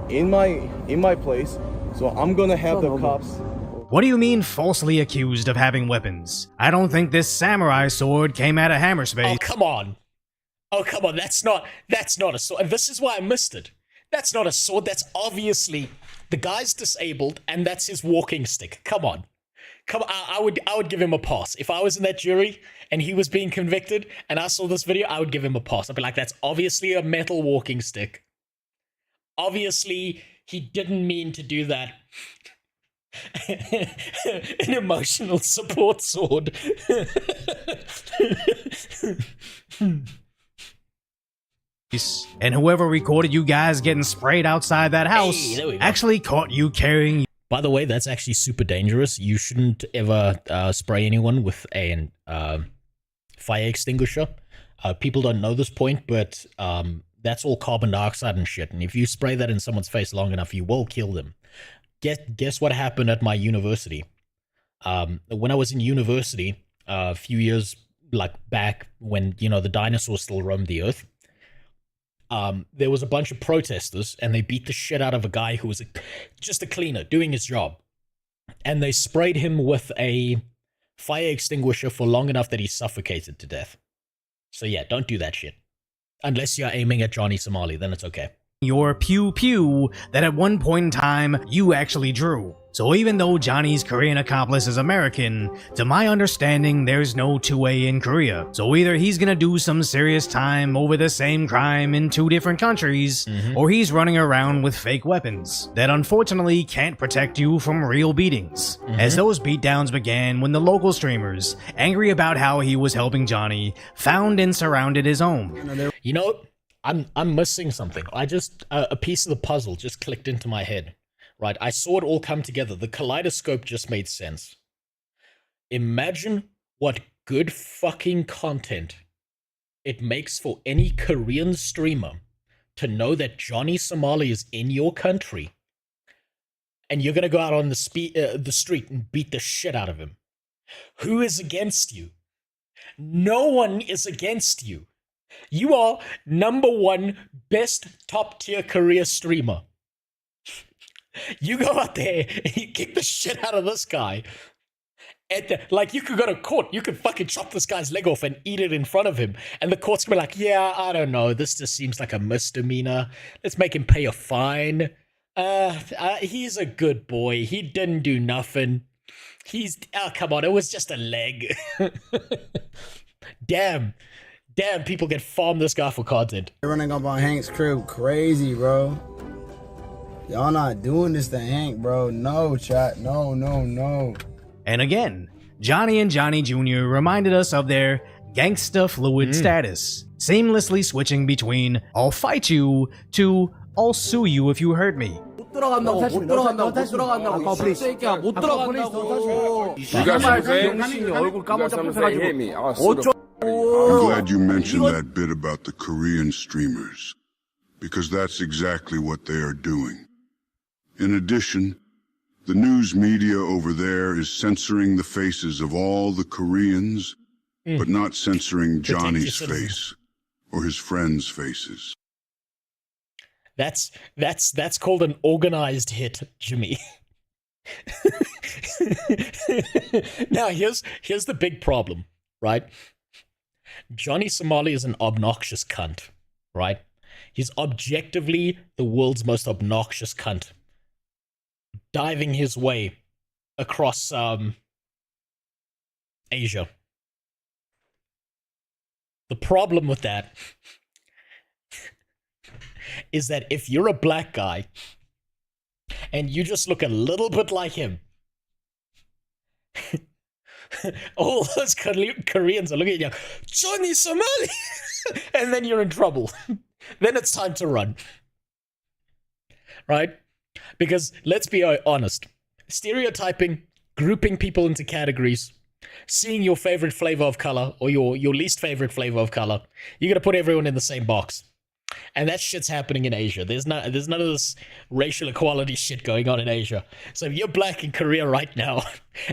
in my place, so I'm gonna have the cops... What do you mean falsely accused of having weapons? I don't think this samurai sword came out of Hammerspace. Oh, come on. Oh, come on, that's not a sword. This is why I missed it. That's not a sword. That's obviously the guy's disabled, and that's his walking stick. Come on. I would give him a pass. If I was in that jury and he was being convicted and I saw this video, I would give him a pass. I'd be like, that's obviously a metal walking stick. Obviously, he didn't mean to do that. An emotional support sword. And whoever recorded you guys getting sprayed outside that house actually caught you carrying. By the way, that's actually super dangerous. You shouldn't ever spray anyone with a fire extinguisher. People don't know this point, but that's all carbon dioxide and shit. And if you spray that in someone's face long enough, you will kill them. Guess what happened at my university? When I was in university, a few years back when, the dinosaurs still roamed the earth, there was a bunch of protesters, and they beat the shit out of a guy who was just a cleaner doing his job. And they sprayed him with a fire extinguisher for long enough that he suffocated to death. So yeah, don't do that shit. Unless you're aiming at Johnny Somali, then it's okay. Your pew pew that at one point in time you actually drew. So even though Johnny's Korean accomplice is American, to my understanding there's no two-way in Korea. So either he's gonna do some serious time over the same crime in two different countries, or he's running around with fake weapons that unfortunately can't protect you from real beatings. As those beatdowns began when the local streamers, angry about how he was helping Johnny, found and surrounded his home. You know, I'm missing something. A piece of the puzzle just clicked into my head. Right, I saw it all come together. The kaleidoscope just made sense. Imagine what good fucking content it makes for any Korean streamer to know that Johnny Somali is in your country, and you're gonna go out on the street and beat the shit out of him. Who is against you? No one is against you. You are #1 best top tier Korea streamer. You go out there and you kick the shit out of this guy. You could go to court. You could fucking chop this guy's leg off and eat it in front of him. And the court's gonna be like, yeah, I don't know. This just seems like a misdemeanor. Let's make him pay a fine. He's a good boy. He didn't do nothing. Come on, it was just a leg. Damn, people can farm this guy for content. They're running up on Hank's crib crazy, bro. Y'all not doing this to Hank, bro. No, chat. No. And again, Johnny and Johnny Jr. reminded us of their gangsta fluid status, seamlessly switching between I'll fight you to I'll sue you if you hurt me. I'm glad you mentioned that bit about the Korean streamers, because that's exactly what they are doing. In addition, the news media over there is censoring the faces of all the Koreans, but not censoring Johnny's face or his friends' faces. That's called an organized hit, Jimmy. Now, here's the big problem, right? Johnny Somali is an obnoxious cunt, right? He's objectively the world's most obnoxious cunt, diving his way across Asia. The problem with that is that if you're a black guy and you just look a little bit like him, all those Koreans are looking at you, Johnny Somali, and then you're in trouble. Then it's time to run. Right? Because let's be honest, stereotyping, grouping people into categories, seeing your favorite flavor of color or your least favorite flavor of color, you're gonna put everyone in the same box. And that shit's happening in Asia. There's none of this racial equality shit going on in Asia. So if you're black in Korea right now,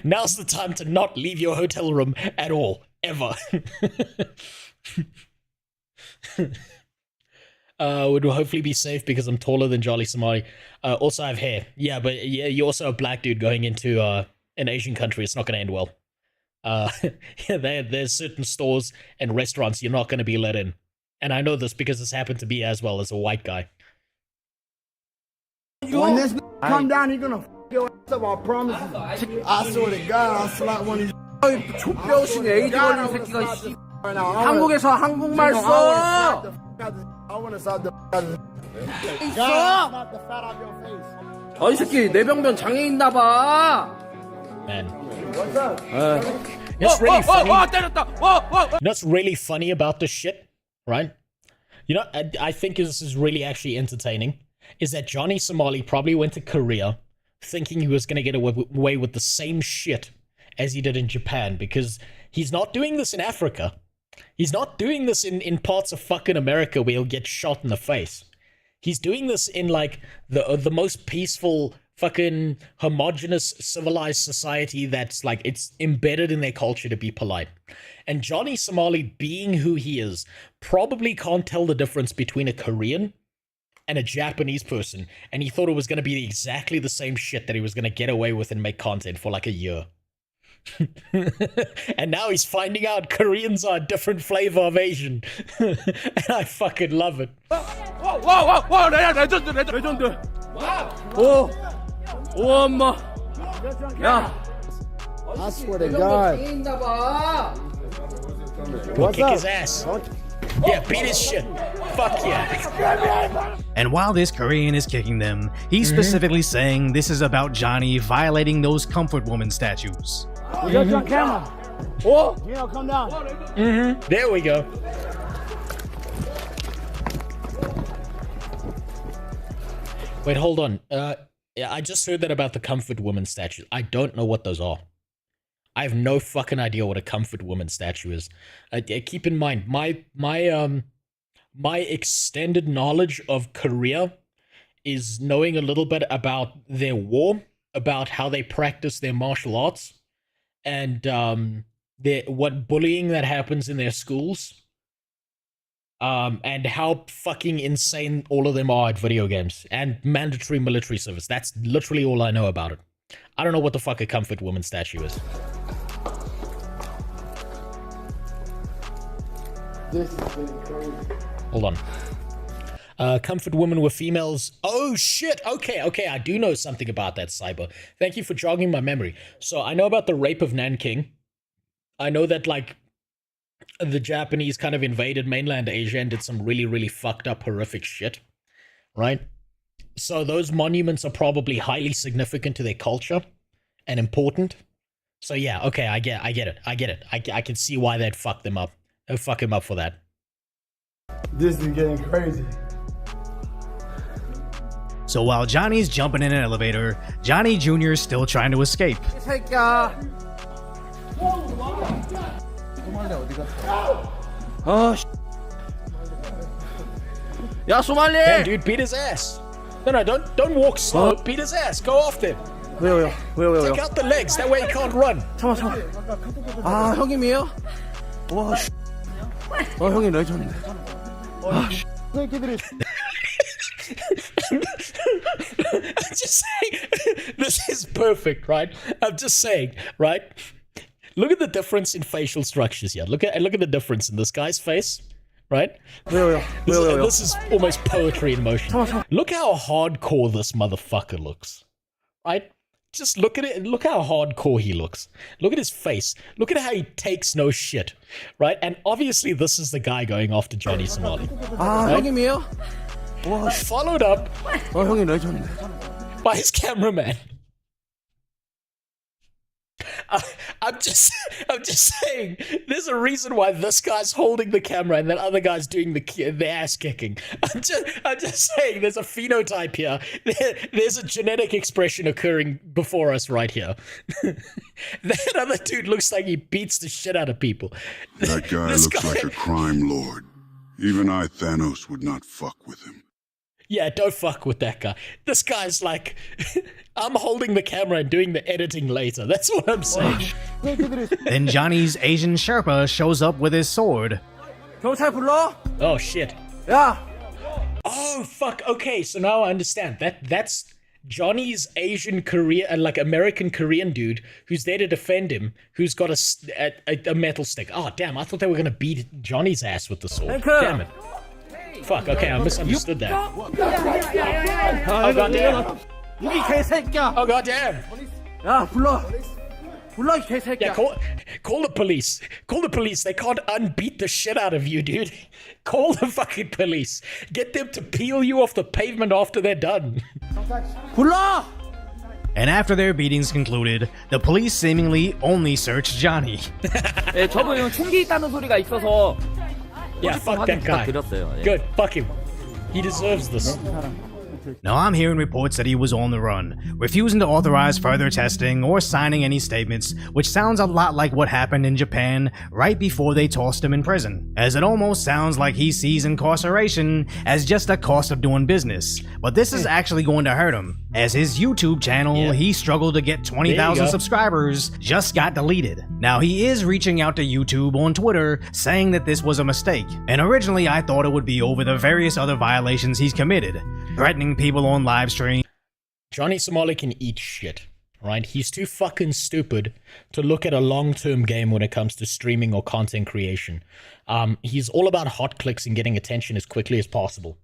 now's the time to not leave your hotel room at all, ever. Would hopefully be safe because I'm taller than Johnny Somali. Also, I have hair. Yeah, but yeah, you're also a black dude going into an Asian country. It's not going to end well. There's certain stores and restaurants you're not going to be let in. And I know this because this happened to me as well as a white guy. When this come down, he gonna f your ass up, I promise you. I swear to God, I'll slap one of these. 족병신 에이즈 걸린 새끼가 씨. 한국에서 한국말 써. I wanna slap the 있어. 이 새끼 내병변 장애 있나 봐. Man. What's up? It's really funny. That's really funny about this shit, right? You know, I think this is really actually entertaining. Is that Johnny Somali probably went to Korea thinking he was going to get away with the same shit as he did in Japan, because he's not doing this in Africa. He's not doing this in parts of fucking America where he'll get shot in the face. He's doing this in like the most peaceful fucking homogenous civilized society that's like it's embedded in their culture to be polite. And Johnny Somali, being who he is, probably can't tell the difference between a Korean and a Japanese person, and he thought it was going to be exactly the same shit that he was going to get away with and make content for like a year. And now he's finding out Koreans are a different flavor of Asian. And I fucking love it. 와, 레전드. 오, 엄마. 야. I swear to God. We'll kick his ass. Yeah, beat his shit. Fuck yeah. And while this Korean is kicking them, he's specifically saying this is about Johnny violating those comfort woman statues. We got you on camera. Oh, Gino, come down. There we go. Wait, hold on. Yeah, I just heard that about the comfort woman statues. I don't know what those are. I have no fucking idea what a comfort woman statue is. Keep in mind, my extended knowledge of Korea is knowing a little bit about their war, about how they practice their martial arts, and what bullying that happens in their schools, and how fucking insane all of them are at video games and mandatory military service. That's literally all I know about it. I don't know what the fuck a comfort woman statue is. This is getting crazy. Hold on. Comfort women were females. Oh shit. Okay. I do know something about that, Cyber. Thank you for jogging my memory. So I know about the rape of Nanking. I know that like the Japanese kind of invaded mainland Asia and did some really, really fucked up, horrific shit. Right? So those monuments are probably highly significant to their culture and important. So yeah, okay, I get it. I can see why they'd fuck them up. They'd fuck him up for that. This is getting crazy. So while Johnny's jumping in an elevator, Johnny Jr. is still trying to escape. 야, Somali! Damn, dude, beat his ass. No, don't walk slow. Beat his ass. Go after him. 왜요? Take out the legs. That way he can't run. 잠깐만. 아, 형님이에요? 와, 씨. 형님 레전드. 새끼들이. I'm just saying, this is perfect, right? I'm just saying, right? Look at the difference in facial structures here. Look at the difference in this guy's face, right? This is almost poetry in motion. Look how hardcore this motherfucker looks, right? Just look at it and look how hardcore he looks. Look at his face. Look at how he takes no shit, right? And obviously this is the guy going after Johnny Somali. 형님이에요? Followed up 형님 레전드. by his cameraman. I'm just saying, there's a reason why this guy's holding the camera and that other guy's doing the ass kicking. I'm just saying, there's a phenotype here. There's a genetic expression occurring before us right here. That other dude looks like he beats the shit out of people. That guy looks like a crime lord. Even I, Thanos, would not fuck with him. Yeah, don't fuck with that guy. This guy's like, I'm holding the camera and doing the editing later. That's what I'm saying. Then Johnny's Asian Sherpa shows up with his sword. 경찰 불러? Oh shit. 야. Oh fuck. Okay, so now I understand. That's Johnny's Asian Korean, like American Korean dude who's there to defend him, who's got a metal stick. Oh damn! I thought they were gonna beat Johnny's ass with the sword. Damn it. Fuck, okay, I misunderstood that. Oh goddamn. Oh goddamn. 야, 불러 이 개새끼야. Yeah, call the police. Call the police. They can't unbeat the shit out of you, dude. Call the fucking police. Get them to peel you off the pavement after they're done. 불러! And after their beatings concluded, the police seemingly only searched Johnny. 예, 저분은 총기 있다는 소리가 있어서 Yeah, fuck that guy. Good, fuck him. He deserves this. Now, I'm hearing reports that he was on the run, refusing to authorize further testing or signing any statements, which sounds a lot like what happened in Japan right before they tossed him in prison, as it almost sounds like he sees incarceration as just a cost of doing business. But this is actually going to hurt him, as his YouTube channel he struggled to get 20,000 subscribers just got deleted. Now, he is reaching out to YouTube on Twitter saying that this was a mistake, and originally I thought it would be over the various other violations he's committed, threatening people on Livestream. Johnny Somali can eat shit, right? He's too fucking stupid to look at a long-term game when it comes to streaming or content creation. He's all about hot clicks and getting attention as quickly as possible.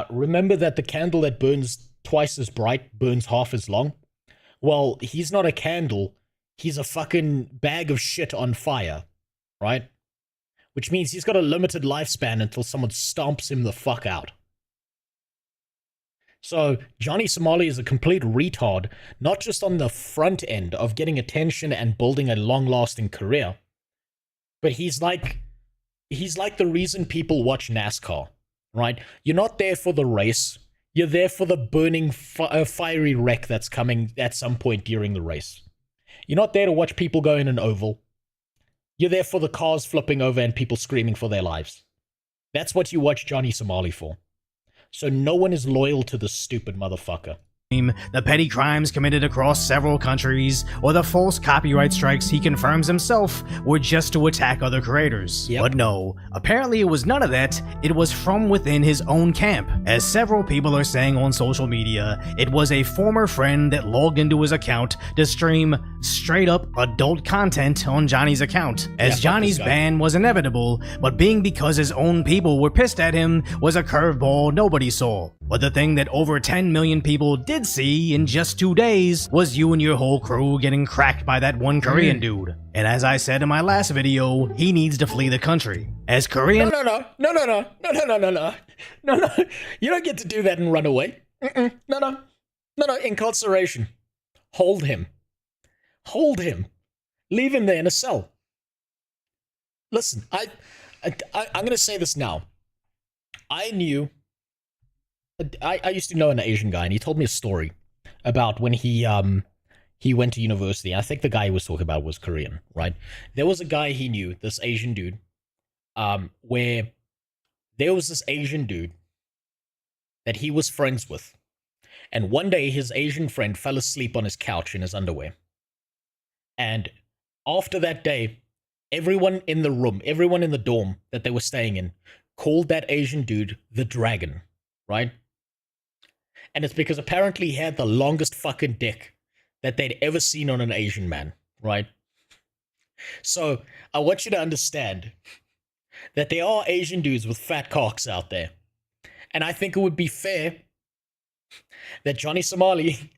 Remember that the candle that burns twice as bright burns half as long? Well, he's not a candle. He's a fucking bag of shit on fire, right? Which means he's got a limited lifespan until someone stomps him the fuck out. So, Johnny Somali is a complete retard, not just on the front end of getting attention and building a long-lasting career, but he's like the reason people watch NASCAR, right? You're not there for the race, you're there for the burning fiery wreck that's coming at some point during the race. You're not there to watch people go in an oval. You're there for the cars flipping over and people screaming for their lives. That's what you watch Johnny Somali for. So no one is loyal to this stupid motherfucker. The petty crimes committed across several countries, or the false copyright strikes he confirms himself were just to attack other creators. But no, apparently it was none of that, it was from within his own camp. As several people are saying on social media, it was a former friend that logged into his account to stream straight up adult content on Johnny's account, as Johnny's ban was inevitable, but being because his own people were pissed at him was a curveball nobody saw. But the thing that over 10 million people did see in just 2 days was you and your whole crew getting cracked by that one Korean dude. And as I said in my last video, he needs to flee the country. As Korean— No. You don't get to do that and run away. No. Incarceration. Hold him. Leave him there in a cell. Listen, I'm going to say this now. I used to know an Asian guy, and he told me a story about when he went to university. I think the guy he was talking about was Korean, right? There was a guy he knew, this Asian dude, where there was this Asian dude that he was friends with. And one day, his Asian friend fell asleep on his couch in his underwear. And after that day, everyone in the room, everyone in the dorm that they were staying in, called that Asian dude the Dragon, right? And it's because apparently he had the longest fucking dick that they'd ever seen on an Asian man, right? So, I want you to understand that there are Asian dudes with fat cocks out there. And I think it would be fair that Johnny Somali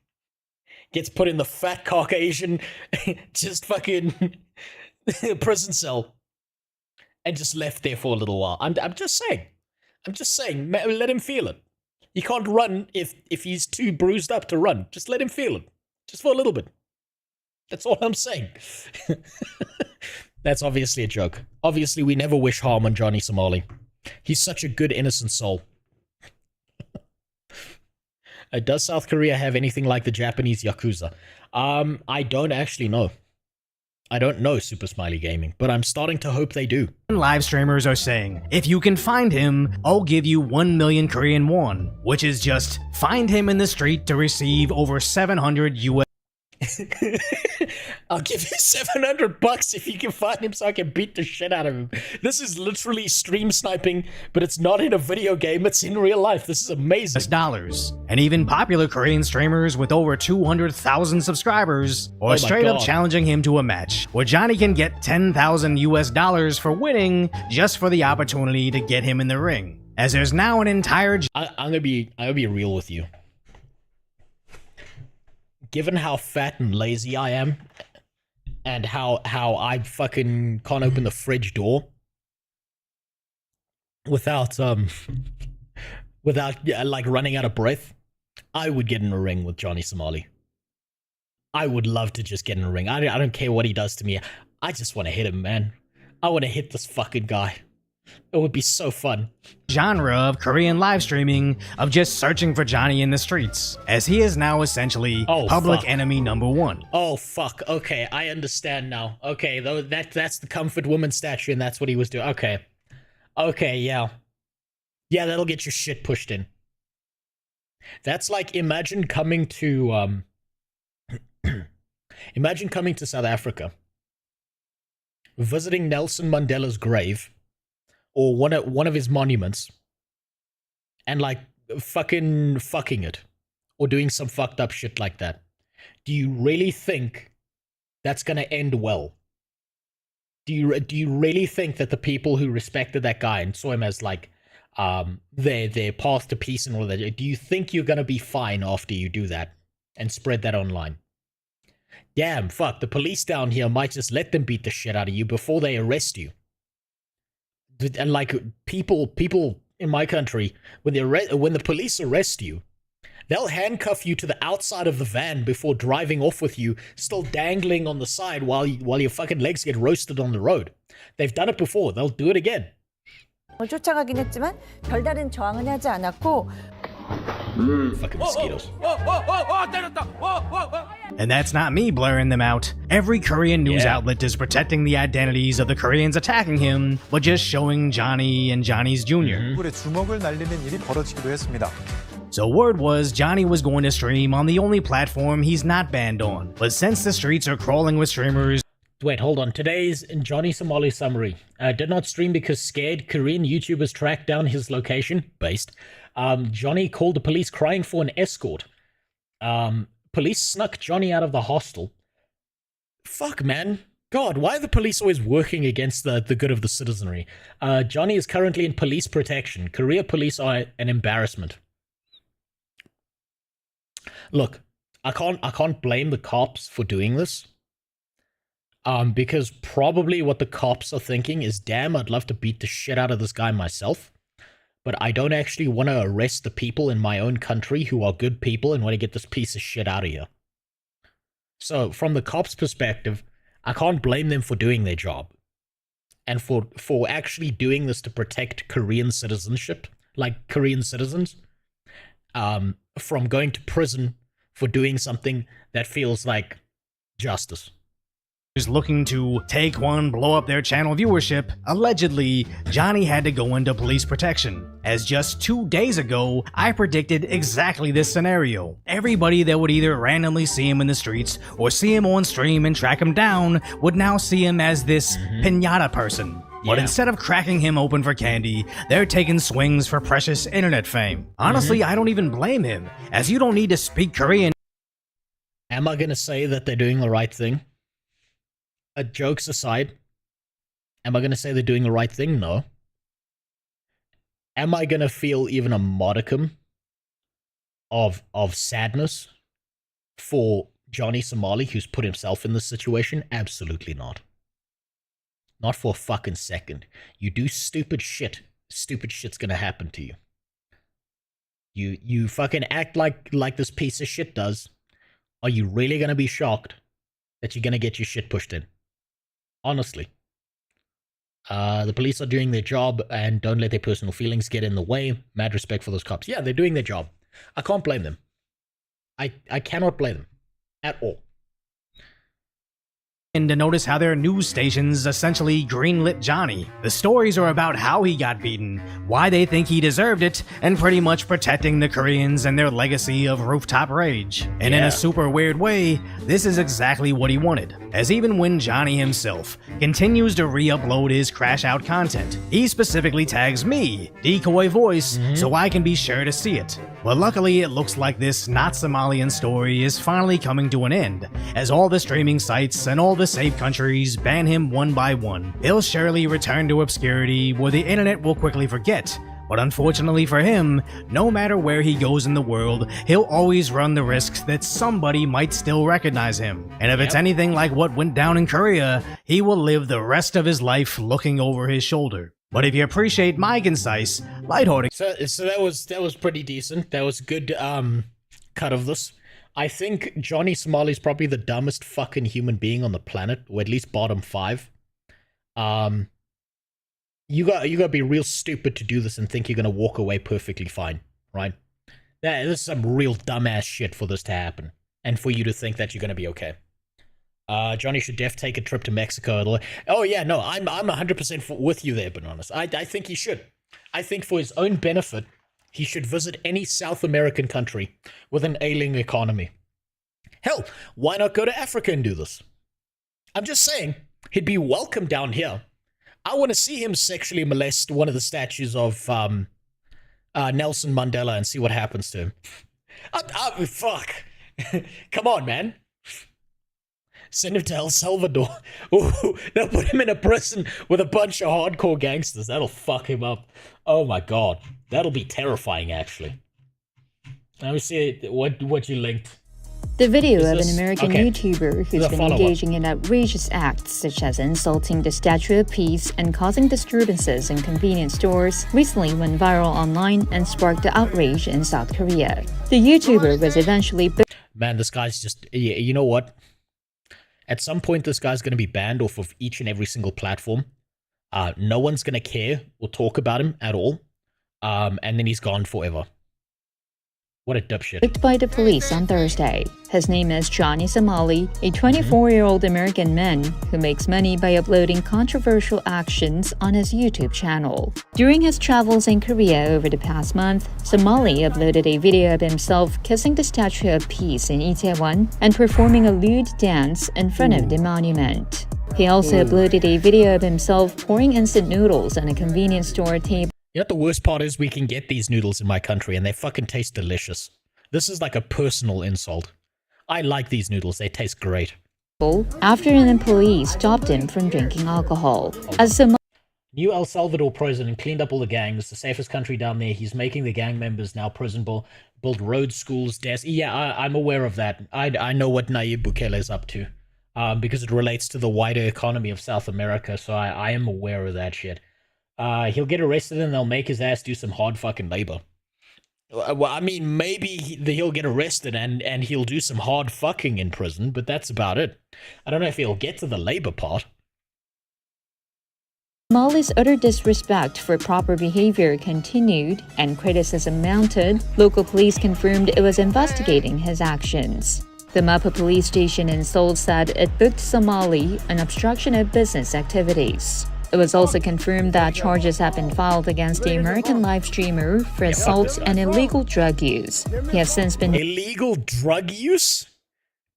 gets put in the fat cock Asian just fucking prison cell and just left there for a little while. I'm just saying, let him feel it. He can't run if he's too bruised up to run. Just let him feel it. Just for a little bit. That's all I'm saying. That's obviously a joke. Obviously, we never wish harm on Johnny Somali. He's such a good, innocent soul. Does South Korea have anything like the Japanese Yakuza? I don't actually know. I don't know Super Smiley Gaming, but I'm starting to hope they do. Live streamers are saying, if you can find him, I'll give you 1 million Korean won, which is just find him in the street to receive over 700 US. I'll give you $700 if you can find him so I can beat the shit out of him. This is literally stream sniping, but it's not in a video game, it's in real life. This is amazing. Dollars. And even popular Korean streamers with over 200,000 subscribers are straight up challenging him to a match, where Johnny can get $10,000 US for winning just for the opportunity to get him in the ring. as there's now an entire... I'm gonna be real with you. Given how fat and lazy I am, and how I fucking can't open the fridge door without like running out of breath, I would get in a ring with Johnny Somali. I would love to just get in a ring. I don't care what he does to me. I just want to hit him, man. I want to hit this fucking guy. It would be so fun. Genre of Korean live streaming of just searching for Johnny in the streets, as he is now essentially public enemy #1. Oh fuck. Okay, I understand now. Okay, though that's the comfort woman statue, and that's what he was doing. Okay. Okay, yeah. Yeah, that'll get your shit pushed in. That's like imagine coming to South Africa, visiting Nelson Mandela's grave, or one of his monuments, and like fucking it, or doing some fucked up shit like that. Do you really think that's gonna end well? Do you really think that the people who respected that guy and saw him as like their path to peace and all that, do you think you're gonna be fine after you do that and spread that online? Damn, fuck, the police down here might just let them beat the shit out of you before they arrest you. And like people in my country, when the police arrest you, they'll handcuff you to the outside of the van before driving off with you, still dangling on the side while your fucking legs get roasted on the road. They've done it before. They'll do it again. 쫓아가긴 했지만 별다른 저항은 하지 않았고. Fucking mosquitoes. And that's not me blurring them out. Every Korean news outlet is protecting the identities of the Koreans attacking him, but just showing Johnny and Johnny's Jr. 주먹을 날리는 일이 벌어지기도 했습니다. So word was Johnny was going to stream on the only platform he's not banned on. But since the streets are crawling with streamers... Wait, hold on. Today's Johnny Somali summary. Did not stream because scared Korean YouTubers tracked down his location. Based. Johnny called the police crying for an escort. Police snuck Johnny out of the hostel. Fuck, man. God, why are the police always working against the good of the citizenry? Johnny is currently in police protection. Korea police are an embarrassment. Look, I can't blame the cops for doing this. Because probably what the cops are thinking is, damn, I'd love to beat the shit out of this guy myself, but I don't actually want to arrest the people in my own country who are good people and want to get this piece of shit out of here. So from the cops' perspective, I can't blame them for doing their job. And for actually doing this to protect Korean citizenship, like Korean citizens, from going to prison for doing something that feels like justice. Looking to take one, blow up their channel viewership, allegedly, Johnny had to go into police protection. As just 2 days ago, I predicted exactly this scenario. Everybody that would either randomly see him in the streets or see him on stream and track him down would now see him as this piñata person. But instead of cracking him open for candy, they're taking swings for precious internet fame. Honestly, I don't even blame him, as you don't need to speak Korean. Am I gonna say that they're doing the right thing? Jokes aside, am I going to say they're doing the right thing? No. Am I going to feel even a modicum of sadness for Johnny Somali, who's put himself in this situation? Absolutely not. Not for a fucking second. You do stupid shit, stupid shit's going to happen to you. You fucking act like this piece of shit does. Are you really going to be shocked that you're going to get your shit pushed in? Honestly. The police are doing their job and don't let their personal feelings get in the way. Mad respect for those cops. Yeah, they're doing their job. I can't blame them. I cannot blame them. At all. And to notice how their news stations essentially greenlit Johnny. The stories are about how he got beaten, why they think he deserved it, and pretty much protecting the Koreans and their legacy of rooftop rage. And in a super weird way, this is exactly what he wanted, as even when Johnny himself continues to re-upload his crash out content, he specifically tags me, Decoy Voice, so I can be sure to see it. But luckily it looks like this not Somalian story is finally coming to an end, as all the streaming sites and all the safe countries ban him one by one. He'll surely return to obscurity where the internet will quickly forget, But unfortunately for him, no matter where he goes in the world, he'll always run the risk that somebody might still recognize him. And if it's anything like what went down in Korea, he will live the rest of his life looking over his shoulder. But if you appreciate my concise, lighthearted... So that was pretty decent. That was good cut of this. I think Johnny Somali's probably the dumbest fucking human being on the planet, or at least bottom 5. You gotta be real stupid to do this and think you're gonna walk away perfectly fine, right? This is some real dumbass shit for this to happen, and for you to think that you're gonna be okay. Johnny should take a trip to Mexico. Oh yeah, no, I'm 100% with you there, Bananas. I think he should. I think for his own benefit, he should visit any South American country with an ailing economy. Hell, why not go to Africa and do this? I'm just saying, he'd be welcome down here. I want to see him sexually molest one of the statues of Nelson Mandela and see what happens to him. Fuck. Come on, man. Send him to El Salvador. Ooh, they'll put him in a prison with a bunch of hardcore gangsters. That'll fuck him up. Oh my god. That'll be terrifying, actually. Let me see what you linked. The video of an American YouTuber who's been engaging in outrageous acts such as insulting the Statue of Peace and causing disturbances in convenience stores recently went viral online and sparked outrage in South Korea. The YouTuber was eventually... Man, this guy's just... You know what? At some point, this guy's going to be banned off of each and every single platform. No one's going to care or talk about him at all. And then he's gone forever. What a dipshit. Picked by the police on Thursday. His name is Johnny Somali, a 24-year-old American man who makes money by uploading controversial actions on his YouTube channel. During his travels in Korea over the past month, Somali uploaded a video of himself kissing the Statue of Peace in Itaewon and performing a lewd dance in front of the monument. He also uploaded a video of himself pouring instant noodles on a convenience store table. You know what the worst part is? We can get these noodles in my country and they fucking taste delicious. This is like a personal insult. I like these noodles, they taste great. After an employee stopped him from drinking alcohol. As New El Salvador president cleaned up all the gangs, the safest country down there. He's making the gang members now prisonable, build roads, schools, desks. Yeah, I'm aware of that. I know what Nayib Bukele is up to because it relates to the wider economy of South America, so I am aware of that shit. He'll get arrested and they'll make his ass do some hard fucking labor. Well, I mean, maybe he'll get arrested and he'll do some hard fucking in prison, but that's about it. I don't know if he'll get to the labor part. Somali's utter disrespect for proper behavior continued and criticism mounted. Local police confirmed it was investigating his actions. The Mechab police station in Seoul said it booked Somali on obstruction of business activities. It was also confirmed that charges have been filed against the American live streamer for assault and illegal drug use. He has since been... Illegal drug use?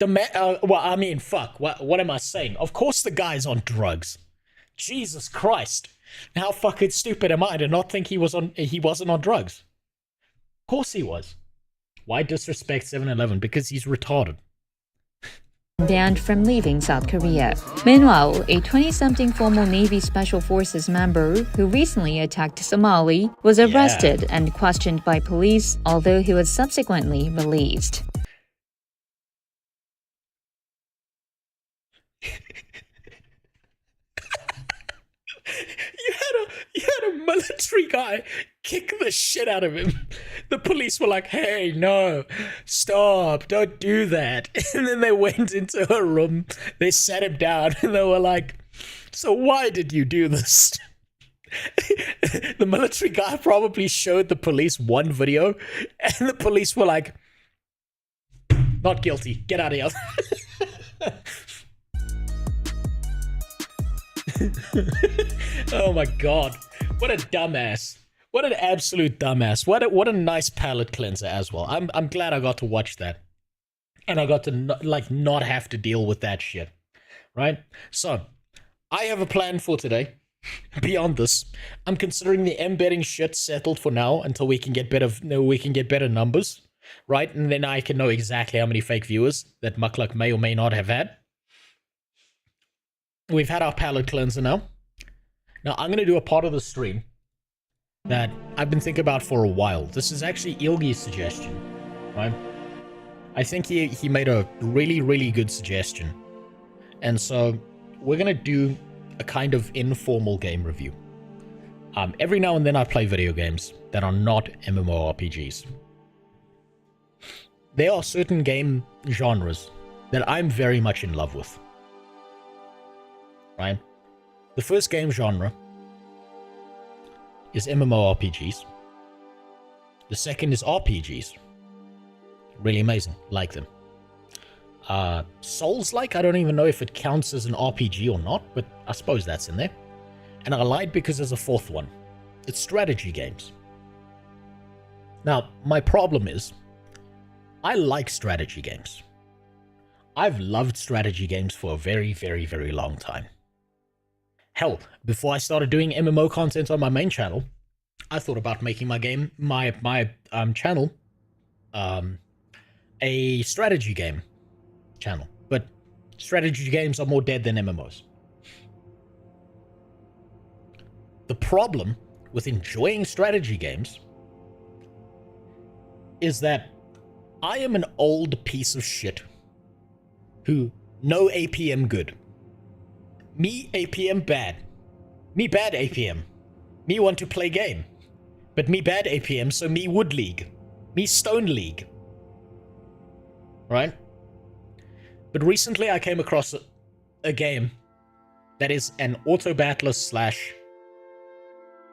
Well, I mean, fuck. What am I saying? Of course the guy's on drugs. Jesus Christ. How fucking stupid am I to not think he wasn't on drugs? Of course he was. Why disrespect 7-Eleven? Because he's retarded. Banned from leaving South Korea. Meanwhile, a 20-something former Navy Special Forces member who recently attacked Somali was arrested and questioned by police, although he was subsequently released. You had a military guy kick the shit out of him. The police were like, hey, no, stop, don't do that. And then they went into a room, they sat him down, and they were like, so why did you do this? The military guy probably showed the police one video, and the police were like, not guilty, get out of here. Oh my god, what a dumbass. What an absolute dumbass. What a nice palate cleanser as well. I'm glad I got to watch that. And I got to not have to deal with that shit. Right? So, I have a plan for today. Beyond this, I'm considering the embedding shit settled for now until we can get better numbers. Right? And then I can know exactly how many fake viewers that Mukluk may or may not have had. We've had our palate cleanser now. Now, I'm going to do a part of the stream that I've been thinking about for a while. This is actually Ilgi's suggestion, right? I think he made a really, really good suggestion. And so we're going to do a kind of informal game review. Every now and then I play video games that are not MMORPGs. There are certain game genres that I'm very much in love with. Right? The first game genre is MMORPGs. The second is RPGs. Really amazing. Like them. Souls-like, I don't even know if it counts as an RPG or not, but I suppose that's in there. And I lied because there's a fourth one. It's strategy games. Now, my problem is, I like strategy games. I've loved strategy games for a very, very, very long time. Hell, before I started doing MMO content on my main channel, I thought about making my channel a strategy game channel. But strategy games are more dead than MMOs. The problem with enjoying strategy games is that I am an old piece of shit who no APM good. Me APM bad. Me bad APM. Me want to play game. But me bad APM, so me wood league. Me stone league. Right? But recently I came across a game that is an auto battler slash,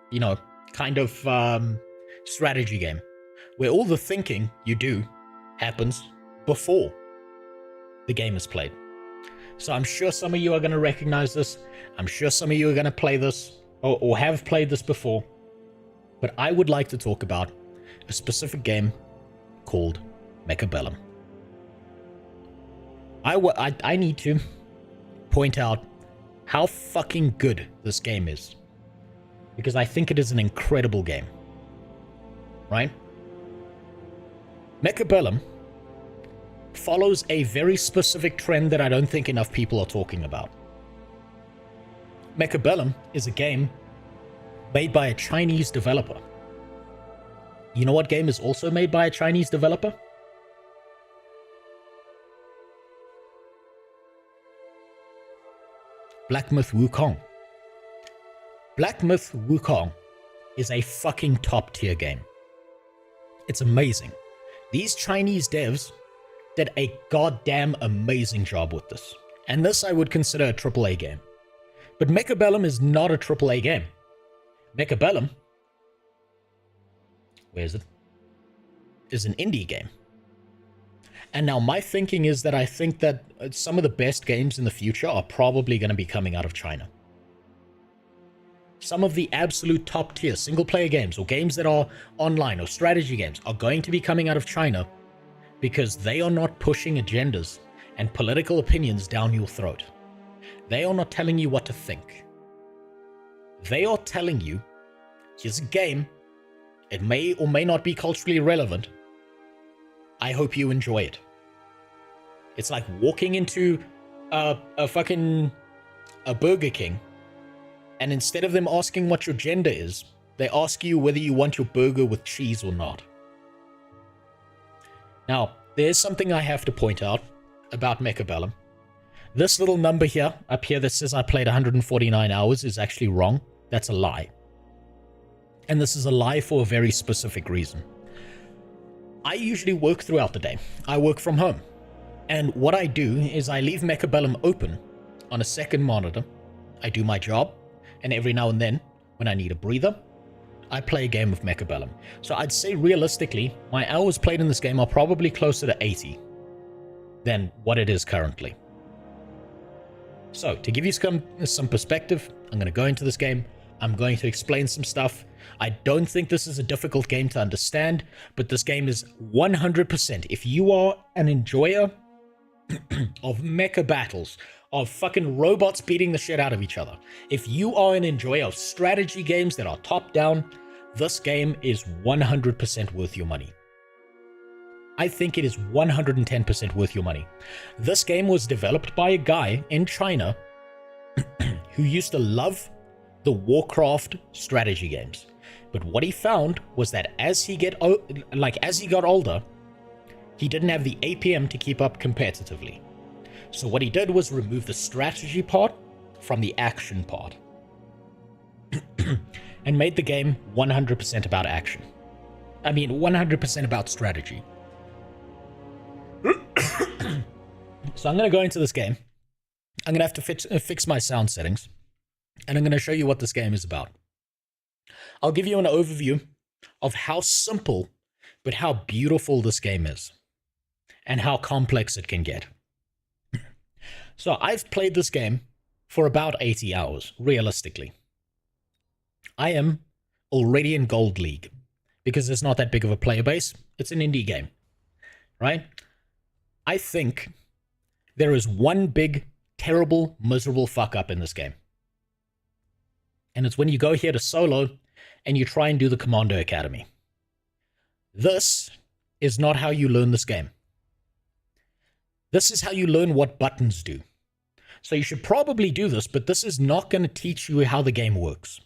you know, kind of strategy game where all the thinking you do happens before the game is played. So I'm sure some of you are going to recognize this. I'm sure some of you are going to play this or have played this before. But I would like to talk about a specific game called Mechab Bellum. I need to point out how fucking good this game is, because I think it is an incredible game. Right? Mechab Bellum follows a very specific trend that I don't think enough people are talking about. Mechab Bellum is a game made by a Chinese developer. You know what game is also made by a Chinese developer? Black Myth Wukong. Black Myth Wukong is a fucking top tier game. It's amazing. These Chinese devs did a goddamn amazing job with this. And this I would consider a AAA game. But Mechab Bellum is not a AAA game. Mechab Bellum, where is it? Is an indie game. And now my thinking is that I think that some of the best games in the future are probably going to be coming out of China. Some of the absolute top tier single player games or games that are online or strategy games are going to be coming out of China because they are not pushing agendas and political opinions down your throat. They are not telling you what to think. They are telling you, here's a game, it may or may not be culturally relevant. I hope you enjoy it. It's like walking into a Burger King, and instead of them asking what your gender is, they ask you whether you want your burger with cheese or not. Now, there's something I have to point out about Mechab Bellum. This little number here, up here, that says I played 149 hours is actually wrong. That's a lie. And this is a lie for a very specific reason. I usually work throughout the day. I work from home. And what I do is I leave Mechab Bellum open on a second monitor. I do my job, and every now and then, when I need a breather, I play a game of Mechab Bellum. So I'd say realistically, my hours played in this game are probably closer to 80 than what it is currently. So, to give you some perspective, I'm going to go into this game. I'm going to explain some stuff. I don't think this is a difficult game to understand, but this game is 100%. If you are an enjoyer of mecha battles, of fucking robots beating the shit out of each other, if you are an enjoyer of strategy games that are top-down, this game is 100% worth your money. I think it is 110% worth your money. This game was developed by a guy in China who used to love the Warcraft strategy games. But what he found was that as he got older, he didn't have the APM to keep up competitively. So what he did was remove the strategy part from the action part and made the game 100% about action. I mean, 100% about strategy. So I'm going to go into this game. I'm going to have to fix my sound settings, and I'm going to show you what this game is about. I'll give you an overview of how simple but how beautiful this game is and how complex it can get. So I've played this game for about 80 hours, realistically. I am already in Gold League because it's not that big of a player base. It's an indie game, right? I think there is one big, terrible, miserable fuck up in this game. And it's when you go here to solo and you try and do the Commando Academy. This is not how you learn this game. This is how you learn what buttons do. So you should probably do this, but this is not going to teach you how the game works.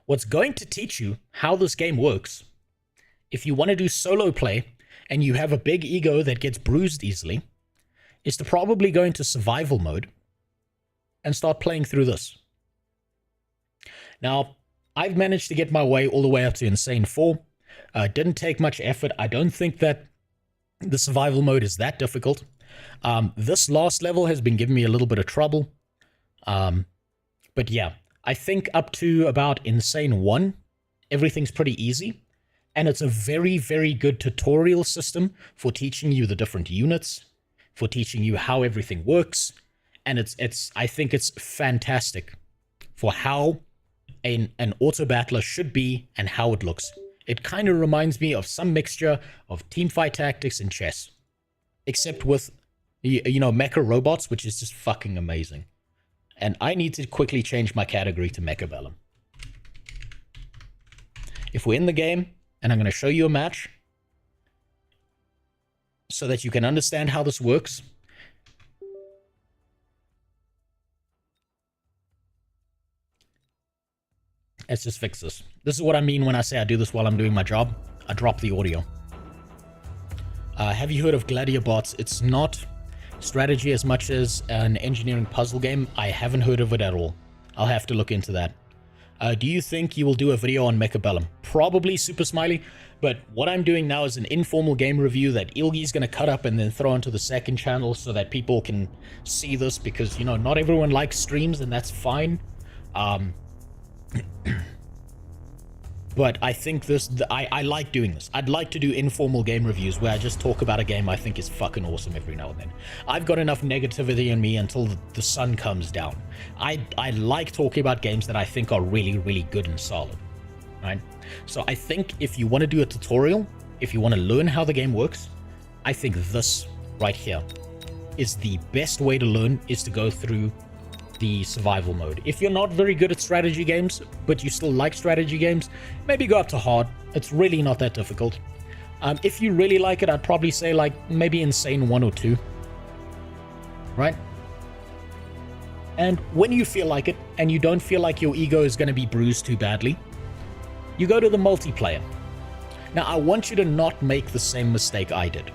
What's going to teach you how this game works, if you want to do solo play and you have a big ego that gets bruised easily, is to probably go into survival mode and start playing through this. Now, I've managed to get my way all the way up to Insane 4. Didn't take much effort. I don't think that the survival mode is that difficult. This last level has been giving me a little bit of trouble. But yeah, I think up to about Insane 1, everything's pretty easy. And it's a very, very good tutorial system for teaching you the different units, for teaching you how everything works. And I think it's fantastic for how an auto battler should be and how it looks. It kind of reminds me of some mixture of teamfight tactics and chess, except with, mecha robots, which is just fucking amazing. And I need to quickly change my category to Mechab Bellum. If we're in the game, and I'm going to show you a match so that you can understand how this works. Let's just fix this. This is what I mean when I say I do this while I'm doing my job. I drop the audio. Have you heard of Gladiator Bots? It's not strategy as much as an engineering puzzle game. I haven't heard of it at all. I'll have to look into that. Do you think you will do a video on Mechab Bellum? Probably, Super Smiley. But what I'm doing now is an informal game review that Ilgi's going to cut up and then throw onto the second channel so that people can see this, because, not everyone likes streams, and that's fine. But I think I like doing this. I'd like to do informal game reviews where I just talk about a game I think is fucking awesome every now and then. I've got enough negativity in me until the sun comes down. I like talking about games that I think are really, really good and solid, right? So I think if you want to do a tutorial, if you want to learn how the game works, I think this right here is the best way to learn, is to go through the survival mode. If you're not very good at strategy games, but you still like strategy games, maybe go up to hard. It's really not that difficult. If you really like it, I'd probably say maybe Insane 1 or 2. Right? And when you feel like it, and you don't feel like your ego is going to be bruised too badly, you go to the multiplayer. Now, I want you to not make the same mistake I did.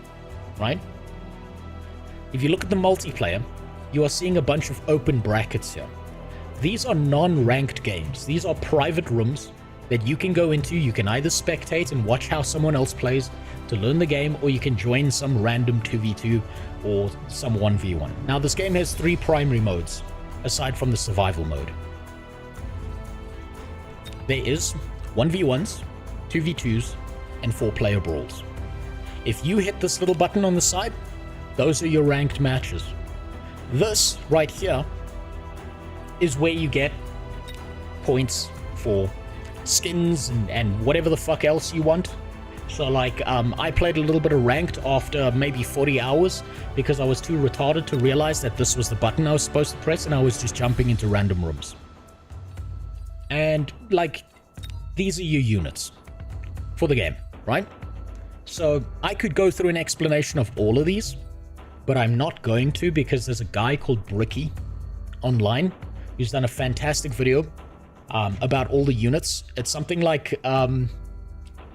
Right? If you look at the multiplayer, you are seeing a bunch of open brackets here. These are non-ranked games. These are private rooms that you can go into. You can either spectate and watch how someone else plays to learn the game, or you can join some random 2v2 or some 1v1. Now, this game has 3 primary modes, aside from the survival mode. There is 1v1s, 2v2s, and 4-player brawls. If you hit this little button on the side, those are your ranked matches. This right here is where you get points for skins and whatever the fuck else you want. So I played a little bit of ranked after maybe 40 hours because I was too retarded to realize that this was the button I was supposed to press, and I was just jumping into random rooms. And these are your units for the game, right? So I could go through an explanation of all of these, but I'm not going to, because there's a guy called Bricky online who's done a fantastic video about all the units. It's something like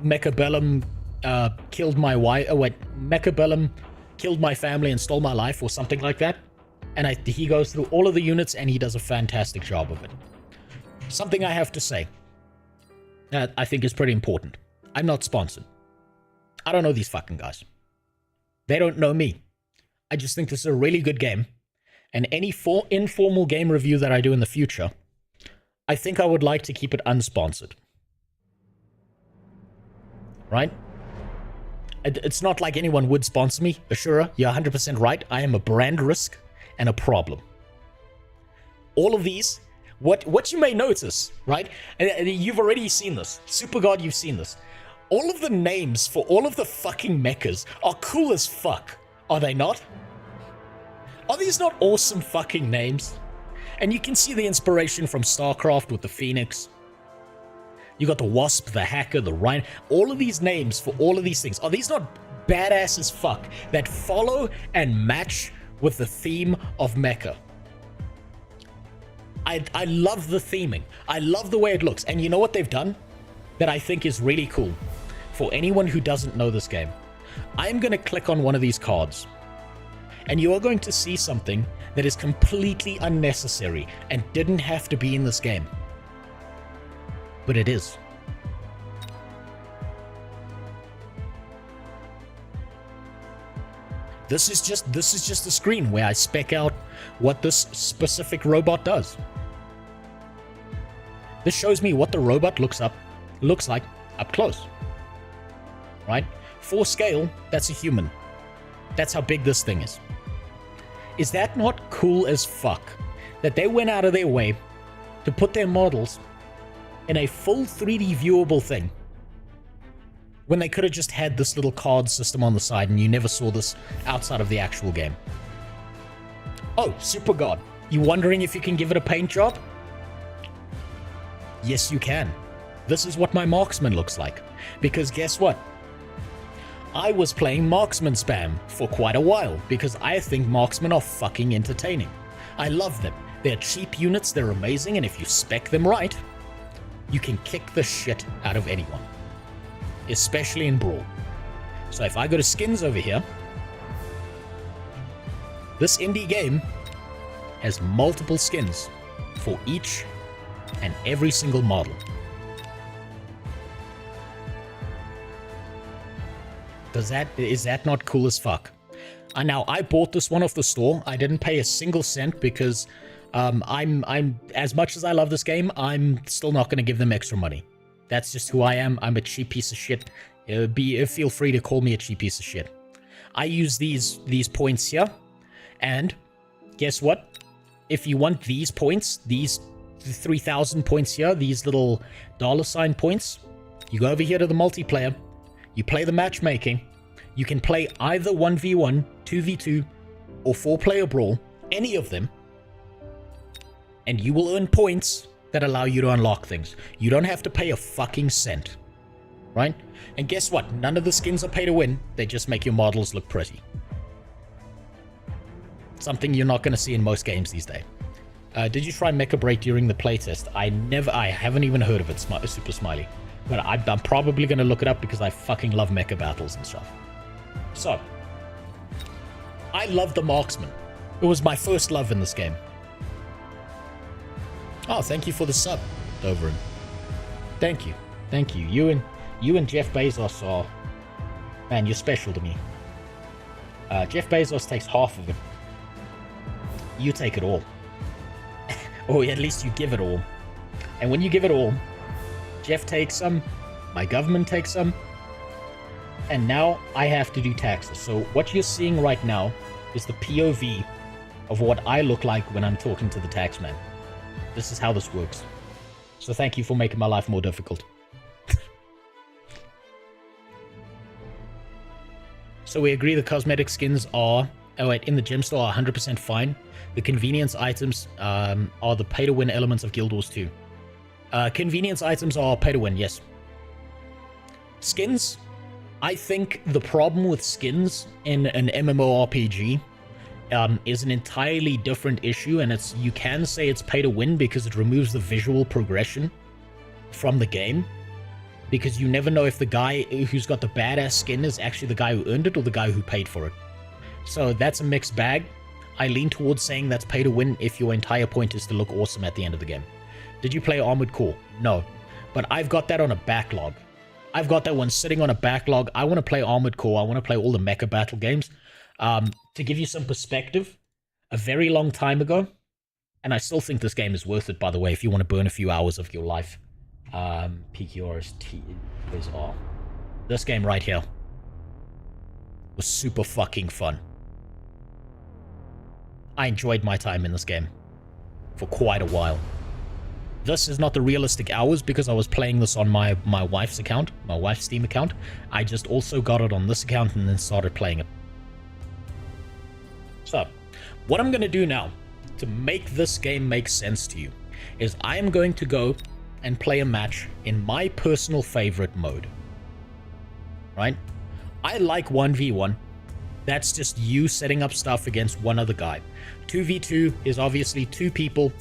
Mechab Bellum killed my wife. Oh wait, Mechab Bellum killed my family and stole my life, or something like that. And he goes through all of the units and he does a fantastic job of it. Something I have to say that I think is pretty important. I'm not sponsored. I don't know these fucking guys. They don't know me. I just think this is a really good game. And any informal game review that I do in the future, I think I would like to keep it unsponsored. Right? It's not like anyone would sponsor me. Ashura, you're 100% right. I am a brand risk and a problem. All of these, what you may notice, right? And you've already seen this. Supergod, you've seen this. All of the names for all of the fucking mechas are cool as fuck. Are they not? Are these not awesome fucking names? And you can see the inspiration from StarCraft with the Phoenix. You got the Wasp, the Hacker, the Rhino. All of these names for all of these things. Are these not badass as fuck that follow and match with the theme of mecha? I love the theming. I love the way it looks. And you know what they've done that I think is really cool? For anyone who doesn't know this game, I'm going to click on one of these cards. And you are going to see something that is completely unnecessary and didn't have to be in this game. But it is. This is just a screen where I spec out what this specific robot does. This shows me what the robot looks like up close. Right? For scale, that's a human. That's how big this thing is. Is that not cool as fuck? That they went out of their way to put their models in a full 3D viewable thing, when they could have just had this little card system on the side and you never saw this outside of the actual game. Oh, Supergod, you wondering if you can give it a paint job? Yes, you can. This is what my marksman looks like. Because guess what? I was playing marksman spam for quite a while because I think marksmen are fucking entertaining. I love them. They're cheap units, they're amazing, and if you spec them right, you can kick the shit out of anyone. Especially in Brawl. So if I go to skins over here, this indie game has multiple skins for each and every single model. Is that not cool as fuck? Now I bought this one off the store. I didn't pay a single cent because I'm as much as I love this game, I'm still not going to give them extra money. That's just who I am. I'm a cheap piece of shit. Feel free to call me a cheap piece of shit. I use these points here, and guess what? If you want these points, these 3,000 points here, these little $ points, you go over here to the multiplayer, you play the matchmaking, you can play either 1v1, 2v2, or 4-player brawl, any of them, and you will earn points that allow you to unlock things. You don't have to pay a fucking cent, right? And guess what? None of the skins are pay to win. They just make your models look pretty. Something you're not going to see in most games these days. Did you try Mecha Break during the playtest? I haven't even heard of it, Super Smiley. But I'm probably going to look it up because I fucking love mecha battles and stuff. So, I love the marksman. It was my first love in this game. Oh, thank you for the sub, Doverin. Thank you. Thank you. You and Jeff Bezos are... Man, you're special to me. Jeff Bezos takes half of it. You take it all. Or at least you give it all. And when you give it all, Jeff takes some, my government takes some, and now I have to do taxes. So what you're seeing right now is the POV of what I look like when I'm talking to the taxman. This is how this works. So thank you for making my life more difficult. So we agree the cosmetic skins are, in the gem store are 100% fine. The convenience items are the pay-to-win elements of Guild Wars 2. Convenience items are pay-to-win, yes. Skins, I think the problem with skins in an MMORPG is an entirely different issue, and you can say it's pay to win because it removes the visual progression from the game, because you never know if the guy who's got the badass skin is actually the guy who earned it or the guy who paid for it. So that's a mixed bag. I lean towards saying that's pay to win if your entire point is to look awesome at the end of the game. Did you play Armored Core? No. But I've got that on a backlog. I've got that one sitting on a backlog. I want to play Armored Core. I want to play all the mecha battle games. To give you some perspective, a very long time ago, and I still think this game is worth it, by the way, if you want to burn a few hours of your life. PQRST is all. This game right here was super fucking fun. I enjoyed my time in this game for quite a while. This is not the realistic hours because I was playing this on my wife's account, my wife's Steam account. I just also got it on this account and then started playing it. So, what I'm going to do now to make this game make sense to you is I am going to go and play a match in my personal favorite mode. Right? I like 1v1. That's just you setting up stuff against one other guy. 2v2 is obviously two people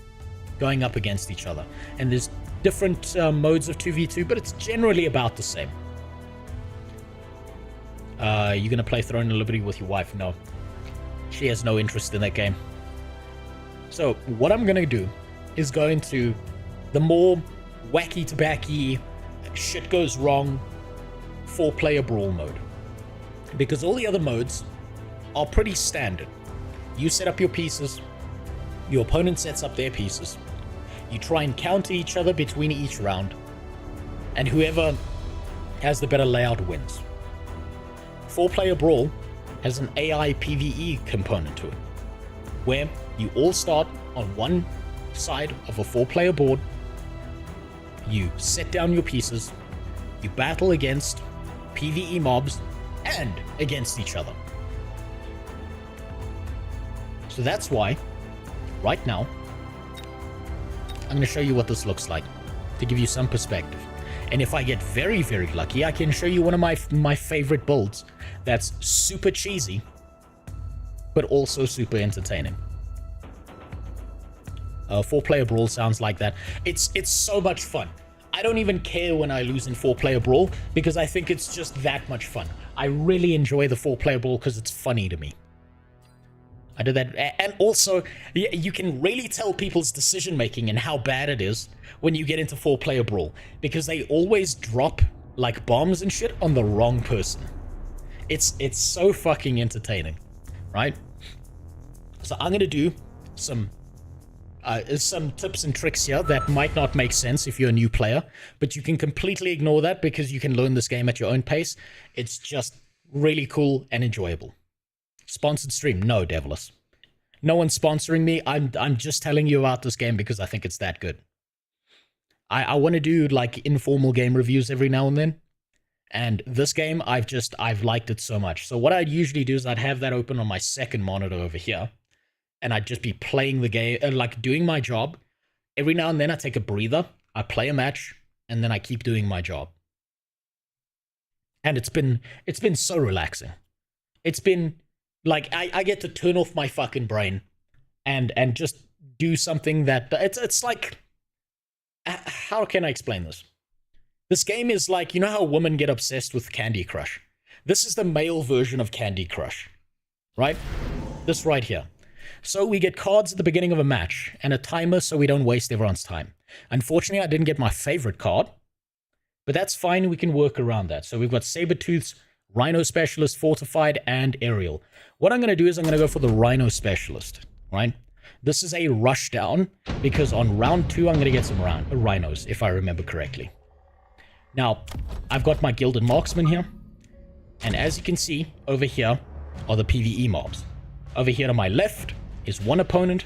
going up against each other. And there's different modes of 2v2, but it's generally about the same. You're going to play Throne of Liberty with your wife? No. She has no interest in that game. So what I'm going to do is go into the more wacky tobacky, shit goes wrong, 4-player brawl mode. Because all the other modes are pretty standard. You set up your pieces, your opponent sets up their pieces, you try and counter each other between each round, and whoever has the better layout wins. 4-player brawl has an AI PvE component to it, where you all start on one side of a 4-player board, you set down your pieces, you battle against PvE mobs and against each other. So that's why, right now, I'm going to show you what this looks like, to give you some perspective. And if I get very, very lucky, I can show you one of my favorite builds that's super cheesy, but also super entertaining. 4-player brawl sounds like that. It's so much fun. I don't even care when I lose in 4-player brawl, because I think it's just that much fun. I really enjoy the 4-player brawl because it's funny to me. I did that, and also, you can really tell people's decision-making and how bad it is when you get into 4-player brawl, because they always drop, like, bombs and shit on the wrong person. It's so fucking entertaining, right? So I'm gonna do some tips and tricks here that might not make sense if you're a new player, but you can completely ignore that because you can learn this game at your own pace. It's just really cool and enjoyable. Sponsored stream? No, Devilus. No one's sponsoring me. I'm just telling you about this game because I think it's that good. I want to do like informal game reviews every now and then. And this game, I've liked it so much. So what I'd usually do is I'd have that open on my second monitor over here. And I'd just be playing the game, like doing my job. Every now and then I take a breather, I play a match, and then I keep doing my job. And it's been so relaxing. It's been like I get to turn off my fucking brain and just do something that it's like, how can I explain this? This game is like, you know how women get obsessed with Candy Crush? This is the male version of Candy Crush, right? This right here. So we get cards at the beginning of a match and a timer so we don't waste everyone's time. Unfortunately, I didn't get my favorite card, but that's fine. We can work around that. So we've got Sabertooth's Rhino Specialist, Fortified, and Aerial. What I'm going to do is I'm going to go for the Rhino Specialist, right? This is a rush down because on round 2, I'm going to get some rhinos, if I remember correctly. Now, I've got my Gilded Marksman here. And as you can see, over here are the PvE mobs. Over here to my left is one opponent,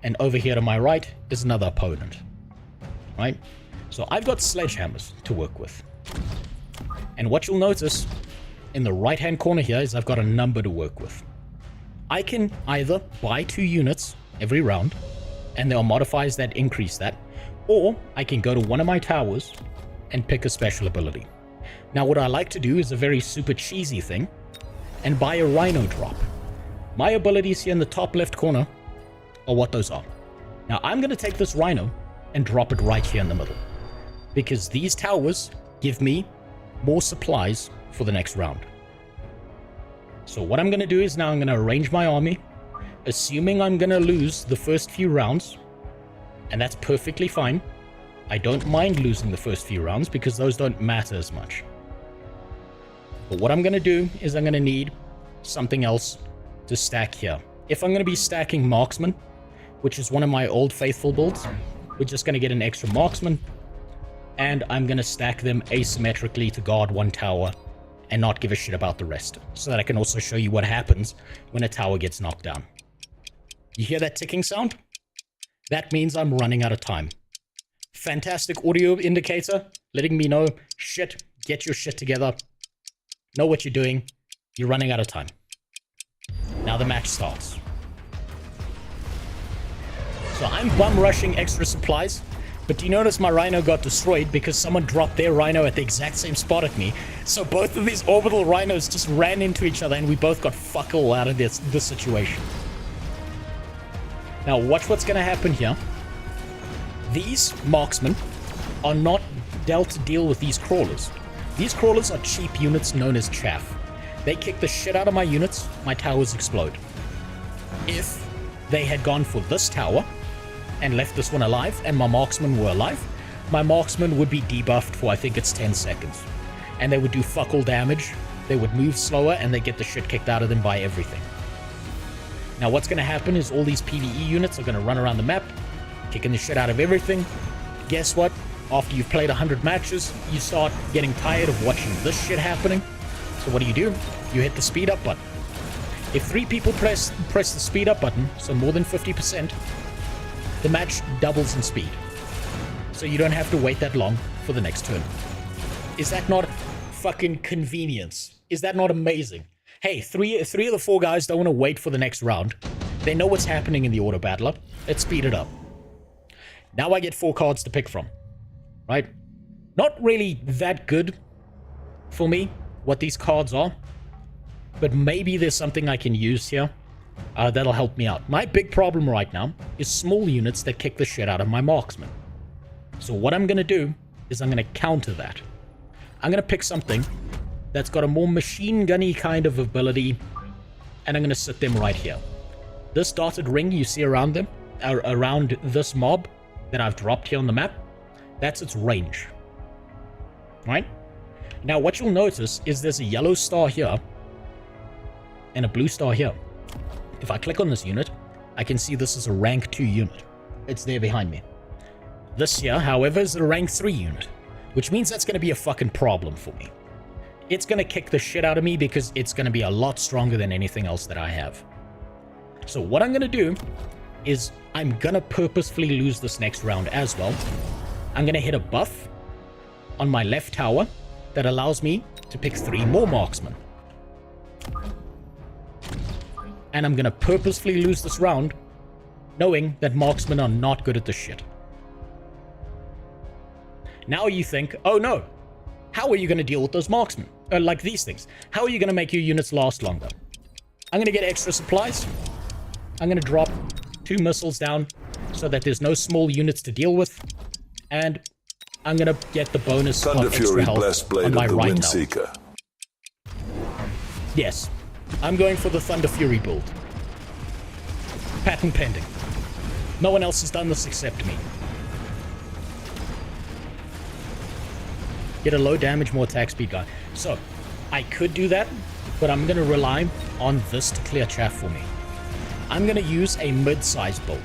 and over here to my right is another opponent, right? So I've got sledgehammers to work with. And what you'll notice in the right-hand corner here is I've got a number to work with. I can either buy 2 units every round, and there are modifiers that increase that, or I can go to one of my towers and pick a special ability. Now what I like to do is a very super cheesy thing, and buy a Rhino drop. My abilities here in the top left corner are what those are. Now I'm going to take this rhino and drop it right here in the middle, because these towers give me more supplies for the next round. So what I'm going to do is now I'm going to arrange my army, assuming I'm going to lose the first few rounds, and that's perfectly fine. I don't mind losing the first few rounds because those don't matter as much. But what I'm going to do is I'm going to need something else to stack here. If I'm going to be stacking marksman, which is one of my old faithful builds, we're just going to get an extra marksman, and I'm going to stack them asymmetrically to guard one tower and not give a shit about the rest, so that I can also show you what happens when a tower gets knocked down. You hear that ticking sound? That means I'm running out of time. Fantastic audio indicator, letting me know, shit, get your shit together, know what you're doing, you're running out of time. Now the match starts. So I'm bum rushing extra supplies, but do you notice my rhino got destroyed because someone dropped their rhino at the exact same spot at me? So both of these orbital rhinos just ran into each other and we both got fuck all out of this situation. Now watch what's going to happen here. These marksmen are not dealt to deal with these crawlers. These crawlers are cheap units known as chaff. They kick the shit out of my units, my towers explode. If they had gone for this tower and left this one alive and my marksmen were alive, my marksmen would be debuffed for I think it's 10 seconds. And they would do fuck all damage, they would move slower, and they get the shit kicked out of them by everything. Now what's going to happen is all these PvE units are going to run around the map, kicking the shit out of everything. Guess what? After you've played 100 matches, you start getting tired of watching this shit happening. So what do? You hit the speed up button. If 3 people press the speed up button, so more than 50%, the match doubles in speed. So you don't have to wait that long for the next turn. Is that not fucking convenience? Is that not amazing? Hey, three of the 4 guys don't want to wait for the next round. They know what's happening in the auto battler. Let's speed it up. Now I get 4 cards to pick from. Right? Not really that good for me, what these cards are. But maybe there's something I can use here that'll help me out. My big problem right now is small units that kick the shit out of my marksmen. So what I'm going to do is I'm going to counter that. I'm going to pick something that's got a more machine gunny kind of ability, and I'm going to sit them right here. This dotted ring you see around them, around this mob that I've dropped here on the map, that's its range. Right? Now what you'll notice is there's a yellow star here and a blue star here. If I click on this unit, I can see this is a rank 2 unit. It's there behind me. This here, however, is a rank 3 unit, which means that's going to be a fucking problem for me. It's going to kick the shit out of me because it's going to be a lot stronger than anything else that I have. So what I'm going to do is I'm going to purposefully lose this next round as well. I'm going to hit a buff on my left tower that allows me to pick 3 more marksmen. And I'm going to purposefully lose this round, knowing that marksmen are not good at this shit. Now you think, oh no, how are you going to deal with those marksmen? Like these things. How are you going to make your units last longer? I'm going to get extra supplies. I'm going to drop 2 missiles down so that there's no small units to deal with. And I'm going to get the bonus of extra health on my right tower. Yes, I'm going for the Thunder Fury build. Patent pending. No one else has done this except me. Get a low damage, more attack speed guy. So, I could do that, but I'm going to rely on this to clear chaff for me. I'm going to use a mid-size build.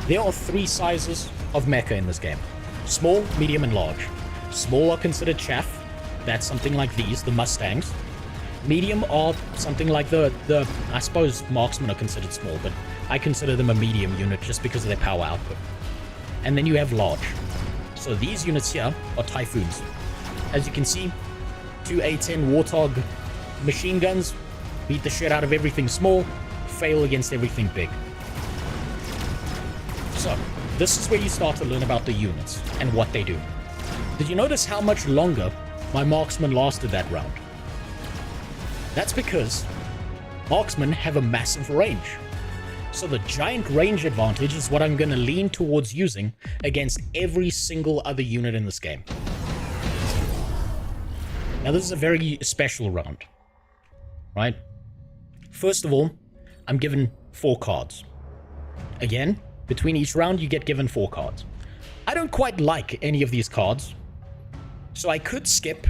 There are 3 sizes of mecha in this game. Small, medium, and large. Small are considered chaff. That's something like these, the Mustangs. Medium are something like the I suppose marksmen are considered small, but I consider them a medium unit just because of their power output. And then you have large. So these units here are Typhoons. As you can see, 2 A10 Warthog machine guns beat the shit out of everything small, fail against everything big. So, this is where you start to learn about the units and what they do. Did you notice how much longer my marksman lasted that round? That's because marksmen have a massive range. So the giant range advantage is what I'm going to lean towards using against every single other unit in this game. Now this is a very special round, right? First of all, I'm given 4 cards. Again, between each round you get given 4 cards. I don't quite like any of these cards, so I could skip,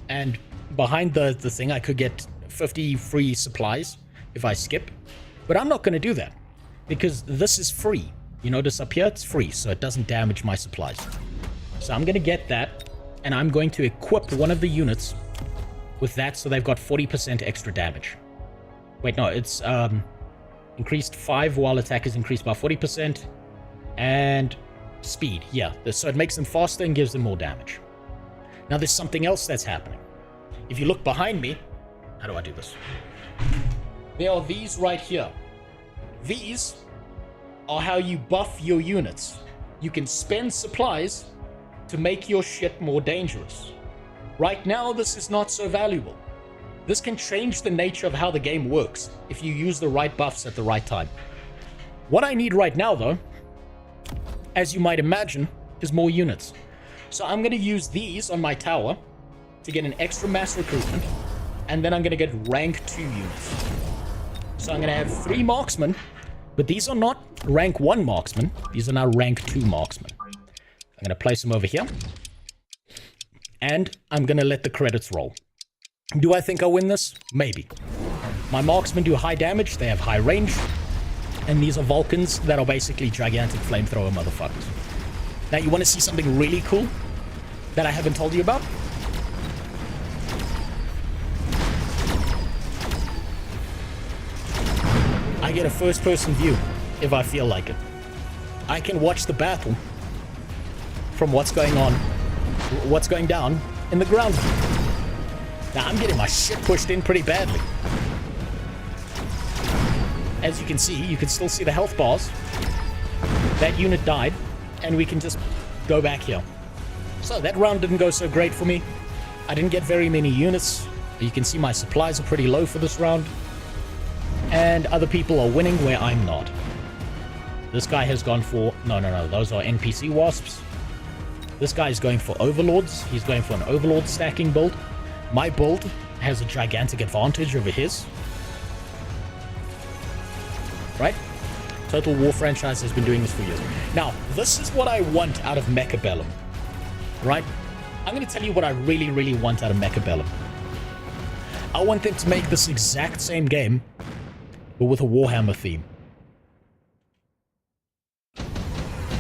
and behind the thing I could get 50 free supplies if I skip, but I'm not going to do that because this is free. You notice up here it's free, so it doesn't damage my supplies. So I'm going to get that, and I'm going to equip one of the units with that so they've got 40% extra damage. Wait, no, it's increased 5 while attack is increased by 40%, and speed, yeah, so it makes them faster and gives them more damage. Now there's something else that's happening. If you look behind me, how do I do this? There are these right here. These are how you buff your units. You can spend supplies to make your shit more dangerous. Right now, this is not so valuable. This can change the nature of how the game works if you use the right buffs at the right time. What I need right now, though, as you might imagine, is more units. So I'm going to use these on my tower to get an extra mass recruitment, and then I'm going to get rank 2 units. So I'm going to have 3 marksmen, but these are not rank 1 marksmen. These are now rank 2 marksmen. I'm going to place them over here, and I'm going to let the credits roll. Do I think I'll win this? Maybe. My marksmen do high damage, they have high range, and these are Vulcans that are basically gigantic flamethrower motherfuckers. Now, you want to see something really cool that I haven't told you about? I get a first-person view if I feel like it. I can watch the battle from what's going down in the ground. Now, I'm getting my shit pushed in pretty badly. As you can see, you can still see the health bars. That unit died, and we can just go back here. So that round didn't go so great for me. I didn't get very many units. You can see my supplies are pretty low for this round. And other people are winning where I'm not. This guy has gone for... No, those are NPC wasps. This guy is going for overlords. He's going for an overlord stacking build. My build has a gigantic advantage over his. Right? Total War franchise has been doing this for years. Now, this is what I want out of Mechab Bellum. Right? I'm going to tell you what I really, really want out of Mechab Bellum. I want them to make this exact same game, but with a Warhammer theme.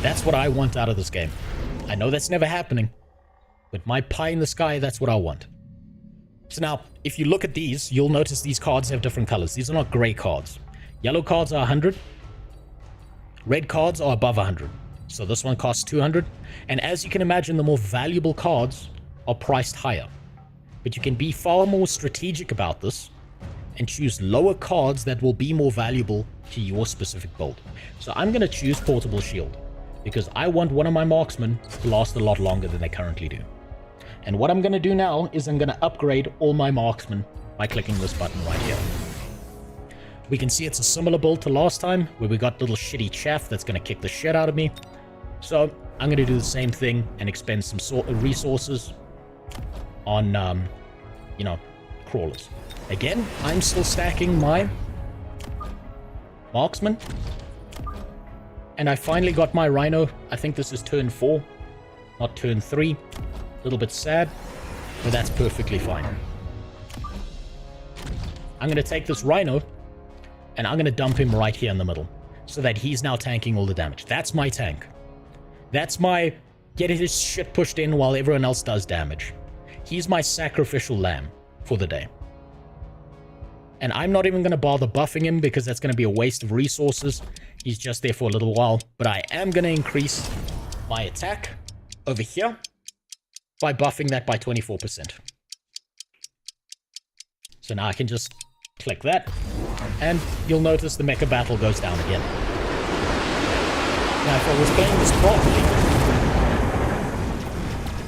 That's what I want out of this game. I know that's never happening, but my pie in the sky, that's what I want. So now, if you look at these, you'll notice these cards have different colors. These are not gray cards. Yellow cards are 100. Red cards are above 100. So this one costs 200. And as you can imagine, the more valuable cards are priced higher. But you can be far more strategic about this and choose lower cards that will be more valuable to your specific build. So I'm going to choose Portable Shield because I want one of my marksmen to last a lot longer than they currently do. And what I'm going to do now is I'm going to upgrade all my marksmen by clicking this button right here. We can see it's a similar build to last time where we got little shitty chaff that's going to kick the shit out of me. So I'm going to do the same thing and expend some sort of resources on, crawlers. Again, I'm still stacking my marksman. And I finally got my rhino. I think this is turn 4, not turn 3. A little bit sad, but that's perfectly fine. I'm going to take this rhino, and I'm going to dump him right here in the middle, so that he's now tanking all the damage. That's my tank. That's my get his shit pushed in while everyone else does damage. He's my sacrificial lamb for the day. And I'm not even going to bother buffing him because that's going to be a waste of resources. He's just there for a little while. But I am going to increase my attack over here by buffing that by 24%. So now I can just click that, and you'll notice the mecha battle goes down again. Now, if I was playing this properly,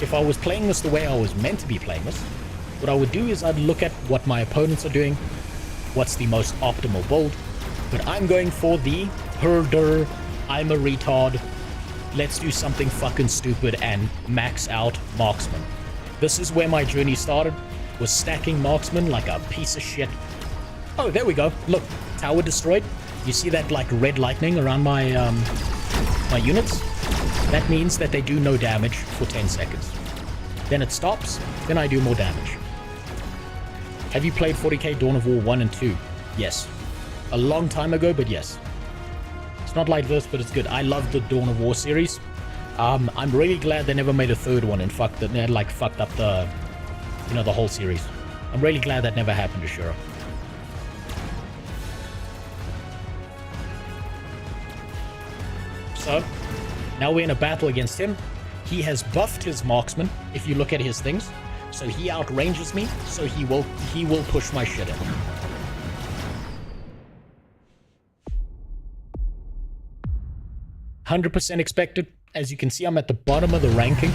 if I was playing this the way I was meant to be playing this, what I would do is I'd look at what my opponents are doing, what's the most optimal build, but I'm going for the herder, I'm a retard, let's do something fucking stupid and max out marksman. This is where my journey started, was stacking marksman like a piece of shit. Oh, there we go. Look, tower destroyed. You see that like red lightning around my my units? That means that they do no damage for 10 seconds. Then it stops, then I do more damage. Have you played 40k Dawn of War 1 and 2? Yes. A long time ago, but yes. It's not like this, but it's good. I love the Dawn of War series. I'm really glad they never made a third one and fucked up the, you know, the whole series. I'm really glad that never happened to Shura. So, now we're in a battle against him. He has buffed his marksman, if you look at his things. So he outranges me, so he will push my shit in. "100% expected." As you can see, I'm at the bottom of the ranking.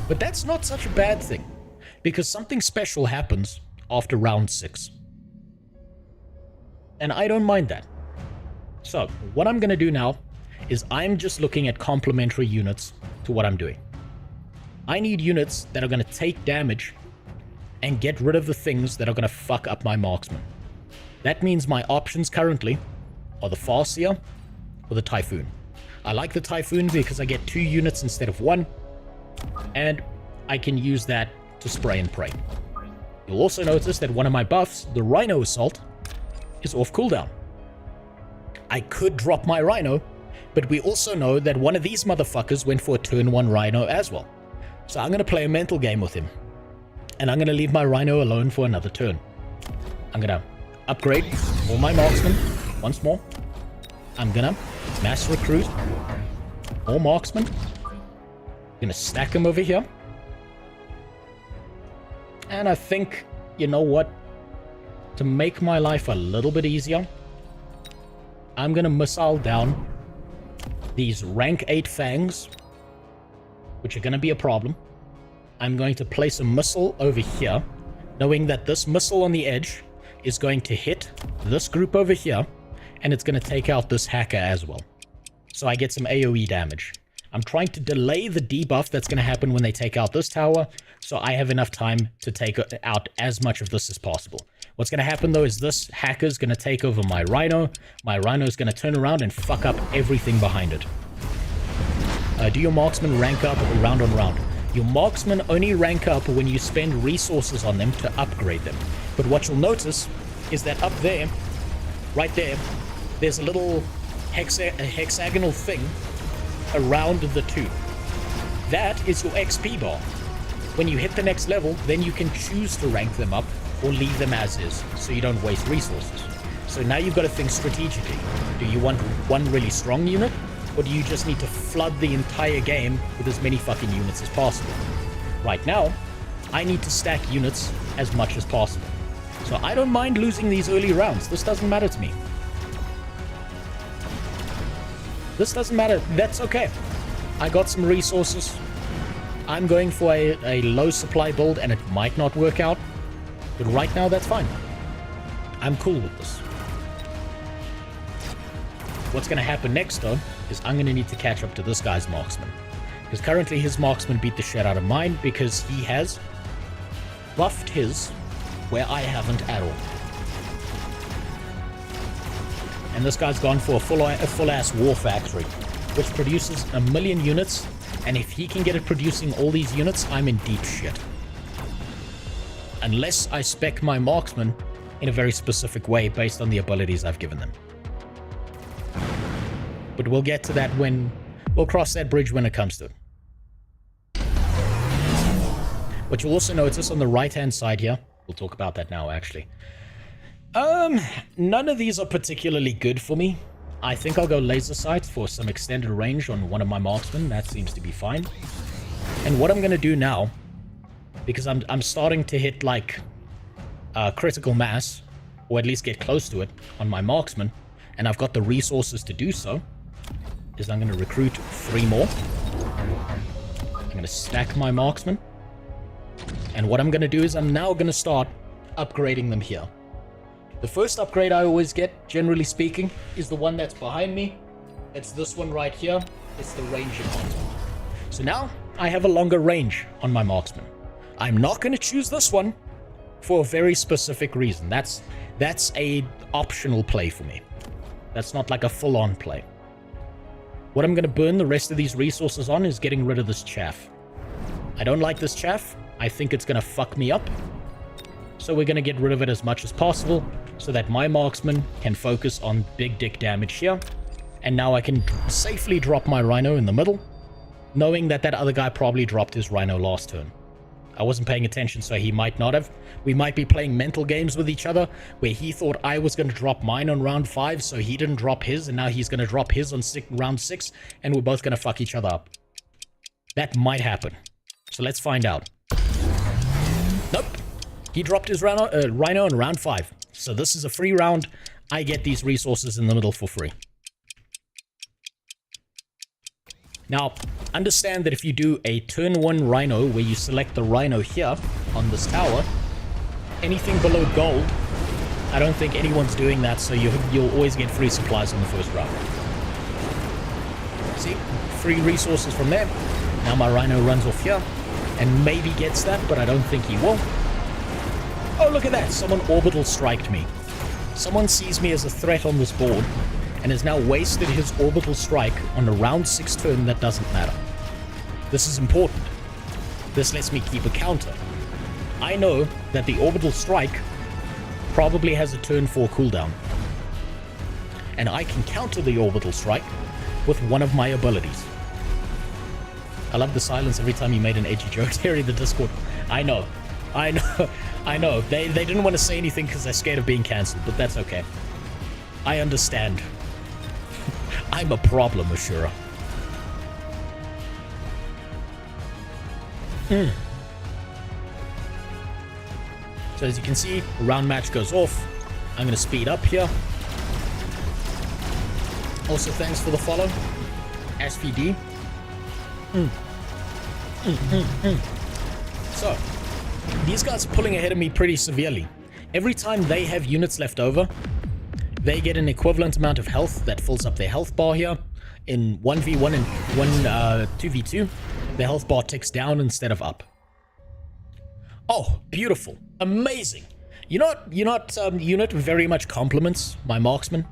But that's not such a bad thing, because something special happens after round 6. And I don't mind that. So, what I'm going to do now is I'm just looking at complementary units to what I'm doing. I need units that are going to take damage and get rid of the things that are going to fuck up my marksman. That means my options currently are the Farseer or the Typhoon. I like the Typhoon because I get 2 units instead of 1, and I can use that to spray and pray. You'll also notice that one of my buffs, the Rhino Assault, is off cooldown. I could drop my Rhino, but we also know that one of these motherfuckers went for a turn 1 Rhino as well. So I'm going to play a mental game with him. And I'm going to leave my Rhino alone for another turn. I'm going to upgrade all my marksmen once more. I'm going to mass recruit more marksmen. I'm going to stack them over here. And I think, you know what? To make my life a little bit easier, I'm going to missile down these rank 8 fangs, which are going to be a problem. I'm going to place a missile over here, knowing that this missile on the edge is going to hit this group over here, and it's going to take out this hacker as well. So I get some AoE damage. I'm trying to delay the debuff that's going to happen when they take out this tower, so I have enough time to take out as much of this as possible. What's going to happen, though, is this hacker's going to take over my Rhino. My Rhino is going to turn around and fuck up everything behind it. Do your marksmen rank up round on round? Your marksmen only rank up when you spend resources on them to upgrade them. But what you'll notice is that up there, right there, there's a little hexagonal thing around the 2. That is your XP bar. When you hit the next level, then you can choose to rank them up or leave them as is, so you don't waste resources. So now you've got to think strategically. Do you want one really strong unit, or do you just need to flood the entire game with as many fucking units as possible? Right now, I need to stack units as much as possible. So I don't mind losing these early rounds. This doesn't matter to me. This doesn't matter. That's okay. I got some resources. I'm going for a low supply build, and it might not work out. But right now, that's fine. I'm cool with this. What's going to happen next, though, is I'm going to need to catch up to this guy's marksman. Because currently his marksman beat the shit out of mine because he has buffed his where I haven't at all. And this guy's gone for a full-ass war factory, which produces 1 million units, and if he can get it producing all these units, I'm in deep shit. Unless I spec my marksman in a very specific way based on the abilities I've given them. But we'll get to that when... we'll cross that bridge when it comes to it. What you'll also notice on the right-hand side here, we'll talk about that now, actually. None of these are particularly good for me. I think I'll go laser sight for some extended range on one of my marksmen. That seems to be fine. And what I'm going to do now, because I'm starting to hit, like, critical mass, or at least get close to it, on my marksman, and I've got the resources to do so, is I'm going to recruit 3 more. I'm going to stack my marksman. And what I'm going to do is I'm now going to start upgrading them here. The first upgrade I always get, generally speaking, is the one that's behind me. It's this one right here. It's the range enhancement. So now I have a longer range on my marksman. I'm not going to choose this one for a very specific reason. That's a optional play for me. That's not like a full-on play. What I'm going to burn the rest of these resources on is getting rid of this chaff. I don't like this chaff. I think it's going to fuck me up. So we're going to get rid of it as much as possible so that my marksman can focus on big dick damage here. And now I can safely drop my rhino in the middle, knowing that that other guy probably dropped his rhino last turn. I wasn't paying attention, so he might not have. We might be playing mental games with each other, where he thought I was going to drop mine on round 5, so he didn't drop his, and now he's going to drop his on round 6, and we're both going to fuck each other up. That might happen. So let's find out. Nope. He dropped his rhino on round 5. So this is a free round. I get these resources in the middle for free. Now, understand that if you do a turn 1 rhino, where you select the rhino here on this tower, anything below gold, I don't think anyone's doing that, so you'll always get free supplies on the first round. See? Free resources from there. Now my rhino runs off here, and maybe gets that, but I don't think he will. Oh, look at that! Someone orbital striked me. Someone sees me as a threat on this board, and has now wasted his orbital strike on a round 6 turn that doesn't matter. This is important. This lets me keep a counter. I know that the orbital strike probably has a turn 4 cooldown. And I can counter the orbital strike with one of my abilities. I love the silence every time you made an edgy joke. Terry, the Discord. I know. They didn't want to say anything because they're scared of being cancelled, but that's okay. I understand. I'm a problem, Ashura. So as you can see, the round match goes off. I'm going to speed up here. Also, thanks for the follow. SVD. So, these guys are pulling ahead of me pretty severely. Every time they have units left over, they get an equivalent amount of health that fills up their health bar here. In 1v1 and 2v2, the health bar ticks down instead of up. Oh, beautiful. Amazing. You know what unit very much complements my marksman?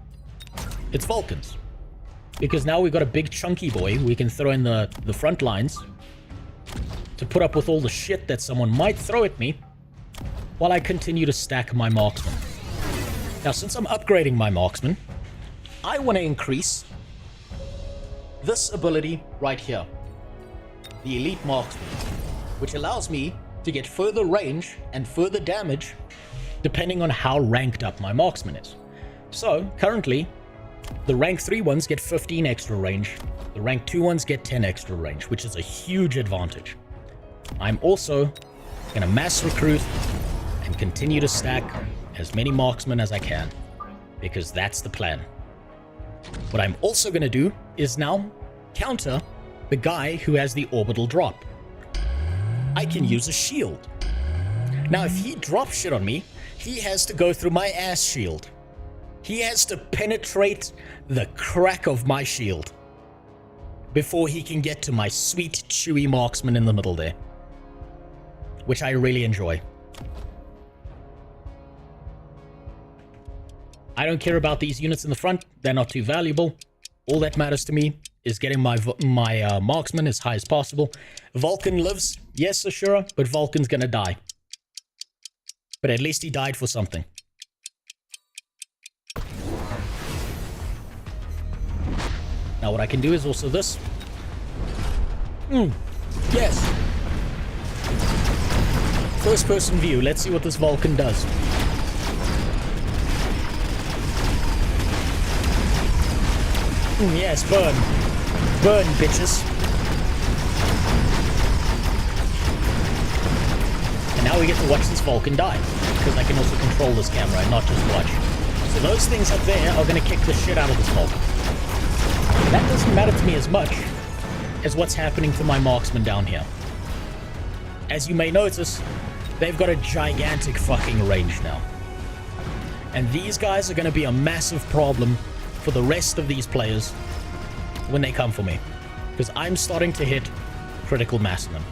It's Vulcans. Because now we've got a big chunky boy we can throw in the front lines to put up with all the shit that someone might throw at me while I continue to stack my marksman. Now, since I'm upgrading my marksman, I want to increase this ability right here, the elite marksman, which allows me to get further range and further damage depending on how ranked up my marksman is. So, currently, the rank 3 ones get 15 extra range, the rank 2 ones get 10 extra range, which is a huge advantage. I'm also going to mass recruit and continue to stack as many marksmen as I can, because that's the plan. What I'm also going to do is now counter the guy who has the orbital drop. I can use a shield. Now, if he drops shit on me, he has to go through my ass shield. He has to penetrate the crack of my shield before he can get to my sweet, chewy marksman in the middle there, which I really enjoy. I don't care about these units in the front. They're not too valuable. All that matters to me is getting my marksman as high as possible. Vulcan lives. Yes, Ashura, but Vulcan's gonna die. But at least he died for something. Now what I can do is also this. Yes. First person view. Let's see what this Vulcan does. Yes, burn. Burn, bitches. And now we get to watch this Vulcan die, because I can also control this camera and not just watch. So those things up there are going to kick the shit out of this Vulcan. That doesn't matter to me as much as what's happening to my marksman down here. As you may notice, they've got a gigantic fucking range now. And these guys are going to be a massive problem for the rest of these players when they come for me. Because I'm starting to hit critical mass in them.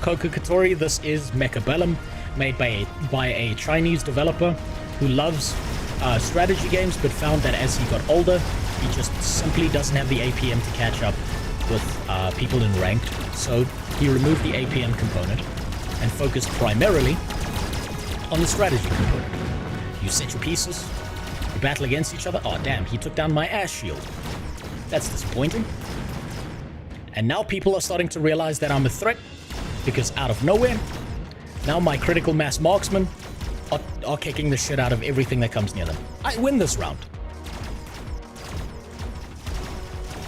Koku Katori, this is Mechab Bellum, made by a Chinese developer who loves strategy games, but found that as he got older, he just simply doesn't have the APM to catch up with people in ranked. So he removed the APM component and focused primarily on the strategy component. You set your pieces, you battle against each other. Oh damn, he took down my ass shield. That's disappointing. And now people are starting to realize that I'm a threat, because out of nowhere, now my critical mass marksmen are kicking the shit out of everything that comes near them. I win this round.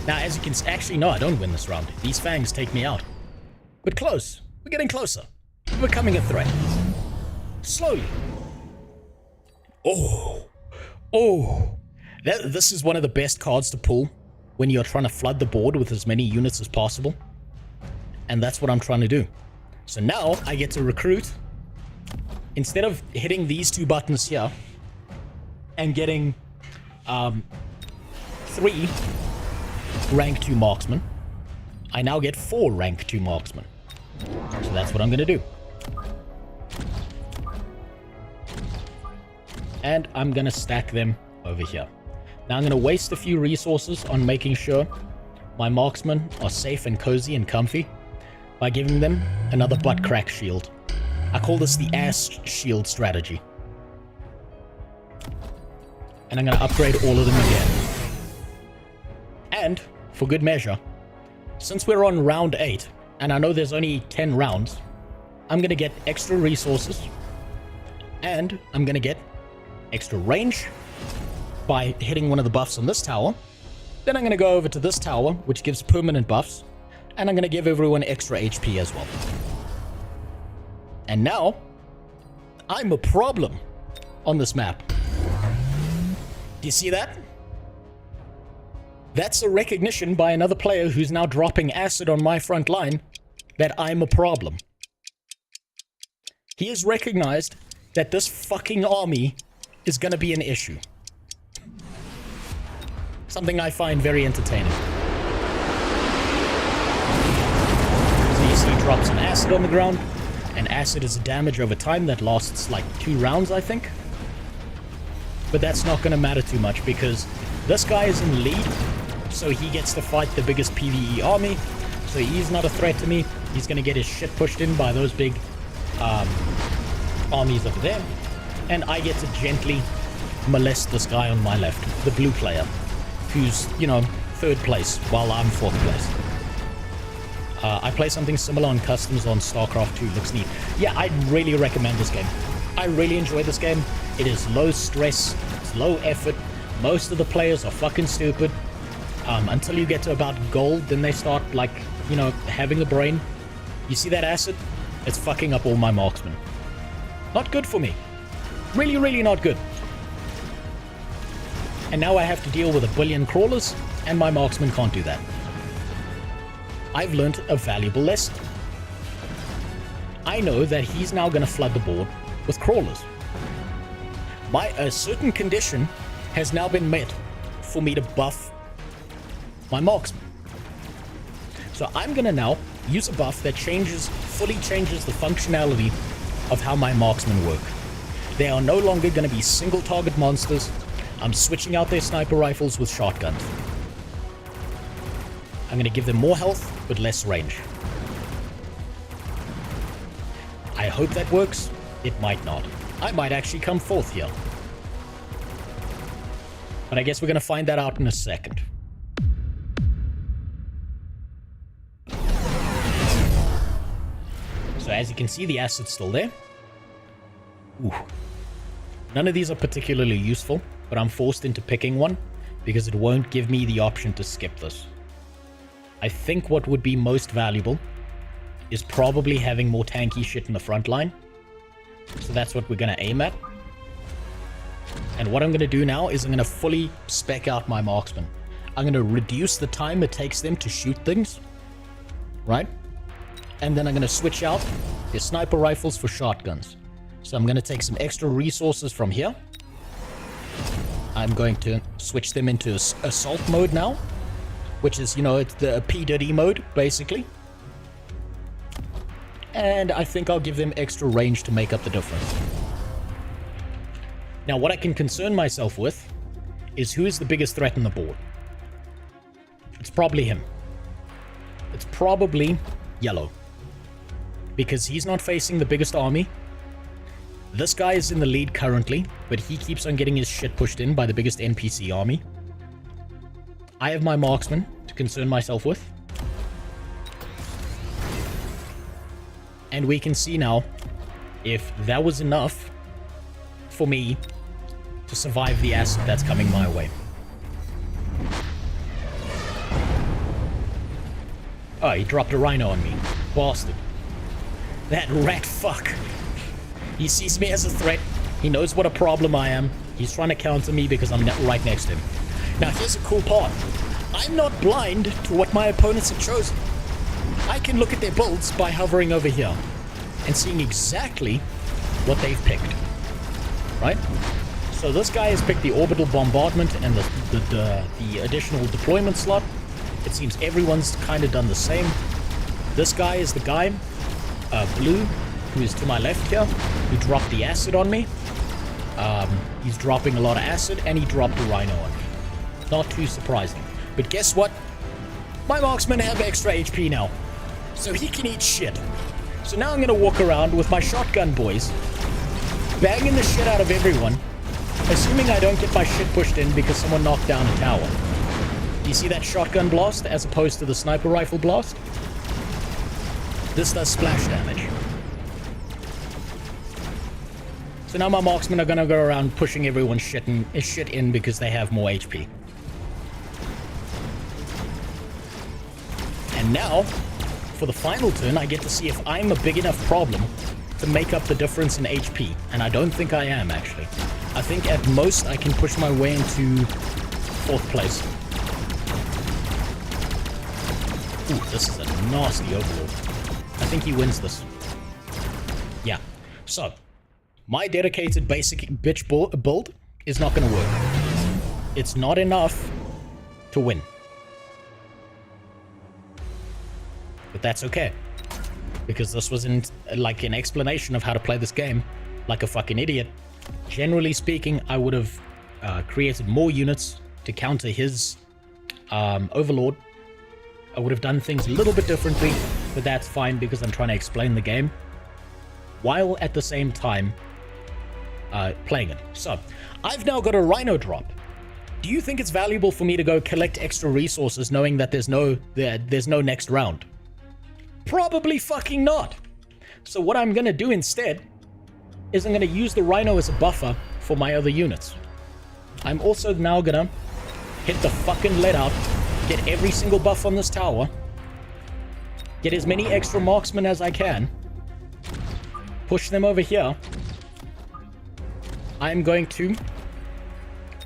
Now, as you can actually, no, I don't win this round. These fangs take me out. But close. We're getting closer. We're becoming a threat. Slowly. Oh. This is one of the best cards to pull when you're trying to flood the board with as many units as possible. And that's what I'm trying to do. So now I get to recruit. Instead of hitting these two buttons here and getting 3 rank 2 marksmen, I now get 4 rank 2 marksmen. So that's what I'm going to do. And I'm going to stack them over here. Now I'm going to waste a few resources on making sure my marksmen are safe and cozy and comfy by giving them another butt crack shield. I call this the ass shield strategy. And I'm going to upgrade all of them again. And, for good measure, since we're on round 8, and I know there's only 10 rounds, I'm going to get extra resources, and I'm going to get extra range by hitting one of the buffs on this tower. Then I'm going to go over to this tower, which gives permanent buffs, and I'm going to give everyone extra HP as well. And now, I'm a problem on this map. Do you see that? That's a recognition by another player who's now dropping acid on my front line that I'm a problem. He has recognized that this fucking army is going to be an issue. Something I find very entertaining. So you see he drops some acid on the ground, and acid is a damage over time that lasts like 2 rounds, I think. But that's not going to matter too much because this guy is in lead, so he gets to fight the biggest PvE army, so he's not a threat to me. He's going to get his shit pushed in by those big armies over there, and I get to gently molest this guy on my left, the blue player, who's, you know, 3rd place while I'm 4th place. I play something similar on customs on StarCraft 2. Looks neat. Yeah, I really recommend this game. I really enjoy this game. It is low stress, it's low effort. Most of the players are fucking stupid. Until you get to about gold, then they start, like, you know, having a brain. You see that acid? It's fucking up all my marksmen. Not good for me. Really, really not good. And now I have to deal with a billion crawlers, and my marksman can't do that. I've learned a valuable lesson. I know that he's now going to flood the board with crawlers. A certain condition has now been met for me to buff my marksman. So I'm going to now use a buff that fully changes the functionality of how my marksmen work. They are no longer going to be single target monsters. I'm switching out their sniper rifles with shotguns. I'm going to give them more health, but less range. I hope that works. It might not. I might actually come 4th here. But I guess we're going to find that out in a second. So as you can see, the acid's still there. Ooh. None of these are particularly useful, but I'm forced into picking one because it won't give me the option to skip this. I think what would be most valuable is probably having more tanky shit in the front line. So that's what we're going to aim at. And what I'm going to do now is I'm going to fully spec out my marksmen. I'm going to reduce the time it takes them to shoot things. Right? And then I'm going to switch out their sniper rifles for shotguns. So I'm going to take some extra resources from here. I'm going to switch them into assault mode now, which is, you know, it's the P. Diddy mode, basically. And I think I'll give them extra range to make up the difference. Now, what I can concern myself with is who is the biggest threat on the board. It's probably him. It's probably Yellow. Because he's not facing the biggest army. This guy is in the lead currently, but he keeps on getting his shit pushed in by the biggest NPC army. I have my marksman to concern myself with. And we can see now if that was enough for me to survive the acid that's coming my way. Oh, he dropped a rhino on me. Bastard. That rat fuck. He sees me as a threat. He knows what a problem I am. He's trying to counter me because I'm right next to him. Now, here's a cool part. I'm not blind to what my opponents have chosen. I can look at their builds by hovering over here and seeing exactly what they've picked. Right? So this guy has picked the orbital bombardment and the additional deployment slot. It seems everyone's kind of done the same. This guy is the guy, blue, who is to my left here, who dropped the acid on me. He's dropping a lot of acid, and he dropped a rhino on me. Not too surprising. But guess what? My marksmen have extra HP now, so he can eat shit. So now I'm gonna walk around with my shotgun boys, banging the shit out of everyone, assuming I don't get my shit pushed in because someone knocked down a tower. Do you see that shotgun blast as opposed to the sniper rifle blast? This does splash damage. So now my marksmen are gonna go around pushing everyone's shit in because they have more HP. And now, for the final turn, I get to see if I'm a big enough problem to make up the difference in HP. And I don't think I am, actually. I think at most I can push my way into 4th place. Ooh, this is a nasty overlord. I think he wins this. Yeah. So, my dedicated basic bitch build is not going to work. It's not enough to win. But that's okay. Because this wasn't like an explanation of how to play this game like a fucking idiot. Generally speaking, I would have created more units to counter his overlord. I would have done things a little bit differently, but that's fine because I'm trying to explain the game while at the same time playing it. So, I've now got a rhino drop. Do you think it's valuable for me to go collect extra resources knowing that there's no next round? Probably fucking not. So what I'm gonna do instead is I'm gonna use the rhino as a buffer for my other units. I'm also now gonna hit the fucking lead out, get every single buff on this tower, get as many extra marksmen as I can, push them over here. I'm going to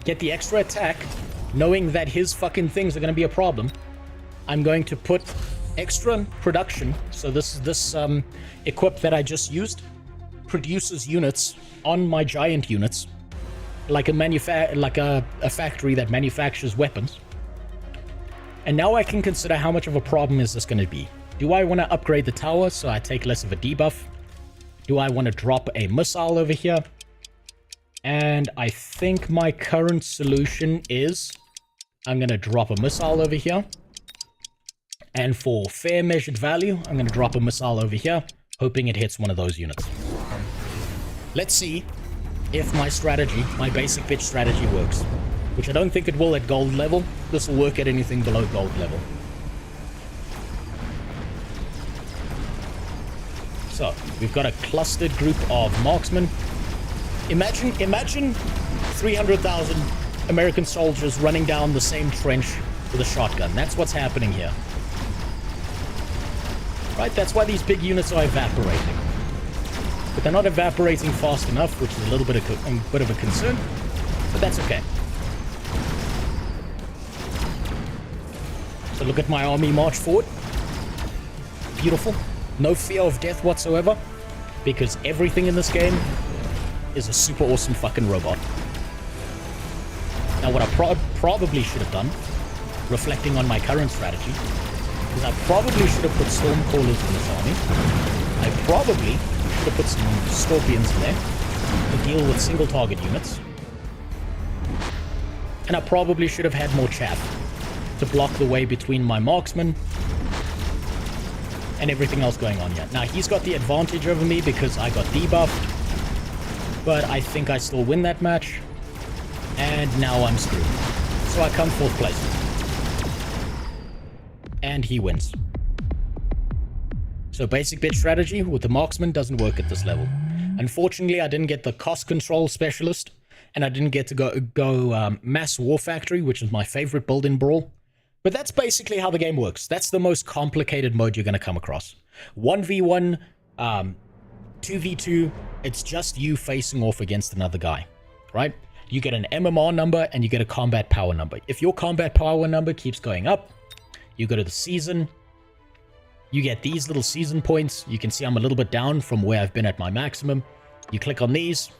get the extra attack, knowing that his fucking things are going to be a problem. I'm going to put extra production. So this equip that I just used produces units on my giant units, like a factory that manufactures weapons. And now I can consider how much of a problem is this going to be. Do I want to upgrade the tower so I take less of a debuff? Do I want to drop a missile over here? And I think my current solution is I'm going to drop a missile over here. And for fair measured value, I'm going to drop a missile over here, hoping it hits one of those units. Let's see if my strategy, my basic bitch strategy works. Which I don't think it will at gold level. This will work at anything below gold level. So, we've got a clustered group of marksmen. Imagine 300,000 American soldiers running down the same trench with a shotgun. That's what's happening here. Right, that's why these big units are evaporating. But they're not evaporating fast enough, which is a little bit of a concern. But that's okay. So look at my army march forward. Beautiful. No fear of death whatsoever. Because everything in this game is a super awesome fucking robot. Now, what I probably should have done, reflecting on my current strategy, is I probably should have put Stormcallers in this army. I probably should have put some Scorpions in there to deal with single target units. And I probably should have had more chaff to block the way between my marksman and everything else going on here. Now, he's got the advantage over me because I got debuffed, but I think I still win that match. And now I'm screwed. So I come 4th place. And he wins. So basic bitch strategy with the marksman doesn't work at this level. Unfortunately, I didn't get the cost control specialist, and I didn't get to go mass war factory, which is my favorite build in Brawl. But that's basically how the game works. That's the most complicated mode you're going to come across. 1v1, 2v2, it's just you facing off against another guy, right? You get an MMR number and you get a combat power number. If your combat power number keeps going up, you go to the season, you get these little season points. You can see I'm a little bit down from where I've been at my maximum. You click on these,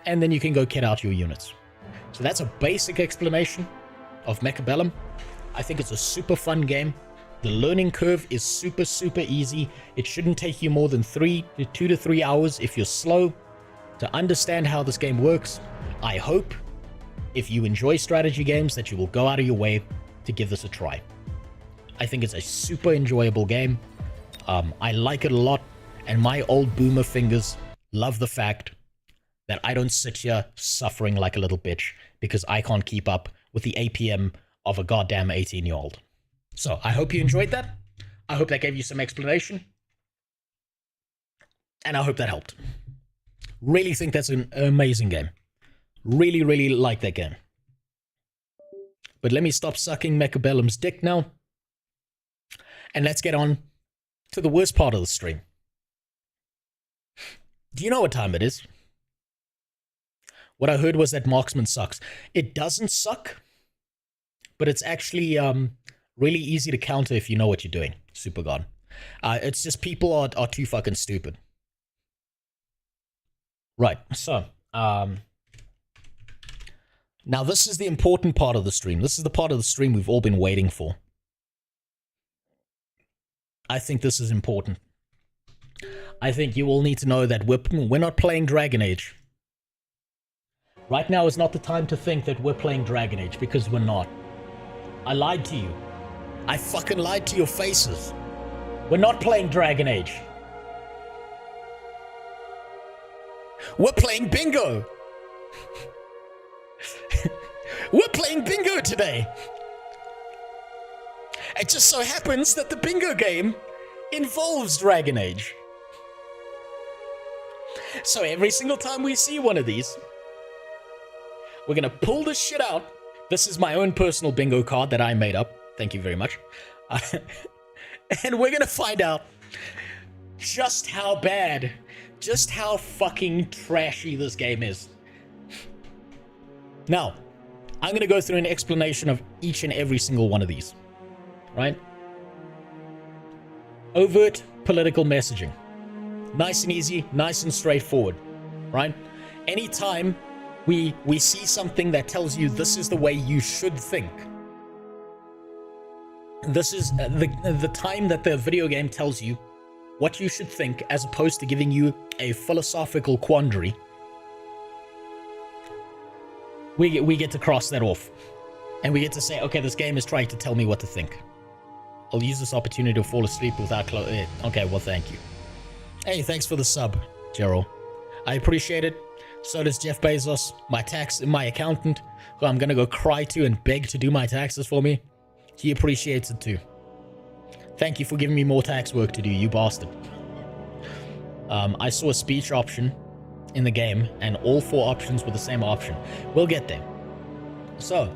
and then you can go kit out your units. So that's a basic explanation of Mechab Bellum. I think it's a super fun game. The learning curve is super, super easy. It shouldn't take you more than 2 to 3 hours if you're slow to understand how this game works. I hope, if you enjoy strategy games, that you will go out of your way to give this a try. I think it's a super enjoyable game. I like it a lot, and my old boomer fingers love the fact that I don't sit here suffering like a little bitch because I can't keep up with the APM of a goddamn 18-year-old. So I hope you enjoyed that. I hope that gave you some explanation. And I hope that helped. Really think that's an amazing game. Really, really like that game. But let me stop sucking Mechab Bellum's dick now. And let's get on to the worst part of the stream. Do you know what time it is? What I heard was that marksman sucks. It doesn't suck, but it's actually really easy to counter if you know what you're doing. Super God. It's just people are too fucking stupid. Right, so now this is the important part of the stream. This is the part of the stream we've all been waiting for. I think this is important. I think you all need to know that we're not playing Dragon Age. Right now is not the time to think that we're playing Dragon Age, because we're not. I lied to you. I fucking lied to your faces. We're not playing Dragon Age. We're playing bingo. We're playing bingo today. It just so happens that the bingo game involves Dragon Age. So every single time we see one of these, we're gonna pull this shit out. This is my own personal bingo card that I made up. Thank you very much. And we're gonna find out just how bad, just how fucking trashy this game is. Now, I'm gonna go through an explanation of each and every single one of these. Right? Overt political messaging. Nice and easy, nice and straightforward. Right? Anytime we see something that tells you this is the way you should think. This is the time that the video game tells you what you should think, as opposed to giving you a philosophical quandary. We get to cross that off. And we get to say, okay, this game is trying to tell me what to think. I'll use this opportunity to fall asleep without okay, well, thank you. Hey, thanks for the sub, Gerald. I appreciate it. So does Jeff Bezos, my accountant, who I'm gonna go cry to and beg to do my taxes for me. He appreciates it too. Thank you for giving me more tax work to do, you bastard. I saw a speech option in the game, and all 4 options were the same option. We'll get there. So,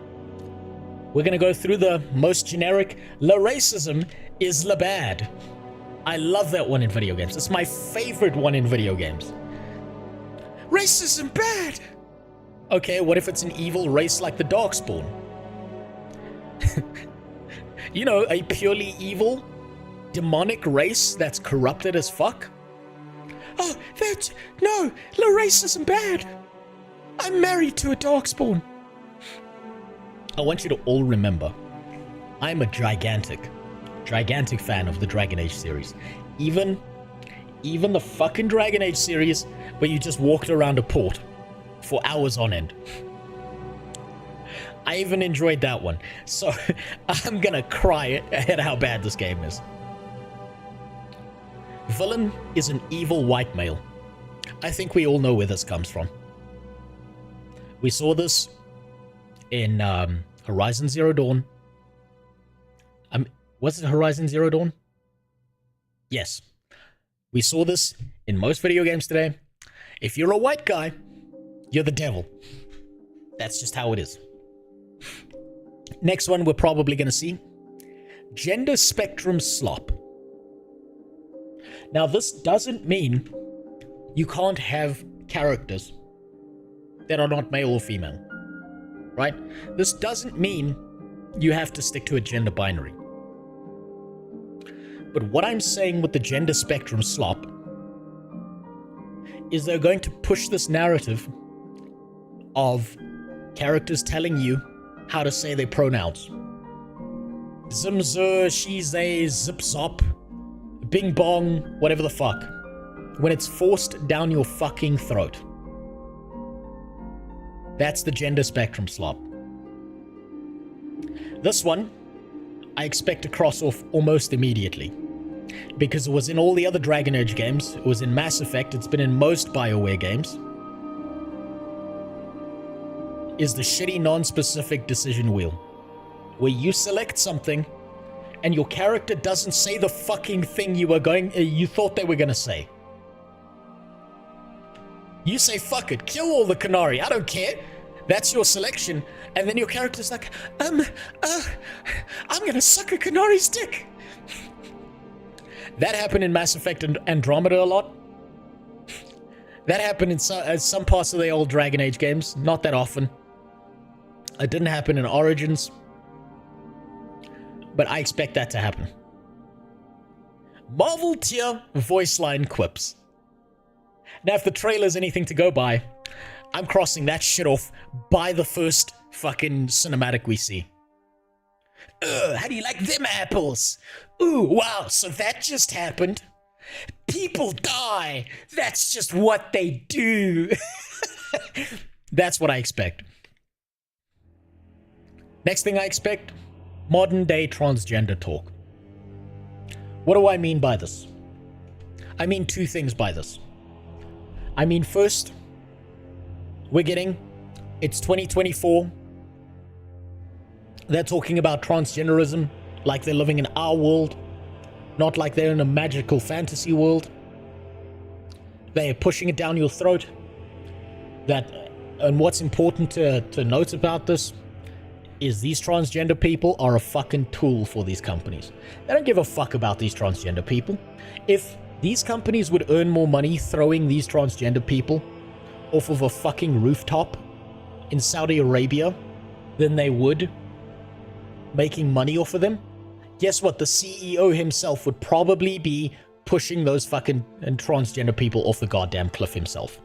we're gonna go through the most generic. La racism is la bad. I love that one in video games. It's my favorite one in video games. Racism bad! Okay, what if it's an evil race like the Darkspawn? You know, a purely evil, demonic race that's corrupted as fuck? Oh, no, racism bad. I'm married to a Darkspawn. I want you to all remember, I'm a gigantic fan of the Dragon Age series. Even the fucking Dragon Age series where you just walked around a port for hours on end. I even enjoyed that one. So I'm gonna cry at how bad this game is. Villain is an evil white male. I think we all know where this comes from. We saw this in Horizon Zero Dawn. Was it Horizon Zero Dawn? Yes. We saw this in most video games today. If you're a white guy, you're the devil. That's just how it is. Next one we're probably going to see. Gender spectrum slop. Now this doesn't mean you can't have characters that are not male or female. Right? This doesn't mean you have to stick to a gender binary. But what I'm saying with the gender spectrum slop is they're going to push this narrative of characters telling you how to say their pronouns. Zim, zur, she, they, zip, zop, bing, bong, whatever the fuck. When it's forced down your fucking throat. That's the gender spectrum slop. This one, I expect to cross off almost immediately. Because it was in all the other Dragon Age games, it was in Mass Effect, it's been in most BioWare games. Is the shitty non-specific decision wheel. Where you select something, and your character doesn't say the fucking thing you thought they were gonna say. You say, fuck it, kill all the Qunari, I don't care. That's your selection. And then your character's like, I'm gonna suck a Qunari's dick. That happened in Mass Effect and Andromeda a lot. That happened in some parts of the old Dragon Age games. Not that often. It didn't happen in Origins. But I expect that to happen. Marvel tier voice line quips. Now, if the trailer's anything to go by, I'm crossing that shit off by the first fucking cinematic we see. How do you like them apples? Ooh, wow, so that just happened. People die. That's just what they do. That's what I expect. Next thing I expect, modern day transgender talk. What do I mean by this? I mean two things by this. I mean, first, it's 2024. They're talking about transgenderism like they're living in our world, not like they're in a magical fantasy world. They are pushing it down your throat. And what's important to note about this is these transgender people are a fucking tool for these companies. They don't give a fuck about these transgender people. If these companies would earn more money throwing these transgender people off of a fucking rooftop in Saudi Arabia than they would making money off of them, guess what? The CEO himself would probably be pushing those fucking transgender people off the goddamn cliff himself.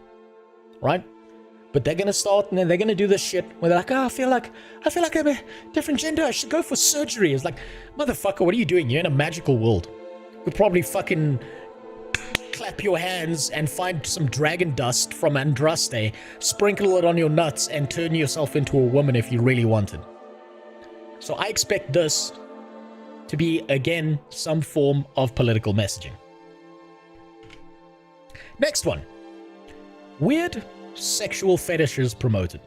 Right? But they're gonna start and they're gonna do this shit where they're like, I feel like I'm a different gender, I should go for surgery. It's like, motherfucker, what are you doing? You're in a magical world. You'll probably fucking clap your hands and find some dragon dust from Andraste, sprinkle it on your nuts, and turn yourself into a woman if you really wanted. So I expect this to be, again, some form of political messaging. Next one. Weird sexual fetishes promoted.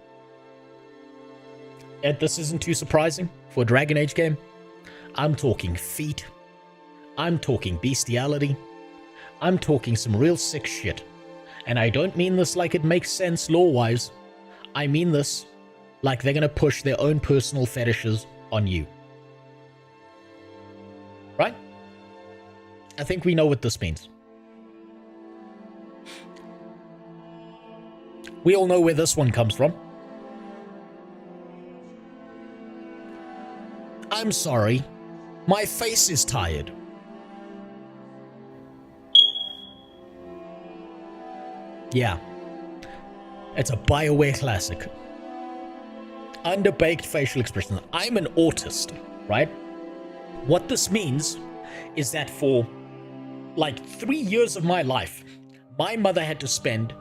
And this isn't too surprising for a Dragon Age game. I'm talking feet. I'm talking bestiality. I'm talking some real sick shit. And I don't mean this like it makes sense lore-wise. I mean this like they're gonna push their own personal fetishes on you. Right? I think we know what this means. We all know where this one comes from. I'm sorry. My face is tired. Yeah. It's a BioWare classic. underbaked facial expressions. I'm an autist, right? What this means is that for like 3 years of my life, my mother had to spend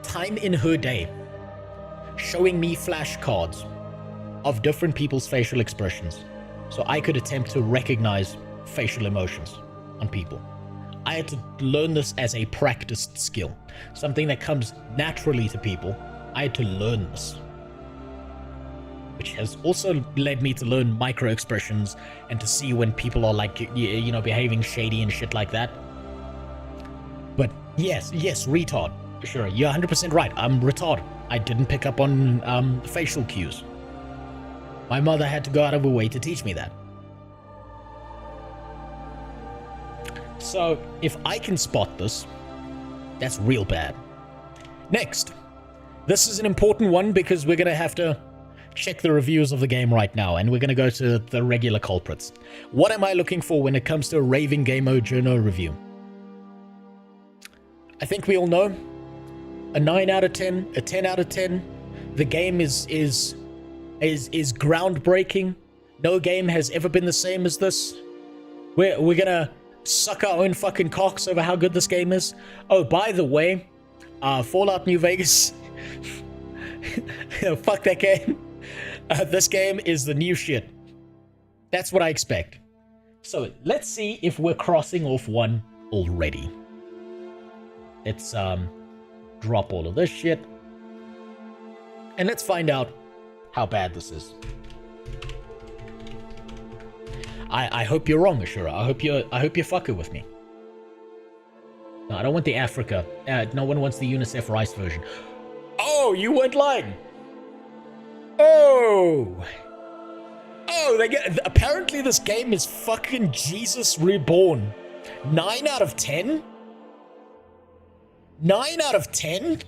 time in her day showing me flashcards of different people's facial expressions so I could attempt to recognize facial emotions on people. I had to learn this as a practiced skill, something that comes naturally to people. I had to learn this, which has also led me to learn micro expressions and to see when people are like, you know, behaving shady and shit like that. But yes, retard. Sure, you're 100% right. I'm retarded. I didn't pick up on facial cues. My mother had to go out of her way to teach me that. So, if I can spot this, that's real bad. Next. This is an important one because we're going to have to check the reviews of the game right now, and we're going to go to the regular culprits. What am I looking for when it comes to a raving gamer journo review? I think we all know. A 9 out of 10, a 10 out of 10. The game is groundbreaking. No game has ever been the same as this. We're gonna suck our own fucking cocks over how good this game is. Oh, by the way, Fallout New Vegas. Fuck that game. This game is the new shit. That's what I expect. So let's see if we're crossing off one already. Let's drop all of this shit. And let's find out how bad this is. I hope you're wrong, Ashura. I hope you're fucking with me. No, I don't want the Africa. No one wants the UNICEF rice version. Oh, you weren't lying. Oh, apparently this game is fucking Jesus Reborn. 9 out of 10? 9 out of 10?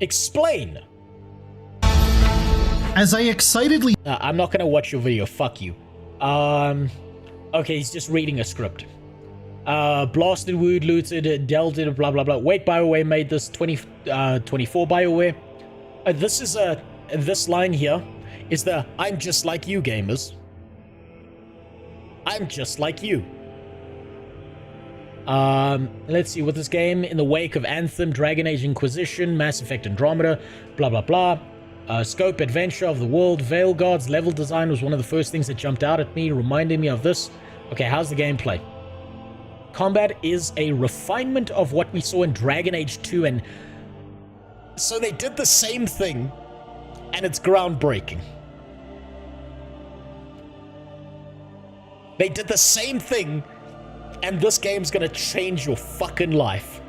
Explain. As I excitedly... I'm not gonna watch your video, fuck you. Okay, he's just reading a script. Blasted, wooed, looted, delted, blah blah blah. Wait, BioWare made this 24 BioWare. This line here is the I'm just like you gamers. I'm just like you. Let's see, with this game, in the wake of Anthem, Dragon Age Inquisition, Mass Effect Andromeda, blah blah blah. Scope, adventure of the world, Veilguard's level design was one of the first things that jumped out at me, reminding me of this. Okay, how's the gameplay? Combat is a refinement of what we saw in Dragon Age 2, and so they did the same thing, and it's groundbreaking. They did the same thing, and this game's gonna change your fucking life.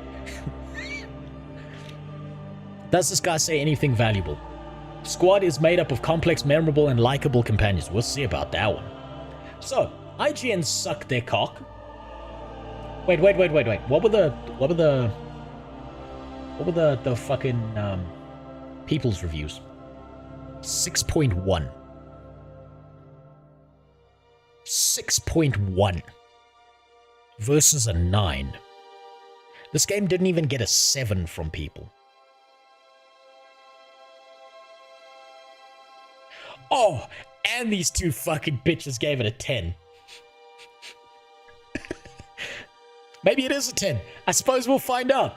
Does this guy say anything valuable? Squad is made up of complex, memorable, and likable companions. We'll see about that one. So, IGN sucked their cock. Wait. What were the fucking people's reviews? 6.1. 6.1 versus a 9. This game didn't even get a 7 from people. Oh, and these two fucking bitches gave it a 10. Maybe it is a 10. I suppose we'll find out.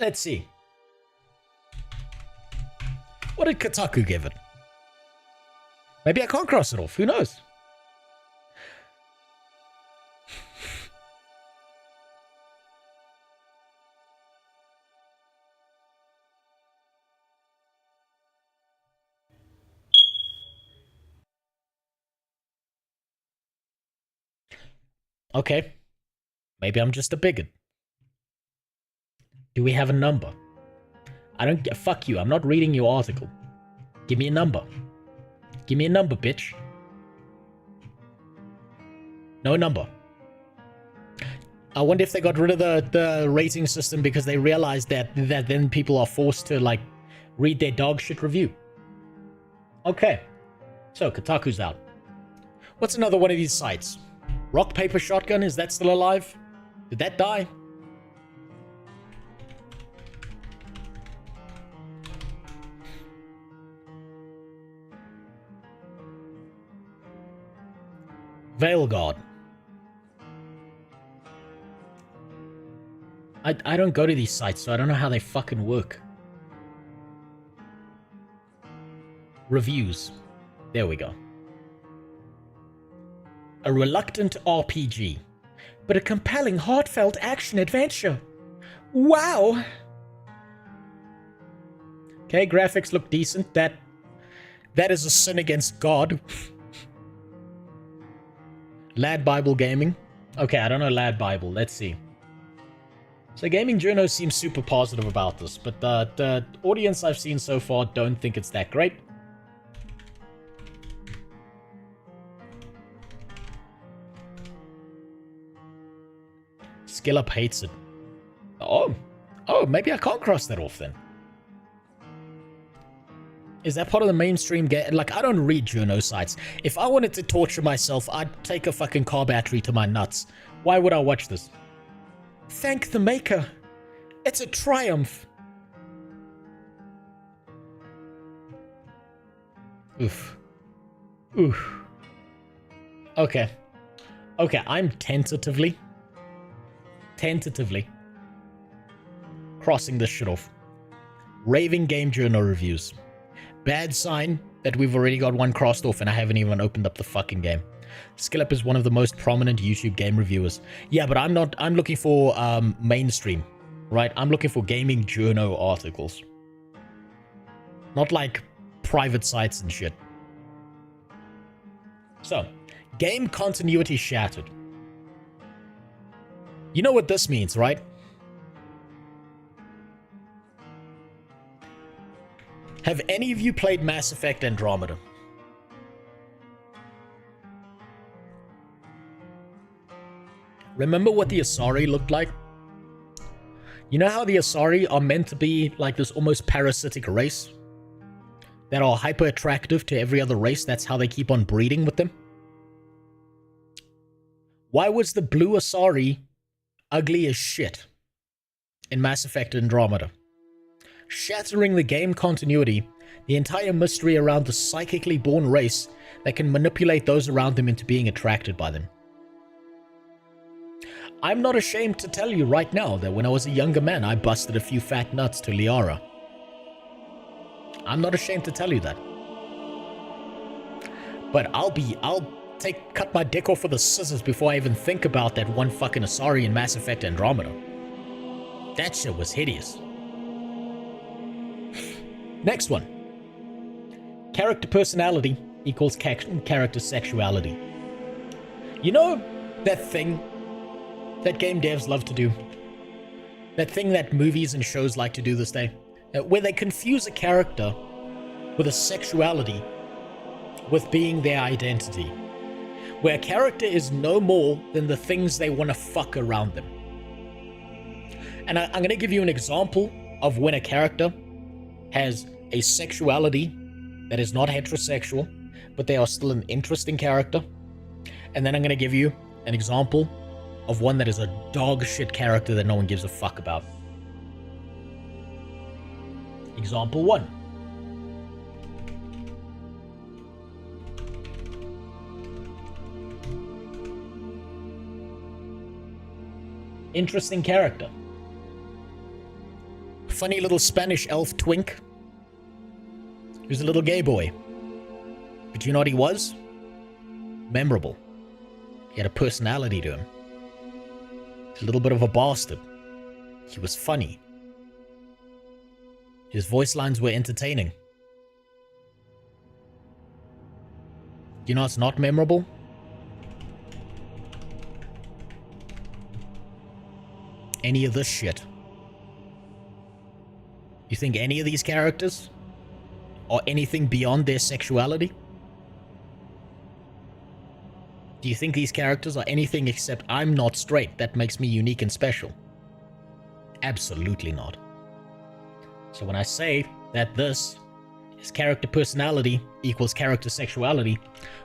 Let's see. What did Kotaku give it? Maybe I can't cross it off. Who knows? Okay. Maybe I'm just a bigot. Do we have a number? I don't get. Fuck you. I'm not reading your article. Give me a number. Give me a number, bitch. No number. I wonder if they got rid of the rating system because they realized that then people are forced to, like, read their dog shit review. Okay. So, Kotaku's out. What's another one of these sites? Rock, Paper, Shotgun, is that still alive? Did that die? Veilguard. I don't go to these sites, so I don't know how they fucking work. Reviews. There we go. A reluctant RPG, but a compelling, heartfelt action-adventure. Wow! Okay, graphics look decent. That is a sin against God. Lad Bible Gaming. Okay, I don't know Lad Bible. Let's see. So Gaming Journo seems super positive about this, but the audience I've seen so far don't think it's that great. Skill Up hates it. Oh, maybe I can't cross that off then. Is that part of the mainstream game? Like, I don't read journo sites. If I wanted to torture myself, I'd take a fucking car battery to my nuts. Why would I watch this? Thank the maker. It's a triumph. Oof. Oof. Okay. Okay, I'm tentatively crossing this shit off. Raving Game Journal reviews. Bad sign that we've already got one crossed off and I haven't even opened up the fucking game. Skillup is one of the most prominent YouTube game reviewers. Yeah, but I'm looking for mainstream, right? I'm looking for Gaming Journal articles. Not like private sites and shit. So, game continuity shattered. You know what this means, right? Have any of you played Mass Effect Andromeda? Remember what the Asari looked like? You know how the Asari are meant to be like this almost parasitic race? That are hyper attractive to every other race, that's how they keep on breeding with them? Why was the blue Asari ugly as shit in Mass Effect Andromeda? Shattering the game continuity, the entire mystery around the psychically born race that can manipulate those around them into being attracted by them. I'm not ashamed to tell you right now that when I was a younger man, I busted a few fat nuts to Liara. I'm not ashamed to tell you that. But I'll cut my dick off with the scissors before I even think about that one fucking Asari in Mass Effect Andromeda. That shit was hideous. Next one. Character personality equals character sexuality. You know that thing that game devs love to do? That thing that movies and shows like to do this day? Where they confuse a character with a sexuality with being their identity. Where a character is no more than the things they want to fuck around them. And I'm going to give you an example of when a character has a sexuality that is not heterosexual, but they are still an interesting character. And then I'm going to give you an example of one that is a dog shit character that no one gives a fuck about. Example 1. Interesting character. Funny little Spanish elf twink. Who's a little gay boy. But you know what he was? Memorable. He had a personality to him. He's a little bit of a bastard. He was funny. His voice lines were entertaining. You know what's not memorable? Any of this shit. You think any of these characters are anything beyond their sexuality? Do you think these characters are anything except I'm not straight, that makes me unique and special? Absolutely not. So when I say that this is character personality equals character sexuality,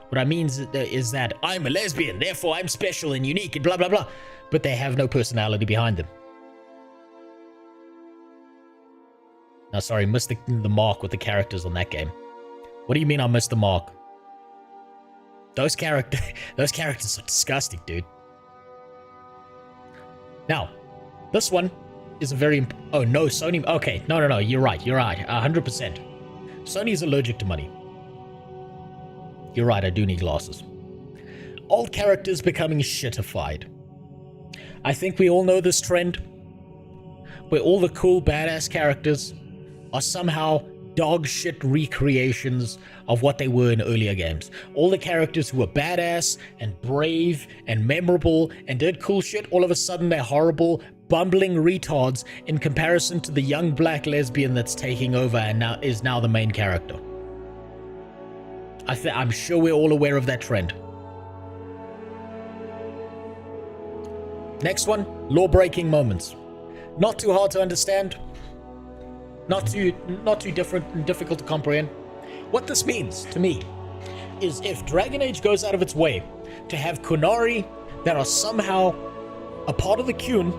what I mean is that I'm a lesbian, therefore I'm special and unique and blah blah blah, but they have no personality behind them. Now, sorry, missed the mark with the characters on that game. What do you mean I missed the mark? Those characters are disgusting, dude. Now, this one is a very... Oh, no, Sony... Okay, no, you're right, 100%. Sony's allergic to money. You're right, I do need glasses. Old characters becoming shitified. I think we all know this trend, where all the cool, badass characters are somehow dog shit recreations of what they were in earlier games. All the characters who were badass and brave and memorable and did cool shit, all of a sudden they're horrible, bumbling retards in comparison to the young black lesbian that's taking over and is now the main character. I'm sure we're all aware of that trend. Next one, law-breaking moments. Not too hard to understand. Not too difficult to comprehend. What this means to me is if Dragon Age goes out of its way to have Kunari that are somehow a part of the Qun,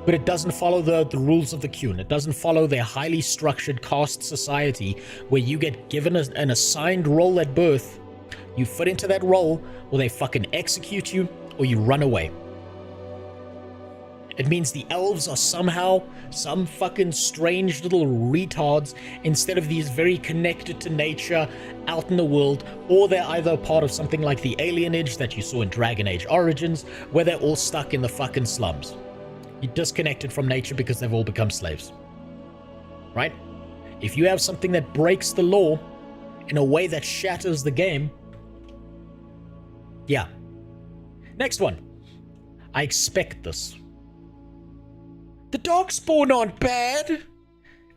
but it doesn't follow the rules of the Qun. It doesn't follow their highly structured caste society where you get given an assigned role at birth, you fit into that role, or they fucking execute you, or you run away. It means the elves are somehow some fucking strange little retards instead of these very connected to nature out in the world, or they're either part of something like the alienage that you saw in Dragon Age Origins, where they're all stuck in the fucking slums. You're disconnected from nature because they've all become slaves. Right? If you have something that breaks the law in a way that shatters the game, yeah. Next one. I expect this. The Darkspawn aren't bad.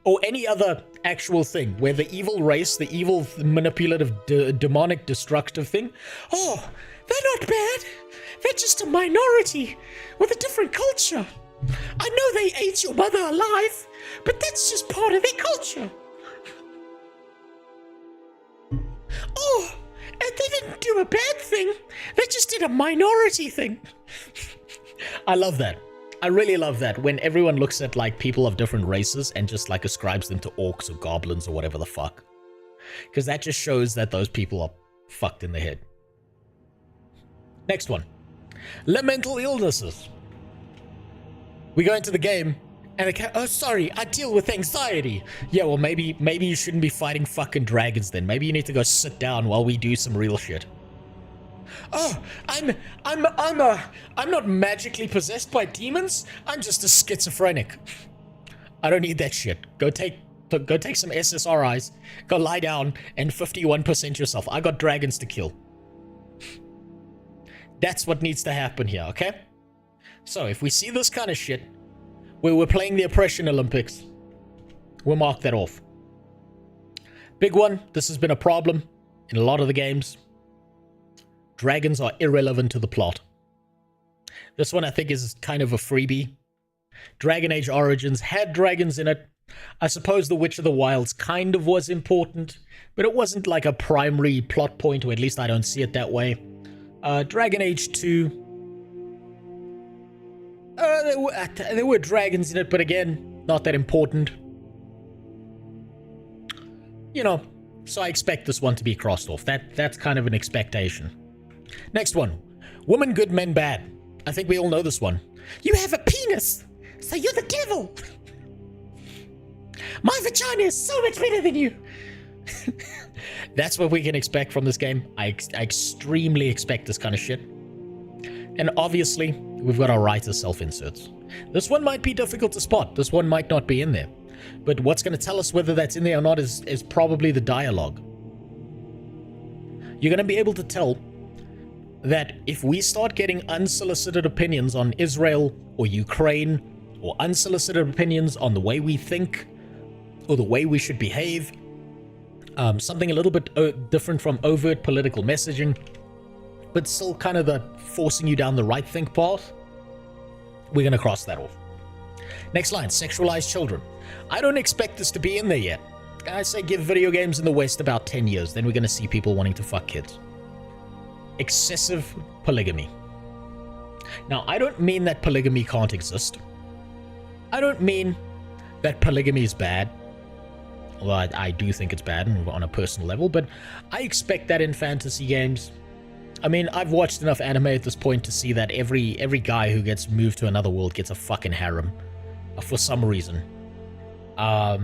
Or any other actual thing where the evil race, the evil manipulative, demonic, destructive thing, oh, they're not bad. They're just a minority with a different culture. I know they ate your mother alive, but that's just part of their culture. Oh, and they didn't do a bad thing. They just did a minority thing. I love that. I really love that when everyone looks at like people of different races and just like ascribes them to orcs or goblins or whatever the fuck. Because that just shows that those people are fucked in the head. Next one. Mental illnesses. We go into the game and oh sorry, I deal with anxiety. Yeah, well maybe you shouldn't be fighting fucking dragons then. Maybe you need to go sit down while we do some real shit. Oh, I'm not magically possessed by demons. I'm just a schizophrenic. I don't need that shit. Go take some SSRIs. Go lie down and 51% yourself. I got dragons to kill. That's what needs to happen here, okay? So if we see this kind of shit, where we're playing the Oppression Olympics, we'll mark that off. Big one, this has been a problem in a lot of the games. Dragons are irrelevant to the plot. This one I think is kind of a freebie. Dragon Age Origins had dragons in it. I suppose The Witch of the Wilds kind of was important, but it wasn't like a primary plot point, or at least I don't see it that way. Dragon Age 2... there were dragons in it, but again, not that important. You know, so I expect this one to be crossed off. That's kind of an expectation. Next one. Woman good, men bad. I think we all know this one. You have a penis, so you're the devil. My vagina is so much better than you. That's what we can expect from this game. I extremely expect this kind of shit. And obviously, we've got our writer self-inserts. This one might be difficult to spot. This one might not be in there. But what's going to tell us whether that's in there or not is probably the dialogue. You're going to be able to tell that if we start getting unsolicited opinions on Israel or Ukraine, or unsolicited opinions on the way we think, or the way we should behave, something a little bit different from overt political messaging, but still kind of the forcing you down the right think path, we're going to cross that off. Next line, sexualized children. I don't expect this to be in there yet. I say give video games in the West about 10 years, then we're going to see people wanting to fuck kids. Excessive polygamy. Now, I don't mean that polygamy can't exist. I don't mean that polygamy is bad. Well, I do think it's bad on a personal level, but I expect that in fantasy games, I mean, I've watched enough anime at this point to see that every guy who gets moved to another world gets a fucking harem. For some reason. But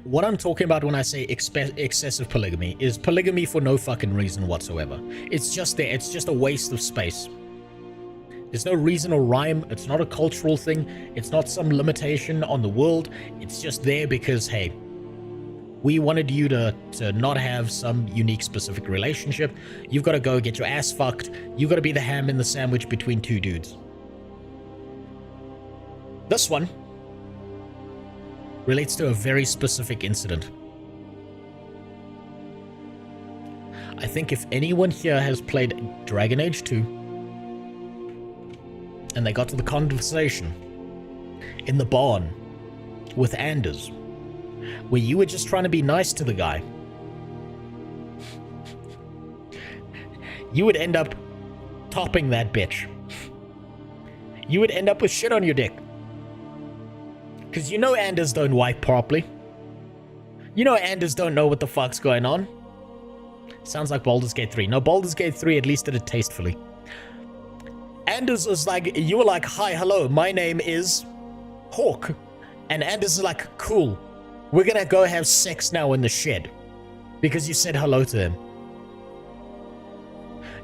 what I'm talking about when I say excessive polygamy is polygamy for no fucking reason whatsoever. It's just there. It's just a waste of space. There's no reason or rhyme. It's not a cultural thing. It's not some limitation on the world. It's just there because, hey, we wanted you to not have some unique specific relationship. You've got to go get your ass fucked. You've got to be the ham in the sandwich between two dudes. This one relates to a very specific incident. I think if anyone here has played Dragon Age 2 and they got to the conversation in the barn with Anders, where you were just trying to be nice to the guy, you would end up topping that bitch. You would end up with shit on your dick. Because you know Anders don't wipe properly. You know Anders don't know what the fuck's going on. Sounds like Baldur's Gate 3. No, Baldur's Gate 3 at least did it tastefully. Anders was like, you were like, hi, hello, my name is Hawk. And Anders is like, cool. We're gonna go have sex now in the shed. Because you said hello to him.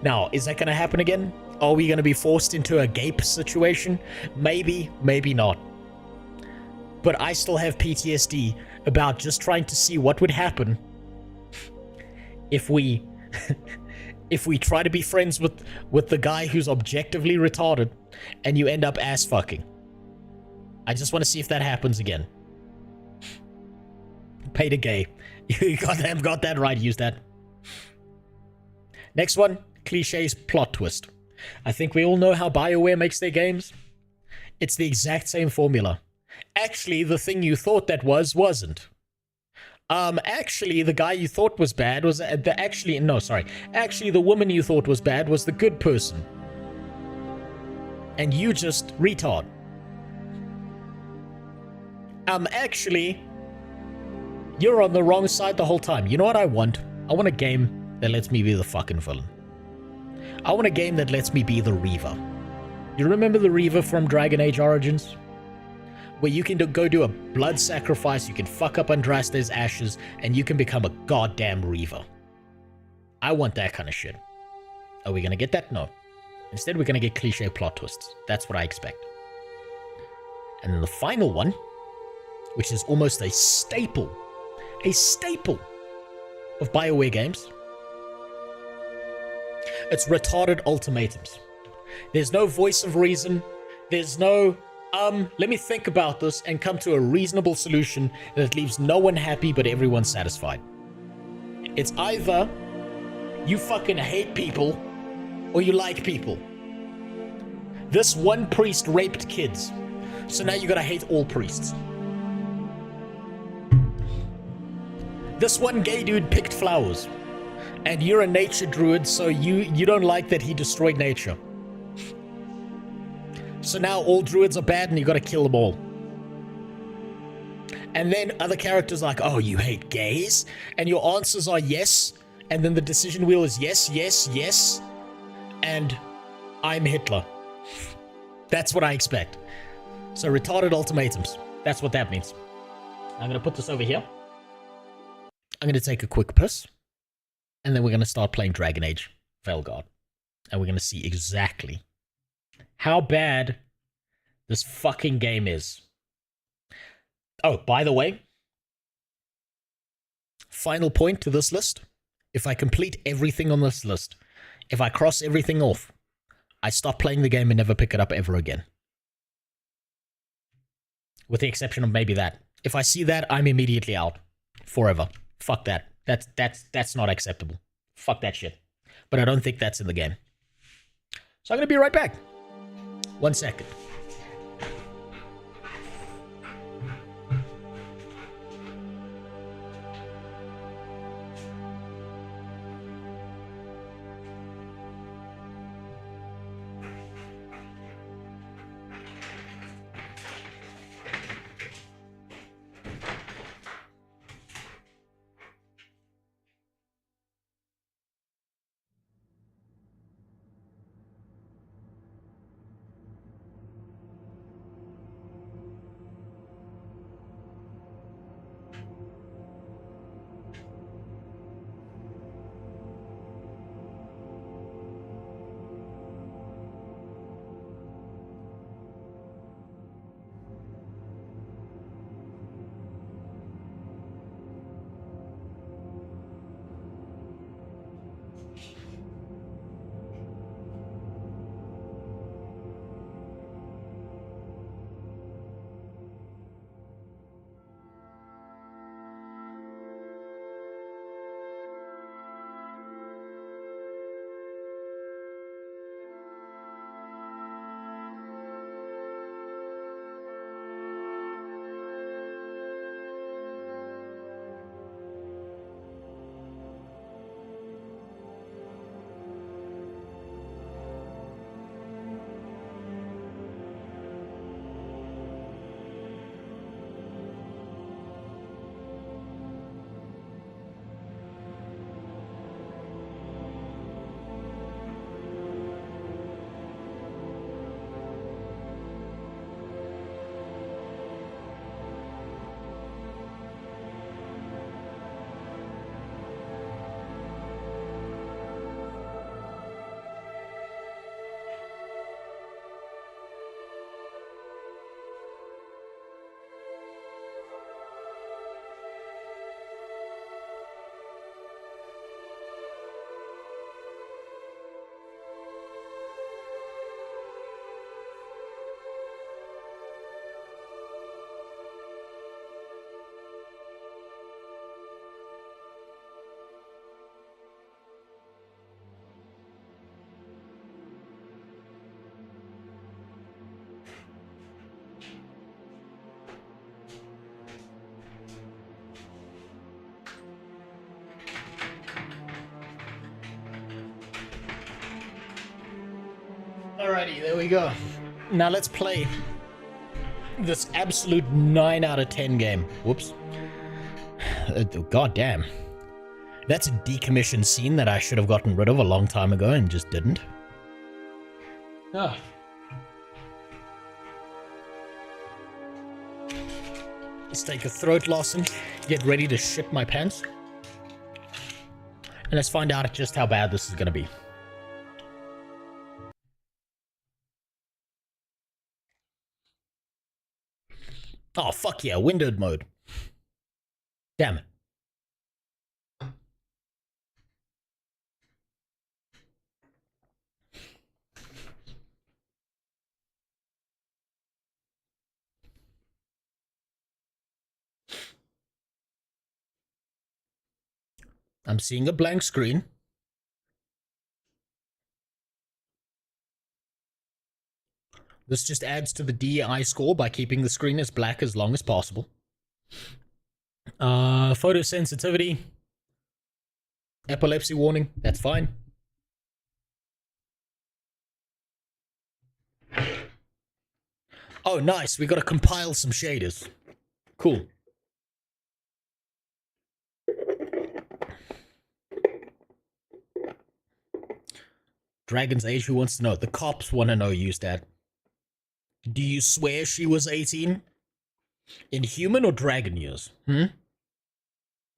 Now, is that gonna happen again? Are we gonna be forced into a gape situation? Maybe, maybe not. But I still have PTSD about just trying to see what would happen if we try to be friends with the guy who's objectively retarded and you end up ass fucking. I just want to see if that happens again. Pay to gay. You got that right, use that. Next one, cliches plot twist. I think we all know how BioWare makes their games. It's the exact same formula. Actually, the thing you thought that wasn't. Actually, the guy you thought was bad was actually, the woman you thought was bad was the good person. And you just retard. Actually, you're on the wrong side the whole time. You know what I want? I want a game that lets me be the fucking villain. I want a game that lets me be the Reaver. You remember the Reaver from Dragon Age Origins? Where you can go do a blood sacrifice, you can fuck up Andraste's ashes, and you can become a goddamn Reaver. I want that kind of shit. Are we gonna get that? No. Instead, we're gonna get cliche plot twists. That's what I expect. And then the final one, which is almost a staple of BioWare games. It's retarded ultimatums. There's no voice of reason. There's no, let me think about this and come to a reasonable solution that leaves no one happy but everyone satisfied. It's either you fucking hate people or you like people. This one priest raped kids, so now you gotta hate all priests. This one gay dude picked flowers, and you're a nature druid, so you don't like that he destroyed nature. So now all druids are bad and you gotta kill them all. And then other characters are like, oh, you hate gays? And your answers are yes, and then the decision wheel is yes, yes, yes, and I'm Hitler. That's what I expect. So retarded ultimatums. That's what that means. I'm gonna put this over here. I'm gonna take a quick piss, and then we're gonna start playing Dragon Age Veilguard. And we're gonna see exactly how bad this fucking game is. Oh, by the way, final point to this list. If I complete everything on this list, if I cross everything off, I stop playing the game and never pick it up ever again. With the exception of maybe that. If I see that, I'm immediately out. Forever. Fuck that. That's not acceptable. Fuck that shit. But I don't think that's in the game. So I'm gonna be right back. 1 second. Alrighty, there we go. Now let's play this absolute 9 out of 10 game. Whoops. God damn. That's a decommissioned scene that I should have gotten rid of a long time ago and just didn't. Ah. Let's take a throat lozenge, get ready to shit my pants. And let's find out just how bad this is gonna be. Oh, fuck yeah, windowed mode. Damn it. I'm seeing a blank screen. This just adds to the DEI score by keeping the screen as black as long as possible. Photosensitivity. Epilepsy warning. That's fine. Oh, nice. We got to compile some shaders. Cool. Dragon's Age, who wants to know? The cops want to know, Dad. Do you swear she was 18? In human or dragon years? You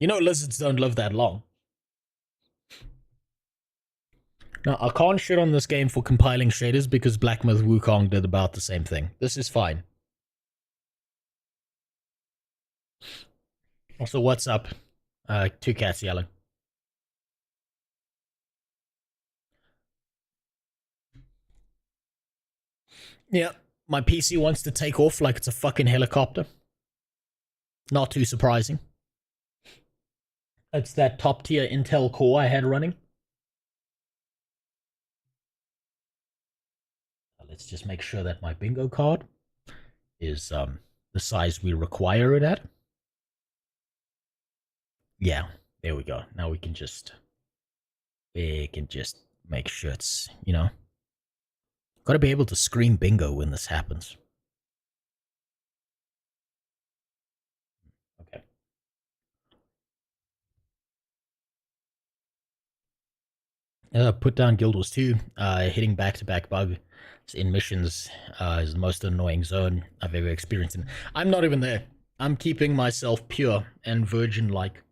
know lizards don't live that long. Now, I can't shit on this game for compiling shaders because Black Myth Wukong did about the same thing. This is fine. Also, what's up? 2 cats yelling. Yeah, my PC wants to take off like it's a fucking helicopter. Not too surprising. It's that top tier Intel core I had running. Let's just make sure that my bingo card is the size we require it at. Yeah, there we go. Now we can just make sure it's, you know. Gotta be able to scream bingo when this happens. Okay. Put down Guild Wars 2. Hitting back-to-back bug in missions is the most annoying zone I've ever experienced. I'm not even there. I'm keeping myself pure and virgin-like.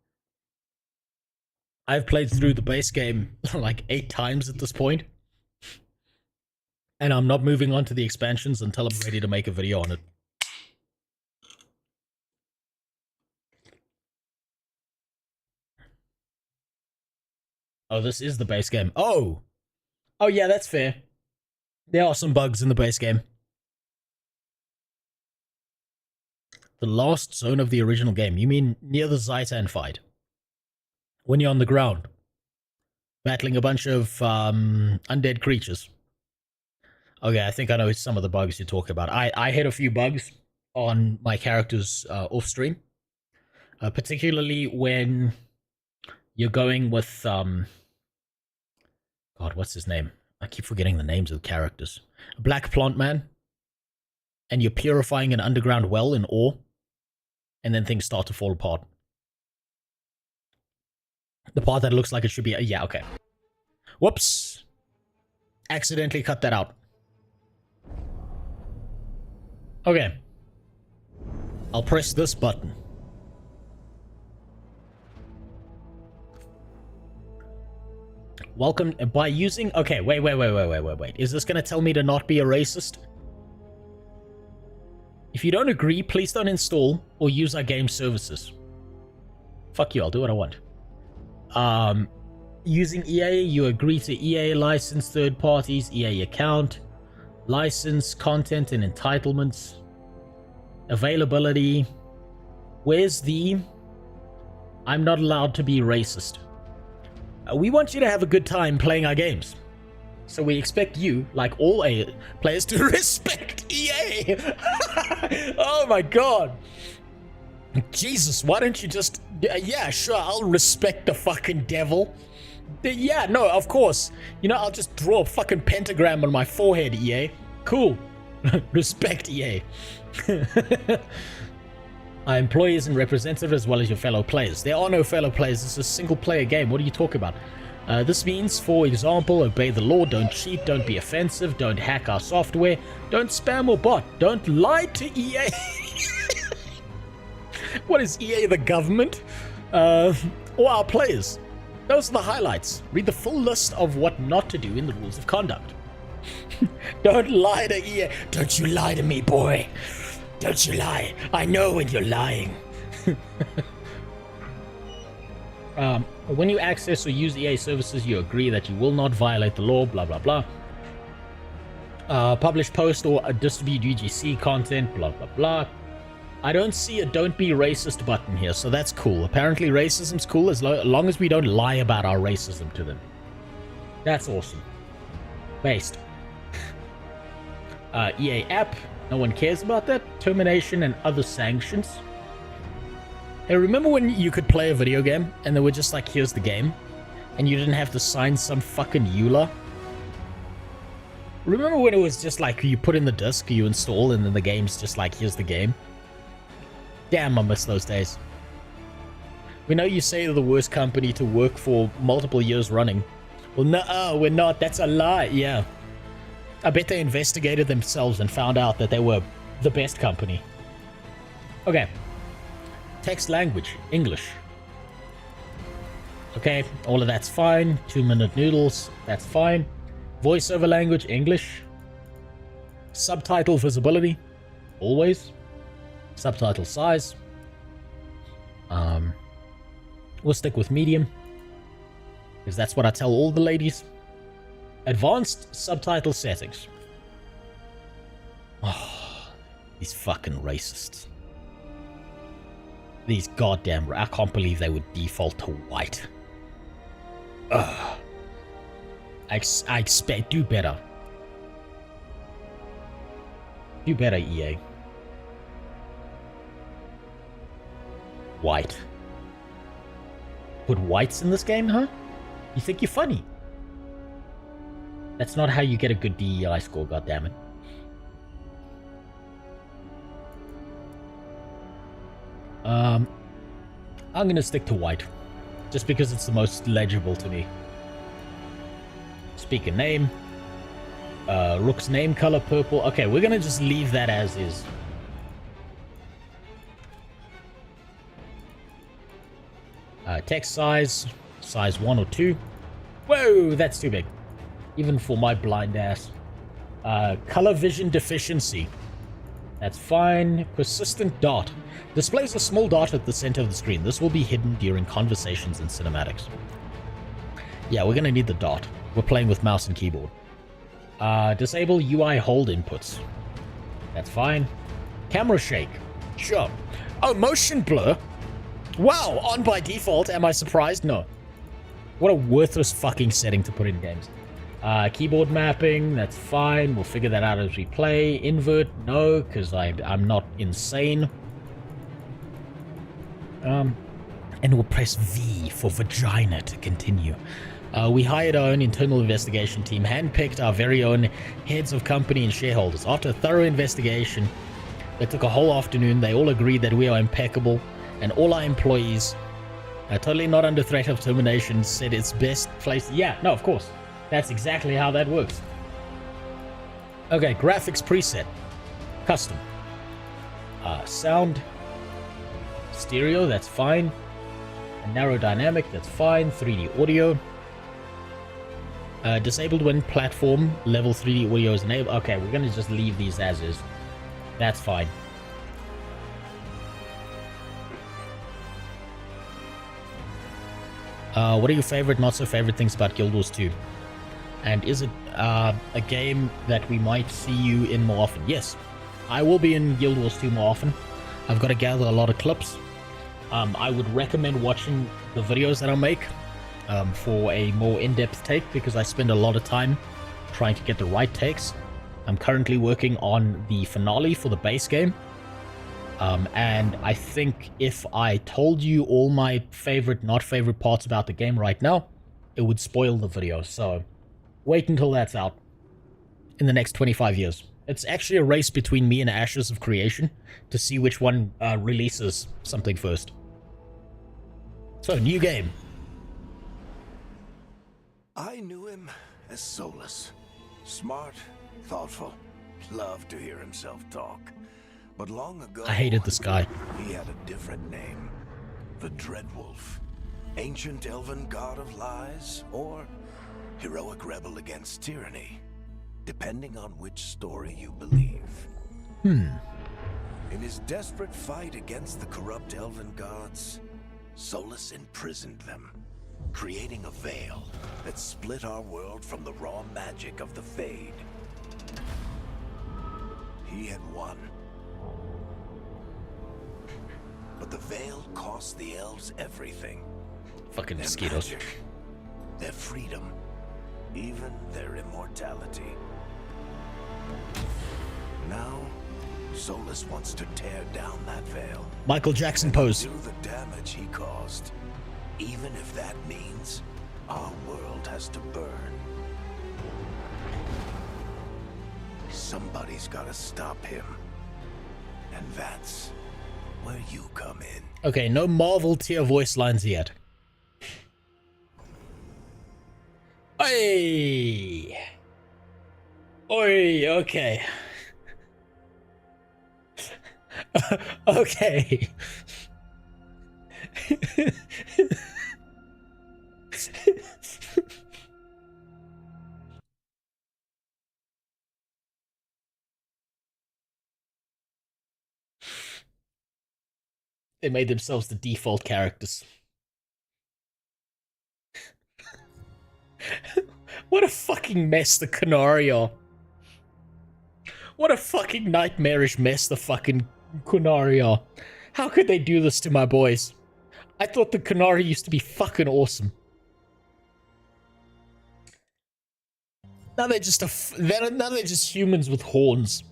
I've played through the base game like 8 times at this point. And I'm not moving on to the expansions until I'm ready to make a video on it. Oh, this is the base game. Oh! Oh yeah, that's fair. There are some bugs in the base game. The last zone of the original game. You mean near the Zaitan fight? When you're on the ground. Battling a bunch of undead creatures. Okay, I think I know some of the bugs you're talking about. I hit a few bugs on my characters off stream. Particularly when you're going with God, what's his name? I keep forgetting the names of the characters. Black Plant Man. And you're purifying an underground well in ore. And then things start to fall apart. The part that looks like it should be... yeah, okay. Whoops. Accidentally cut that out. Okay. I'll press this button. Welcome by using... Okay, wait. Is this going to tell me to not be a racist? If you don't agree, please don't install or use our game services. Fuck you, I'll do what I want. Using EA, you agree to EA license third parties, EA account, license, content, and entitlements. Availability. Where's the... I'm not allowed to be racist. We want you to have a good time playing our games. So we expect you, like all players, to respect EA! Oh my god! Jesus, why don't you just... yeah, sure, I'll respect the fucking devil. Yeah, no, of course. You know, I'll just draw a fucking pentagram on my forehead, EA. Cool. Respect, EA. Our employees and representative as well as your fellow players. There are no fellow players. This is a single-player game. What are you talking about? This means, for example, obey the law, don't cheat, don't be offensive, don't hack our software, don't spam or bot, don't lie to EA. What is EA, the government? Or our players? Those are the highlights. Read the full list of what not to do in the rules of conduct. Don't lie to EA. Don't you lie to me, boy. Don't you lie. I know when you're lying. When you access or use EA services, you agree that you will not violate the law, blah, blah, blah. Publish, post, or distribute UGC content, blah, blah, blah. I don't see a don't be racist button here, so that's cool. Apparently racism's cool as long as we don't lie about our racism to them. That's awesome. Based. EA app, no one cares about that. Termination and other sanctions. Hey, remember when you could play a video game and they were just like, here's the game, and you didn't have to sign some fucking EULA? Remember when it was just like you put in the disc, you install, and then the game's just like, here's the game? Damn, I miss those days. We know you say they're the worst company to work for multiple years running. Well, no, we're not. That's a lie. Yeah. I bet they investigated themselves and found out that they were the best company. Okay. Text language, English. Okay, all of that's fine. 2-minute noodles, that's fine. Voiceover language, English. Subtitle visibility, always. Subtitle size. We'll stick with medium, because that's what I tell all the ladies. Advanced subtitle settings. Oh, these fucking racists. These goddamn... I can't believe they would default to white. Ugh. I expect... Do better. Do better, EA. White. Put whites in this game, huh? You think you're funny? That's not how you get a good DEI score, goddammit. I'm gonna stick to white, just because it's the most legible to me. Speaker name. Rook's name color, purple. Okay, we're gonna just leave that as is. Text size 1 or 2. Whoa, that's too big. Even for my blind ass. Color vision deficiency. That's fine. Persistent dot. Displays a small dot at the center of the screen. This will be hidden during conversations and cinematics. Yeah, we're gonna need the dot. We're playing with mouse and keyboard. Disable UI hold inputs. That's fine. Camera shake. Sure. Oh, motion blur. Wow, on by default. Am I surprised? No. What a worthless fucking setting to put in games. Keyboard mapping, that's fine. We'll figure that out as we play. Invert, no, because I'm not insane. And we'll press V for vagina to continue. We hired our own internal investigation team, handpicked our very own heads of company and shareholders. After a thorough investigation that took a whole afternoon, they all agreed that we are impeccable, and all our employees, totally not under threat of termination, said it's best placed. Yeah, no, of course. That's exactly how that works. Okay, graphics preset. Custom. Sound. Stereo, that's fine. Narrow dynamic, that's fine. 3D audio. Disabled when platform level 3D audio is enabled. Okay, we're gonna just leave these as is. That's fine. What are your favorite, not so favorite things about Guild Wars 2? And is it a game that we might see you in more often? Yes, I will be in Guild Wars 2 more often. I've got to gather a lot of clips. I would recommend watching the videos that I make for a more in-depth take, because I spend a lot of time trying to get the right takes. I'm currently working on the finale for the base game. And I think if I told you all my favorite, not favorite parts about the game right now, it would spoil the video, so wait until that's out in the next 25 years. It's actually a race between me and Ashes of Creation to see which one releases something first. So, new game. I knew him as Solus. Smart, thoughtful, loved to hear himself talk. But long ago, I hated this guy. He had a different name. The Dreadwolf. Ancient elven god of lies, or heroic rebel against tyranny, depending on which story you believe. In his desperate fight against the corrupt elven gods, Solus imprisoned them, creating a veil that split our world from the raw magic of the Fade. He had won. But the veil cost the elves everything. Fucking Their mosquitoes. magic, their freedom, even their immortality. Now, Solus wants to tear down that veil. Michael Jackson pose. Do the damage he caused, even if that means our world has to burn. Somebody's gotta stop him. And that's where you come in. Okay, no Marvel tier voice lines yet. Oi! Oi, okay. Okay. They made themselves the default characters. What a fucking mess the Kunari are. What a fucking nightmarish mess the fucking Kunari are. How could they do this to my boys? I thought the Kunari used to be fucking awesome. Now they're just now they're just humans with horns.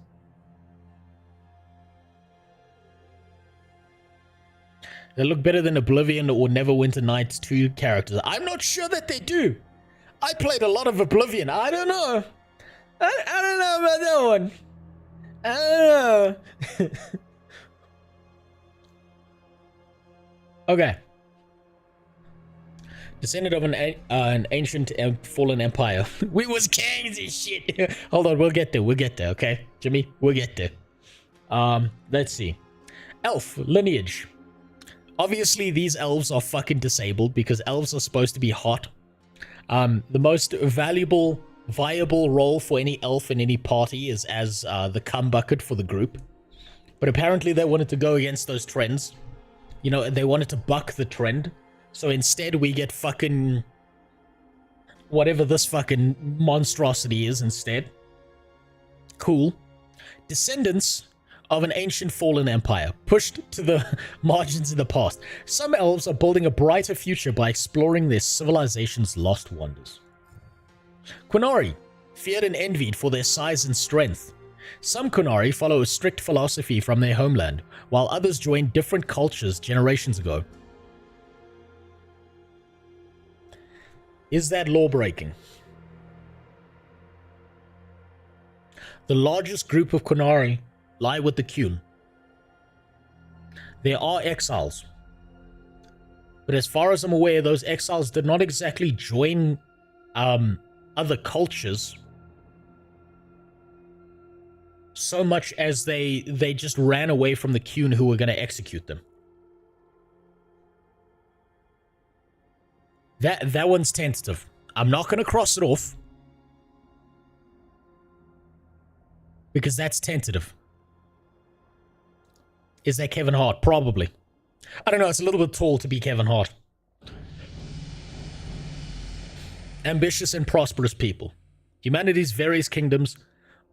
They look better than Oblivion or Neverwinter Nights 2 characters. I'm not sure that they do. I played a lot of Oblivion. I don't know. I don't know about that one. I don't know. Okay. Descendant of an ancient fallen empire. We was kings and shit. Hold on, we'll get there. We'll get there, okay? Jimmy, we'll get there. Let's see. Elf lineage. Obviously, these elves are fucking disabled because elves are supposed to be hot. The most viable role for any elf in any party is as the cum bucket for the group. But apparently they wanted to go against those trends. You know, they wanted to buck the trend. So instead we get fucking whatever this fucking monstrosity is instead. Cool. Descendants of an ancient fallen empire, pushed to the margins in the past. Some elves are building a brighter future by exploring their civilization's lost wonders. Kunari, feared and envied for their size and strength. Some Kunari follow a strict philosophy from their homeland, while others joined different cultures generations ago. Is that law-breaking? The largest group of Kunari lie with the Qun. There are exiles. But as far as I'm aware, those exiles did not exactly join other cultures so much as they just ran away from the Qun who were going to execute them. That one's tentative. I'm not going to cross it off because that's tentative. Is that Kevin Hart? Probably. I don't know, it's a little bit tall to be Kevin Hart. Ambitious and prosperous people. Humanity's various kingdoms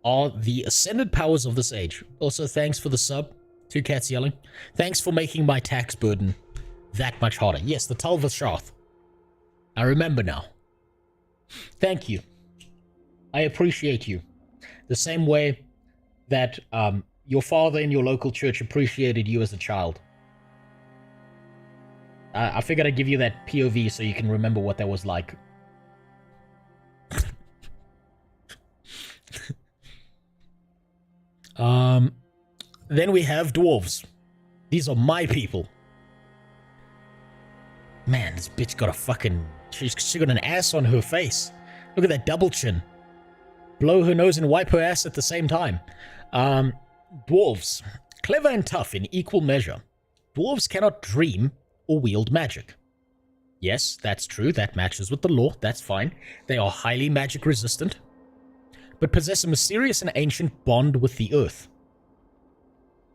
are the ascended powers of this age. Also, thanks for the sub. 2 cats yelling. Thanks for making my tax burden that much harder. Yes, the Talvasharth. I remember now. Thank you. I appreciate you. The same way that your father in your local church appreciated you as a child. I figured I'd give you that POV so you can remember what that was like Then we have dwarves. These are my people. Man, this bitch got a fucking... She got an ass on her face. Look at that double chin. Blow her nose and wipe her ass at the same time. Dwarves. Clever and tough in equal measure. Dwarves cannot dream or wield magic. Yes, that's true. That matches with the lore. That's fine. They are highly magic resistant, but possess a mysterious and ancient bond with the earth.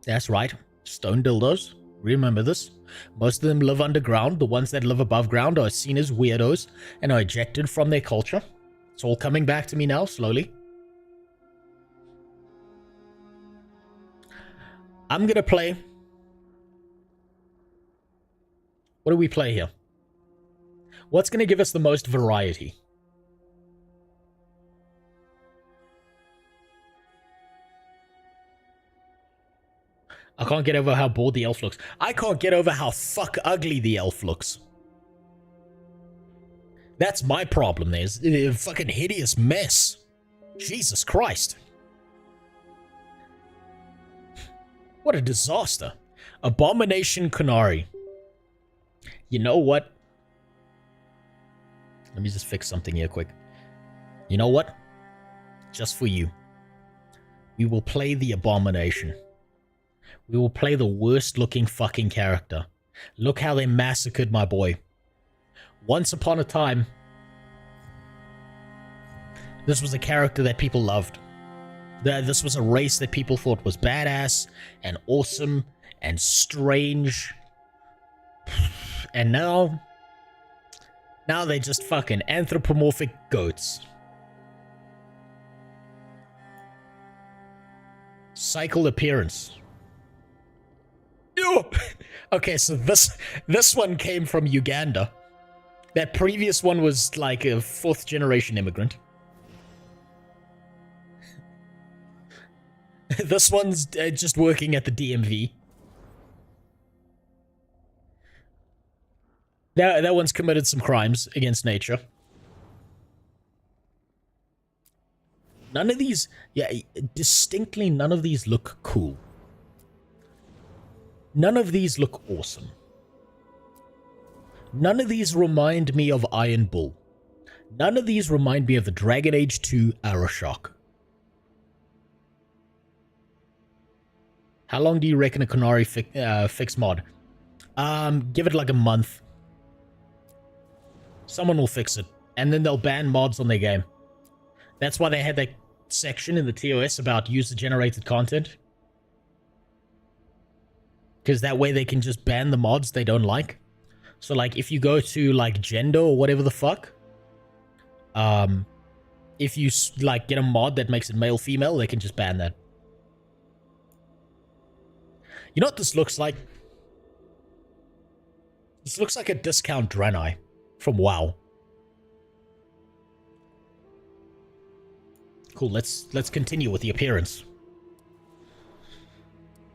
That's right. Stone dildos. Remember this. Most of them live underground. The ones that live above ground are seen as weirdos and are ejected from their culture. It's all coming back to me now, slowly. I'm gonna play... What do we play here? What's gonna give us the most variety? I can't get over how bored the elf looks. I can't get over how fuck ugly the elf looks. That's my problem. There's a fucking hideous mess. Jesus Christ. What a disaster. Abomination Kunari. You know what? Let me just fix something here quick. You know what? Just for you. We will play the Abomination. We will play the worst looking fucking character. Look how they massacred my boy. Once upon a time, this was a character that people loved. This was a race that people thought was badass and awesome and strange. And now they're just fucking anthropomorphic goats. Cycle appearance. Ew. Okay, so this one came from Uganda. That previous one was like a 4th generation immigrant. This one's just working at the DMV. That one's committed some crimes against nature. None of these, distinctly none of these look cool. None of these look awesome. None of these remind me of Iron Bull. None of these remind me of the Dragon Age 2 Arashock. How long do you reckon a Kunari fix mod? Give it like a month. Someone will fix it, and then they'll ban mods on their game. That's why they had that section in the TOS about user-generated content. Because that way they can just ban the mods they don't like. So, like, if you go to, like, gender or whatever the fuck, if you, like, get a mod that makes it male-female, they can just ban that. You know what this looks like? This looks like a discount Draenei from WoW. Cool, let's continue with the appearance.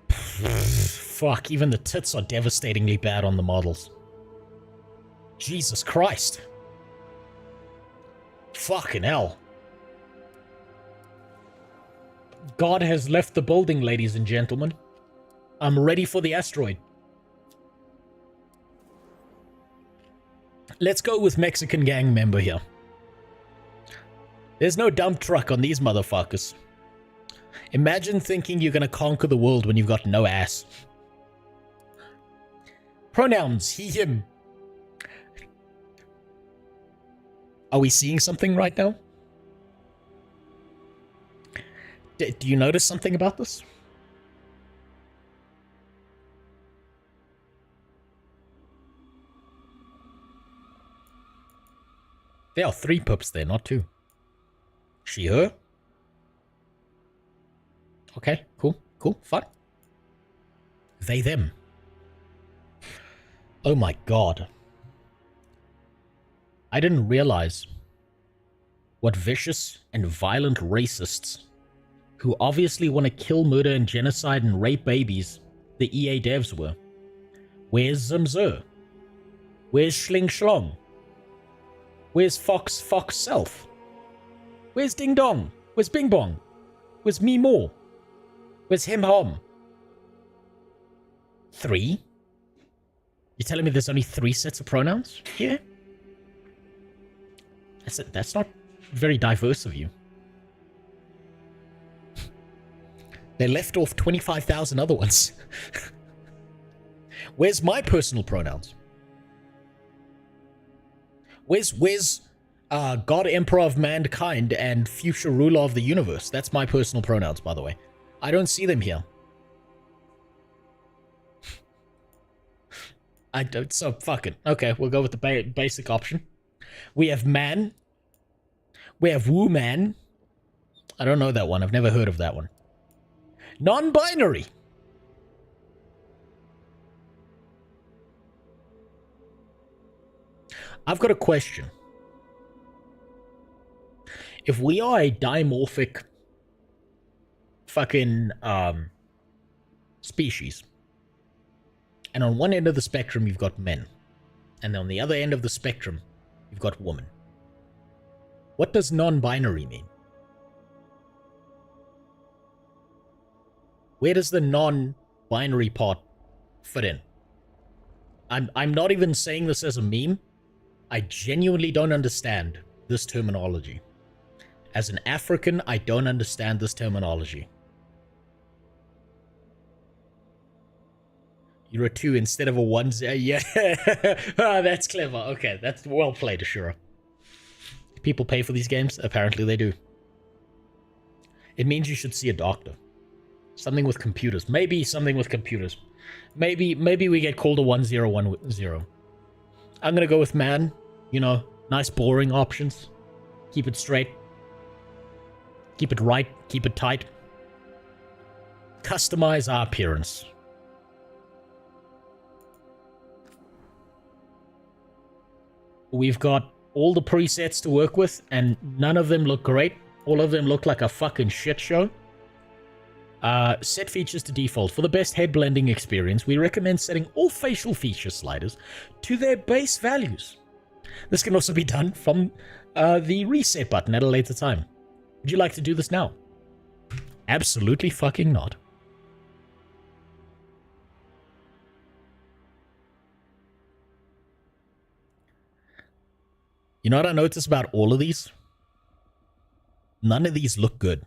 Fuck, even the tits are devastatingly bad on the models. Jesus Christ. Fucking hell. God has left the building, ladies and gentlemen. I'm ready for the asteroid. Let's go with Mexican gang member here. There's no dump truck on these motherfuckers. Imagine thinking you're gonna conquer the world when you've got no ass. Pronouns, he, him. Are we seeing something right now? Do you notice something about this? There are 3 pups there, not 2. She, her? Okay, cool, fun. They, them. Oh my god. I didn't realize what vicious and violent racists who obviously want to kill, murder, and genocide and rape babies the EA devs were. Where's Zimzer? Where's Schling Schlong? Where's Fox Self? Where's Ding Dong? Where's Bing Bong? Where's me more? Where's him hom? 3? You're telling me there's only 3 sets of pronouns here? That's not very diverse of you. They left off 25,000 other ones. Where's my personal pronouns? Where's God Emperor of Mankind and future ruler of the universe? That's my personal pronouns, by the way. I don't see them here. I don't, so fuck it. Okay, we'll go with the basic option. We have man. We have woman. I don't know that one. I've never heard of that one. Non-binary. I've got a question. If we are a dimorphic fucking species, and on one end of the spectrum you've got men, and on the other end of the spectrum you've got women, what does non-binary mean? Where does the non-binary part fit in? I'm not even saying this as a meme. I genuinely don't understand this terminology. As an African, I don't understand this terminology. You're a 2 instead of a 1. Yeah, that's clever. Okay, that's well played, Ashura. People pay for these games? Apparently they do. It means you should see a doctor. Something with computers. Maybe something with computers. Maybe we get called a 1010. I'm gonna go with man. You know, nice boring options. Keep it straight. Keep it right. Keep it tight. Customize our appearance. We've got all the presets to work with, and none of them look great. All of them look like a fucking shit show. Set features to default. For the best head blending experience, we recommend setting all facial feature sliders to their base values. This can also be done from the reset button at a later time. Would you like to do this now? Absolutely fucking not. You know what I noticed about all of these? None of these look good.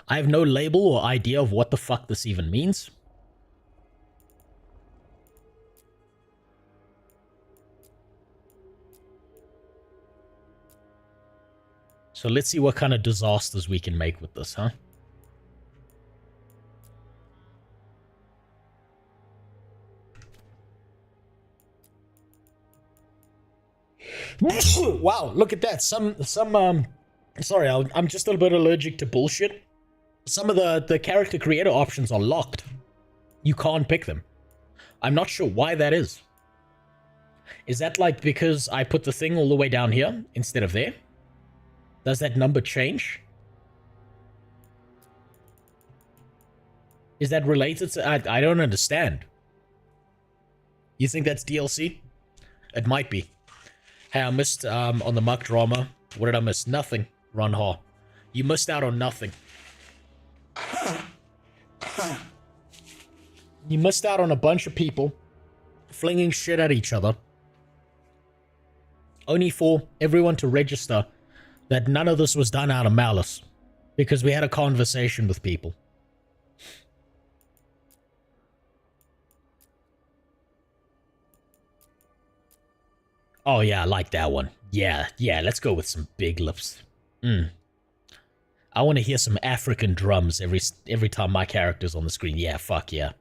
I have no label or idea of what the fuck this even means. So let's see what kind of disasters we can make with this, huh? Wow, look at that. Sorry, I'm just a little bit allergic to bullshit. Some of the character creator options are locked. You can't pick them. I'm not sure why that is. Is that like because I put the thing all the way down here instead of there? Does that number change? Is that related to... I don't understand. You think that's DLC? It might be. Hey, I missed on the muck drama. What did I miss? Nothing. Ron Ha. You missed out on nothing. You missed out on a bunch of people flinging shit at each other. Only for everyone to register that none of this was done out of malice. Because we had a conversation with people. Oh yeah, I like that one. Yeah, let's go with some big lips. I want to hear some African drums every time my character's on the screen. Yeah, fuck yeah.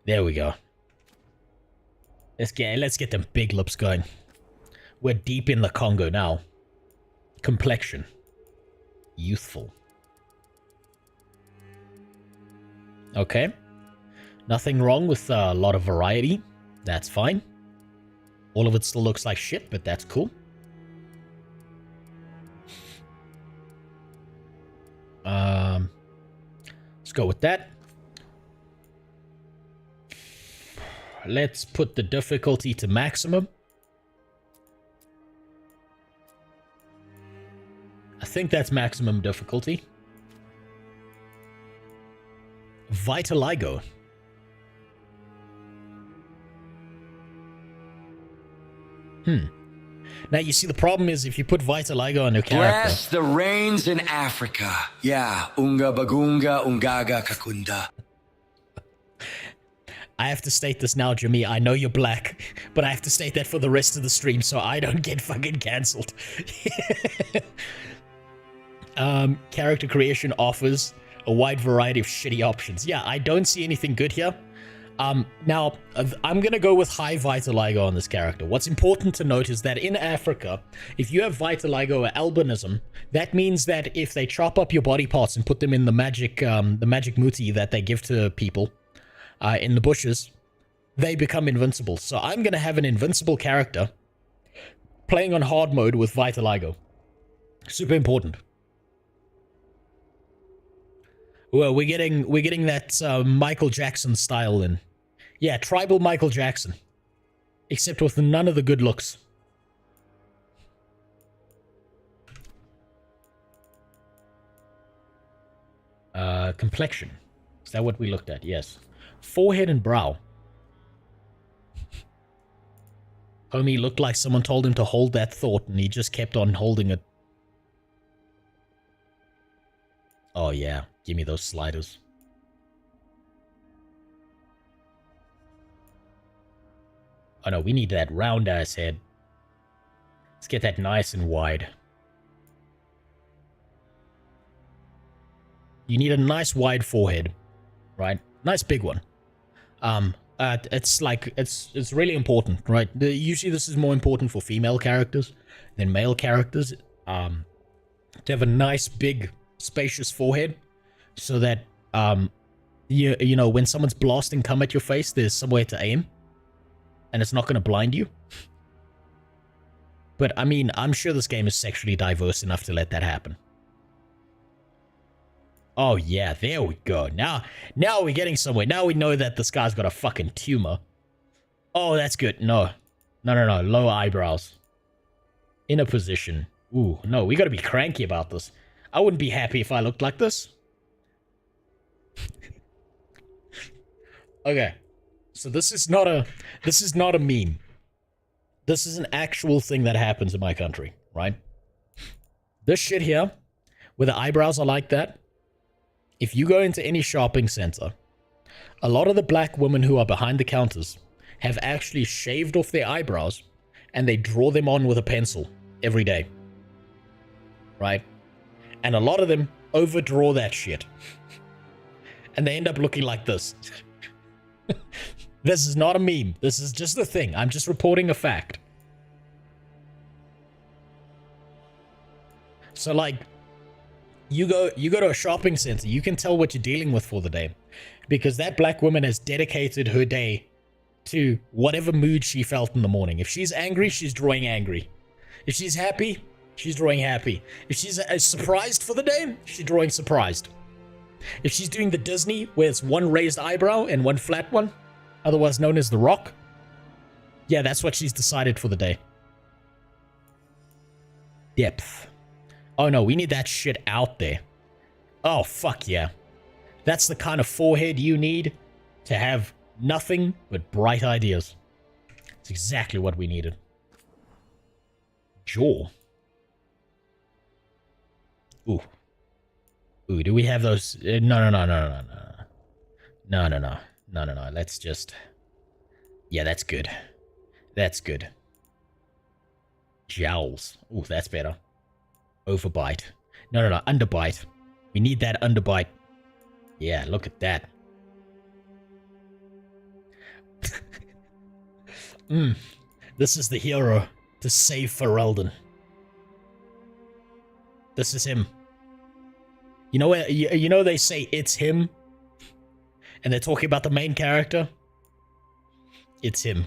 There we go. Let's get them big lips going. We're deep in the Congo now. Complexion. Youthful. Okay. Nothing wrong with a lot of variety. That's fine. All of it still looks like shit, but that's cool. Let's go with that. Let's put the difficulty to maximum. think that's maximum difficulty. Vitiligo. Now, you see, the problem is if you put vitiligo on your character... Bless the rains in Africa. Yeah, unga bagunga ungaga kakunda. I have to state this now, Jimmy. I know you're black, but I have to state that for the rest of the stream so I don't get fucking cancelled. Character creation offers a wide variety of shitty options. Yeah, I don't see anything good here. Now, I'm gonna go with high vitiligo on this character. What's important to note is that in Africa, if you have vitiligo or albinism, that means that if they chop up your body parts and put them in the magic muti that they give to people in the bushes, they become invincible. So I'm gonna have an invincible character playing on hard mode with vitiligo. Super important. Well, we're getting that Michael Jackson style in. Yeah, tribal Michael Jackson. Except with none of the good looks. Complexion. Is that what we looked at? Yes. Forehead and brow. Homie looked like someone told him to hold that thought and he just kept on holding it. Oh yeah, give me those sliders. Oh no, we need that round ass head. Let's get that nice and wide. You need a nice wide forehead, right? Nice big one. It's like, it's really important, right? Usually this is more important for female characters than male characters. To have a nice big spacious forehead so that you know when someone's blasting cum at your face, there's somewhere to aim and it's not going to blind you. But I mean, I'm sure this game is sexually diverse enough to let that happen. Oh yeah, there we go. Now we're getting somewhere. Now we know that this guy's got a fucking tumor. Oh, that's good. No, low eyebrows, inner position. Ooh, no, we got to be cranky about this. I wouldn't be happy if I looked like this. Okay. So this is not a meme. This is an actual thing that happens in my country, right? This shit here, where the eyebrows are like that, if you go into any shopping center, a lot of the black women who are behind the counters have actually shaved off their eyebrows and they draw them on with a pencil every day. Right? And a lot of them overdraw that shit. And they end up looking like this. This is not a meme. This is just a thing. I'm just reporting a fact. So like, you go to a shopping center, you can tell what you're dealing with for the day. Because that black woman has dedicated her day to whatever mood she felt in the morning. If she's angry, she's drawing angry. If she's happy, she's drawing happy. If she's surprised for the day, she's drawing surprised. If she's doing the Disney, where it's one raised eyebrow and one flat one, otherwise known as the Rock, yeah, that's what she's decided for the day. Depth. Oh no, we need that shit out there. Oh, fuck yeah. That's the kind of forehead you need to have nothing but bright ideas. It's exactly what we needed. Jaw. Ooh. Ooh, do we have those? No. Let's just... Yeah, that's good. That's good. Jowls. Ooh, that's better. Overbite. No, underbite. We need that underbite. Yeah, look at that. This is the hero to save Ferelden. This is him. You know where you know they say it's him, and they're talking about the main character. It's him.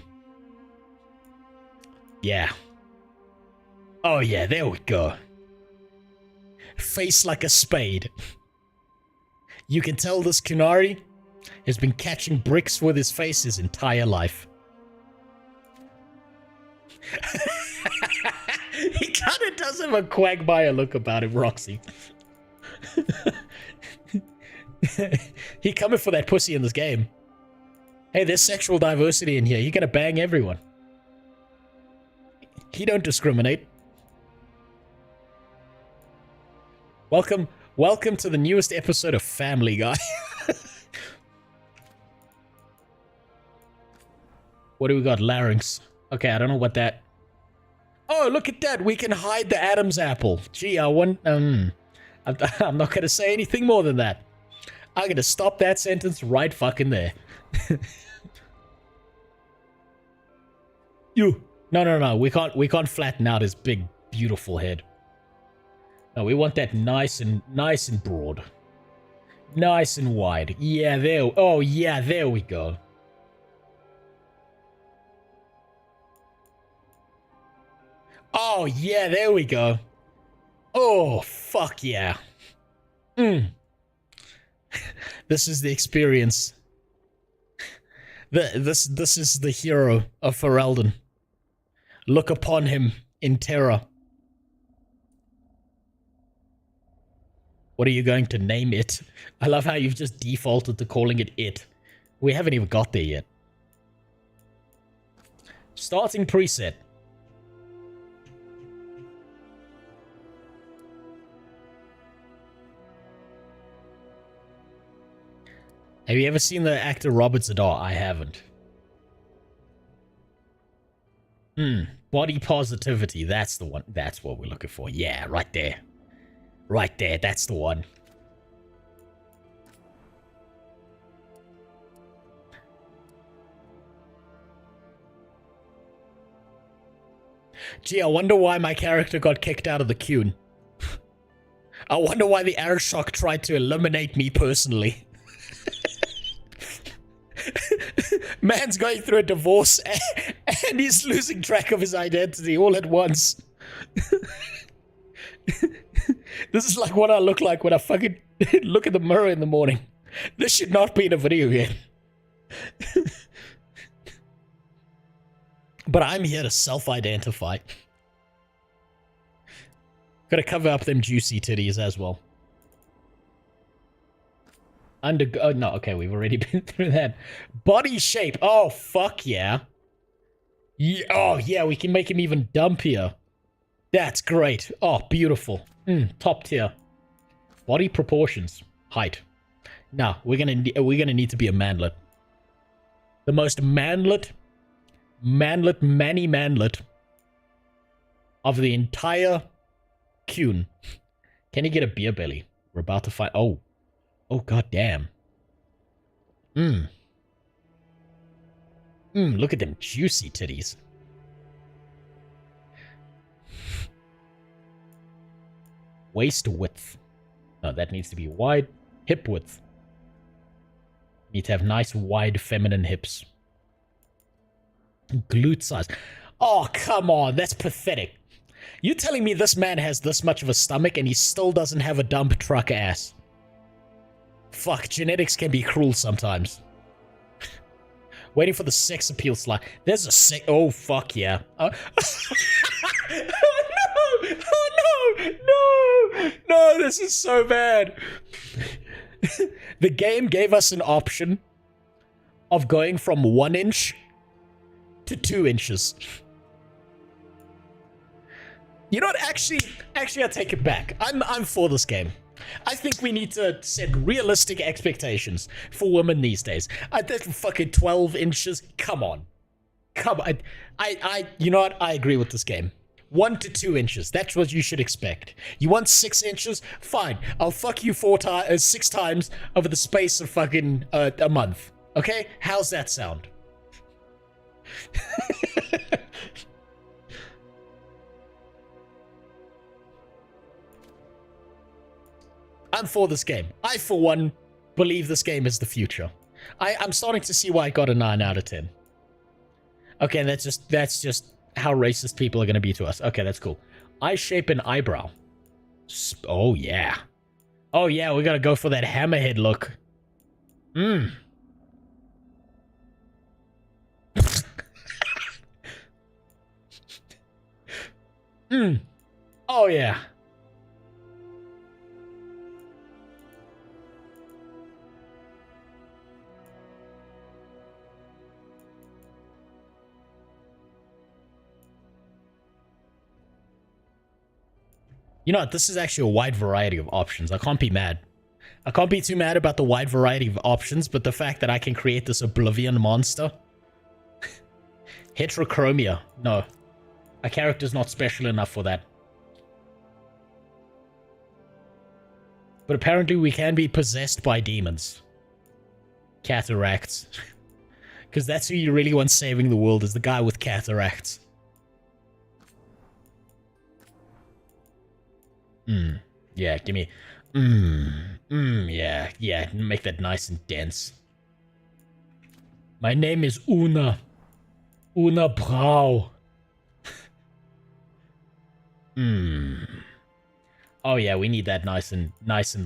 Yeah. Oh yeah, there we go. Face like a spade. You can tell this Kunari has been catching bricks with his face his entire life. He kind of does have a Quagmire look about him, Roxy. He coming for that pussy in this game. Hey, there's sexual diversity in here. You're gonna bang everyone. He don't discriminate. Welcome to the newest episode of Family Guy. What do we got? Larynx. Okay, I don't know what that... Oh, look at that. We can hide the Adam's apple. Gee, I want... I'm not going to say anything more than that. I'm going to stop that sentence right fucking there. You. No. We can't flatten out his big, beautiful head. No, we want that nice and broad. Nice and wide. Yeah, there... Oh, yeah, there we go. Oh, yeah, there we go. Oh, fuck yeah. This is the experience. This is the hero of Ferelden. Look upon him in terror. What are you going to name it? I love how you've just defaulted to calling it it. We haven't even got there yet. Starting preset. Have you ever seen the actor Robert Zadar? I haven't. Body positivity. That's the one. That's what we're looking for. Yeah, right there. Right there. That's the one. Gee, I wonder why my character got kicked out of the queue. I wonder why the Arashok tried to eliminate me personally. Man's going through a divorce and he's losing track of his identity all at once. This is like what I look like when I fucking look at the mirror in the morning. This should not be in a video game. But I'm here to self-identify. Gotta cover up them juicy titties as well. Oh, no, okay, we've already been through that. Body shape. Oh, fuck yeah. Oh, yeah, we can make him even dumpier. That's great. Oh, beautiful. Top tier. Body proportions. Height. No, we're gonna need to be a manlet. The most manly manlet of the entire Kuhn. Can you get a beer belly? We're about to find... Oh, god damn. Look at them juicy titties. Waist width. No, that needs to be wide. Hip width. Need to have nice, wide, feminine hips. Glute size. Oh, come on. That's pathetic. You telling me this man has this much of a stomach and he still doesn't have a dump truck ass? Fuck, genetics can be cruel sometimes. Waiting for the sex appeal slide. There's a sex... Oh, fuck yeah. Oh, no! Oh, no! No! No, this is so bad. The game gave us an option of going from 1 inch to 2 inches. You know what? Actually, I take it back. I'm for this game. I think we need to set realistic expectations for women these days. I think fucking 12 inches. Come on. You know what? I agree with this game. 1 to 2 inches. That's what you should expect. You want 6 inches? Fine. I'll fuck you 6 times over the space of fucking a month. Okay? How's that sound? I'm for this game. I, for one, believe this game is the future. I'm starting to see why it got a 9 out of 10. Okay, that's just how racist people are going to be to us. Okay, that's cool. Eye shape and eyebrow. Oh, yeah. Oh, yeah, we got to go for that hammerhead look. Oh, yeah. You know what? This is actually a wide variety of options. I can't be mad. I can't be too mad about the wide variety of options, but the fact that I can create this Oblivion monster. Heterochromia. No. A character's not special enough for that. But apparently we can be possessed by demons. Cataracts. Because that's who you really want saving the world, is the guy with cataracts. Yeah, give me... yeah, make that nice and dense. My name is Una. Una Brau. Oh yeah, we need that nice and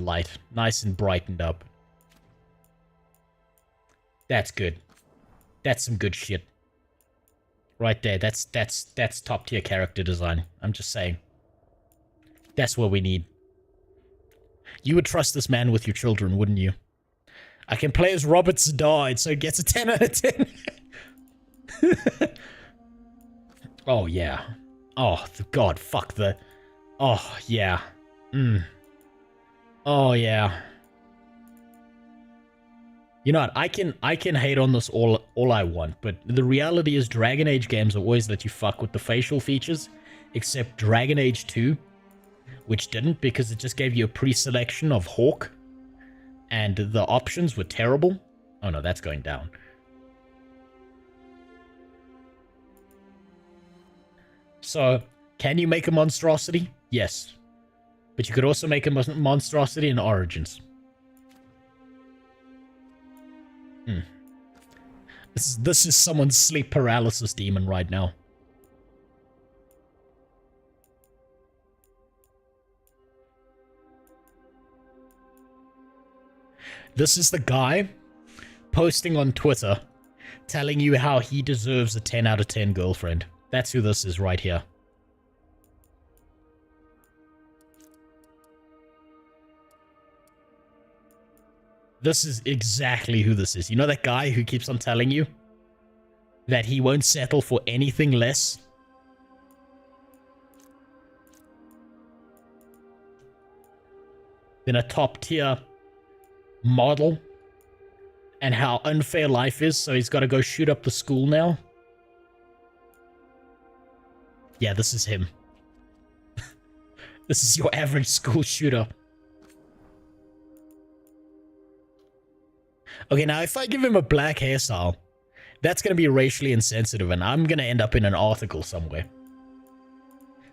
light. Nice and brightened up. That's good. That's some good shit. Right there, that's top tier character design. I'm just saying. That's what we need. You would trust this man with your children, wouldn't you? I can play as Robert Zadar, so it gets a 10 out of 10. Oh, yeah. Oh, God, fuck the... Oh, yeah. Oh, yeah. You know what? I can hate on this all I want, but the reality is Dragon Age games always let you fuck with the facial features, except Dragon Age 2, which didn't, because it just gave you a pre-selection of Hawk, and the options were terrible. Oh no, that's going down. So, can you make a monstrosity? Yes. But you could also make a monstrosity in Origins. This is someone's sleep paralysis demon right now. This is the guy posting on Twitter telling you how he deserves a 10 out of 10 girlfriend. That's who this is right here. This is exactly who this is. You know that guy who keeps on telling you that he won't settle for anything less than a top tier model, and how unfair life is, so he's got to go shoot up the school now? Yeah, this is him. This is your average school shooter. Okay, now if I give him a black hairstyle, that's going to be racially insensitive, and I'm going to end up in an article somewhere.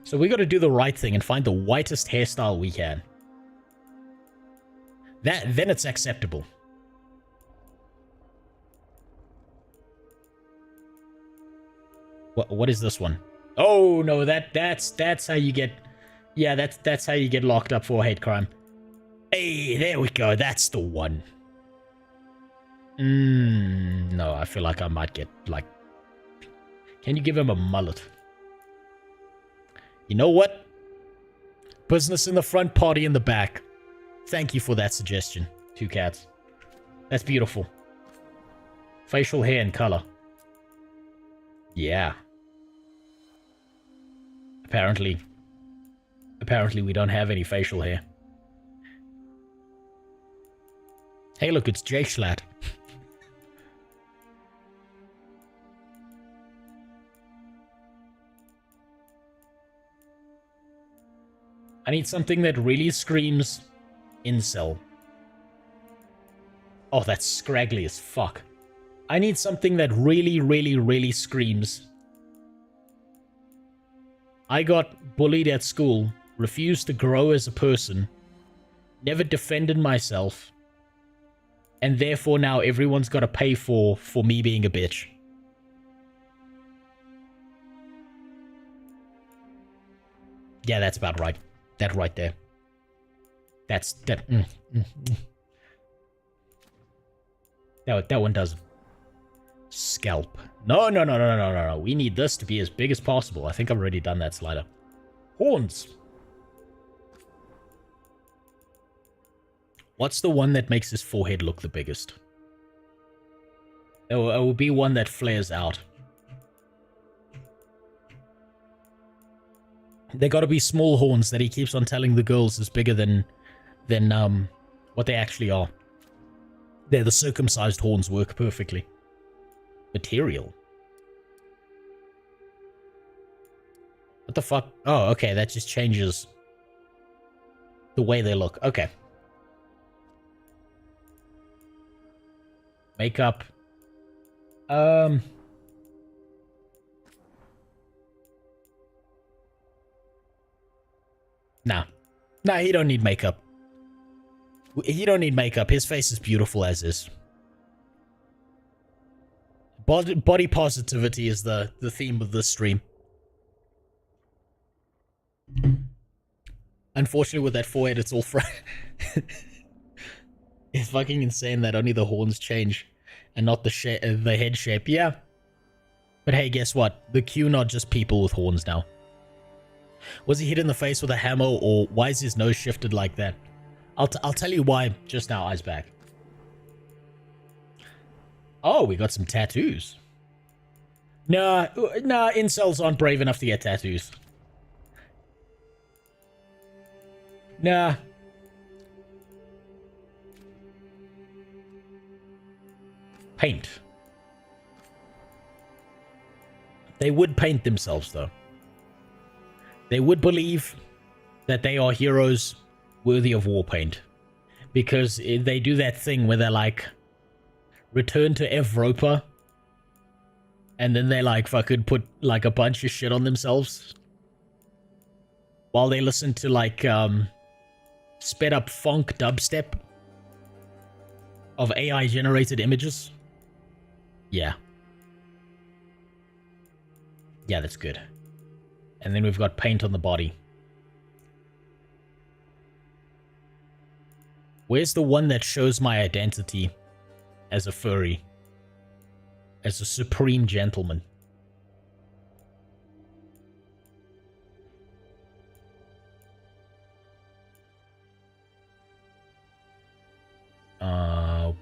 So we got to do the right thing and find the whitest hairstyle we can. Then it's acceptable. What is this one? Oh no, that's how you get... Yeah, that's how you get locked up for a hate crime. Hey, there we go. That's the one. No, I feel like I might get, like... Can you give him a mullet? You know what? Business in the front, party in the back. Thank you for that suggestion, Two Cats. That's beautiful. Facial hair and color. Yeah. Apparently we don't have any facial hair. Hey, look, it's Jake Schlatt. I need something that really screams incel. Oh, that's scraggly as fuck. I need something that really screams. I got bullied at school, refused to grow as a person, never defended myself, and therefore now everyone's got to pay for me being a bitch. Yeah, that's about right. That right there. That one doesn't. Scalp. No. We need this to be as big as possible. I think I've already done that slider. Horns. What's the one that makes his forehead look the biggest? It will be one that flares out. They gotta be small horns that he keeps on telling the girls is bigger than what they actually are. There, the circumcised horns work perfectly. Material. What the fuck? Oh, okay, that just changes the way they look. Okay. Makeup. Nah. Nah, he don't need makeup. He don't need makeup. His face is beautiful as is. Body positivity is the theme of this stream. Unfortunately, with that forehead, it's all it's fucking insane that only the horns change and not the head shape. Yeah. But hey, guess what? The Q not just people with horns now. Was he hit in the face with a hammer, or why is his nose shifted like that? I'll tell you why just now, Eyes back. Oh, we got some tattoos. Nah, incels aren't brave enough to get tattoos. Nah. Paint. They would paint themselves, though. They would believe that they are heroes worthy of war paint. Because they do that thing where they're like, return to Evropa. And then they like fucking put like a bunch of shit on themselves. While they listen to like, sped up funk dubstep of AI generated images. Yeah. Yeah, that's good. And then we've got paint on the body. Where's the one that shows my identity as a furry? As a supreme gentleman?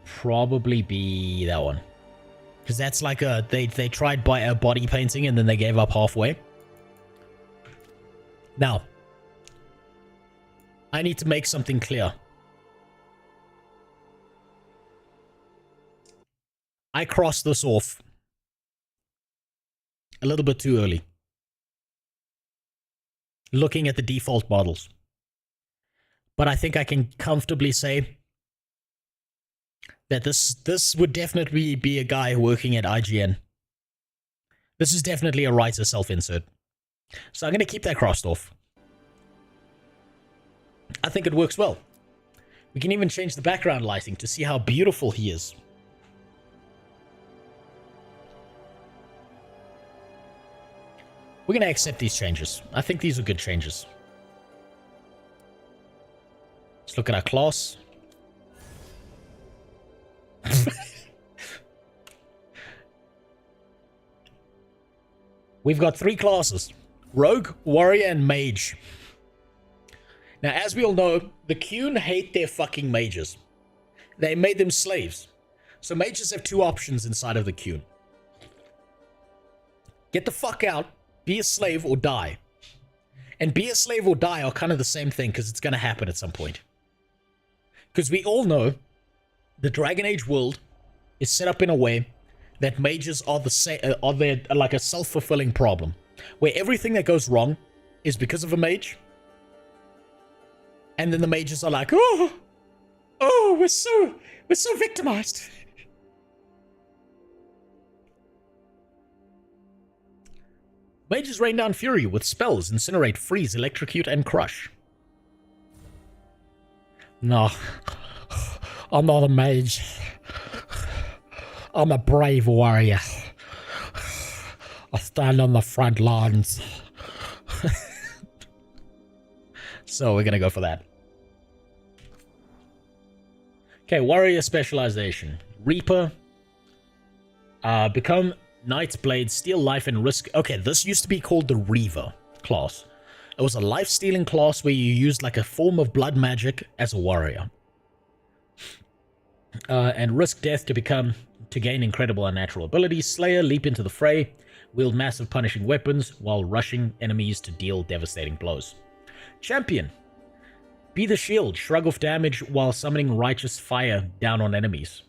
Probably be that one. Because that's like a... They tried by a body painting and then they gave up halfway. Now, I need to make something clear. I crossed this off a little bit too early. Looking at the default models. But I think I can comfortably say that this would definitely be a guy working at IGN. This is definitely a writer self-insert. So I'm going to keep that crossed off. I think it works well. We can even change the background lighting to see how beautiful he is. We're going to accept these changes. I think these are good changes. Let's look at our class. We've got 3 classes. Rogue, Warrior, and Mage. Now, as we all know, the Qun hate their fucking mages. They made them slaves. So mages have 2 options inside of the Qun. Get the fuck out, be a slave, or die. And be a slave or die are kind of the same thing, because it's going to happen at some point. Because we all know the Dragon Age world is set up in a way that mages are the same, are like a self-fulfilling problem, where everything that goes wrong is because of a mage, and then the mages are like, oh, we're so victimized. Mages rain down fury with spells, incinerate, freeze, electrocute, and crush. No, I'm not a mage. I'm a brave warrior. I stand on the front lines. So we're gonna go for that. Okay, warrior specialization. Reaper. Become Knight's Blade, steal life and risk. Okay, this used to be called the Reaver class. It was a life-stealing class where you used like a form of blood magic as a warrior. And risk death to gain incredible unnatural abilities. Slayer, leap into the fray, wield massive punishing weapons while rushing enemies to deal devastating blows. Champion, be the shield, shrug off damage while summoning righteous fire down on enemies.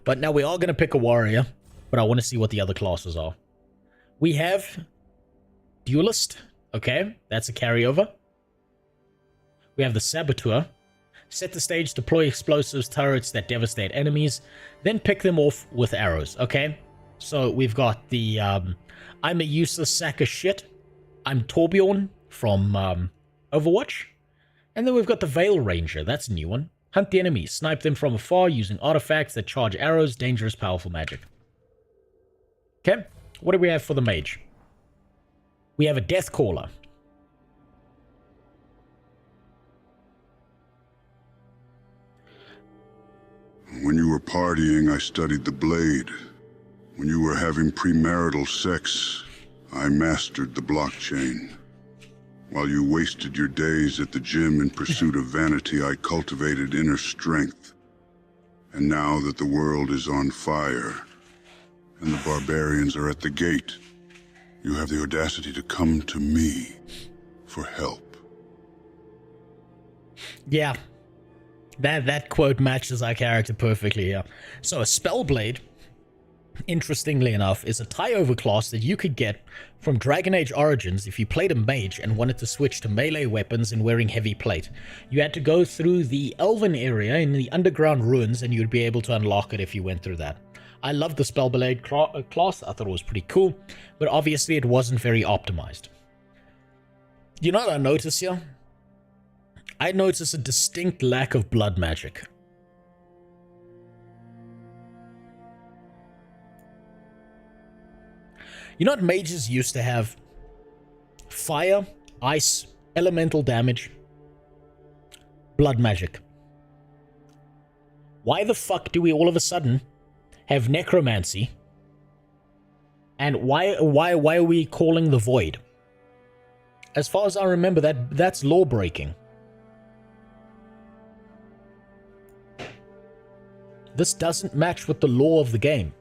But now we are going to pick a warrior, but I want to see what the other classes are. We have Duelist, okay, that's a carryover. We have the Saboteur. Set the stage, deploy explosives, turrets that devastate enemies, then pick them off with arrows, okay? So we've got the, I'm a useless sack of shit. I'm Torbjorn from Overwatch. And then we've got the Veil Ranger, that's a new one. Hunt the enemies, snipe them from afar using artifacts that charge arrows, dangerous, powerful magic. Okay, what do we have for the mage? We have a Death Caller. When you were partying, I studied the blade. When you were having premarital sex, I mastered the blockchain. While you wasted your days at the gym in pursuit of vanity, I cultivated inner strength. And now that the world is on fire, and the barbarians are at the gate, you have the audacity to come to me for help. Yeah. That quote matches our character perfectly here. So a Spellblade, interestingly enough, is a tie-over class that you could get from Dragon Age Origins if you played a mage and wanted to switch to melee weapons and wearing heavy plate. You had to go through the Elven area in the underground ruins and you'd be able to unlock it if you went through that. I love the Spellblade class, I thought it was pretty cool, but obviously it wasn't very optimized. You know what I noticed here? I notice a distinct lack of blood magic. You know what mages used to have? Fire, ice, elemental damage, blood magic. Why the fuck do we all of a sudden have necromancy? And why are we calling the void? As far as I remember, that's law breaking. This doesn't match with the law of the game.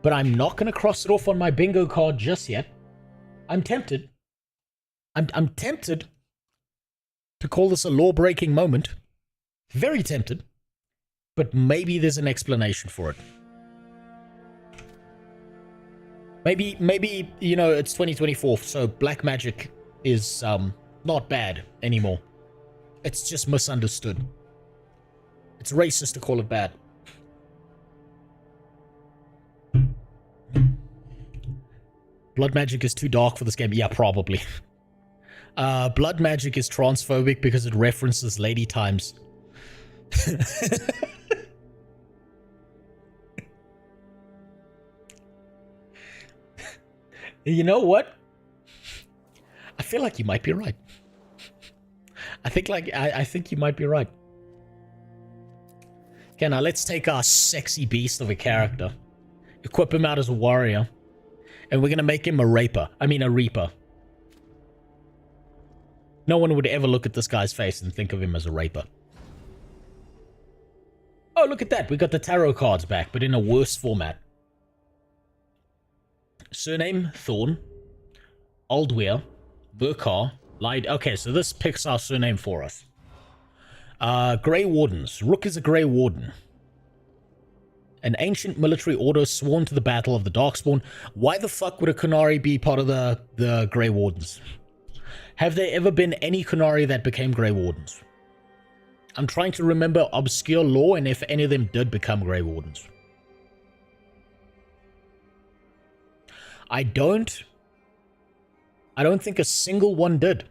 But I'm not going to cross it off on my bingo card just yet. I'm tempted. I'm tempted to call this a law-breaking moment. Very tempted. But maybe there's an explanation for it. Maybe, you know, it's 2024, so black magic is not bad anymore. It's just misunderstood. It's racist to call it bad. Blood magic is too dark for this game. Yeah, probably. Blood magic is transphobic because it references lady times. You know what? I feel like you might be right. I think you might be right. Okay, now let's take our sexy beast of a character, equip him out as a warrior, and we're gonna make him a reaper. No one would ever look at this guy's face and think of him as a raper. Oh, look at that. We got the tarot cards back, but in a worse format. Surname, Thorn. Aldweir. Burkar. Lied. Okay, so this picks our surname for us. Grey Wardens. Rook is a Grey Warden. An ancient military order sworn to the battle of the Darkspawn. Why the fuck would a Qunari be part of the Grey Wardens? Have there ever been any Qunari that became Grey Wardens? I'm trying to remember obscure lore and if any of them did become Grey Wardens. I don't think a single one did.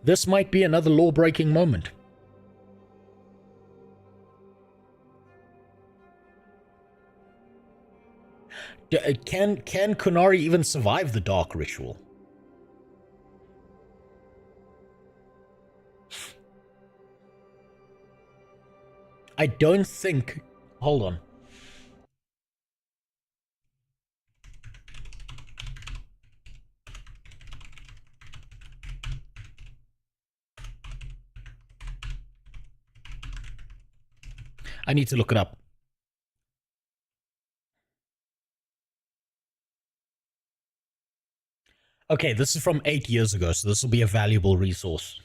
This might be another law-breaking moment. Can Qunari even survive the Dark Ritual? I don't think... Hold on. I need to look it up. Okay, this is from 8 years ago, so this will be a valuable resource.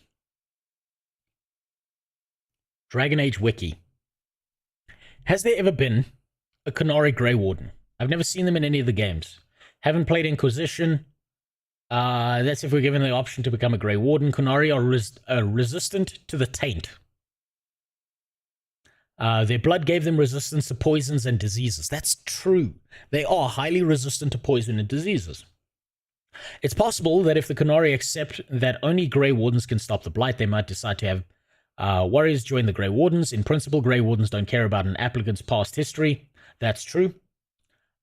Dragon Age Wiki. Has there ever been a Qunari Grey Warden? I've never seen them in any of the games. Haven't played Inquisition. That's if we're given the option to become a Grey Warden. Qunari are resistant to the taint. Their blood gave them resistance to poisons and diseases. That's true. They are highly resistant to poison and diseases. It's possible that if the Qunari accept that only Grey Wardens can stop the blight, they might decide to have warriors join the Grey Wardens. In principle, Grey Wardens don't care about an applicant's past history. That's true.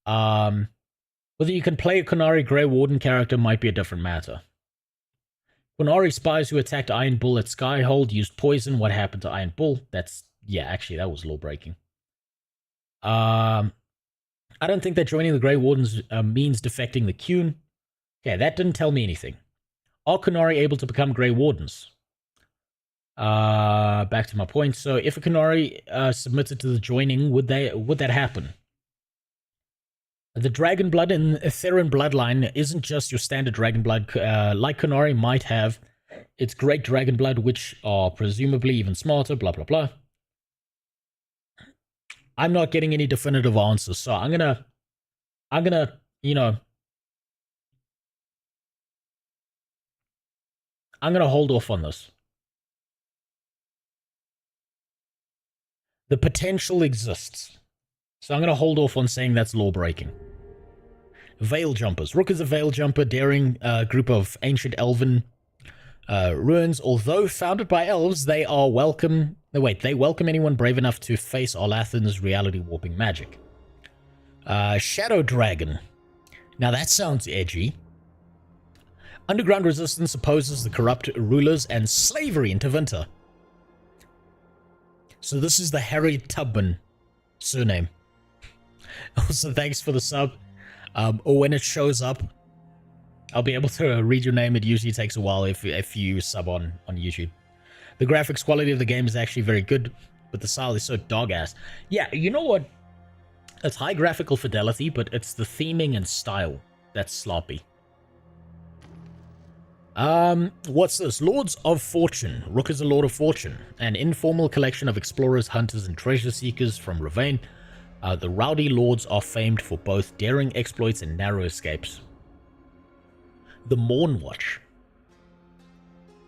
Whether you can play a Qunari Grey Warden character might be a different matter. Qunari spies who attacked Iron Bull at Skyhold used poison. What happened to Iron Bull? Yeah, actually, that was law-breaking. I don't think that joining the Grey Wardens means defecting the Qun. Okay, that didn't tell me anything. Are Qunari able to become Grey Wardens? Back to my point. So, if a Qunari submitted to the joining, would that happen? The dragon blood in Theron bloodline isn't just your standard dragon blood. Like Qunari might have its great dragon blood, which are presumably even smarter. Blah blah blah. I'm not getting any definitive answers, so I'm gonna, you know, I'm gonna hold off on this. The potential exists, so I'm gonna hold off on saying that's law breaking. Veil jumpers. Rook is a veil jumper, daring group of ancient elven ruins. Although founded by elves, they are welcome. No, wait, they welcome anyone brave enough to face Olathan's reality warping magic. Shadow Dragon. Now that sounds edgy. Underground resistance opposes the corrupt rulers and slavery in Tevinter. So this is the Harry Tubman surname. Also, thanks for the sub. Or when it shows up, I'll be able to read your name. It usually takes a while if you sub on YouTube. The graphics quality of the game is actually very good, but the style is so dog-ass. Yeah, you know what? It's high graphical fidelity, but it's the theming and style that's sloppy. What's this? Lords of Fortune. Rook is a Lord of Fortune. An informal collection of explorers, hunters, and treasure seekers from Ravane. The rowdy lords are famed for both daring exploits and narrow escapes. The Morn Watch.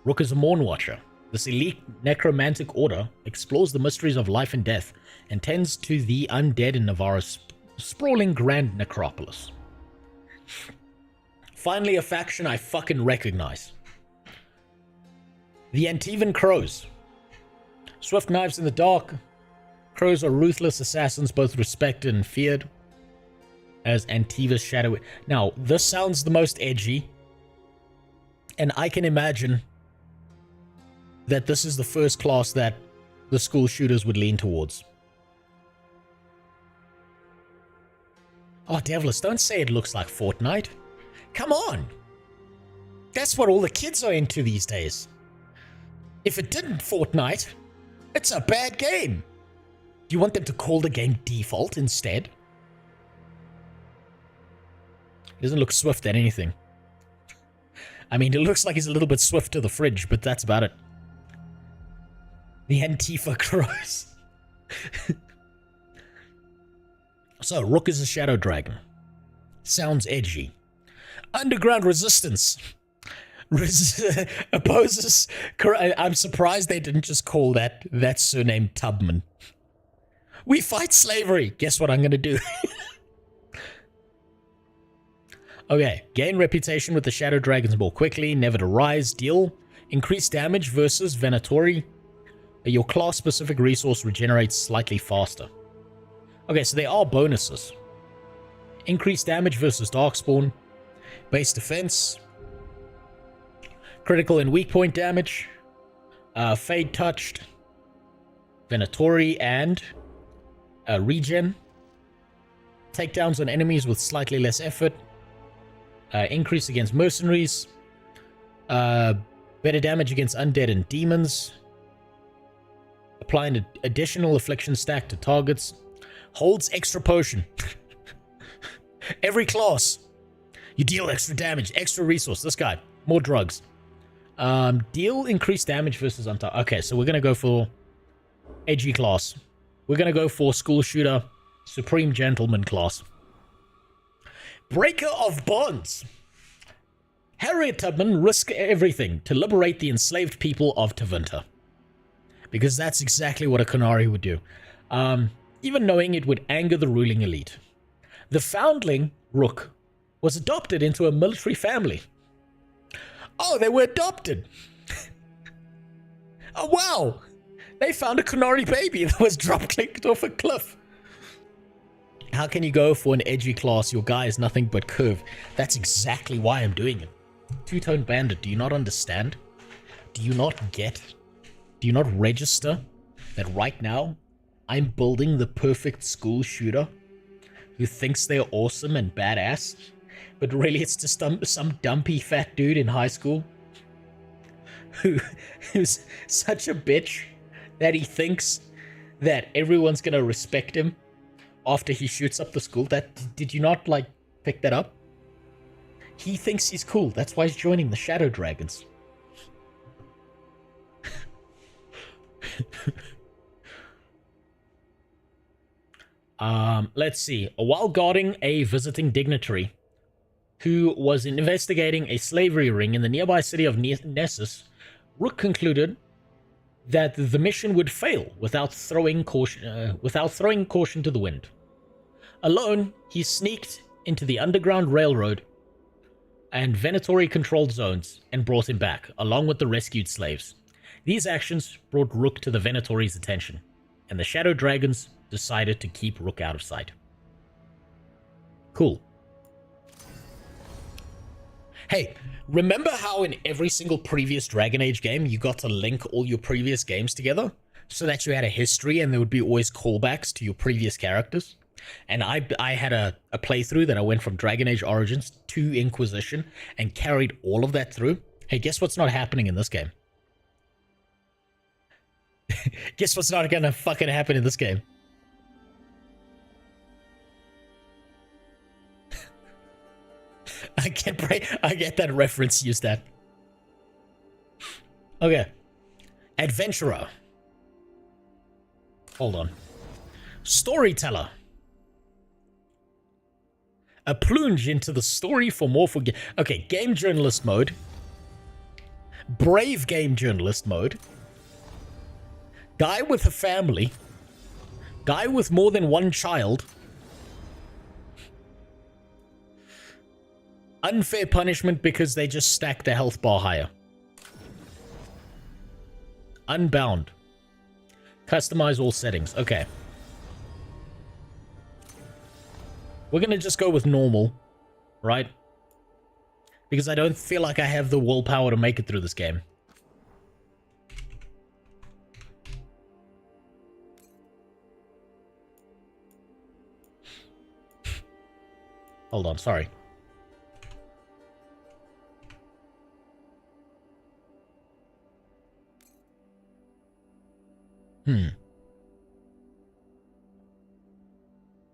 Rook is a Morn Watcher. This elite necromantic order explores the mysteries of life and death and tends to the undead in Navarra's sprawling grand necropolis. Finally, a faction I fucking recognize. The Antivan Crows. Swift knives in the dark. Crows are ruthless assassins, both respected and feared. As Antiva's shadow. Now, this sounds the most edgy. And I can imagine that this is the first class that the school shooters would lean towards. Oh, Devless, don't say it looks like Fortnite. Come on! That's what all the kids are into these days. If it didn't Fortnite, it's a bad game. Do you want them to call the game Default instead? He doesn't look swift at anything. I mean, it looks like he's a little bit swift to the fridge, but that's about it. The Antifa Crows. So, Rook is a Shadow Dragon. Sounds edgy. Underground Resistance. Opposes... I'm surprised they didn't just call that surname Tubman. We fight slavery. Guess what I'm going to do? Okay. Gain reputation with the Shadow Dragons more quickly. Never to rise. Deal. Increased damage versus Venatori. Your class-specific resource regenerates slightly faster. Okay, so there are bonuses. Increased damage versus Darkspawn. Base defense. Critical and weak point damage. Fade touched. Venatori and regen. Takedowns on enemies with slightly less effort. Increase against mercenaries. Better damage against undead and demons. Applying an additional affliction stack to targets. Holds extra potion. Every class. You deal extra damage, extra resource. This guy. More drugs. Deal increased damage versus untargeted. Okay, so we're going to go for edgy class. We're going to go for school shooter, supreme gentleman class. Breaker of bonds. Harriet Tubman risked everything to liberate the enslaved people of Tevinter. Because that's exactly what a Qunari would do. Even knowing it would anger the ruling elite. The foundling, Rook, was adopted into a military family. Oh, they were adopted. Oh, wow. They found a Qunari baby that was drop-kicked off a cliff. How can you go for an edgy class? Your guy is nothing but curve. That's exactly why I'm doing it. Two-tone bandit, do you not understand? Do you not get? Do you not register that right now I'm building the perfect school shooter who thinks they're awesome and badass, but really it's just some dumpy fat dude in high school who's such a bitch that he thinks that everyone's gonna respect him after he shoots up the school. Did you not, like, pick that up? He thinks he's cool. That's why he's joining the Shadow Dragons. Let's see. While guarding a visiting dignitary who was investigating a slavery ring in the nearby city of Nessus, Rook concluded that the mission would fail without throwing caution to the wind. Alone, he sneaked into the Underground Railroad and Venatori-controlled zones and brought him back, along with the rescued slaves. These actions brought Rook to the Venatori's attention, and the Shadow Dragons decided to keep Rook out of sight. Cool. Hey, remember how in every single previous Dragon Age game you got to link all your previous games together so that you had a history and there would be always callbacks to your previous characters? And I had a playthrough that I went from Dragon Age Origins to Inquisition and carried all of that through. Hey, guess what's not happening in this game? Guess what's not gonna fucking happen in this game? I get that reference, use that. Okay. Adventurer. Hold on. Storyteller. A plunge into the story for more okay, game journalist mode. Brave game journalist mode. Guy with a family. Guy with more than one child. Unfair punishment because they just stack the health bar higher. Unbound. Customize all settings. Okay. We're gonna just go with normal, right? Because I don't feel like I have the willpower to make it through this game. Hold on, sorry.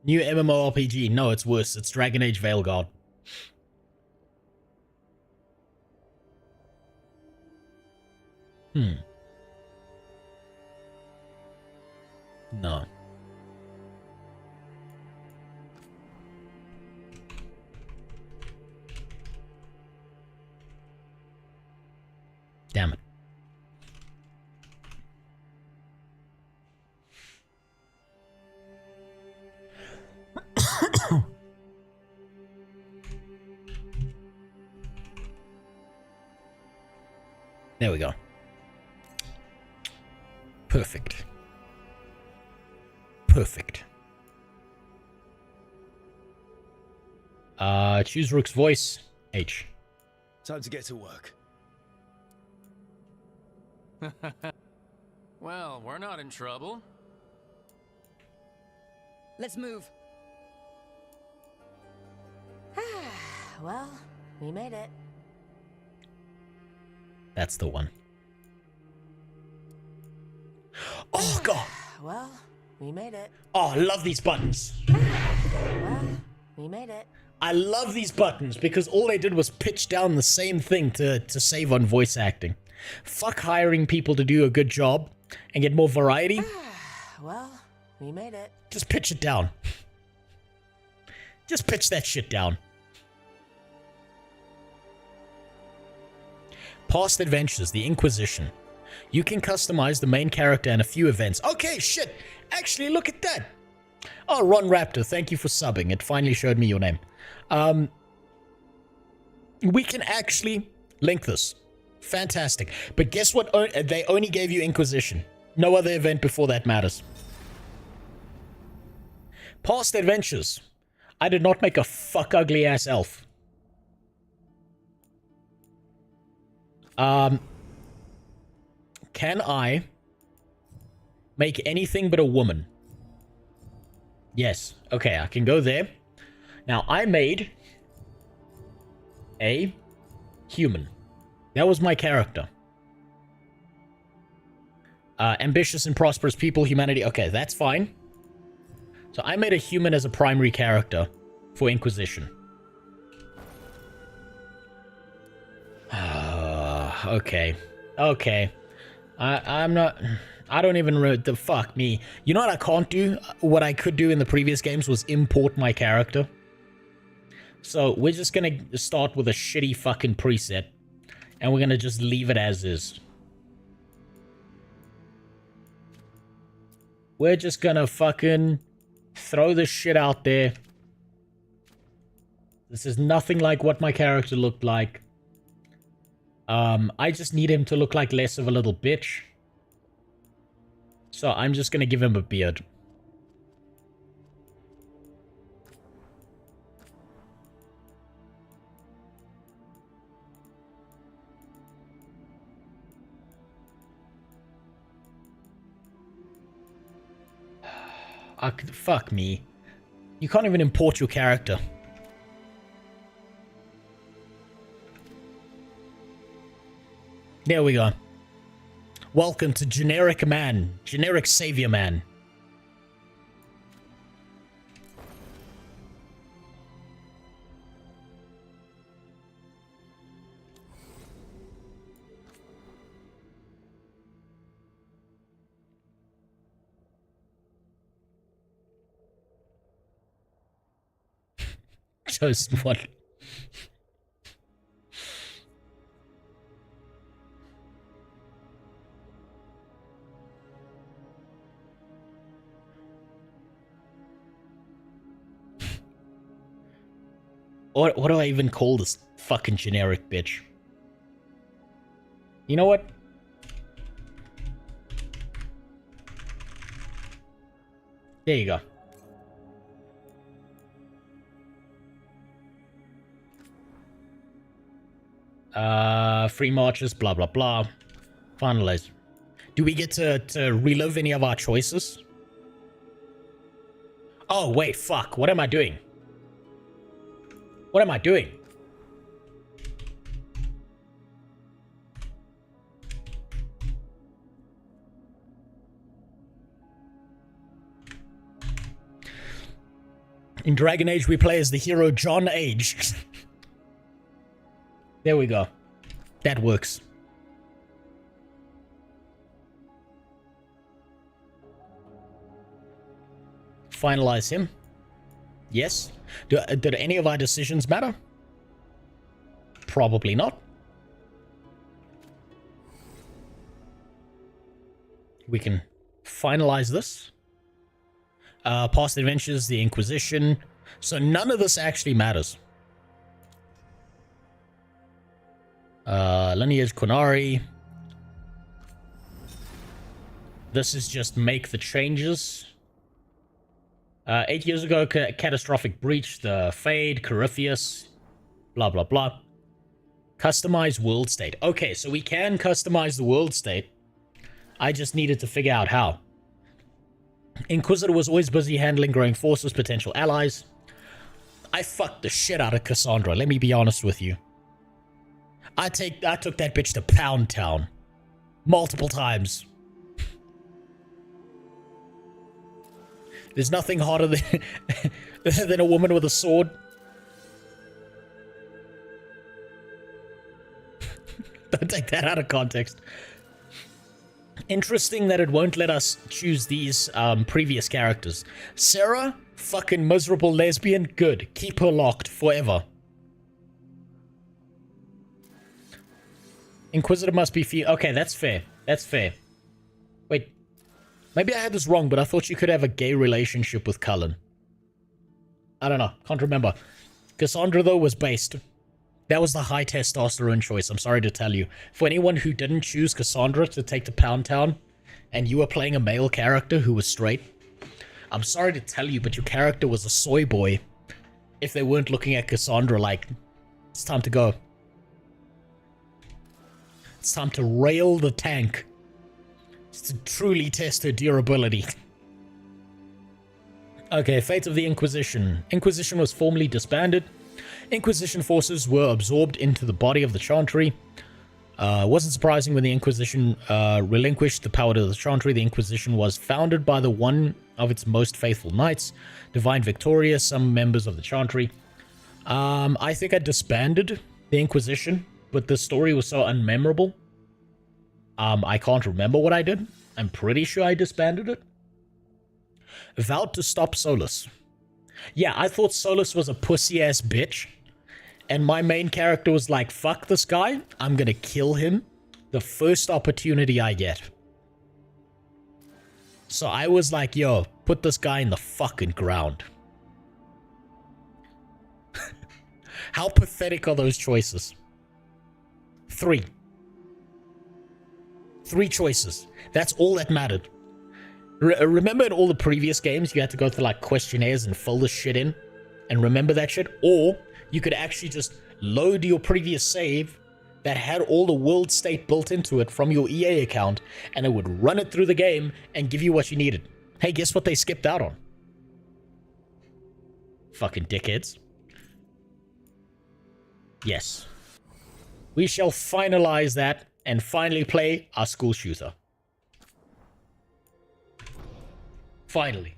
New MMORPG. No, it's worse. It's Dragon Age Veilguard. No. Damn it. There we go. Perfect. Perfect. Choose Rook's voice. H. Time to get to work. Well, we're not in trouble. Let's move. Well, we made it. That's the one. Oh, God. Well, we made it. Oh, I love these buttons. Well, we made it. I love these buttons because all they did was pitch down the same thing to save on voice acting. Fuck hiring people to do a good job and get more variety. Well, we made it. Just pitch it down. Just pitch that shit down. Past adventures, the Inquisition. You can customize the main character and a few events. Okay, shit. Actually, look at that. Oh, Ron Raptor, thank you for subbing. It finally showed me your name. We can actually link this. Fantastic. But guess what? They only gave you Inquisition. No other event before that matters. Past adventures. I did not make a fuck ugly ass elf. Can I make anything but a woman? Yes. Okay, I can go there. Now, I made a human. That was my character. Ambitious and prosperous people, humanity. Okay, that's fine. So I made a human as a primary character for Inquisition. Okay. Okay. I'm not... I don't even... The fuck me. You know what I can't do? What I could do in the previous games was import my character. So we're just gonna start with a shitty fucking preset. And we're gonna just leave it as is. We're just gonna fucking throw this shit out there. This is nothing like what my character looked like. I just need him to look like less of a little bitch. So I'm just gonna give him a beard. Fuck me. You can't even import your character. There we go. Welcome to Generic Man. Generic Savior Man. Just what? What do I even call this fucking generic bitch? You know what? There you go. Free marches, blah, blah, blah. Finalize. Do we get to relive any of our choices? Oh, wait, fuck. What am I doing? What am I doing? In Dragon Age, we play as the hero John Age. There we go. That works. Finalize him. Yes. Did any of our decisions matter? Probably not. We can finalize this. Past adventures, the Inquisition. So none of this actually matters. Lineage Quinari. This is just make the changes. 8 years ago, catastrophic breach, the Fade, Corypheus, blah, blah, blah. Customize world state. Okay, so we can customize the world state. I just needed to figure out how. Inquisitor was always busy handling growing forces, potential allies. I fucked the shit out of Cassandra, let me be honest with you. I took that bitch to Pound Town. Multiple times. There's nothing hotter than, than a woman with a sword. Don't take that out of context. Interesting that it won't let us choose these previous characters. Sarah, fucking miserable lesbian, good. Keep her locked forever. Inquisitor must be okay, that's fair. That's fair. Wait. Maybe I had this wrong, but I thought you could have a gay relationship with Cullen. I don't know. Can't remember. Cassandra, though, was based. That was the high testosterone choice, I'm sorry to tell you. For anyone who didn't choose Cassandra to take to Pound Town, and you were playing a male character who was straight, I'm sorry to tell you, but your character was a soy boy. If they weren't looking at Cassandra like, it's time to go. It's time to rail the tank. It's to truly test her durability. Okay, fate of the Inquisition. Inquisition was formally disbanded. Inquisition forces were absorbed into the body of the Chantry. Wasn't surprising when the Inquisition relinquished the power to the Chantry. The Inquisition was founded by the one of its most faithful knights, Divine Victoria, some members of the Chantry. I think I disbanded the Inquisition, but the story was so unmemorable. I can't remember what I did. I'm pretty sure I disbanded it. Vowed to stop Solus. Yeah, I thought Solus was a pussy-ass bitch. And my main character was like, fuck this guy. I'm gonna kill him the first opportunity I get. So I was like, yo, put this guy in the fucking ground. How pathetic are those choices? 3 choices. That's all that mattered. Remember in all the previous games, you had to go through like questionnaires and fill this shit in? And remember that shit? Or you could actually just load your previous save that had all the world state built into it from your EA account, and it would run it through the game and give you what you needed. Hey, guess what they skipped out on? Fucking dickheads. Yes. We shall finalize that and finally play our school shooter. Finally.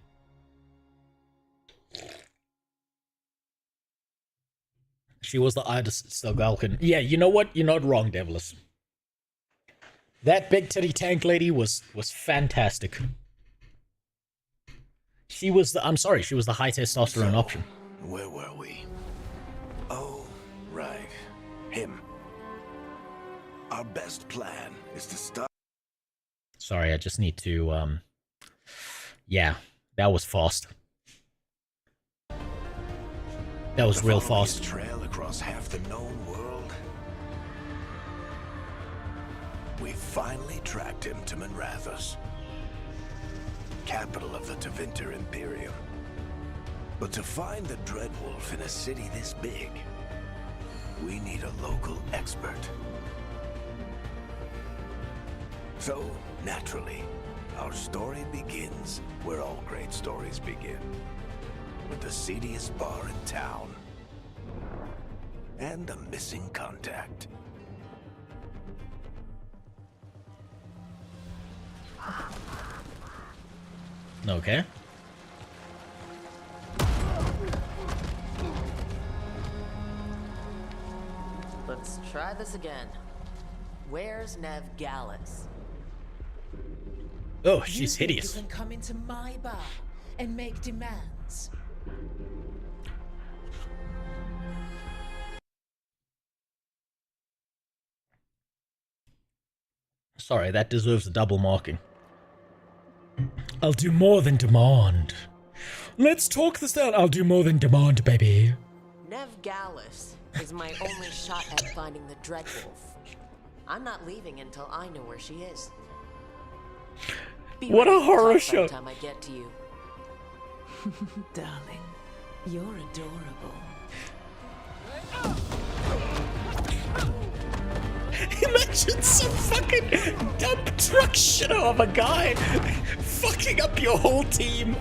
She was the artist Stilgalkin. Yeah, you know what? You're not wrong, Devilish. That big titty tank lady was fantastic. She was the, I'm sorry, she was the high testosterone option. Where were we? Oh, right. Him. Our best plan is to start. Sorry, I just need to, yeah, that was fast. That was real fast. Trail across half the known world. We finally tracked him to Manrathus, capital of the Tevinter Imperium. But to find the Dreadwolf in a city this big, we need a local expert. So, naturally, our story begins where all great stories begin. With the seediest bar in town. And a missing contact. Okay. Let's try this again. Where's Nev Gallus? Oh, she's hideous. You can come into my bar and make demands. Sorry, that deserves a double marking. I'll do more than demand. Let's talk this down. I'll do more than demand, baby. Nev Gallus is my only shot at finding the Dreadwolf. I'm not leaving until I know where she is. What a horror show. Time I get to you. Darling, you're adorable. Imagine some fucking dump truck shitter of a guy fucking up your whole team.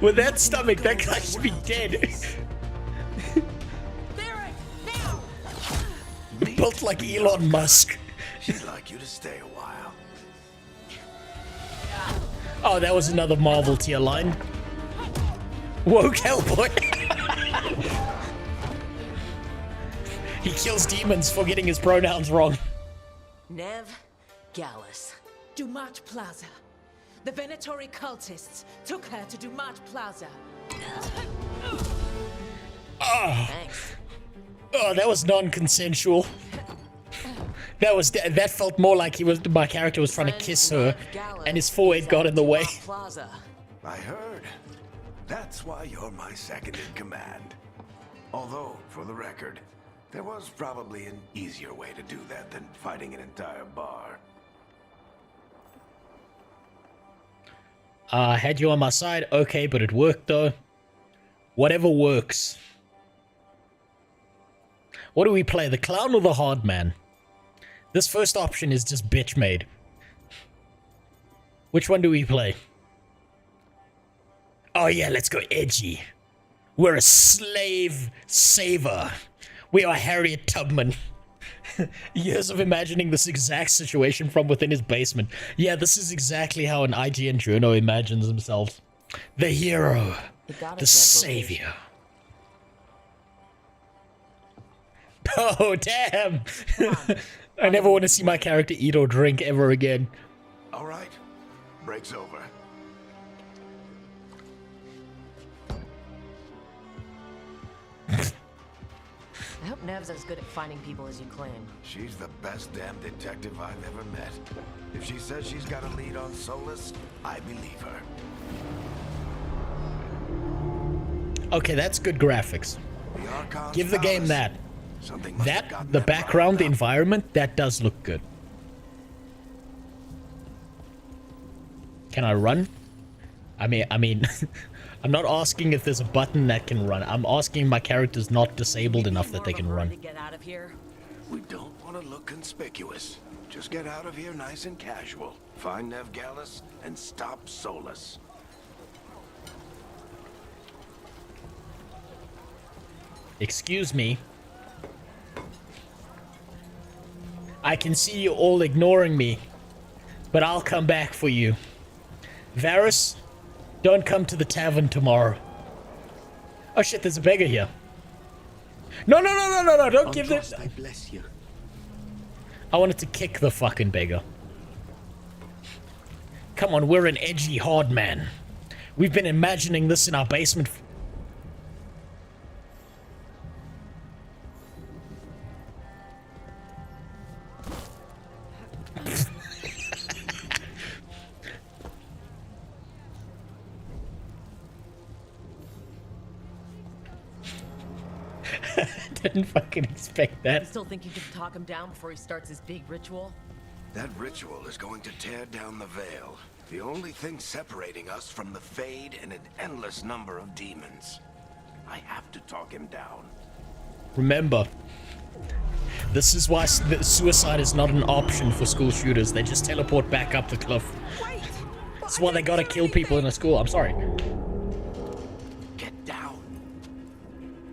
With that stomach, that guy should be dead. Barrack, now! Built like Elon Musk. She'd like you to stay a while. Oh, that was another Marvel tier line. Woke Hellboy. He kills demons for getting his pronouns wrong. Nev Gallus. Dumat Plaza. The Venatori cultists took her to Dumat Plaza. Oh. Thanks. Oh, that was non-consensual. That felt more like my character was trying to kiss her, and his forehead got in the way. I heard. That's why you're my second in command. Although, for the record, there was probably an easier way to do that than fighting an entire bar. Had you on my side, okay, but it worked though. Whatever works. What do we play, the clown or the hard man? This first option is just bitch made. Which one do we play? Oh yeah, let's go edgy. We're a slave saver. We are Harriet Tubman. Years of imagining this exact situation from within his basement. Yeah, this is exactly how an IGN journo imagines himself. The hero. The savior. Oh, damn! I never want to see my character eat or drink ever again. All right, break's over. I hope Nev's as good at finding people as you claim. She's the best damn detective I've ever met. If she says she's got a lead on Solus, I believe her. Okay, that's good graphics. Give the game that. The background, the environment, that does look good. Can I run? I mean, I'm not asking if there's a button that can run. I'm asking my character's not disabled enough that they can run. Get out of here. We don't want to look conspicuous. Just get out of here nice and casual. Find Nev Gallus and stop Solus. Excuse me. I can see you all ignoring me, but I'll come back for you. Varys, don't come to the tavern tomorrow. Oh shit, there's a beggar here. No, don't give this. I bless you. I wanted to kick the fucking beggar. Come on, we're an edgy hard man. We've been imagining this in our basement. Didn't fucking expect that. You still think you can talk him down before he starts his big ritual? That ritual is going to tear down the veil. The only thing separating us from the Fade and an endless number of demons. I have to talk him down. Remember, this is why suicide is not an option for school shooters. They just teleport back up the cliff. That's why they gotta kill people in a school. I'm sorry. Get down.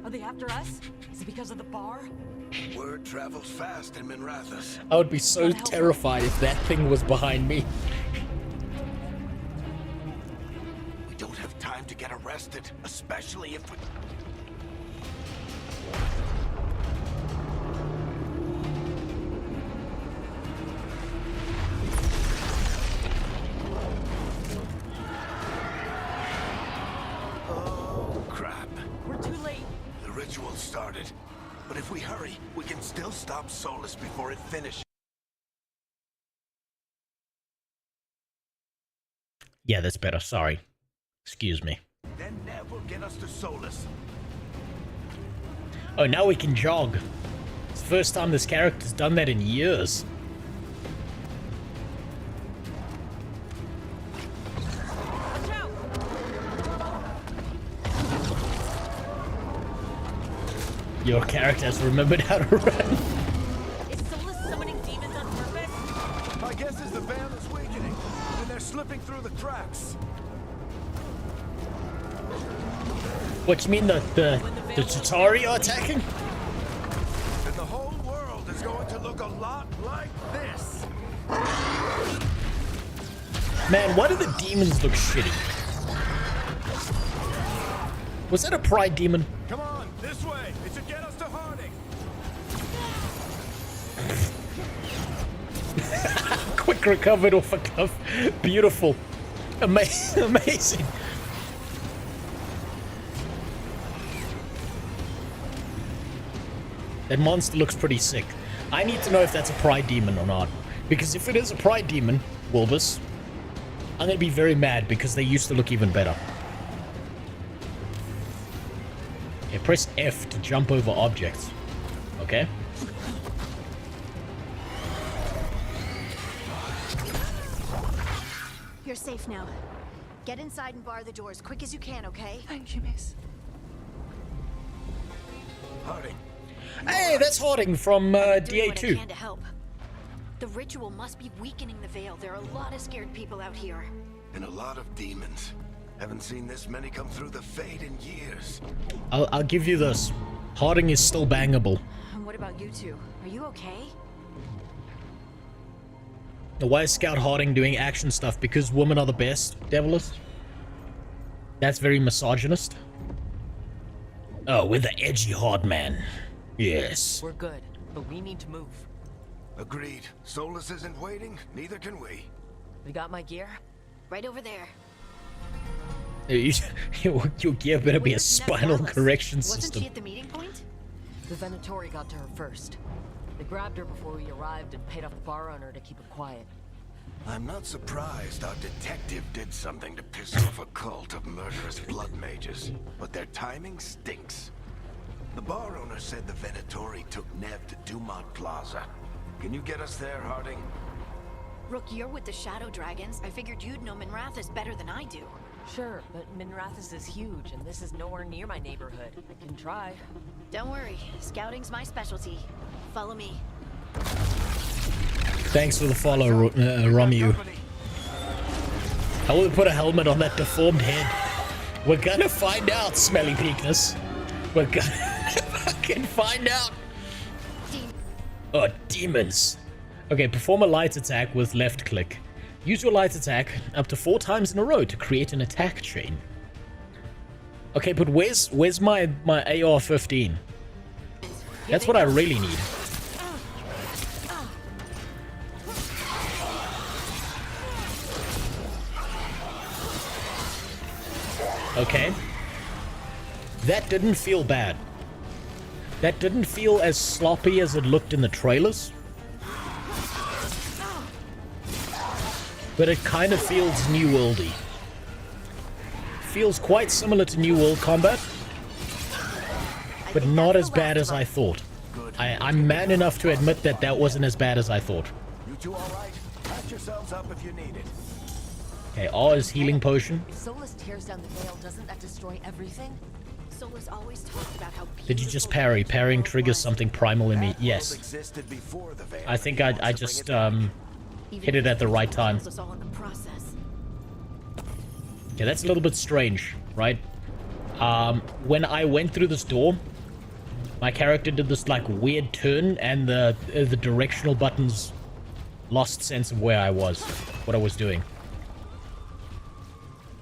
Are they after us? Is it because of the bar? Word travels fast in Minrathous. I would be so terrified if that thing was behind me. We don't have time to get arrested, especially if we... Oh, crap. We're too late. The ritual started. But if we hurry, we can still stop Solus before it finishes. Yeah, that's better. Sorry. Excuse me. Then Nev will get us to Solus. Oh, now we can jog. It's the first time this character's done that in years. Your character has remembered how to run. Is Solus summoning demons on purpose? My guess is the veil is weakening, and they're slipping through the cracks. What, you mean the Chitauri are attacking? And the whole world is look a lot like this. Man, why do the demons look shitty? Was that a pride demon? Come on, this way. It should get us to Harding. Quick recovered off a cuff. Beautiful. Amazing. That monster looks pretty sick. I need to know if that's a pride demon or not. Because if it is a pride demon, Wolbus, I'm gonna be very mad because they used to look even better. Okay, press F to jump over objects. Okay? You're safe now. Get inside and bar the door as quick as you can, okay? Thank you, miss. Harding. Hey, that's Harding from DA2. Can to help. The ritual must be weakening the veil. There are a lot of scared people out here. And a lot of demons. Haven't seen this many come through the Fade in years. I'll give you this. Harding is still bangable. And what about you two? Are you okay? Why is Scout Harding doing action stuff? Because women are the best, Devilist? That's very misogynist. Oh, we're the edgy hard man. Yes. We're good, but we need to move. Agreed. Solus isn't waiting, neither can we. We got my gear? Right over there. Your gear better be a spinal correction system. Wasn't she at the meeting point? The Venatori got to her first. They grabbed her before we arrived and paid off the bar owner to keep her quiet. I'm not surprised our detective did something to piss off a cult of murderous blood mages, but their timing stinks. The bar owner said the Venatori took Nev to Dumont Plaza. Can you get us there, Harding? Rook, you're with the Shadow Dragons. I figured you'd know Minrathous better than I do. Sure, but Minrathous is huge, and this is nowhere near my neighborhood. I can try. Don't worry, scouting's my specialty. Follow me. Thanks for the follow, Romu. I will put a helmet on that deformed head. We're gonna find out, Smelly Peakness. We're gonna fucking find out. Oh, demons. Okay, perform a light attack with left click. Use your light attack up to 4 times in a row to create an attack chain. Okay, but where's my AR-15? That's what I really need. Okay. That didn't feel bad. That didn't feel as sloppy as it looked in the trailers. But it kind of feels New Worldy. Feels quite similar to New World combat, but not as bad as I thought. I'm man enough to admit that that wasn't as bad as I thought. You two all right? Patch yourselves up if you need it. Okay, R is healing potion. If Solus tears down the veil, doesn't that destroy everything? Solus always talked about how Did you just parry? Parrying triggers something primal in me. Yes. I think I just hit it at the right time. Okay, that's a little bit strange, right? When I went through this door, my character did this like weird turn, and the directional buttons lost sense of where I was, what I was doing.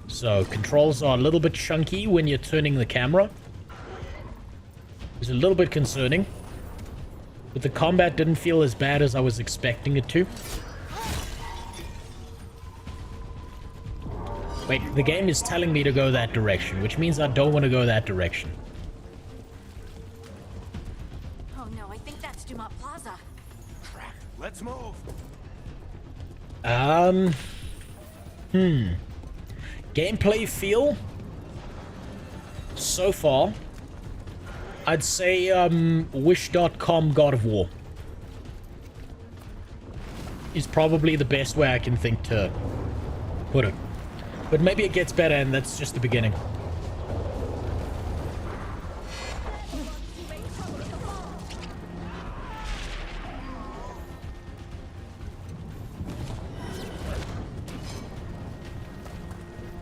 So controls are a little bit chunky when you're turning the camera. It's a little bit concerning, but the combat didn't feel as bad as I was expecting it to. Wait, the game is telling me to go that direction, which means I don't want to go that direction. Oh no, I think that's Dumont Plaza. Crap. Let's move. Gameplay feel? So far, I'd say, Wish.com God of War is probably the best way I can think to put it. But maybe it gets better, and that's just the beginning.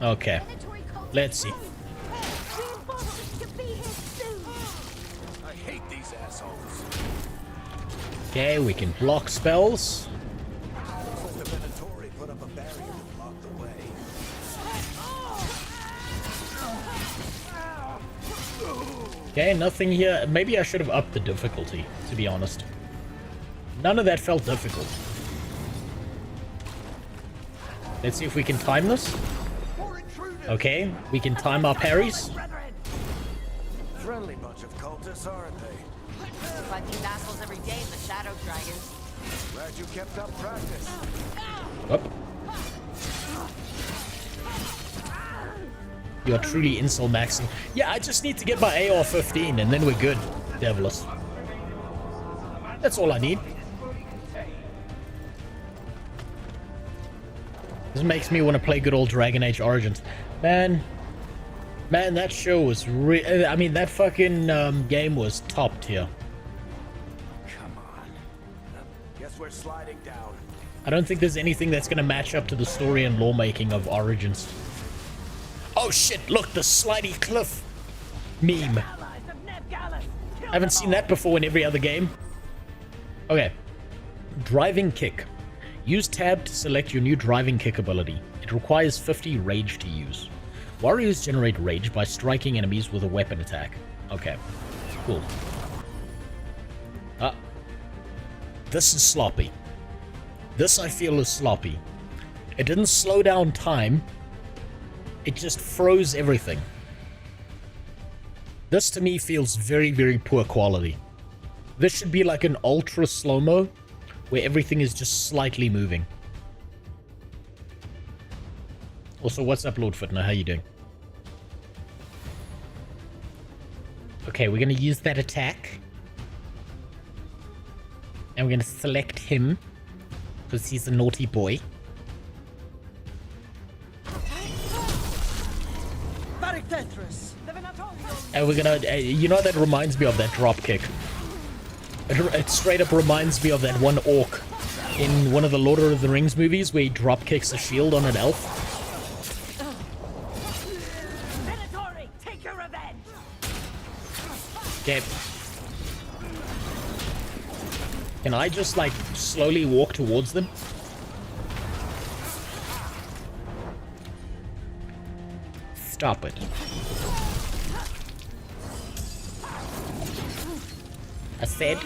Okay, let's see. I hate these assholes. Okay, we can block spells. Okay, nothing here. Maybe I should have upped the difficulty, to be honest. None of that felt difficult. Let's see if we can time this. Okay, we can time our parries. Friendly bunch of cultists, aren't they? Fight these assholes every day in the Shadow Dragons. Glad you kept up practice. Up. You are truly insult maxing. Yeah, I just need to get my AR 15 and then we're good, Devilus. That's all I need. This makes me want to play good old Dragon Age Origins. Man, that show was I mean, that fucking game was top tier. Come on. Guess we're sliding down. I don't think there's anything that's gonna match up to the story and lawmaking of Origins. Oh shit, look, the slidey cliff meme. I haven't seen that before in every other game. Okay. Driving kick. Use tab to select your new driving kick ability. It requires 50 rage to use. Warriors generate rage by striking enemies with a weapon attack. Okay, cool. This is sloppy. This I feel is sloppy. It didn't slow down time. It just froze everything. This to me feels very, very poor quality. This should be like an ultra slow-mo where everything is just slightly moving. Also, what's up, Lord Footner? How you doing? Okay, we're going to use that attack. And we're going to select him because he's a naughty boy. And we're gonna, you know, that reminds me of that drop kick. It straight up reminds me of that one orc in one of the Lord of the Rings movies where he drop kicks a shield on an elf. Take your revenge. Okay. Can I just like slowly walk towards them? Stop it. I said,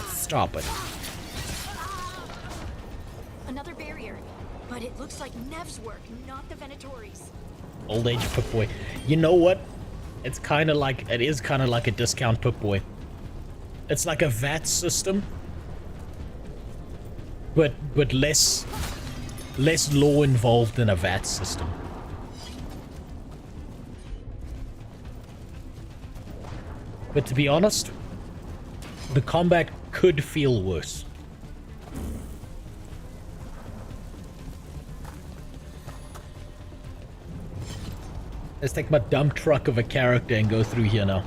stop it. Another barrier, but it looks like Nev's work, not the Venatori's. Old age Pip-Boy. You know what? It's kind of like, it is kind of like a discount Pip-Boy. It's like a VAT system, but less law involved than a VAT system. But to be honest, the combat could feel worse. Let's take my dump truck of a character and go through here now.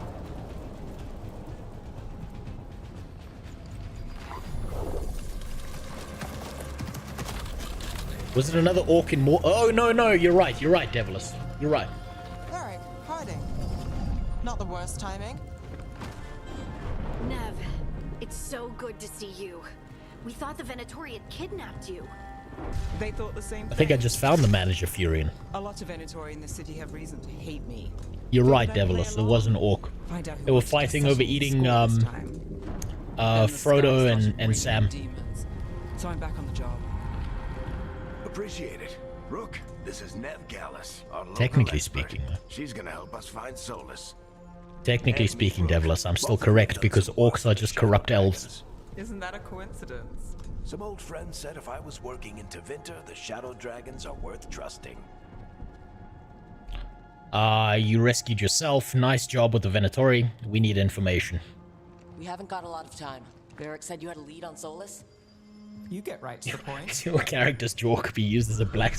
Was it another orc in more? Oh, no, you're right, Devilus. You're right. Alright, hiding. Not the worst timing. Nev, it's so good to see you. We thought the Venatori had kidnapped you. They thought the same thing. I think I just found the manager, Furion. A lot of Venatori in the city have reason to hate me. You're right, Devilus. There was an orc. They were fighting over eating Frodo and Sam. So I'm back on the job. Appreciate it. Rook, this is Nev Gallus, our local Technically expert. speaking. She's gonna help us find solace. Technically speaking, Devilus, I'm still correct because orcs are just corrupt elves. Isn't that a coincidence? Some old friend said if I was working in Tevinter, the Shadow Dragons are worth trusting. You rescued yourself. Nice job with the Venatori. We need information. We haven't got a lot of time. Varric said you had a lead on Solus? You get right to the point. Your character's jaw could be used as a black...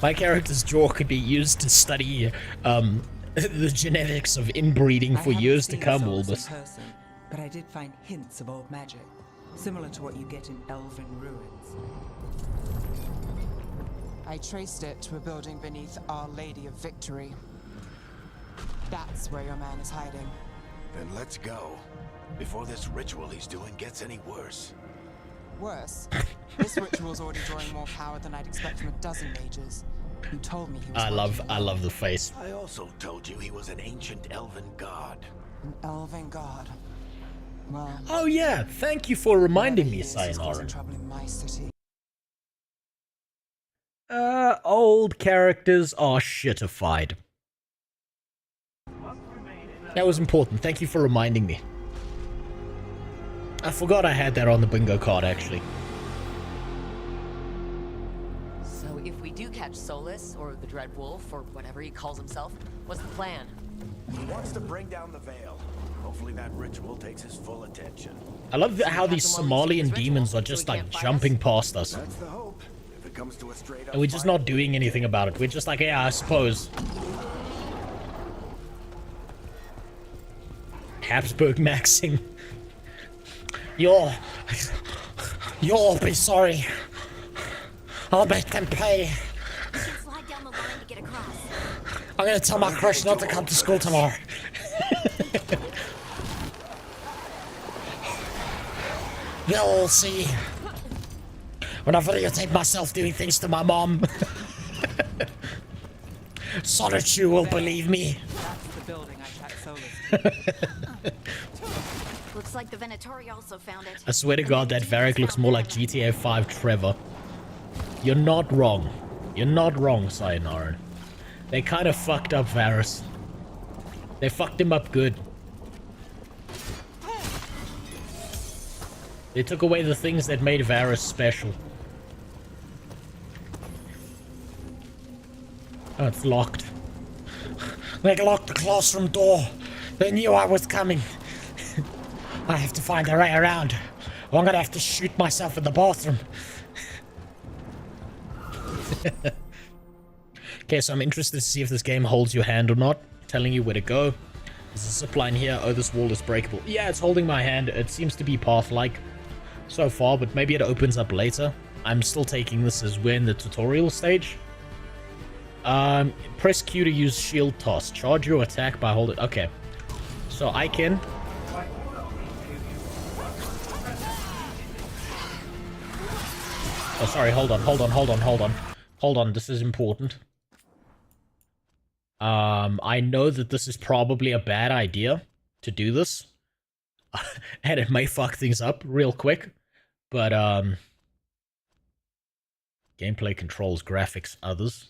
My character's jaw could be used to study the genetics of inbreeding for years to come, Albus. But I did find hints of old magic, similar to what you get in elven ruins. I traced it to a building beneath Our Lady of Victory. That's where your man is hiding. Then let's go. Before this ritual he's doing gets any worse. Worse? This ritual's already drawing more power than I'd expect from a dozen mages. You told me he was I love the face. I also told you he was an ancient elven god. An elven god. Well, Oh yeah, thank you for reminding me, Sayonara. trouble in my city. Old characters are shitified. That was important. Thank you for reminding me. I forgot I had that on the bingo card, actually. So if we do catch Solus, or the Dread Wolf, or whatever he calls himself, what's the plan? He wants to bring down the veil. Hopefully that ritual takes his full attention. I love how these Somalian demons are just like jumping past us. That's the hope. If it comes to a straight up And we're just not doing anything about it. We're just like, yeah, I suppose. Habsburg maxing. You'll be sorry. I'll make them pay. We can slide down the line to get across. I'm gonna tell my crush not to come to school tomorrow. They'll all see. When I videotape myself doing things to my mom. Sonichu will believe me. That's the building I tracked Solus. Looks like the Venatori also found it. I swear to God, that Varric looks more like GTA 5 Trevor. You're not wrong. You're not wrong, Sayonara. They kind of fucked up Varus. They fucked him up good. They took away the things that made Varus special. Oh, it's locked. They locked the classroom door. They knew I was coming. I have to find a way around. Or I'm gonna have to shoot myself in the bathroom. Okay, so I'm interested to see if this game holds your hand or not. Telling you where to go. There's a zip line here. Oh, this wall is breakable. Yeah, it's holding my hand. It seems to be path-like so far, but maybe it opens up later. I'm still taking this as we're in the tutorial stage. Press Q to use shield toss. Charge your attack by holding... Okay. So I can... Oh, sorry, hold on. Hold on, this is important. I know that this is probably a bad idea to do this. And it may fuck things up real quick. But, gameplay controls, graphics, others.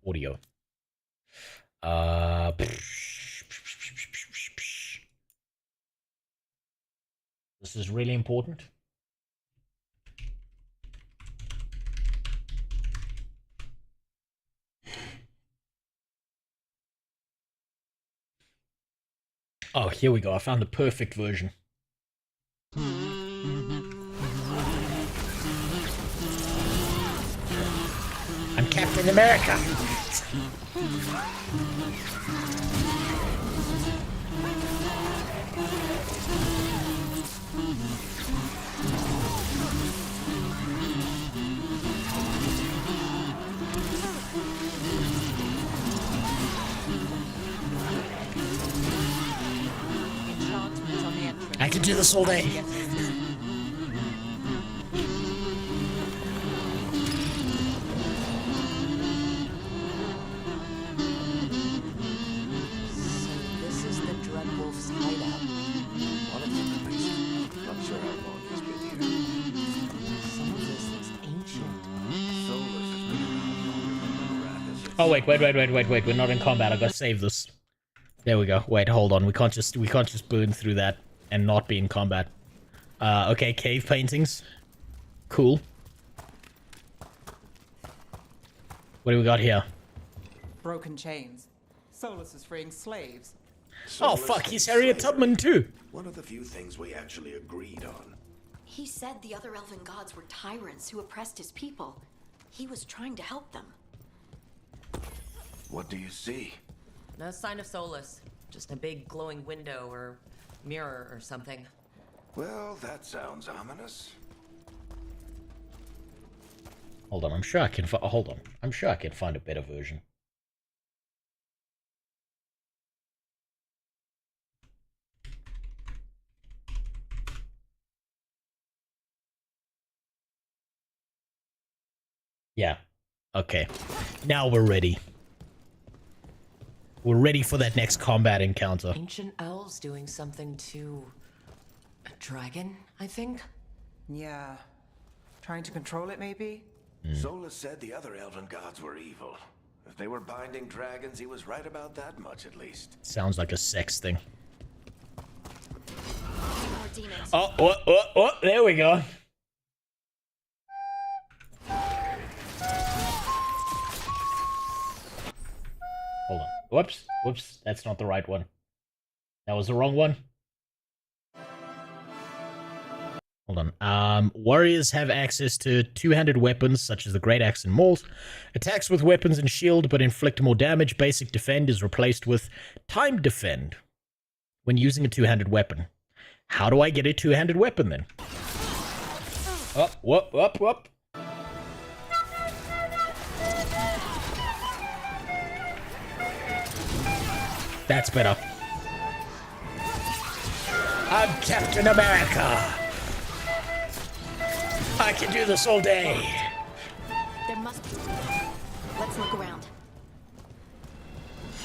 Audio. This is really important. Oh, here we go. I found the perfect version. I'm Captain America. I can do this all day. This is the Dread Wolf's hideout. One of them, at least. Not sure how long he's been here. Some of this looks ancient. Solus has been around longer than the rat has. Oh wait. We're not in combat. I gotta save this. There we go. Wait, hold on. We can't just burn through that and not be in combat. Okay, cave paintings. Cool. What do we got here? Broken chains. Solus is freeing slaves. Oh fuck, he's Harriet Tubman too. One of the few things we actually agreed on. He said the other elven gods were tyrants who oppressed his people. He was trying to help them. What do you see? No sign of Solus. Just a big glowing window or mirror or something. Well, that sounds ominous. Hold on, I'm sure I can find a better version. Yeah. Okay. Now we're ready. We're ready for that next combat encounter. Ancient elves doing something to a dragon, I think? Yeah. Trying to control it, maybe? Solus said the other elven gods were evil. If they were binding dragons, he was right about that much, at least. Sounds like a sex thing. Oh, there we go. Hold on. Whoops. That's not the right one. That was the wrong one. Hold on. Warriors have access to two-handed weapons, such as the Great Axe and Maul. Attacks with weapons and shield, but inflict more damage. Basic defend is replaced with time defend when using a two-handed weapon. How do I get a two-handed weapon, then? Whoop. That's better. I'm Captain America. I can do this all day. There must be. Let's look around.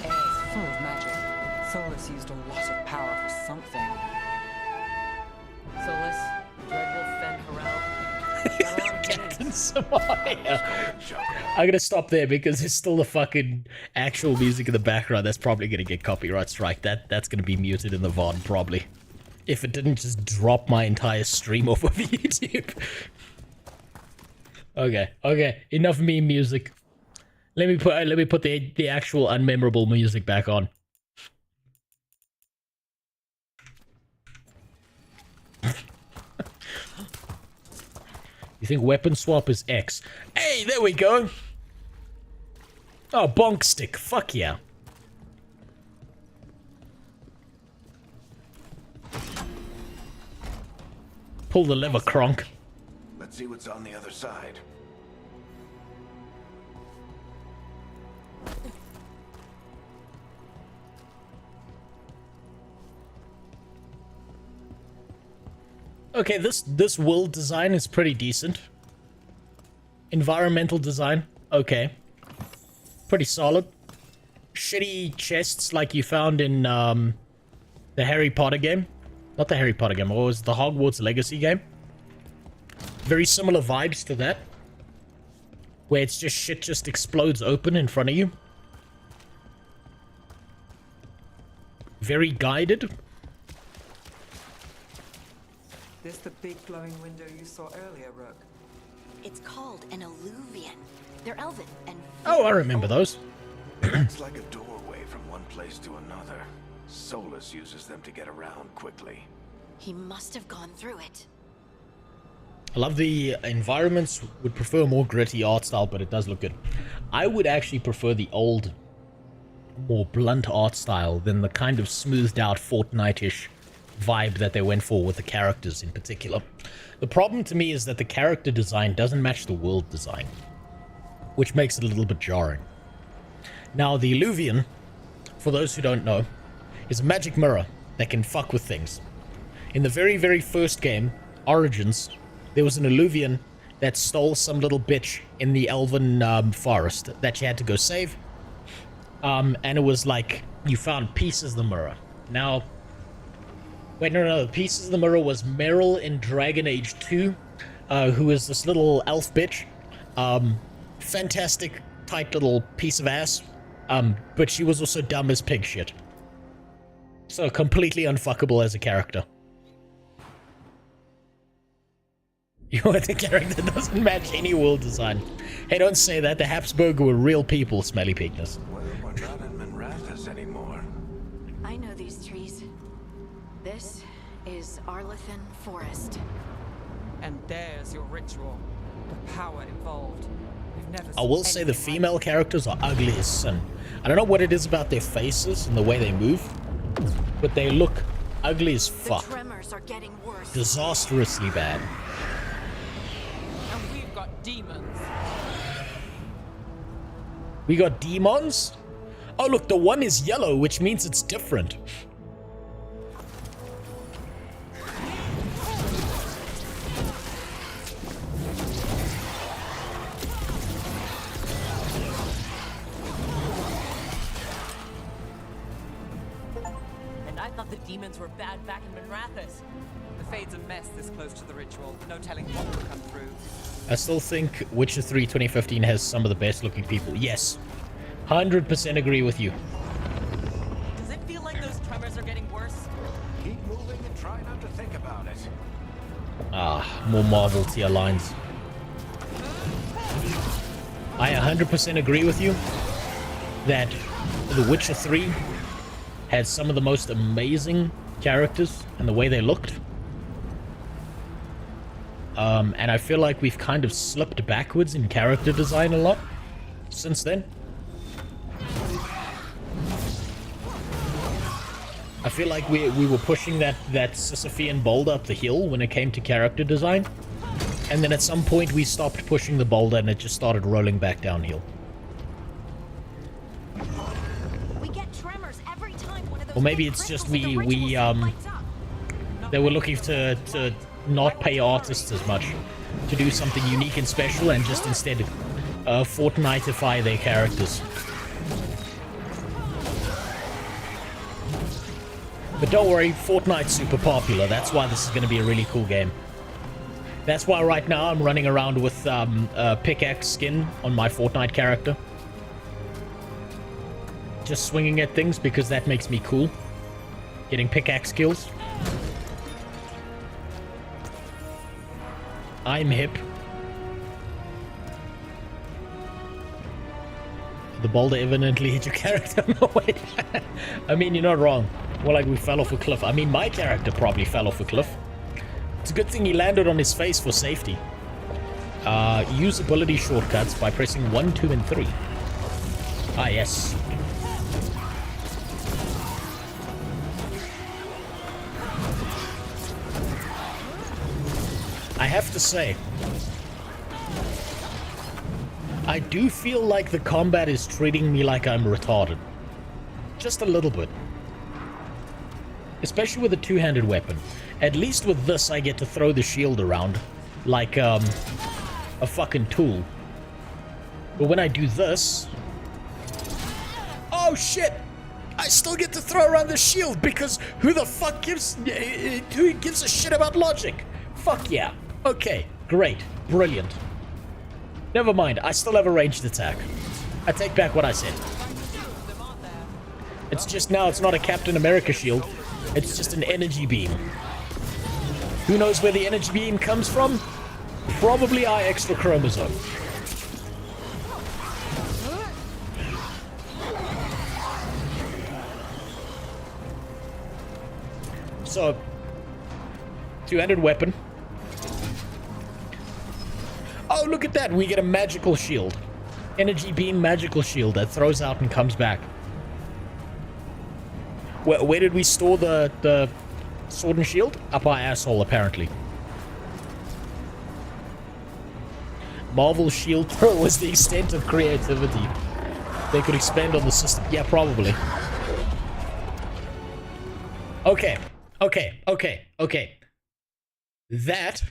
Air is full of magic. Solus used a lot of power for something. Solus, Dreadwolf, and Harel. Captain Somalia. I'm gonna stop there because there's still the fucking actual music in the background. That's probably gonna get copyright strike. That's gonna be muted in the VOD probably. If it didn't just drop my entire stream off of YouTube. Okay. Enough meme music. Let me put the actual unmemorable music back on. You think weapon swap is X? Hey, there we go. Oh, bonk stick. Fuck yeah. Pull the lever, Kronk. Let's see what's on the other side. Okay, this world design is pretty decent. Environmental design, okay. Pretty solid. Shitty chests like you found in the Harry Potter game. Not the Harry Potter game, what was the Hogwarts Legacy game? Very similar vibes to that. Where it's just shit just explodes open in front of you. Very guided. This the big glowing window you saw earlier, Rook? It's called an alluvian. They're elven and... Oh, I remember those. It's like a doorway from one place to another. Solus uses them to get around quickly. He must have gone through it. I love the environments. Would prefer more gritty art style, but it does look good. I would actually prefer the old, more blunt art style than the kind of smoothed out Fortnite-ish vibe that they went for with the characters in particular. The problem to me is that the character design doesn't match the world design, which makes it a little bit jarring. Now, the Illuvian, for those who don't know, is a magic mirror that can fuck with things. In the very, very first game, Origins, there was an Illuvian that stole some little bitch in the elven forest that you had to go save. And it was like, you found pieces of the mirror. Now, wait, no, the pieces of the mirror was Meryl in Dragon Age 2, who is this little elf bitch. Fantastic, tight little piece of ass. But she was also dumb as pig shit. So completely unfuckable as a character. You want the character that doesn't match any world design. Hey, don't say that. The Habsburg were real people, Smelly Peakness. Well, we're not in Minrathous anymore. I know these trees. This is Arlethan Forest. And there's your ritual. The power involved. We've never I will say the female characters are ugly as sin. I don't know what it is about their faces and the way they move, but they look ugly as fuck. The tremors are getting worse. Disastrously bad. And we've got demons. We got demons? Oh look, the one is yellow, which means it's different. I thought the demons were bad back in Minrathous. The Fade's a mess this close to the ritual. No telling what will come through. I still think Witcher 3 2015 has some of the best looking people. Yes. 100% agree with you. Does it feel like those tremors are getting worse? Keep moving and try not to think about it. Ah, more Marvel tier lines. I 100% agree with you that The Witcher 3 had some of the most amazing characters and the way they looked. And I feel like we've kind of slipped backwards in character design a lot since then. I feel like we were pushing that Sisyphean boulder up the hill when it came to character design. And then at some point we stopped pushing the boulder and it just started rolling back downhill. We get tremors every time one of those Or maybe it's just they were looking to not pay artists as much, to do something unique and special and just instead Fortniteify their characters. But don't worry, Fortnite's super popular. That's why this is going to be a really cool game. That's why right now I'm running around with a pickaxe skin on my Fortnite character. Just swinging at things because that makes me cool. Getting pickaxe kills. I'm hip. The boulder evidently hit your character. No, wait. I mean, you're not wrong. More like we fell off a cliff. I mean, my character probably fell off a cliff. It's a good thing he landed on his face for safety. Use ability shortcuts by pressing 1, 2, and 3. Ah, yes. I have to say, I do feel like the combat is treating me like I'm retarded. Just a little bit. Especially with a two-handed weapon. At least with this, I get to throw the shield around like a fucking tool. But when I do this... Oh, shit! I still get to throw around the shield because who the fuck gives... Who gives a shit about logic? Fuck yeah. Okay, great. Brilliant. Never mind, I still have a ranged attack. I take back what I said. It's just now, it's not a Captain America shield. It's just an energy beam. Who knows where the energy beam comes from? Probably our extra chromosome. So, two-handed weapon. Oh, look at that. We get a magical shield. Energy beam magical shield that throws out and comes back. Where did we store the sword and shield? Up our asshole, apparently. Marvel shield throw was the extent of creativity they could expand on the system. Yeah, probably. Okay. That,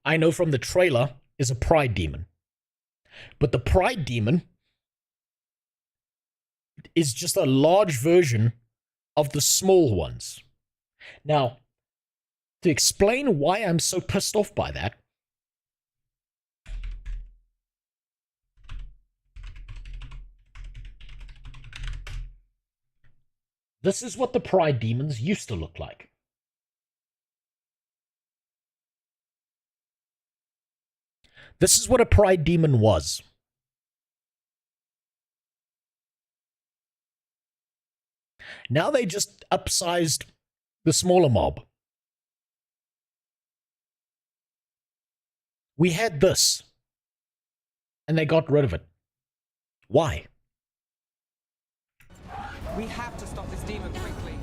I know from the trailer, is a pride demon. But the pride demon is just a large version of the small ones. Now, to explain why I'm so pissed off by that, this is what the pride demons used to look like. This is what a pride demon was. Now they just upsized the smaller mob. We had this, and they got rid of it. Why? We have to stop this demon quickly.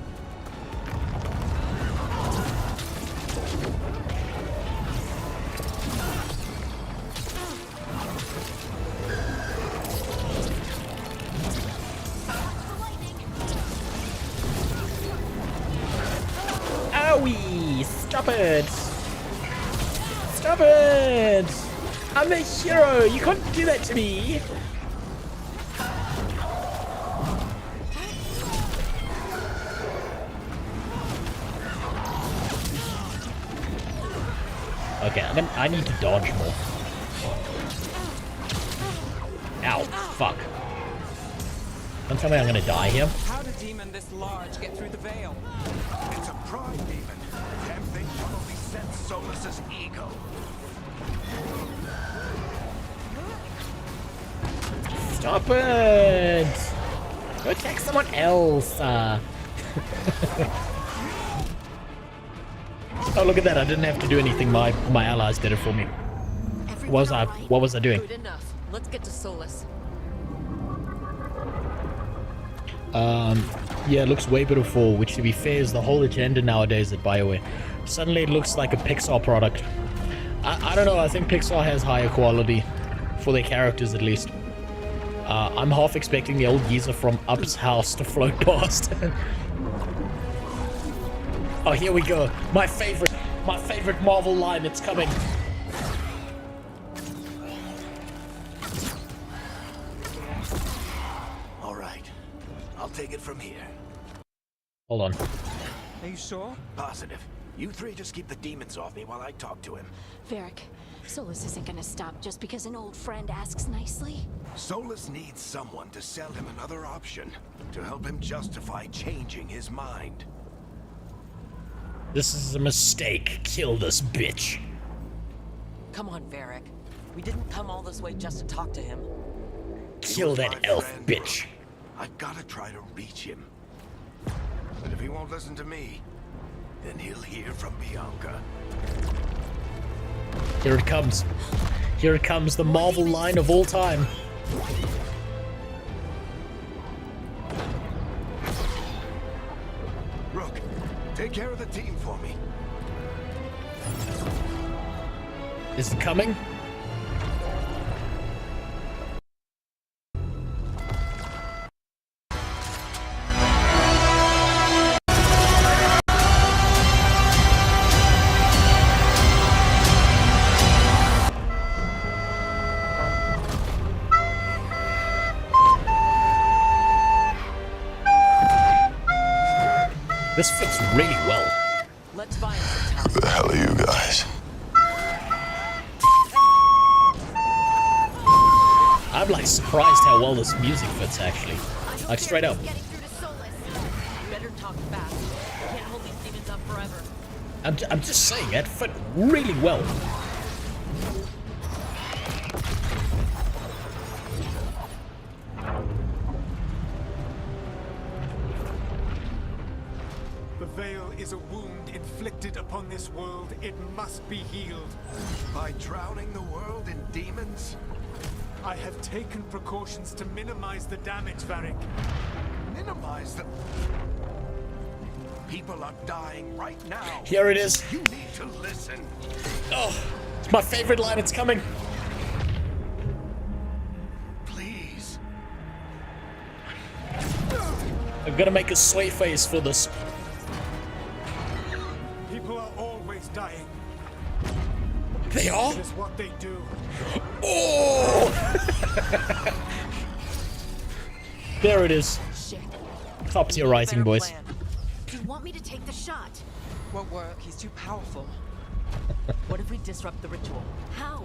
Owie! Stop it! Stop it! I'm a hero! You can't do that to me! Okay, I need to dodge more. Ow, fuck. Don't tell me I'm gonna die here. How did a demon this large get through the veil? It's a pride demon. Damn thing probably sent Solus's ego. Stop it! Go attack someone else. Oh, look at that! I didn't have to do anything. My allies did it for me. What was I doing? Good enough. Let's get to Solus. Yeah, it looks way beautiful, which to be fair is the whole agenda nowadays at BioWare. Suddenly it looks like a Pixar product. I don't know, I think Pixar has higher quality for their characters at least. I'm half expecting the old geezer from Up's house to float past. Oh, here we go. My favorite Marvel line, it's coming. All right, I'll take it from here. Hold on. Are you sure? Positive. You three just keep the demons off me while I talk to him. Varric, Solus isn't gonna stop just because an old friend asks nicely. Solus needs someone to sell him another option, to help him justify changing his mind. This is a mistake. Kill this bitch. Come on, Varric. We didn't come all this way just to talk to him. Kill that elf bitch. I gotta try to reach him. But if he won't listen to me, then he'll hear from Bianca. Here it comes. Here it comes, the Marvel line of all time. Rook, take care of the team for me. Is it coming? This fits really well. Let's find some time. Who the hell are you guys? I'm like surprised how well this music fits actually. Like straight up. Getting through to Solus. You better talk fast. We can't hold these demons up forever. I'm just saying, it fit really well. The veil is a wound inflicted upon this world. It must be healed. By drowning the world in demons? I have taken precautions to minimize the damage, Varric. Minimize the... People are dying right now. Here it is. You need to listen. Oh, it's my favorite line. It's coming. Please. I'm gonna make a sway face for this. People are always dying. They are? That is what they do. Oh! There it is. Shit. Top tier writing, boys. Do you want me to take the shot? Won't work. He's too powerful. What if we disrupt the ritual? How?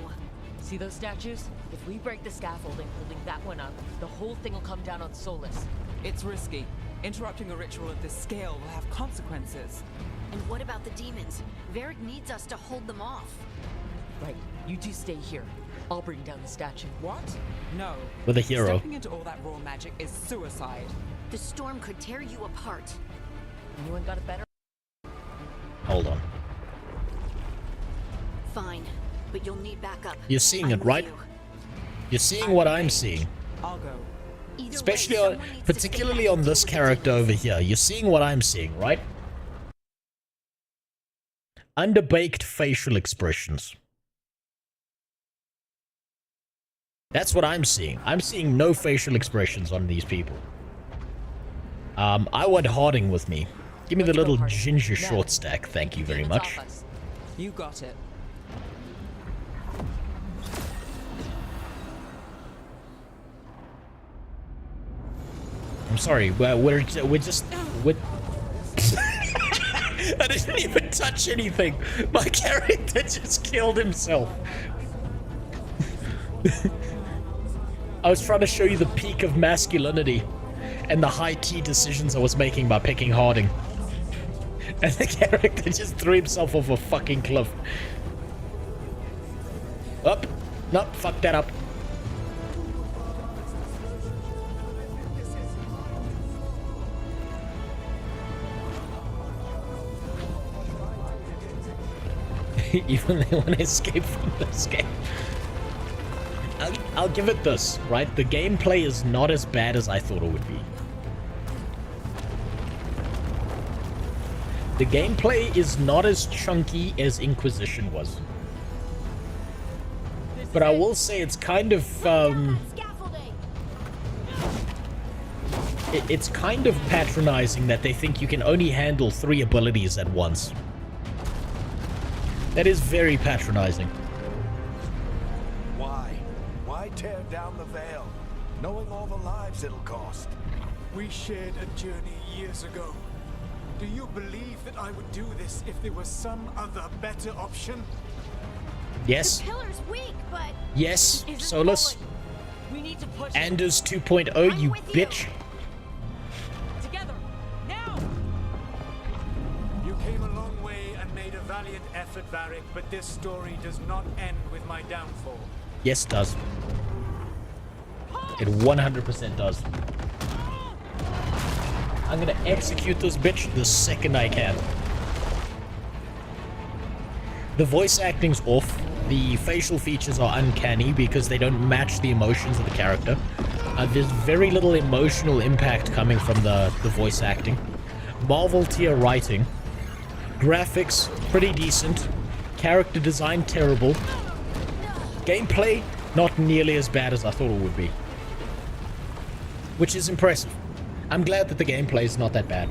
See those statues? If we break the scaffolding holding that one up, the whole thing will come down on Solus. It's risky. Interrupting a ritual of this scale will have consequences. And what about the demons? Varric needs us to hold them off. Right, you two stay here. I'll bring down the statue. What? No. With a hero. Stepping into all that raw magic is suicide. The storm could tear you apart. Anyone got a better? Hold on. Fine, but you'll need backup. You're seeing it, right? You're seeing what I'm seeing. I'll go. Especially on, particularly on this character over here. You're seeing what I'm seeing, right? Underbaked facial expressions. That's what I'm seeing. I'm seeing no facial expressions on these people. I want Harding with me. Give me the little ginger short stack, thank you very much. You got it. I'm sorry, we're just... I didn't even touch anything. My character just killed himself. I was trying to show you the peak of masculinity and the high T decisions I was making by picking Harding. And the character just threw himself off a fucking cliff. Up. Nope, fuck that up. Even they want to escape from this game. I'll give it this, right? The gameplay is not as bad as I thought it would be. The gameplay is not as chunky as Inquisition was. But I will say it's kind of, it's kind of patronizing that they think you can only handle 3 abilities at once. That is very patronizing. Why tear down the veil, knowing all the lives it'll cost? We shared a journey years ago. Do you believe that I would do this if there was some other better option? Yes. The pillar's weak, but yes, Solus. We need to push Anders 2.0, you bitch. Together, now! You came a long way and made a valiant effort, Varric, but this story does not end with my downfall. Yes, it does. It 100% does. I'm gonna execute this bitch the second I can. The voice acting's off. The facial features are uncanny because they don't match the emotions of the character. There's very little emotional impact coming from the voice acting. Marvel tier writing. Graphics, pretty decent. Character design, terrible. Gameplay, not nearly as bad as I thought it would be. Which is impressive. I'm glad that the gameplay is not that bad.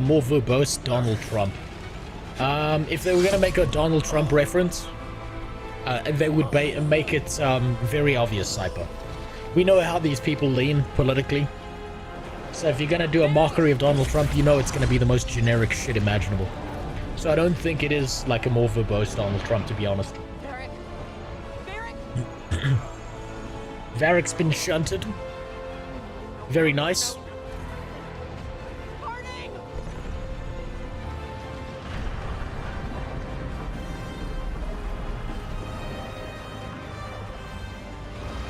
More verbose Donald Trump. If they were going to make a Donald Trump reference, they would make it very obvious, Cyper. We know how these people lean politically. So if you're going to do a mockery of Donald Trump, you know it's going to be the most generic shit imaginable. So I don't think it is like a more verbose Donald Trump, to be honest. Varric's been shunted. Very nice.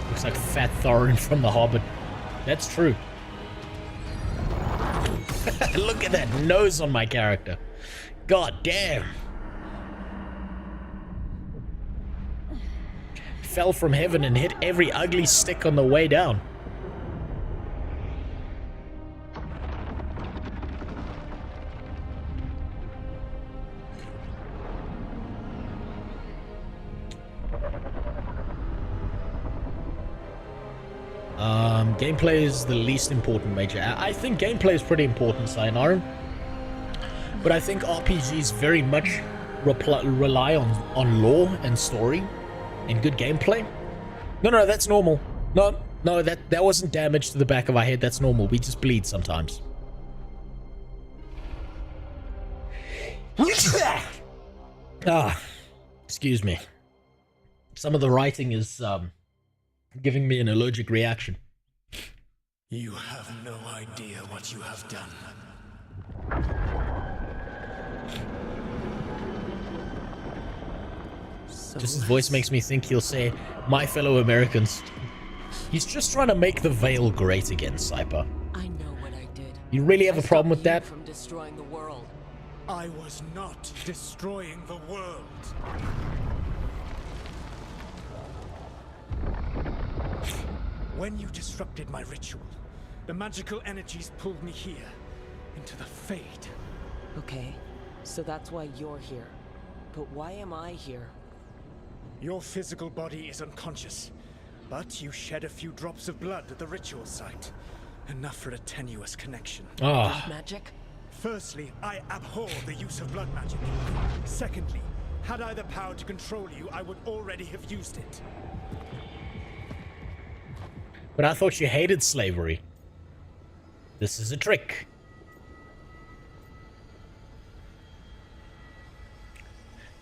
Looks like Fat Thorin from The Hobbit. That's true. Look at that nose on my character. God damn. Fell from heaven and hit every ugly stick on the way down. Gameplay is the least important major. I think gameplay is pretty important, Sayonara. But I think RPGs very much rely on lore and story and good gameplay. No, that's normal. No, that wasn't damage to the back of our head. That's normal. We just bleed sometimes. Excuse me. Some of the writing is giving me an allergic reaction. You have no idea what you have done. Just his voice makes me think he'll say, "My fellow Americans." He's just trying to make the Veil great again, Cyper. I know what I did. You really have a problem with that? From destroying the world. I was not destroying the world. When you disrupted my ritual, the magical energies pulled me here, into the Fade. Okay, so that's why you're here. But why am I here? Your physical body is unconscious, but you shed a few drops of blood at the ritual site. Enough for a tenuous connection. Blood magic? Firstly, I abhor the use of blood magic. Secondly, Had I the power to control you, I would already have used it. But I thought you hated slavery. This is a trick.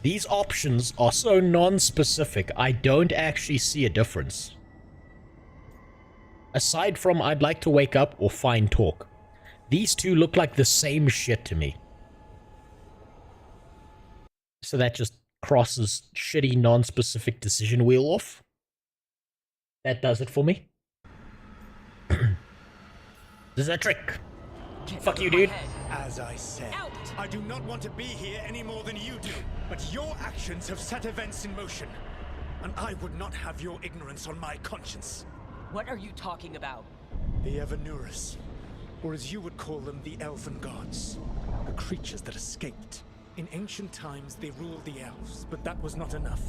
These options are so non-specific, I don't actually see a difference. Aside from I'd like to wake up or find talk. These two look like the same shit to me. So that just crosses shitty non-specific decision wheel off. That does it for me. This is a trick. Fuck you, dude. As I said, I do not want to be here any more than you do. But your actions have set events in motion. And I would not have your ignorance on my conscience. What are you talking about? The Evanuras, or as you would call them, the Elven Gods. The creatures that escaped. In ancient times, they ruled the elves, but that was not enough.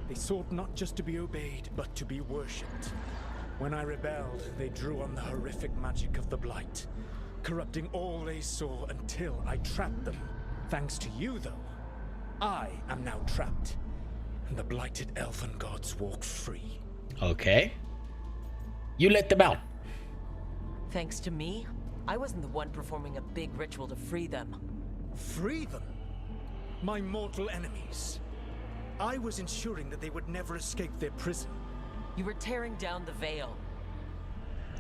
They sought not just to be obeyed, but to be worshipped. When I rebelled, they drew on the horrific magic of the Blight, corrupting all they saw until I trapped them. Thanks to you, though, I am now trapped, and the blighted Elven Gods walk free. Okay. You let them out. Thanks to me? I wasn't the one performing a big ritual to free them. Free them? My mortal enemies. I was ensuring that they would never escape their prison. You were tearing down the veil.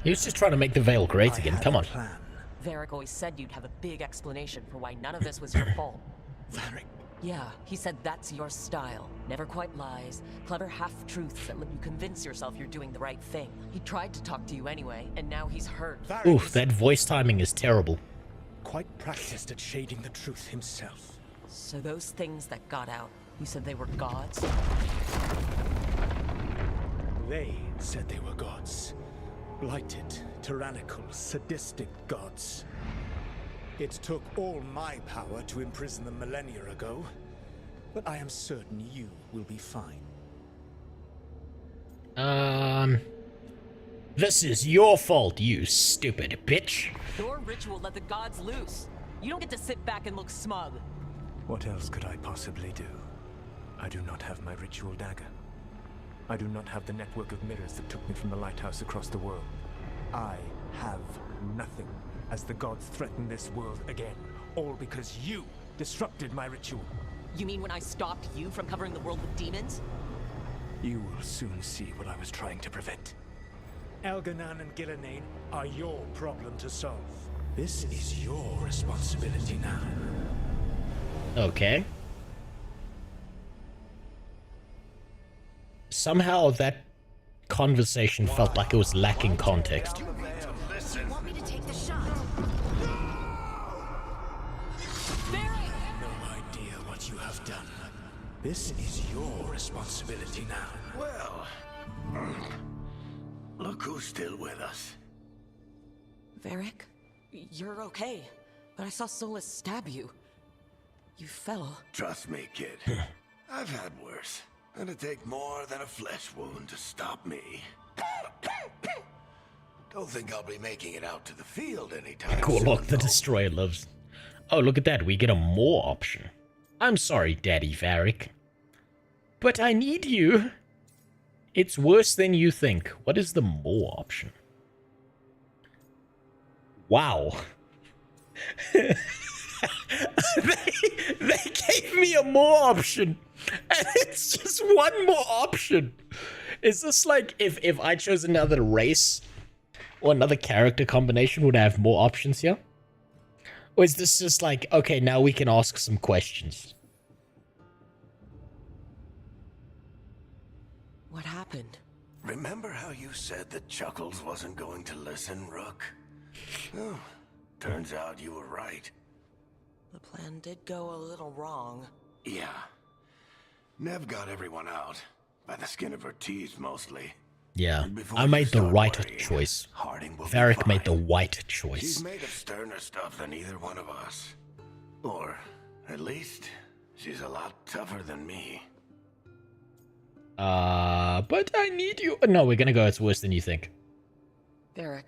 He was just trying to make the veil great again. Come on. Varric always said you'd have a big explanation for why none of this was your fault. Varric? Yeah, he said that's your style. Never quite lies, clever half-truths that let you convince yourself you're doing the right thing. He tried to talk to you anyway, and now he's hurt. Oof, that voice timing is terrible. Quite practiced at shading the truth himself. So those things that got out, you said they were gods? They said they were gods. Blighted, tyrannical, sadistic gods. It took all my power to imprison them millennia ago, but I am certain you will be fine. This is your fault, you stupid bitch. Your ritual let the gods loose. You don't get to sit back and look smug. What else could I possibly do? I do not have my ritual dagger. I do not have the network of mirrors that took me from the lighthouse across the world. I have nothing as the gods threaten this world again. All because you disrupted my ritual. You mean when I stopped you from covering the world with demons? You will soon see what I was trying to prevent. Elganan and Gillenane are your problem to solve. This is your responsibility now. Okay. Somehow that conversation felt like it was lacking context. You want me to take the shot? No idea what you have done. This is your responsibility now. Well, look who's still with us. Varric, you're okay, but I saw Solus stab you. You fell. Trust me, kid. I've had worse. It'd take more than a flesh wound to stop me. Don't think I'll be making it out to the field anytime Cool, soon, look, the though. Destroyer lives. Oh, look at that, we get a more option. I'm sorry, Daddy Varric. But I need you. It's worse than you think. What is the more option? Wow. they gave me a more option. And it's just one more option. Is this like if I chose another race or another character combination, would I have more options here? Or is this just like, okay, now we can ask some questions? What happened? Remember how you said that Chuckles wasn't going to listen, Rook? Oh, turns out you were right. The plan did go a little wrong. Yeah. Nev got everyone out. By the skin of her teeth, mostly. Yeah, I made the right choice. Varric made the right She's choice. made of sterner stuff than either one of us. Or, at least, she's a lot tougher than me. But I need you. No, we're gonna go, it's worse than you think. Varric,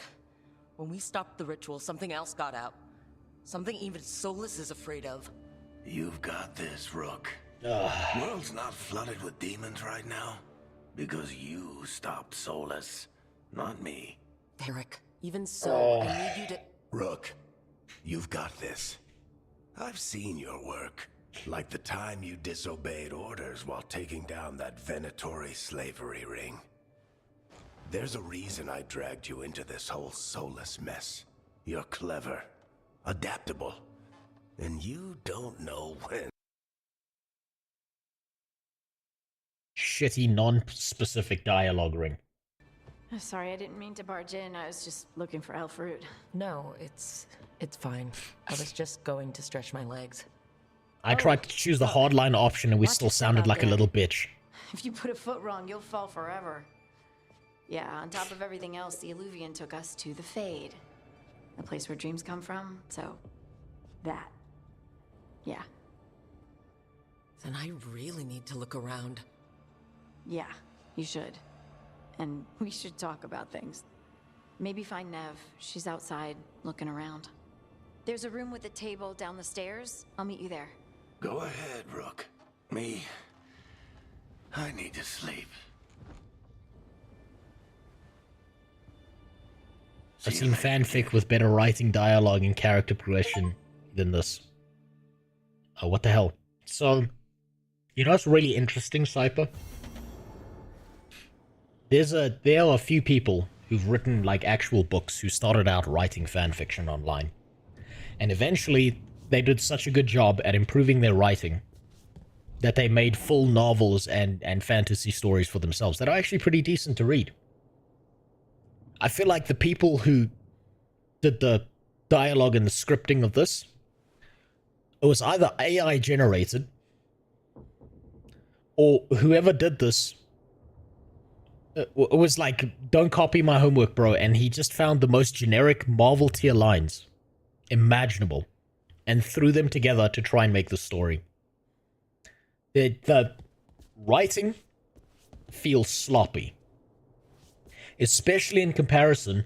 when we stopped the ritual, something else got out. Something even Solus is afraid of. You've got this, Rook. World's not flooded with demons right now. Because you stopped Solus, not me. Derek, even so, I need you to... Rook, you've got this. I've seen your work. Like the time you disobeyed orders while taking down that venatory slavery ring. There's a reason I dragged you into this whole Solus mess. You're clever, adaptable, and you don't know when. Shitty, non-specific dialogue ring. Sorry, I didn't mean to barge in. I was just looking for elf fruit. No, it's fine. I was just going to stretch my legs. I tried to choose the hardline option and we still sounded like a little bitch. If you put a foot wrong, you'll fall forever. Yeah, on top of everything else, the Illuvian took us to the Fade. The place where dreams come from, so... that. Yeah. Then I really need to look around. Yeah, you should. And we should talk about things. Maybe find Nev. She's outside, looking around. There's a room with a table down the stairs. I'll meet you there. Go ahead, Rook. Me, I need to sleep. I've seen fanfic with better writing, dialogue, and character progression than this. Oh, what the hell? So, you know what's really interesting, Cypher? There are a few people who've written, like, actual books who started out writing fanfiction online. And eventually, they did such a good job at improving their writing that they made full novels and fantasy stories for themselves that are actually pretty decent to read. I feel like the people who did the dialogue and the scripting of this, it was either AI generated, or whoever did this, it was like, don't copy my homework, bro, and he just found the most generic Marvel tier lines imaginable and threw them together to try and make the story. The writing feels sloppy, especially in comparison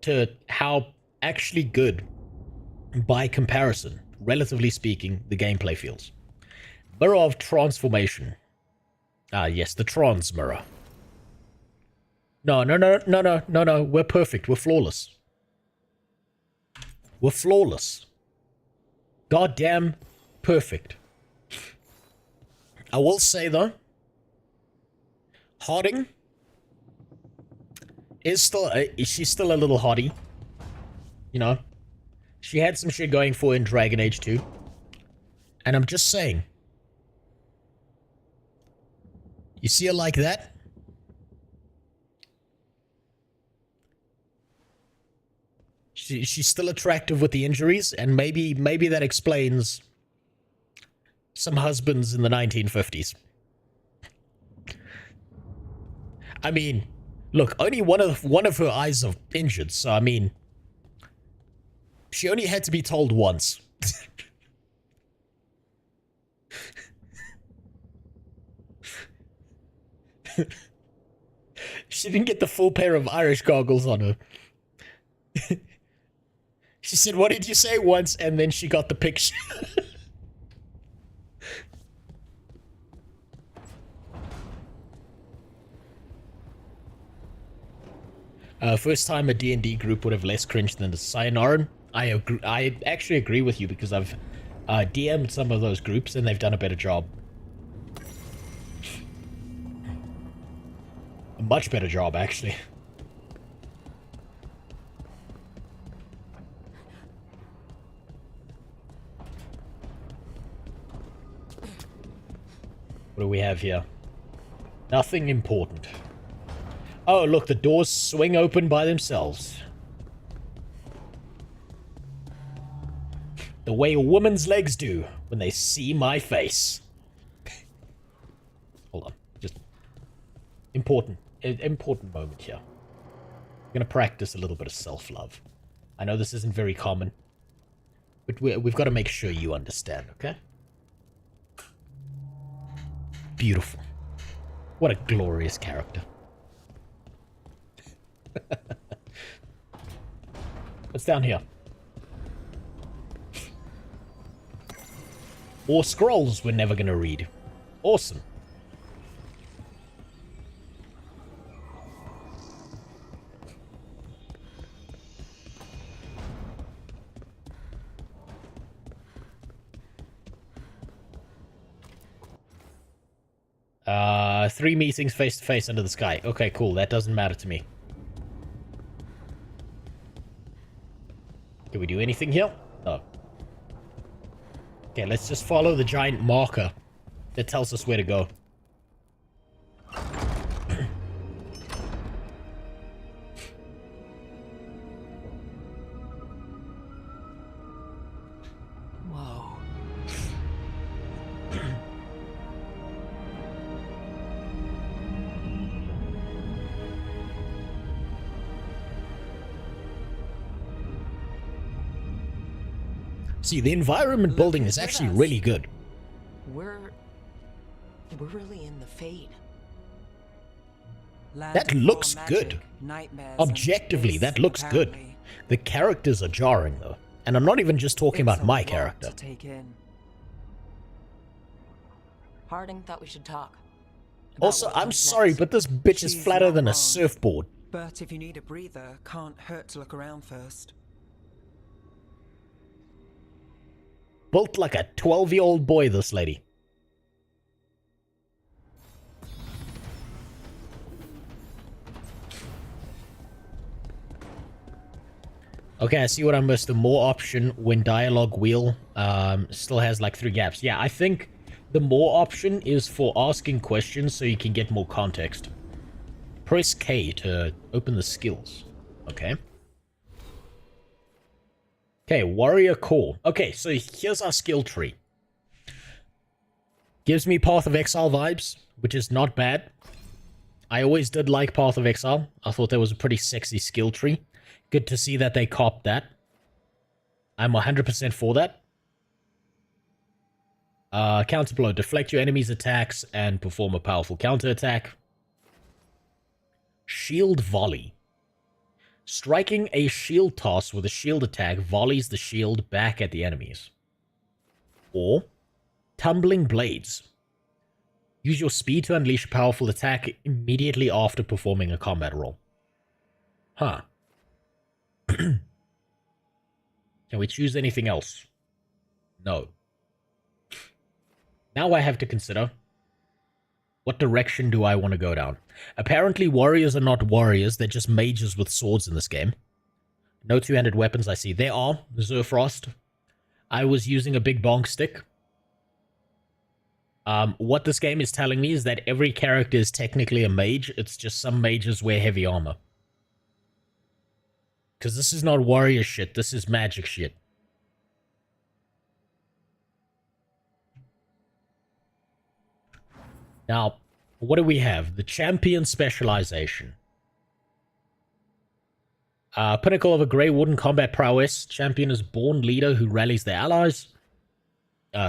to how actually good, by comparison, relatively speaking, the gameplay feels. Mirror of Transformation. Ah, yes, the Trans Mirror. No, we're perfect, we're flawless. We're flawless. Goddamn perfect. I will say, though, Harding is still, she's still a little hottie. You know, she had some shit going for her in Dragon Age 2. And I'm just saying, you see her like that? She's still attractive with the injuries, and maybe that explains some husbands in the 1950s. I mean, look, only one of her eyes are injured, so I mean, she only had to be told once. She didn't get the full pair of Irish goggles on her. She said, "What did you say?" once, and then she got the picture. First time a D&D group would have less cringe than the Sayonara. I actually agree with you, because I've DM'd some of those groups and they've done a better job. A much better job, actually. What do we have here? Nothing important. Oh, look, the doors swing open by themselves. The way a woman's legs do when they see my face. Hold on. Just important moment here. I'm gonna practice a little bit of self-love. I know this isn't very common, but we've got to make sure you understand, okay? Beautiful. What a glorious character. What's down here? More scrolls we're never gonna read. Awesome. Three meetings face to face under the sky. Okay, cool. That doesn't matter to me. Can we do anything here? No. Okay, let's just follow the giant marker that tells us where to go. Whoa. See, the environment building is actually really good. We're really in the Fade. That looks good. Objectively, that looks good. The characters are jarring, though. And I'm not even just talking about my character. Harding thought we should talk. Also, I'm sorry, but this bitch is flatter than a surfboard. But if you need a breather, can't hurt to look around first. Built like a 12-year-old boy, this lady. Okay, I see what I missed. The more option when dialogue wheel still has like 3 gaps. Yeah, I think the more option is for asking questions so you can get more context. Press K to open the skills. Okay. Okay, Warrior Core. Okay, so here's our skill tree. Gives me Path of Exile vibes, which is not bad. I always did like Path of Exile. I thought that was a pretty sexy skill tree. Good to see that they copped that. I'm 100% for that. Counterblow. Deflect your enemy's attacks and perform a powerful counterattack. Shield Volley. Striking a shield toss with a shield attack volleys the shield back at the enemies. Or Tumbling Blades. Use your speed to unleash a powerful attack immediately after performing a combat roll. Huh. Can we choose anything else? No. Now I have to consider, what direction do I want to go down? Apparently warriors are not warriors, they're just mages with swords in this game. No two-handed weapons I see. There are, Zerfrost. I was using a big bonk stick. What this game is telling me is that every character is technically a mage, it's just some mages wear heavy armor. Because this is not warrior shit, this is magic shit. Now, what do we have? The champion specialization. Pinnacle of a Grey Wooden combat prowess. Champion is born leader who rallies their allies.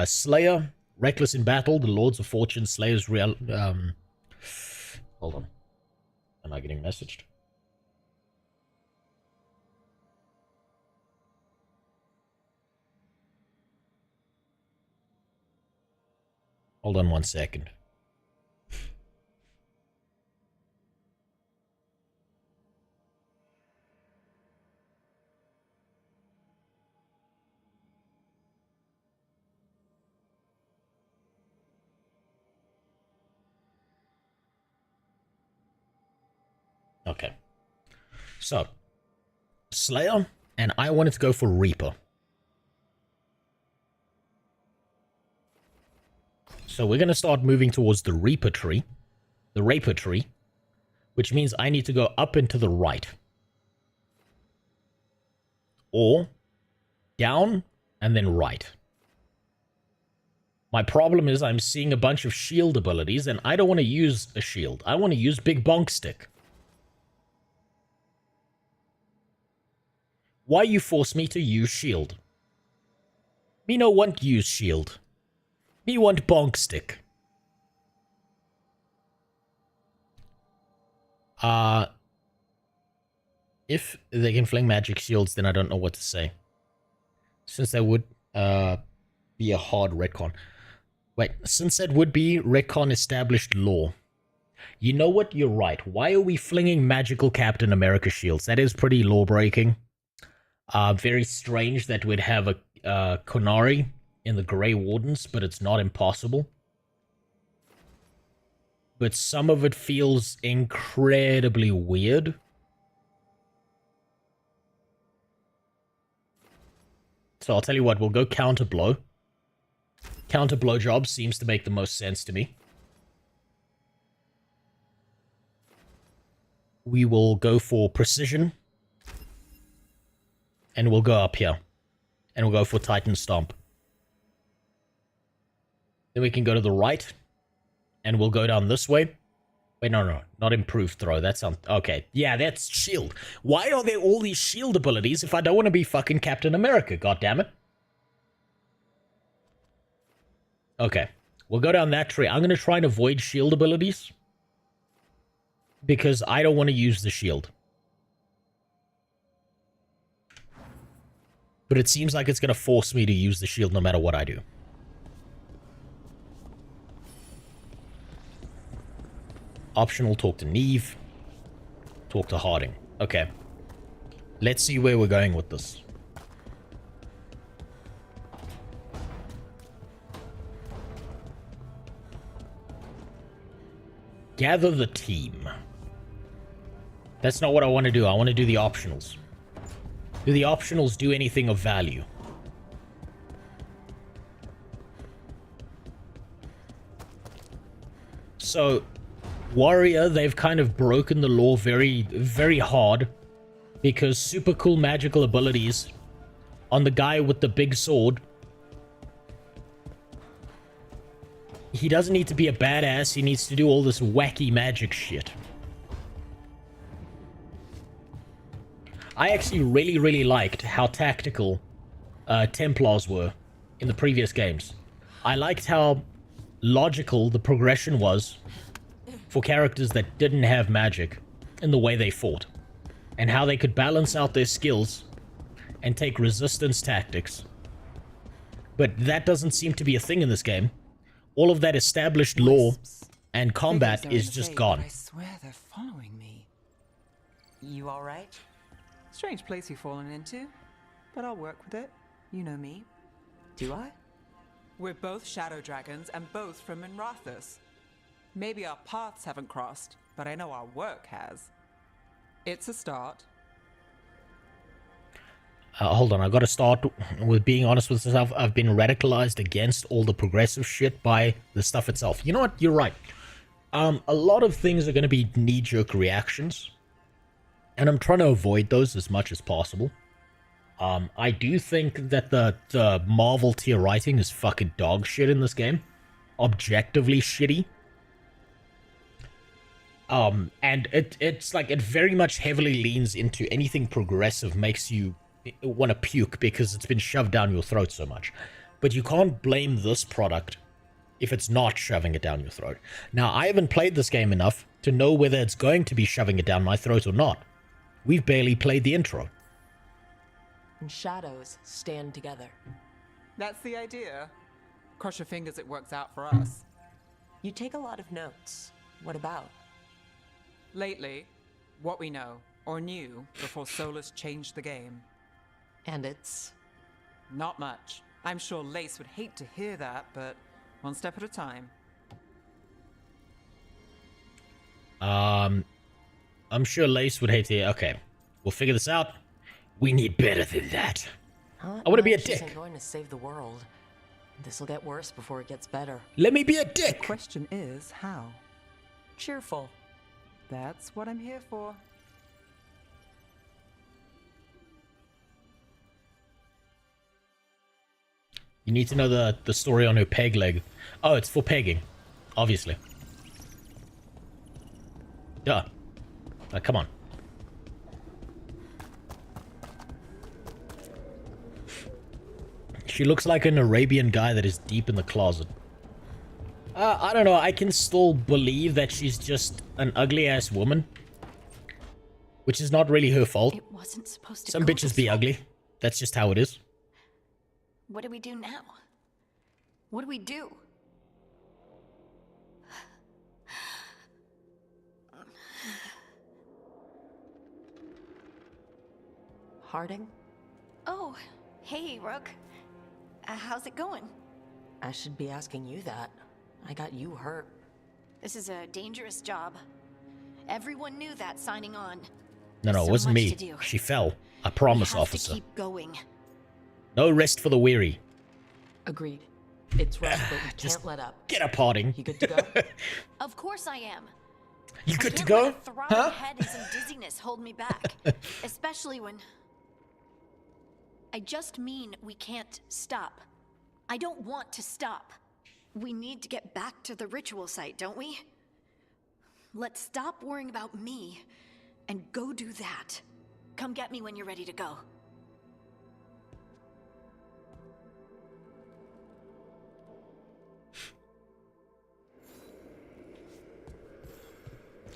Slayer. Reckless in battle. The Lords of Fortune. Slayer's real... Hold on. Am I getting messaged? Hold on 1 second. Okay. So, Slayer, and I wanted to go for Reaper. So we're going to start moving towards the Reaper tree. The Raper tree. Which means I need to go up and to the right. Or down and then right. My problem is I'm seeing a bunch of shield abilities and I don't want to use a shield. I want to use Big Bonk Stick. Why you force me to use shield? Me no want use shield. Me want bonk stick. If they can fling magic shields, then I don't know what to say. Since that would be a hard retcon. Wait, since that would be retcon established law. You know what? You're right. Why are we flinging magical Captain America shields? That is pretty law-breaking. Very strange that we'd have a Konari in the Grey Wardens, but it's not impossible. But some of it feels incredibly weird. So I'll tell you what, we'll go counter blow. Counter blowjob seems to make the most sense to me. We will go for precision. And we'll go up here. And we'll go for Titan Stomp. Then we can go to the right. And we'll go down this way. Wait, no. Not improved throw. That's on... Okay. Yeah, that's shield. Why are there all these shield abilities if I don't want to be fucking Captain America? God damn it. Okay. We'll go down that tree. I'm going to try and avoid shield abilities. Because I don't want to use the shield. But it seems like it's going to force me to use the shield no matter what I do. Optional, talk to Neve. Talk to Harding. Okay. Let's see where we're going with this. Gather the team. That's not what I want to do. I want to do the optionals. Do the optionals do anything of value? So, Warrior, they've kind of broken the law very, very hard. Because super cool magical abilities on the guy with the big sword. He doesn't need to be a badass. He needs to do all this wacky magic shit. I actually really, really liked how tactical Templars were in the previous games. I liked how logical the progression was for characters that didn't have magic in the way they fought. And how they could balance out their skills and take resistance tactics. But that doesn't seem to be a thing in this game. All of that established law and combat is just gone. I swear they're following me. You alright? Strange place you've fallen into, but I'll work with it. You know me. Do I? We're both shadow dragons and both from Minrathous. Maybe our paths haven't crossed, but I know our work has. It's a start. Hold on, I gotta start with being honest with myself. I've been radicalized against all the progressive shit by the stuff itself. You know what? You're right. A lot of things are gonna be knee-jerk reactions. And I'm trying to avoid those as much as possible. I do think that the Marvel tier writing is fucking dog shit in this game. Objectively shitty. And it's like, it very much heavily leans into anything progressive makes you want to puke because it's been shoved down your throat so much. But you can't blame this product if it's not shoving it down your throat. Now, I haven't played this game enough to know whether it's going to be shoving it down my throat or not. We've barely played the intro. And shadows stand together. That's the idea. Cross your fingers it works out for us. You take a lot of notes. What about? Lately, what we know, or knew, before Solus changed the game. And it's? Not much. I'm sure Lace would hate to hear that, but one step at a time. I'm sure Lace would hate to hear. Okay, we'll figure this out. We need better than that. I want to be a dick. Isn't going to save the world. This'll get worse before it gets better. Let me be a dick. The question is, how? Cheerful. That's what I'm here for. You need to know the story on her peg leg. Oh, it's for pegging. Obviously. Duh. Come on. She looks like an Arabian guy that is deep in the closet. I don't know. I can still believe that she's just an ugly-ass woman. Which is not really her fault. It wasn't supposed to Some bitches be ugly. That's just how it is. What do we do now? What do we do? Harding? Oh, hey, Rook. How's it going? I should be asking you that. I got you hurt. This is a dangerous job. Everyone knew that signing on. No, it So wasn't much me. to do. She fell. I promise, We have officer. to keep going. No rest for the weary. Agreed. It's rough, but we can't let up. Get up, Harding. You good to go? Of course I am. You good to I can't go? let a throbbing head and some dizziness hold me back. Especially when... I just mean we can't stop. I don't want to stop. We need to get back to the ritual site, don't we? Let's stop worrying about me and go do that. Come get me when you're ready to go.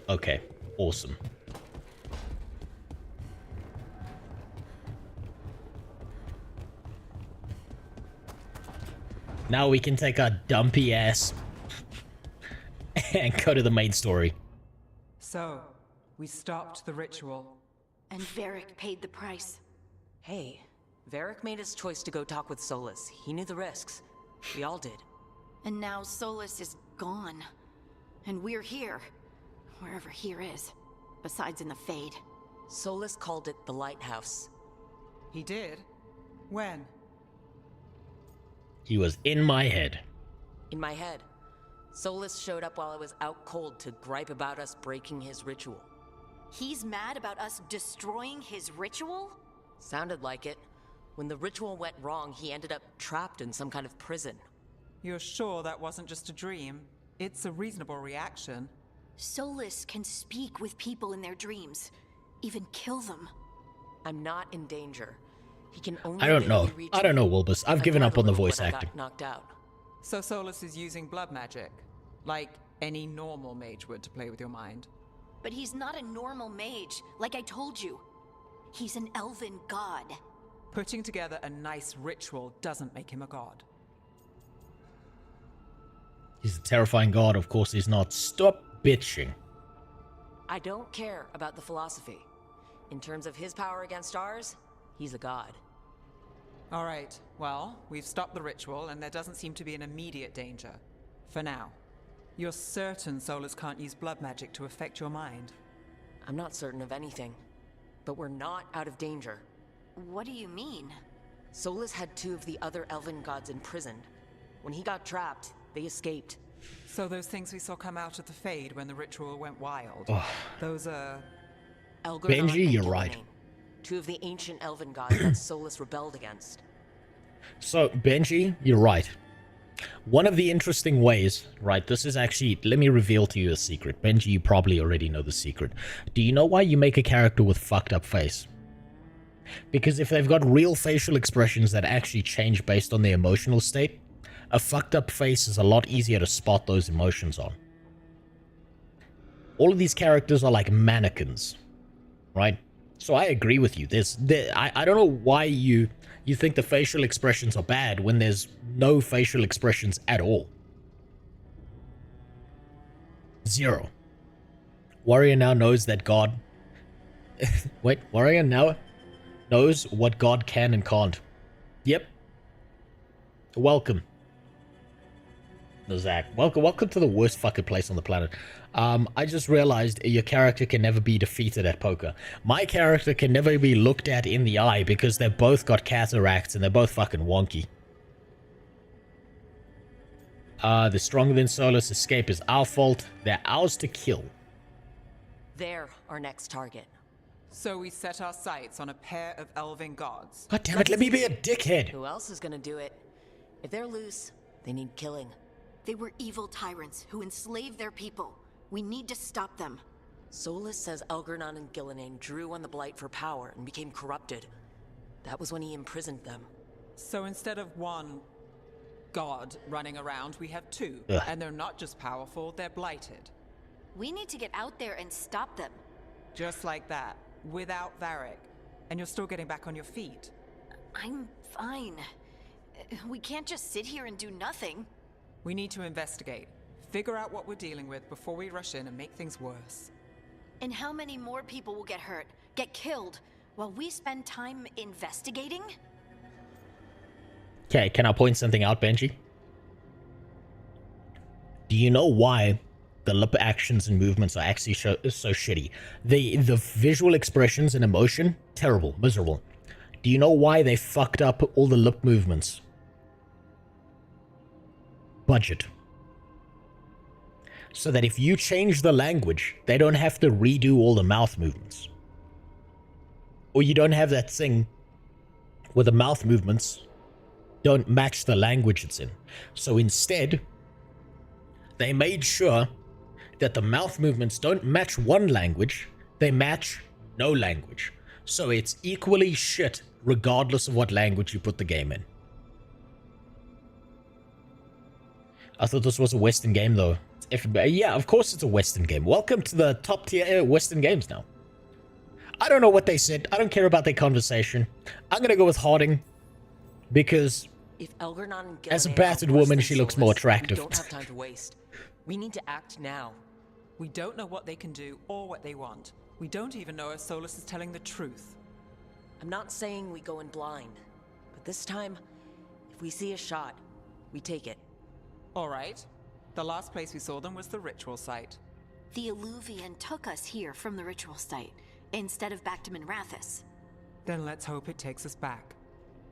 Okay, awesome. Now we can take our dumpy ass and go to the main story. So, we stopped the ritual. And Varric paid the price. Hey, Varric made his choice to go talk with Solus. He knew the risks. We all did. And now Solus is gone. And we're here. Wherever here is. Besides in the Fade. Solus called it the Lighthouse. He did? When? He was in my head. In my head. Solus showed up while I was out cold to gripe about us breaking his ritual. He's mad about us destroying his ritual? Sounded like it. When the ritual went wrong, he ended up trapped in some kind of prison. You're sure that wasn't just a dream? It's a reasonable reaction. Solus can speak with people in their dreams. Even kill them. I'm not in danger. He can only I don't know. reach I don't know, Wilbus. I've given up on the voice when I acting. got knocked out. So Solus is using blood magic, like any normal mage would to play with your mind. But he's not a normal mage, like I told you. He's an elven god. Putting together a nice ritual doesn't make him a god. He's a terrifying god, of course he's not. Stop bitching. I don't care about the philosophy. In terms of his power against ours, he's a god. Alright, well, we've stopped the ritual and there doesn't seem to be an immediate danger. For now. You're certain Solus can't use blood magic to affect your mind? I'm not certain of anything. But we're not out of danger. What do you mean? Solus had 2 of the other elven gods imprisoned. When he got trapped, they escaped. So those things we saw come out of the Fade when the ritual went wild, those are... Benji, you're right. 2 of the ancient elven gods that Solus rebelled against. So, Benji, you're right. One of the interesting ways, right, this is actually, let me reveal to you a secret. Benji, you probably already know the secret. Do you know why you make a character with fucked up face? Because if they've got real facial expressions that actually change based on their emotional state, a fucked up face is a lot easier to spot those emotions on. All of these characters are like mannequins, right? So I agree with you. I don't know why you think the facial expressions are bad when there's no facial expressions at all. 0. Warrior now knows that God... Wait, Warrior now knows what God can and can't. Yep. Welcome. No, Zach. Welcome to the worst fucking place on the planet. I just realized your character can never be defeated at poker. My character can never be looked at in the eye because they've both got cataracts and they're both fucking wonky. The stronger than Solus escape is our fault. They're ours to kill. They're our next target. So we set our sights on a pair of elven gods. God damn it, let me be a dickhead. Who else is gonna do it? If they're loose, they need killing. They were evil tyrants who enslaved their people. We need to stop them. Solus says Elgernon and Gillinan drew on the Blight for power and became corrupted. That was when he imprisoned them. So instead of one god running around, we have 2. Ugh. And they're not just powerful, they're blighted. We need to get out there and stop them. Just like that, without Varric. And you're still getting back on your feet. I'm fine. We can't just sit here and do nothing. We need to investigate. Figure out what we're dealing with before we rush in and make things worse. And how many more people will get hurt, get killed? while we spend time investigating? Okay, can I point something out, Benji? Do you know why the lip actions and movements are actually so shitty? The visual expressions and emotion, terrible, miserable. Do you know why they fucked up all the lip movements? Budget. So that if you change the language, they don't have to redo all the mouth movements. Or you don't have that thing where the mouth movements don't match the language it's in. So instead, they made sure that the mouth movements don't match one language, they match no language. So it's equally shit regardless of what language you put the game in. I thought this was a Western game though. Yeah, of course it's a Western game. Welcome to the top tier Western games now. I don't know what they said. I don't care about their conversation. I'm gonna go with Harding because as a battered woman, she looks more attractive. We don't have time to waste. We need to act now. We don't know what they can do or what they want. We don't even know if Solus is telling the truth. I'm not saying we go in blind, but this time, if we see a shot, we take it. All right. The last place we saw them was the ritual site. The Illuvian took us here from the ritual site, instead of back to Minrathous. Then let's hope it takes us back.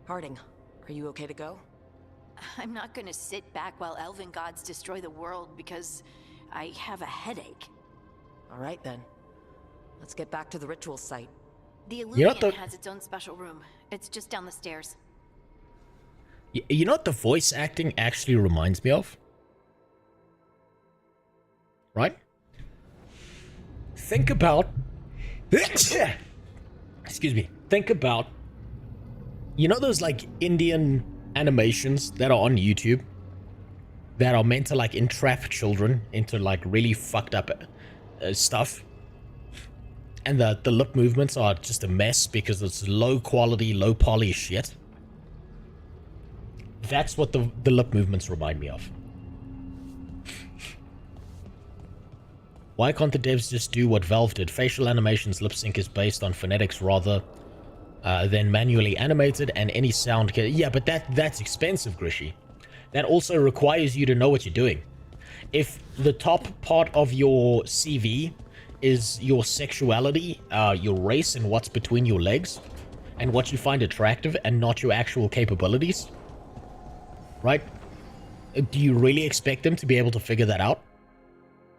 Harding, are you okay to go? I'm not gonna sit back while elven gods destroy the world because I have a headache. All right then. Let's get back to the ritual site. The Illuvian has its own special room. It's just down the stairs. You know what the voice acting actually reminds me of? Right? Think about... Excuse me. Think about... You know those, like, Indian animations that are on YouTube? That are meant to, like, entrap children into, like, really fucked up stuff? And the lip movements are just a mess because it's low quality, low poly shit. That's what the lip movements remind me of. Why can't the devs just do what Valve did? Facial animations lip sync is based on phonetics rather than manually animated, and any sound can... Yeah, but that's expensive, Grishy. That also requires you to know what you're doing. If the top part of your CV is your sexuality, your race, and what's between your legs, and what you find attractive, and not your actual capabilities, right? Do you really expect them to be able to figure that out?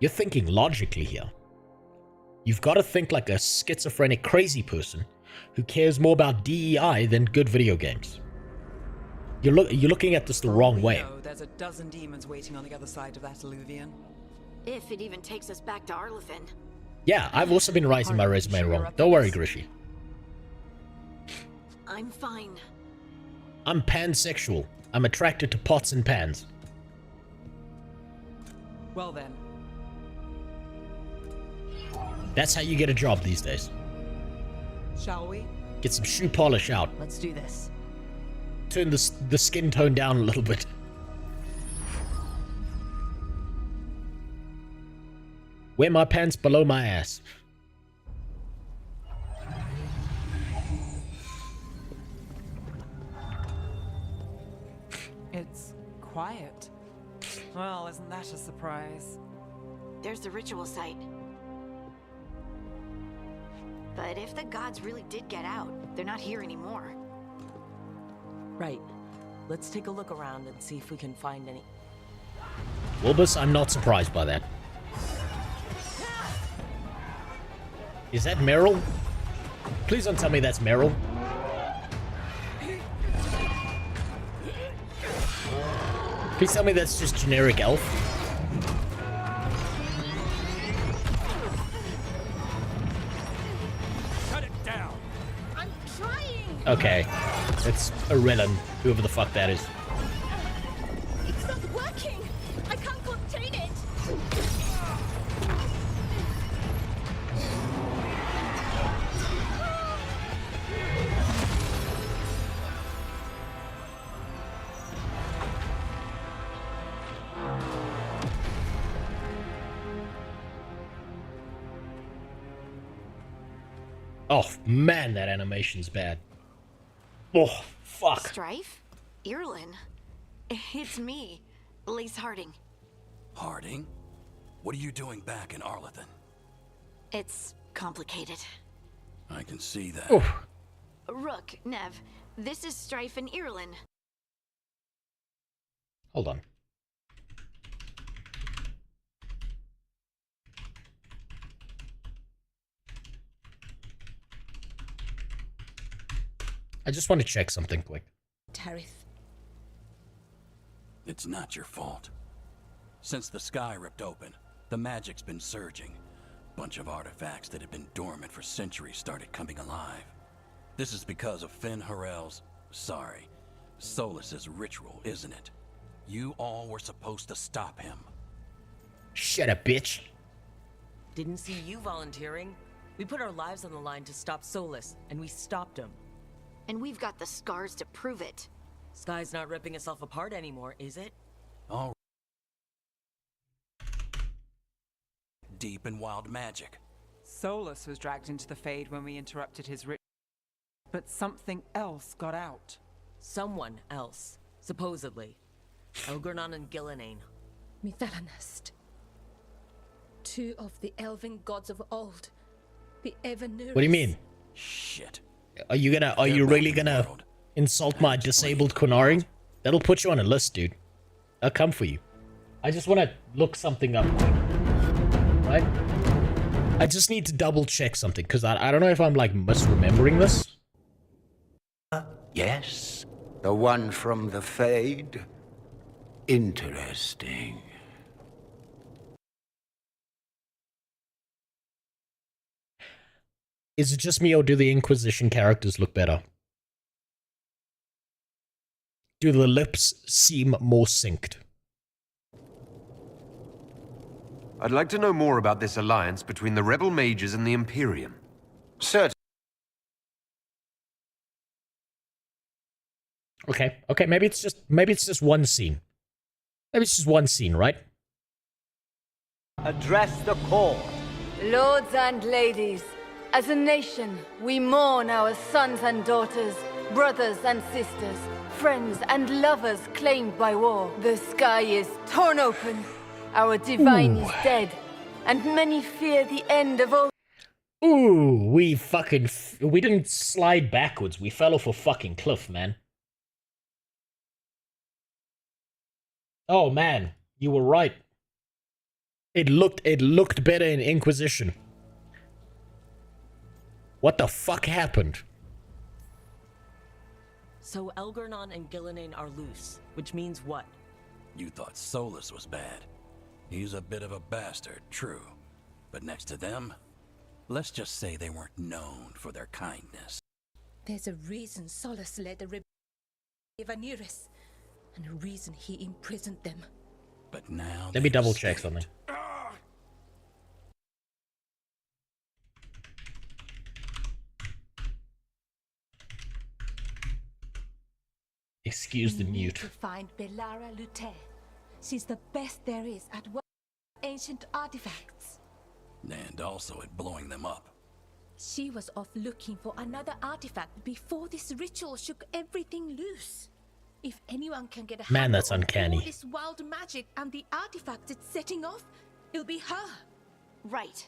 You're thinking logically here. You've got to think like a schizophrenic crazy person who cares more about DEI than good video games. You're looking at this the wrong way. No, there's a dozen demons waiting on the other side of that Illuvian. If it even takes us back to Arlothin. Yeah, I've also been writing my resume wrong. Don't worry, Grishy. I'm fine. I'm pansexual. I'm attracted to pots and pans. Well then. That's how you get a job these days. Shall we? Get some shoe polish out. Let's do this. Turn the skin tone down a little bit. Wear my pants below my ass. It's quiet. Well, isn't that a surprise? There's the ritual site. But if the gods really did get out, they're not here anymore. Right. Let's take a look around and see if we can find any... Wilbus, I'm not surprised by that. Is that Meryl? Please don't tell me that's Meryl. Please tell me that's just generic elf. Shut it down. I'm trying. Okay, it's Arellan, whoever the fuck that is. It's not working. I can't contain it. Oh, man, that animation's bad. Oh, fuck. Strife? Irlin? It's me, Lace Harding. Harding? What are you doing back in Arlington? It's complicated. I can see that. Oof. Rook, Nev, this is Strife and Irlin. Hold on. I just want to check something quick. Tarith. It's not your fault. Since the sky ripped open, the magic's been surging. Bunch of artifacts that had been dormant for centuries started coming alive. This is because of Finn Harel's, Solus's ritual, isn't it? You all were supposed to stop him. Shut up, bitch. Didn't see you volunteering. We put our lives on the line to stop Solus, and we stopped him. And we've got the scars to prove it. Sky's not ripping itself apart anymore, is it? All deep and wild magic. Solus was dragged into the Fade when we interrupted his ritual. But something else got out. Someone else, supposedly. Elgurnon and Gillenane. Mithalanast. Two of the elven gods of old. The Evanurus. What do you mean? Shit. Are you really gonna insult my disabled Kunari? That'll put you on a list, dude. I'll come for you. I just want to look something up quick. Right? I just need to double check something, because I don't know if I'm, like, misremembering this. Yes, the one from the Fade. Interesting. Is it just me, or do the Inquisition characters look better? Do the lips seem more synced? I'd like to know more about this alliance between the rebel mages and the Imperium. Certainly. Okay, maybe it's just one scene. Maybe it's just one scene, right? Address the court. Lords and ladies, as a nation, we mourn our sons and daughters, brothers and sisters, friends and lovers claimed by war. The sky is torn open, our divine is dead, and many fear the end of all. Ooh, we didn't slide backwards, we fell off a fucking cliff, man. Oh man, you were right. It looked better in Inquisition. What the fuck happened? So Elgurnon and Gillenane are loose, which means what? You thought Solus was bad. He's a bit of a bastard, true. But next to them, let's just say they weren't known for their kindness. There's a reason Solus led the rebellion of Evanurus, and a reason he imprisoned them. But now let me double check something. Excuse the mute. To find Belara Lute. She's the best there is at working ancient artifacts. And also at blowing them up. She was off looking for another artifact before this ritual shook everything loose. If anyone can get a man, that's handle on uncanny. all this wild magic and the artifacts it's setting off, it'll be her. Right.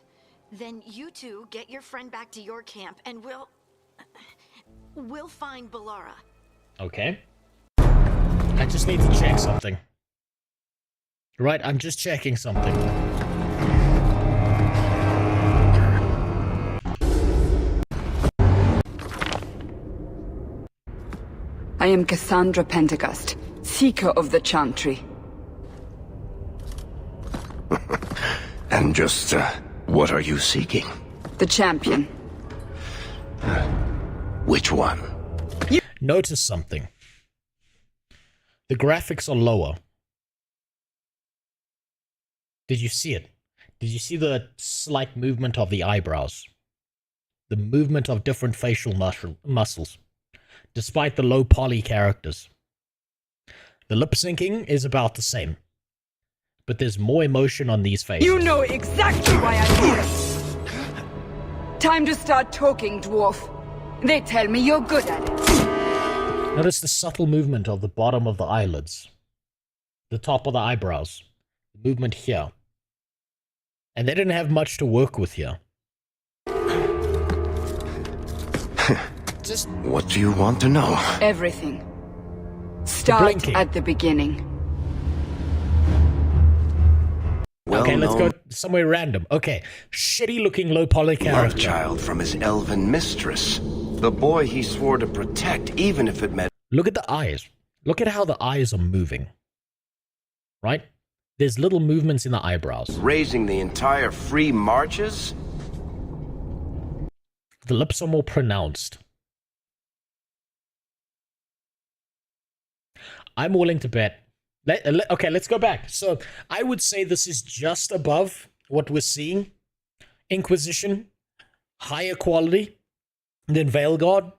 Then you two get your friend back to your camp and we'll find Belara. Okay. I just need to check something. Right, I'm just checking something. I am Cassandra Pentecost, Seeker of the Chantry. And just, what are you seeking? The champion. Which one? Notice something. The graphics are lower. Did you see it? Did you see the slight movement of the eyebrows? The movement of different facial muscles, despite the low poly characters. The lip syncing is about the same, but there's more emotion on these faces. You know exactly why I'm here! Time to start talking, dwarf. They tell me you're good at it. Notice the subtle movement of the bottom of the eyelids, the top of the eyebrows, the movement here. And they didn't have much to work with here. Just what do you want to know? Everything. Start at the beginning. Okay, let's go somewhere random. Okay, shitty-looking low-poly character. Love child from his elven mistress. The boy he swore to protect, even if it meant... Look at the eyes. Look at how the eyes are moving. Right? There's little movements in the eyebrows. Raising the entire free marches? The lips are more pronounced. I'm willing to bet. Okay, let's go back. So, I would say this is just above what we're seeing. Inquisition, higher quality than Veilguard.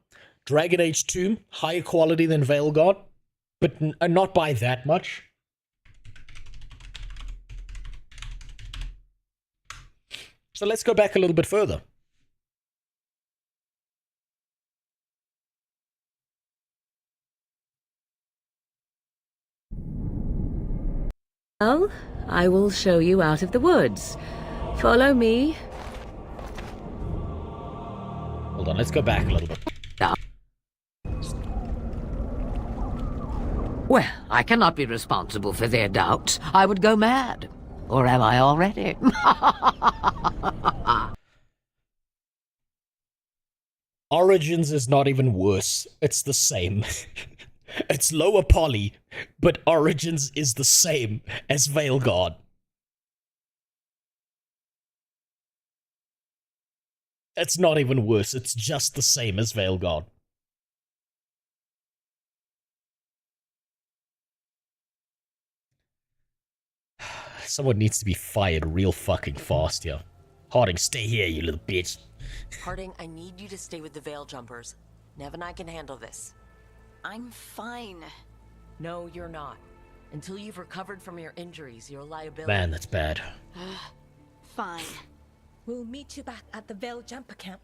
Dragon Age 2, higher quality than Veilguard. But not by that much. So let's go back a little bit further. Well, I will show you out of the woods. Follow me. Hold on, let's go back a little bit. Well, I cannot be responsible for their doubts. I would go mad. Or am I already? Origins is not even worse. It's the same. It's lower poly, but Origins is the same as Veilguard. It's not even worse. It's just the same as Veilguard. Someone needs to be fired real fucking fast here. Harding, stay here, you little bitch. Harding, I need you to stay with the Veil Jumpers. Nev and I can handle this. I'm fine. No, you're not. Until you've recovered from your injuries, your liability... Man, that's bad. Fine. We'll meet you back at the Veil Jumper Camp.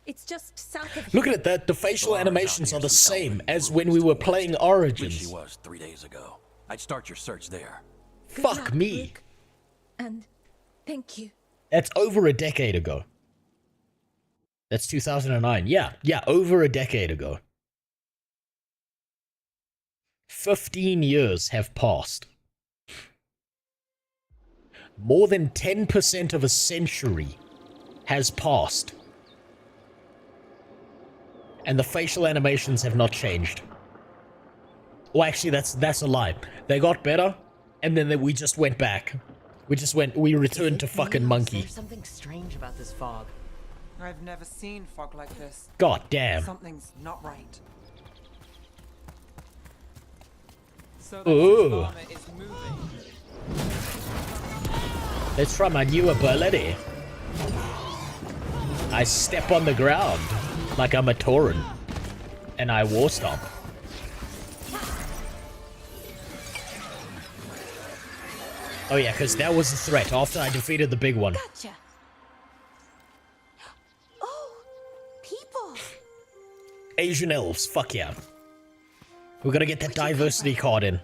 It's just south of here. Look at it, the facial animations are the same as when we were playing Origins. She was 3 days ago. I'd start your search there. Fuck me. Rick. And thank you. That's over a decade ago. That's 2009. Yeah, over a decade ago. 15 years have passed. More than 10% of a century has passed. And the facial animations have not changed. Well, actually, that's a lie. They got better, and then we just went back. We returned to fucking monkey. There's something strange about this fog. I've never seen fog like this. God damn. Something's not right. So ooh. farmer is moving. Let's try my new ability. I step on the ground like I'm a Tauren, and I war stomp. Oh yeah, because that was the threat after I defeated the big one. Gotcha. Oh, people. Asian elves, fuck yeah. We're gonna get that diversity card in.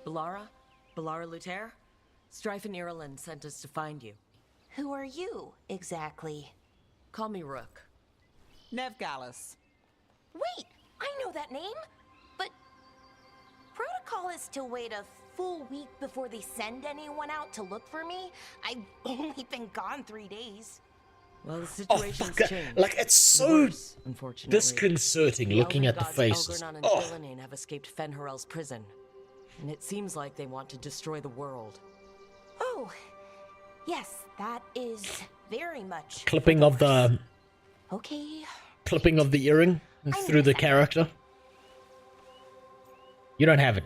Bellara Luther? Strife and Ireland sent us to find you. Who are you, exactly? Call me Rook. Nev Gallus. Wait, I know that name. But protocol is to wait a full week before they send anyone out to look for me. I've only been gone 3 days. Well, the situation's changed. Like, it's so worse, unfortunately. disconcerting looking at the faces. Elgornon and Illidan have escaped Fenharel's prison. And it seems like they want to destroy the world. Oh, yes, that is very much... Clipping of the... Okay. Clipping of the earring through the character. You don't have it.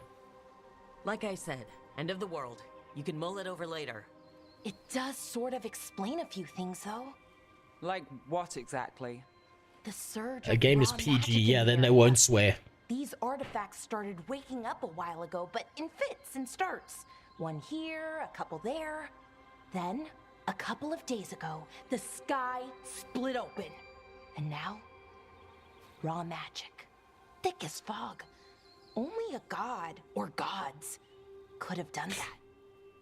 Like I said, end of the world. You can mull it over later. It does sort of explain a few things, though. Like what exactly? The surge. A game is PG, yeah, then they won't swear. These artifacts started waking up a while ago, but in fits and starts. One here, a couple there. Then, a couple of days ago, the sky split open. And now, raw magic. Thick as fog. Only a god, or gods, could have done that.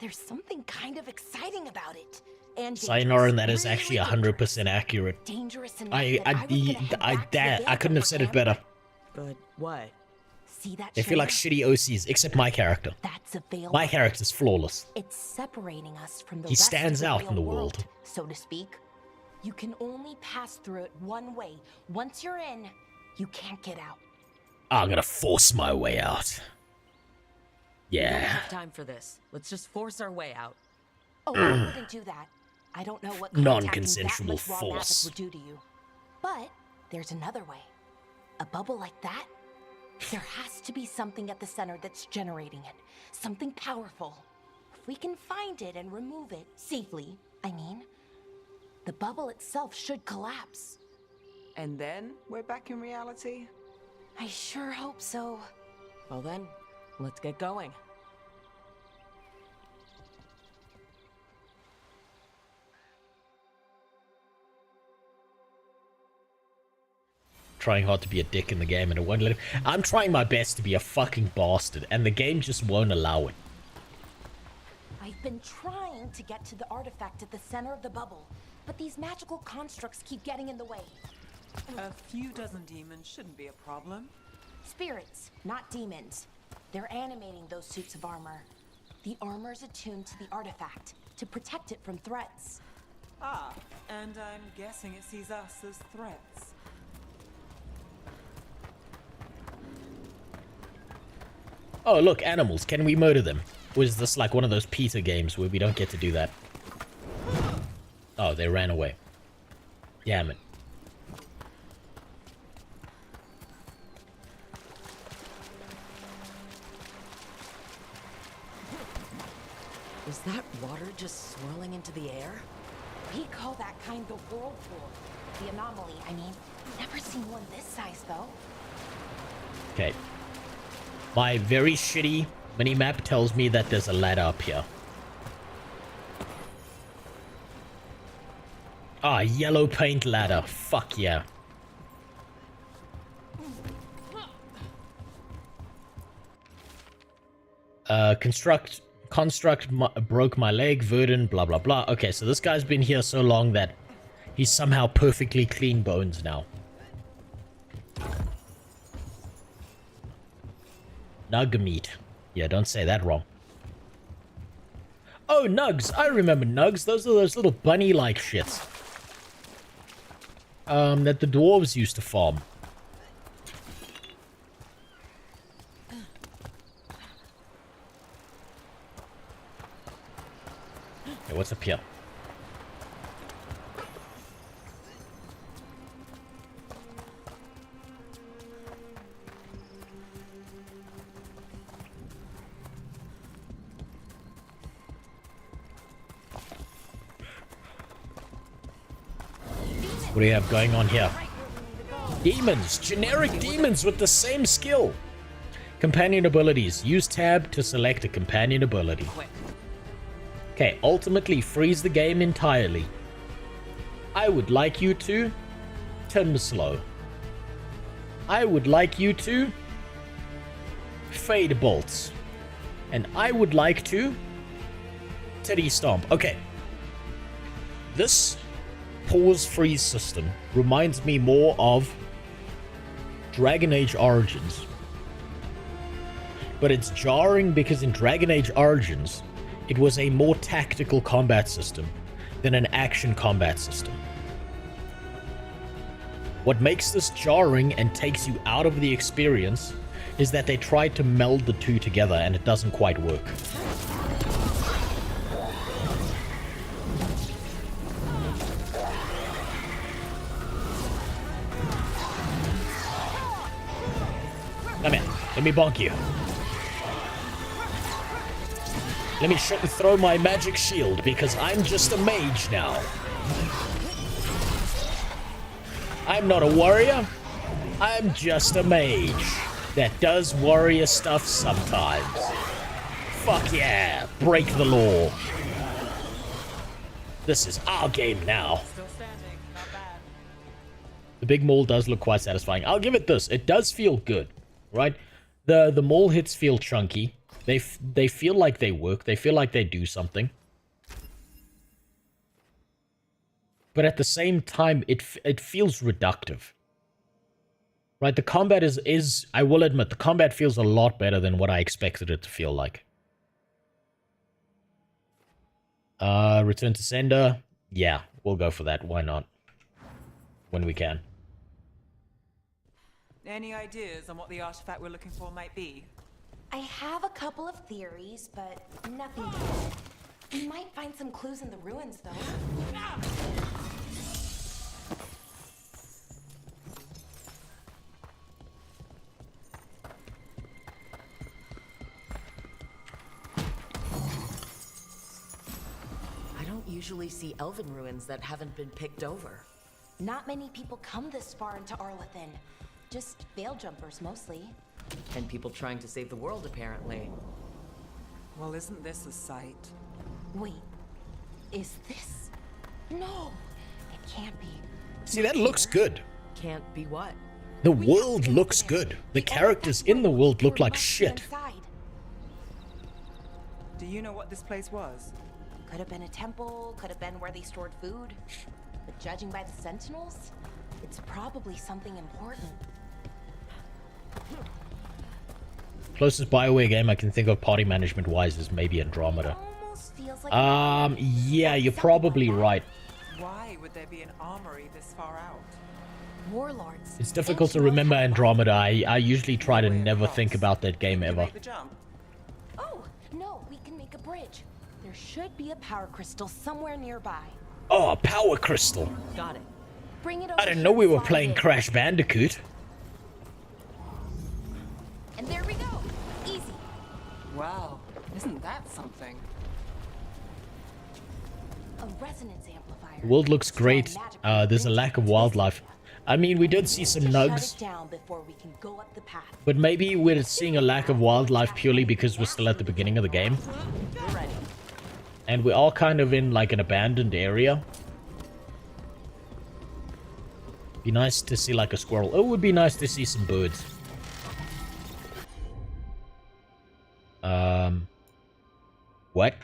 There's something kind of exciting about it. And Sayonara, and that is actually 100% accurate. dangerous enough I couldn't have said it better. But what? See that They feel like shitty OCs, except my character. That's a veil. My character's flawless. It's separating us from the He rest stands of the out real in the world, world. so to speak. You can only pass through it one way. Once you're in, you can't get out. I'm gonna force my way out. We don't Yeah. have time for this. Let's just force our way out. Oh, I wouldn't do that. I don't know what Non-consensual contacting that much raw magic force. would do to you. But there's another way. A bubble like that? There has to be something at the center that's generating it. Something powerful. If we can find it and remove it safely, I mean, the bubble itself should collapse. And then we're back in reality? I sure hope so. Well then, let's get going. Trying hard to be a dick in the game and it won't let him. I'm trying my best to be a fucking bastard and the game just won't allow it. I've been trying to get to the artifact at the center of the bubble, but these magical constructs keep getting in the way. A few dozen demons shouldn't be a problem. Spirits, not demons. They're animating those suits of armor. The armor's attuned to the artifact, to protect it from threats. Ah, and I'm guessing it sees us as threats. Oh, look, animals. Can we murder them? Or is this like one of those Peter games where we don't get to do that? Oh, they ran away. Damn it. Is that water just swirling into the air? We call that kind the whirlpool. The anomaly, I mean. Never seen one this size, though. Okay. My very shitty minimap tells me that there's a ladder up here. Ah, yellow paint ladder. Fuck yeah. Construct broke my leg, Verdun, blah blah blah. Okay, so this guy's been here so long that he's somehow perfectly clean bones now. Nug meat. Yeah, don't say that wrong. Oh, nugs. I remember nugs. Those are those little bunny-like shits. That the dwarves used to farm. Okay, what's up here? What do you have going on here? Demons! Generic demons with the same skill! Companion abilities. Use tab to select a companion ability. Okay, ultimately freeze the game entirely. I would like you to turn slow. I would like you to fade bolts. And I would like to titty stomp. Okay. This pause freeze system reminds me more of Dragon Age Origins. But it's jarring because in Dragon Age Origins, it was a more tactical combat system than an action combat system. What makes this jarring and takes you out of the experience is that they tried to meld the two together and it doesn't quite work. Come here, let me bonk you. Let me throw my magic shield, because I'm just a mage now. I'm not a warrior. I'm just a mage that does warrior stuff sometimes. Fuck yeah, break the law. This is our game now. The big maul does look quite satisfying. I'll give it this. It does feel good, right? The maul hits feel chunky. They feel like they work. They feel like they do something. But at the same time, it feels reductive. Right, the combat is I will admit, the combat feels a lot better than what I expected it to feel like. Return to sender. Yeah, we'll go for that. Why not? When we can. Any ideas on what the artifact we're looking for might be? I have a couple of theories, but nothing. We might find some clues in the ruins, though. I don't usually see elven ruins that haven't been picked over. Not many people come this far into Arlathan. Just veil jumpers, mostly. And people trying to save the world, apparently. Well, isn't this a sight? Wait, is this? No, it can't be. See, that looks good. Can't be what? The world looks good. The characters in the world look like shit. Do you know what this place was? Could have been a temple, could have been where they stored food. But judging by the sentinels, it's probably something important. Closest BioWare game I can think of party management wise is maybe Andromeda. Yeah, you're probably right. Why would there be an armory this far out? Warlords. It's difficult to remember Andromeda. I usually try to never think about that game ever. Oh, no, we can make a bridge. There should be a power crystal somewhere nearby. Oh, a power crystal. Got it. Bring it over. I didn't know we were playing Crash Bandicoot. And there we go. Easy. Wow, isn't that something? A resonance amplifier. The world looks great. There's a lack of wildlife. I mean, we did see some nugs. Shut it down before we can go up the path. But maybe we're seeing a lack of wildlife purely because we're still at the beginning of the game. We're ready. And we're all kind of in like an abandoned area. Be nice to see like a squirrel. Oh, it would be nice to see some birds. What?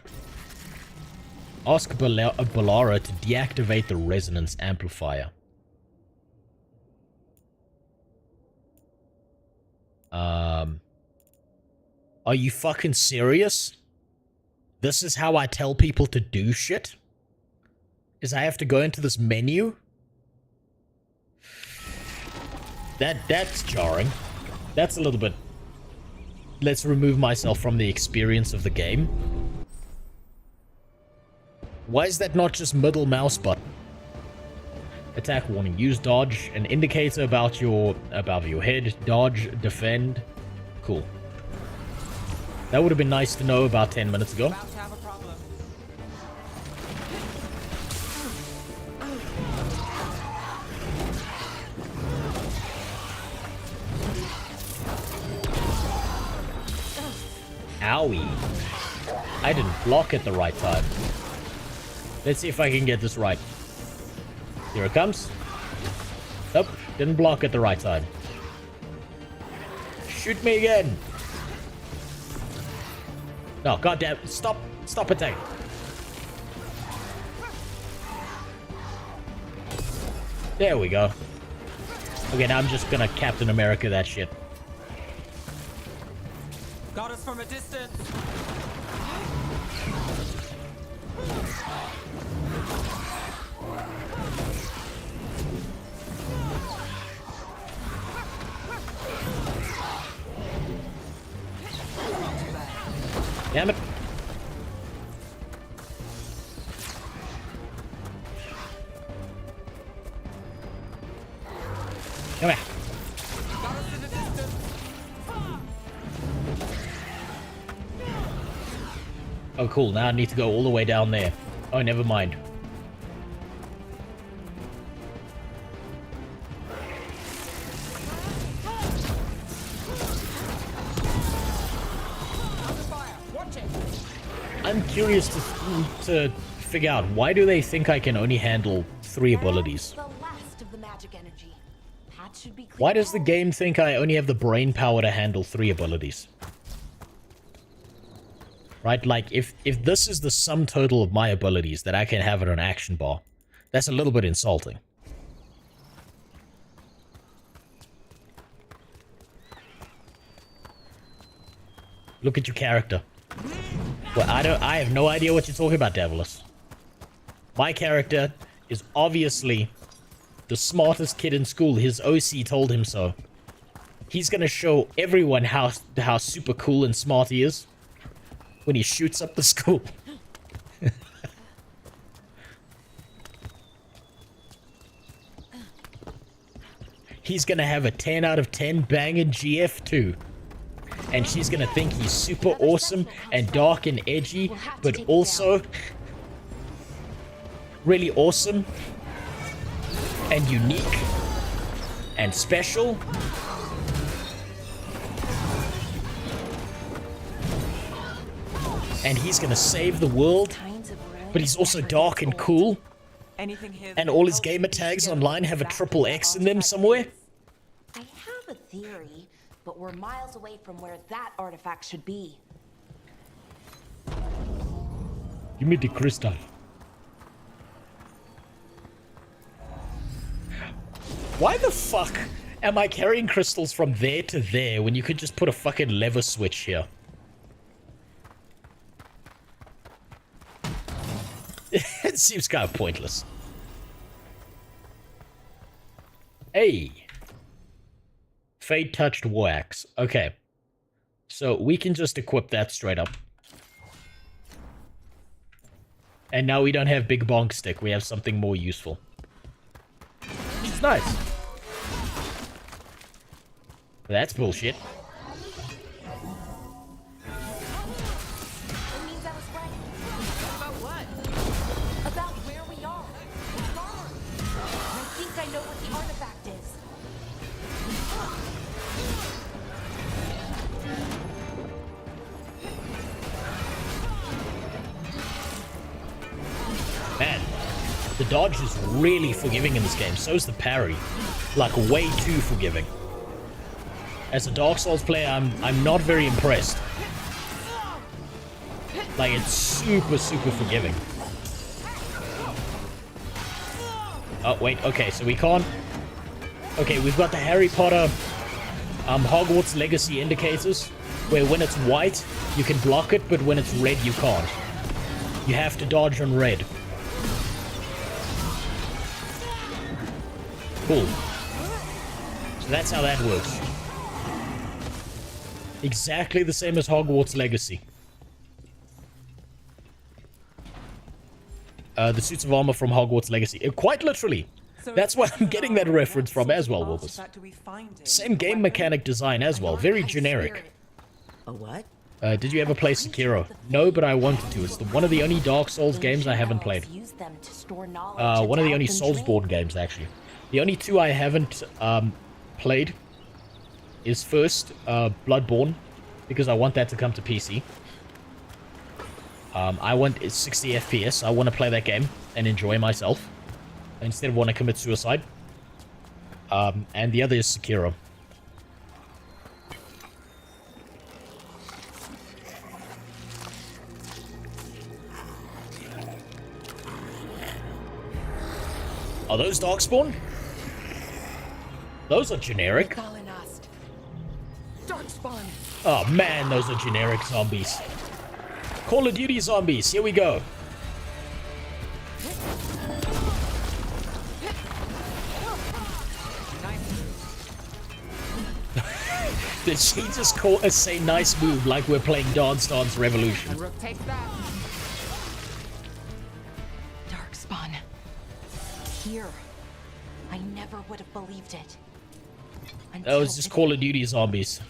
Ask Balara to deactivate the resonance amplifier. Are you fucking serious? This is how I tell people to do shit? Is I have to go into this menu? That's jarring. That's a little bit... Let's remove myself from the experience of the game. Why is that not just middle mouse button? Attack warning. Use dodge. An indicator about your head. Dodge. Defend. Cool. That would have been nice to know about 10 minutes ago. About to have a problem. Owie. I didn't block at the right time. Let's see if I can get this right. Here it comes. Nope, didn't block at the right time. Shoot me again. No, goddamn, stop attacking. There we go. Okay, now I'm just gonna Captain America that shit. Got us from a distance. Damn it. Come here. Oh, cool. Now I need to go all the way down there. Oh, never mind. I'm curious to figure out, why do they think I can only handle 3 abilities? The last of the magic energy. path should be clear. Why does the game think I only have the brain power to handle 3 abilities? Right, like, if this is the sum total of my abilities that I can have at an action bar, that's a little bit insulting. Look at your character. Well, I have no idea what you're talking about, Davilis. My character is obviously the smartest kid in school. His OC told him so. He's gonna show everyone how super cool and smart he is when he shoots up the school. He's gonna have a 10 out of 10 banging GF2. And she's gonna think he's super awesome and dark and edgy, but also really awesome and unique and special. And he's gonna save the world, but he's also dark and cool. And all his gamer tags online have a triple X in them somewhere. I have a theory, but we're miles away from where that artifact should be. Give me the crystal. Why the fuck am I carrying crystals from there to there when you could just put a fucking lever switch here? It seems kind of pointless. Hey. Fade touched war axe. Okay. So we can just equip that straight up. And now we don't have big bonk stick. We have something more useful. Which is nice. That's bullshit. Man, the dodge is really forgiving in this game. So is the parry. Like, way too forgiving. As a Dark Souls player, I'm not very impressed. Like, it's super, super forgiving. Oh, wait, okay, so we can't... Okay, we've got the Harry Potter Hogwarts Legacy indicators, where when it's white, you can block it, but when it's red, you can't. You have to dodge on red. Cool. So that's how that works. Exactly the same as Hogwarts Legacy. The suits of armor from Hogwarts Legacy. Quite literally. That's where I'm getting that reference from as well, Wilbus. Same game mechanic design as well. Very generic. A what? Did you ever play Sekiro? No, but I wanted to. It's one of the only Dark Souls games I haven't played. One of the only Soulsborne games, actually. The only 2 I haven't played is first Bloodborne, because I want that to come to PC. I want 60 FPS. I want to play that game and enjoy myself instead of want to commit suicide. And the other is Sekiro. Are those Darkspawn? Those are generic. Darkspawn. Oh man, those are generic zombies. Call of Duty zombies, here we go. Did she just call us say nice move like we're playing Dance Dance Revolution? Take that. Darkspawn. Here. I never would have believed it. That was just Call of Duty zombies.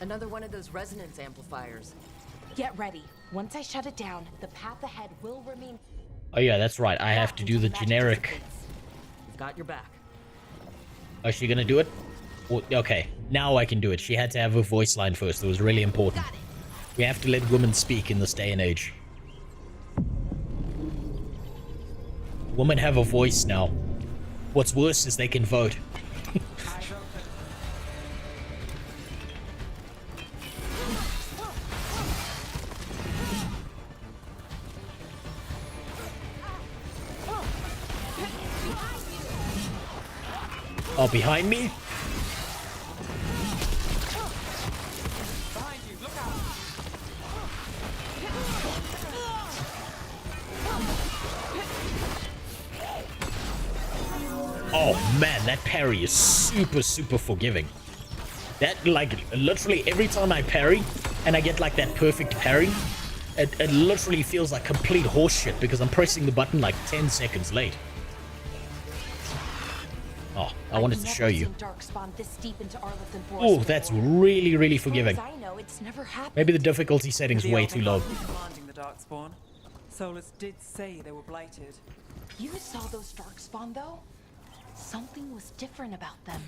Another one of those resonance amplifiers. Get ready. Once I shut it down, the path ahead will remain. Oh yeah, that's right. I have to do the generic. We've got your back. Is she gonna do it? Well, okay. Now I can do it. She had to have a voice line first. It was really important. We have to let women speak in this day and age. Women have a voice now. What's worse is they can vote. Oh, behind me? Oh man, that parry is super forgiving. That, like, literally every time I parry and I get like that perfect parry, it literally feels like complete horseshit because I'm pressing the button like 10 seconds late. Oh, I wanted to show you. Oh, that's really forgiving. Maybe the difficulty setting's way too low. The darkspawn. Solus did say they were blighted. You saw those darkspawn though? Something was different about them.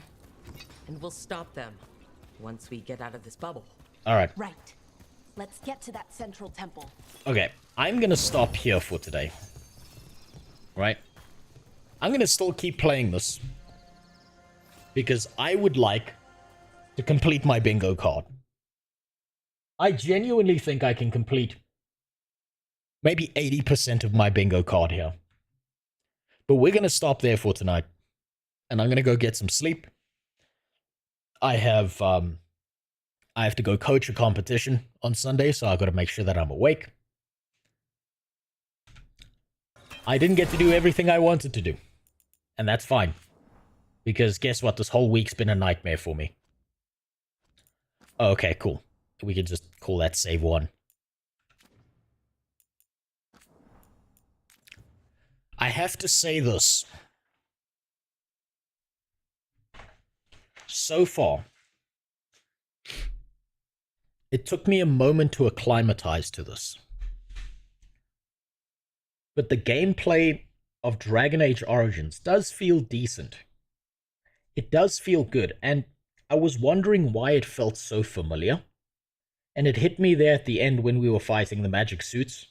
And we'll stop them once we get out of this bubble. Alright. Right. Let's get to that central temple. Okay, I'm gonna stop here for today. Right? I'm gonna still keep playing this. Because I would like to complete my bingo card. I genuinely think I can complete maybe 80% of my bingo card here. But we're going to stop there for tonight. And I'm going to go get some sleep. I have to go coach a competition on Sunday, so I've got to make sure that I'm awake. I didn't get to do everything I wanted to do. And that's fine. Because guess what? This whole week's been a nightmare for me. Okay, cool. We can just call that save 1. I have to say this. So far, it took me a moment to acclimatize to this. But the gameplay of Dragon Age Origins does feel decent. It does feel good, and I was wondering why it felt so familiar. And it hit me there at the end when we were fighting the magic suits.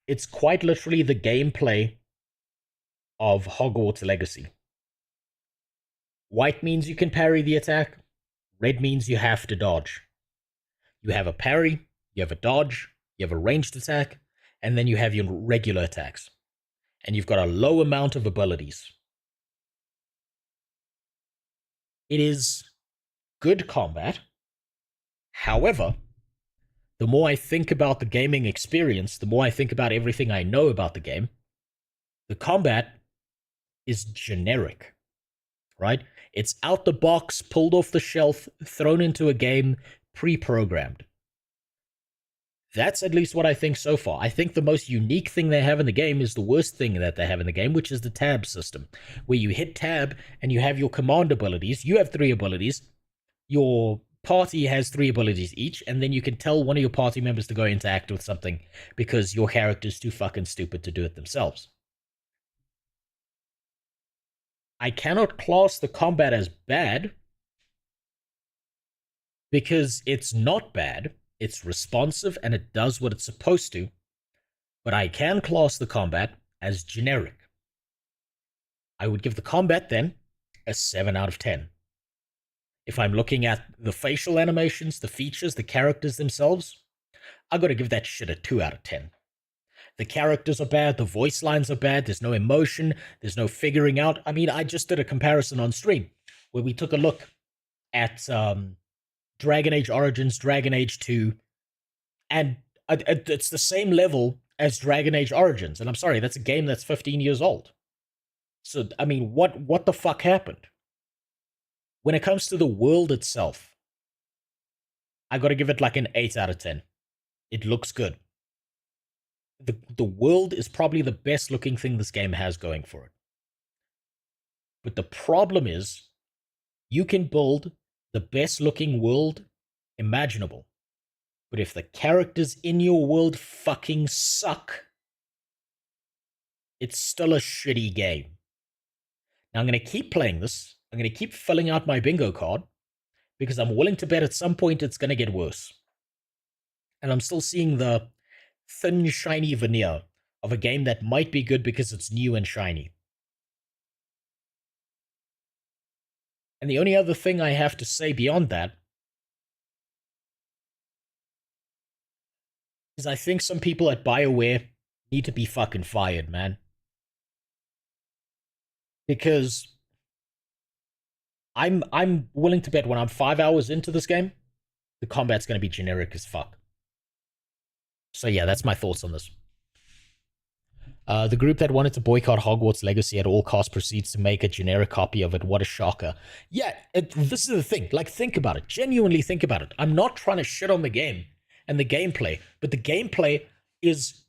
It's quite literally the gameplay of Hogwarts Legacy. White means you can parry the attack. Red means you have to dodge. You have a parry, you have a dodge, you have a ranged attack, and then you have your regular attacks. And you've got a low amount of abilities. It is good combat. However, the more I think about the gaming experience, the more I think about everything I know about the game, the combat is generic, right? It's out the box, pulled off the shelf, thrown into a game, pre-programmed. That's at least what I think so far. I think the most unique thing they have in the game is the worst thing that they have in the game, which is the tab system, where you hit tab and you have your command abilities. You have 3 abilities. Your party has 3 abilities each, and then you can tell one of your party members to go interact with something because your character's too fucking stupid to do it themselves. I cannot class the combat as bad because it's not bad. It's responsive and it does what it's supposed to, but I can class the combat as generic. I would give the combat then a 7 out of 10. If I'm looking at the facial animations, the features, the characters themselves, I gotta give that shit a 2 out of 10. The characters are bad, the voice lines are bad, there's no emotion, there's no figuring out. I mean, I just did a comparison on stream where we took a look at Dragon Age Origins, Dragon Age 2, and it's the same level as Dragon Age Origins. And I'm sorry, that's a game that's 15 years old. So, I mean, what the fuck happened? When it comes to the world itself, I gotta give it like an 8 out of 10. It looks good. The world is probably the best looking thing this game has going for it. But the problem is, you can build the best looking world imaginable. But if the characters in your world fucking suck, it's still a shitty game. Now I'm going to keep playing this I'm going to keep filling out my bingo card because I'm willing to bet at some point it's going to get worse. And I'm still seeing the thin, shiny veneer of a game that might be good because it's new and shiny. And the only other thing I have to say beyond that is I think some people at BioWare need to be fucking fired, man. Because I'm willing to bet when I'm 5 hours into this game, the combat's going to be generic as fuck. So yeah, that's my thoughts on this. The group that wanted to boycott Hogwarts Legacy at all costs proceeds to make a generic copy of it. What a shocker. Yeah, this is the thing. Like, think about it. Genuinely think about it. I'm not trying to shit on the game and the gameplay, but the gameplay is...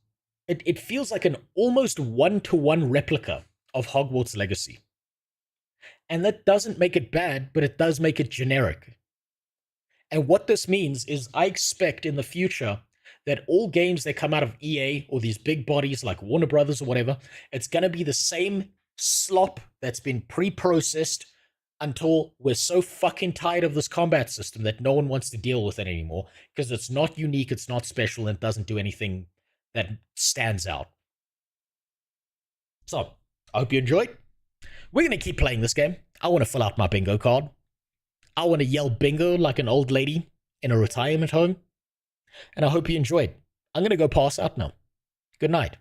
It feels like an almost one-to-one replica of Hogwarts Legacy. And that doesn't make it bad, but it does make it generic. And what this means is I expect in the future that all games that come out of EA or these big bodies like Warner Brothers or whatever, it's going to be the same slop that's been pre-processed until we're so fucking tired of this combat system that no one wants to deal with it anymore because it's not unique, it's not special, and it doesn't do anything that stands out. So, I hope you enjoyed. We're going to keep playing this game. I want to fill out my bingo card. I want to yell bingo like an old lady in a retirement home. And I hope you enjoyed. I'm going to go pass out now. Good night.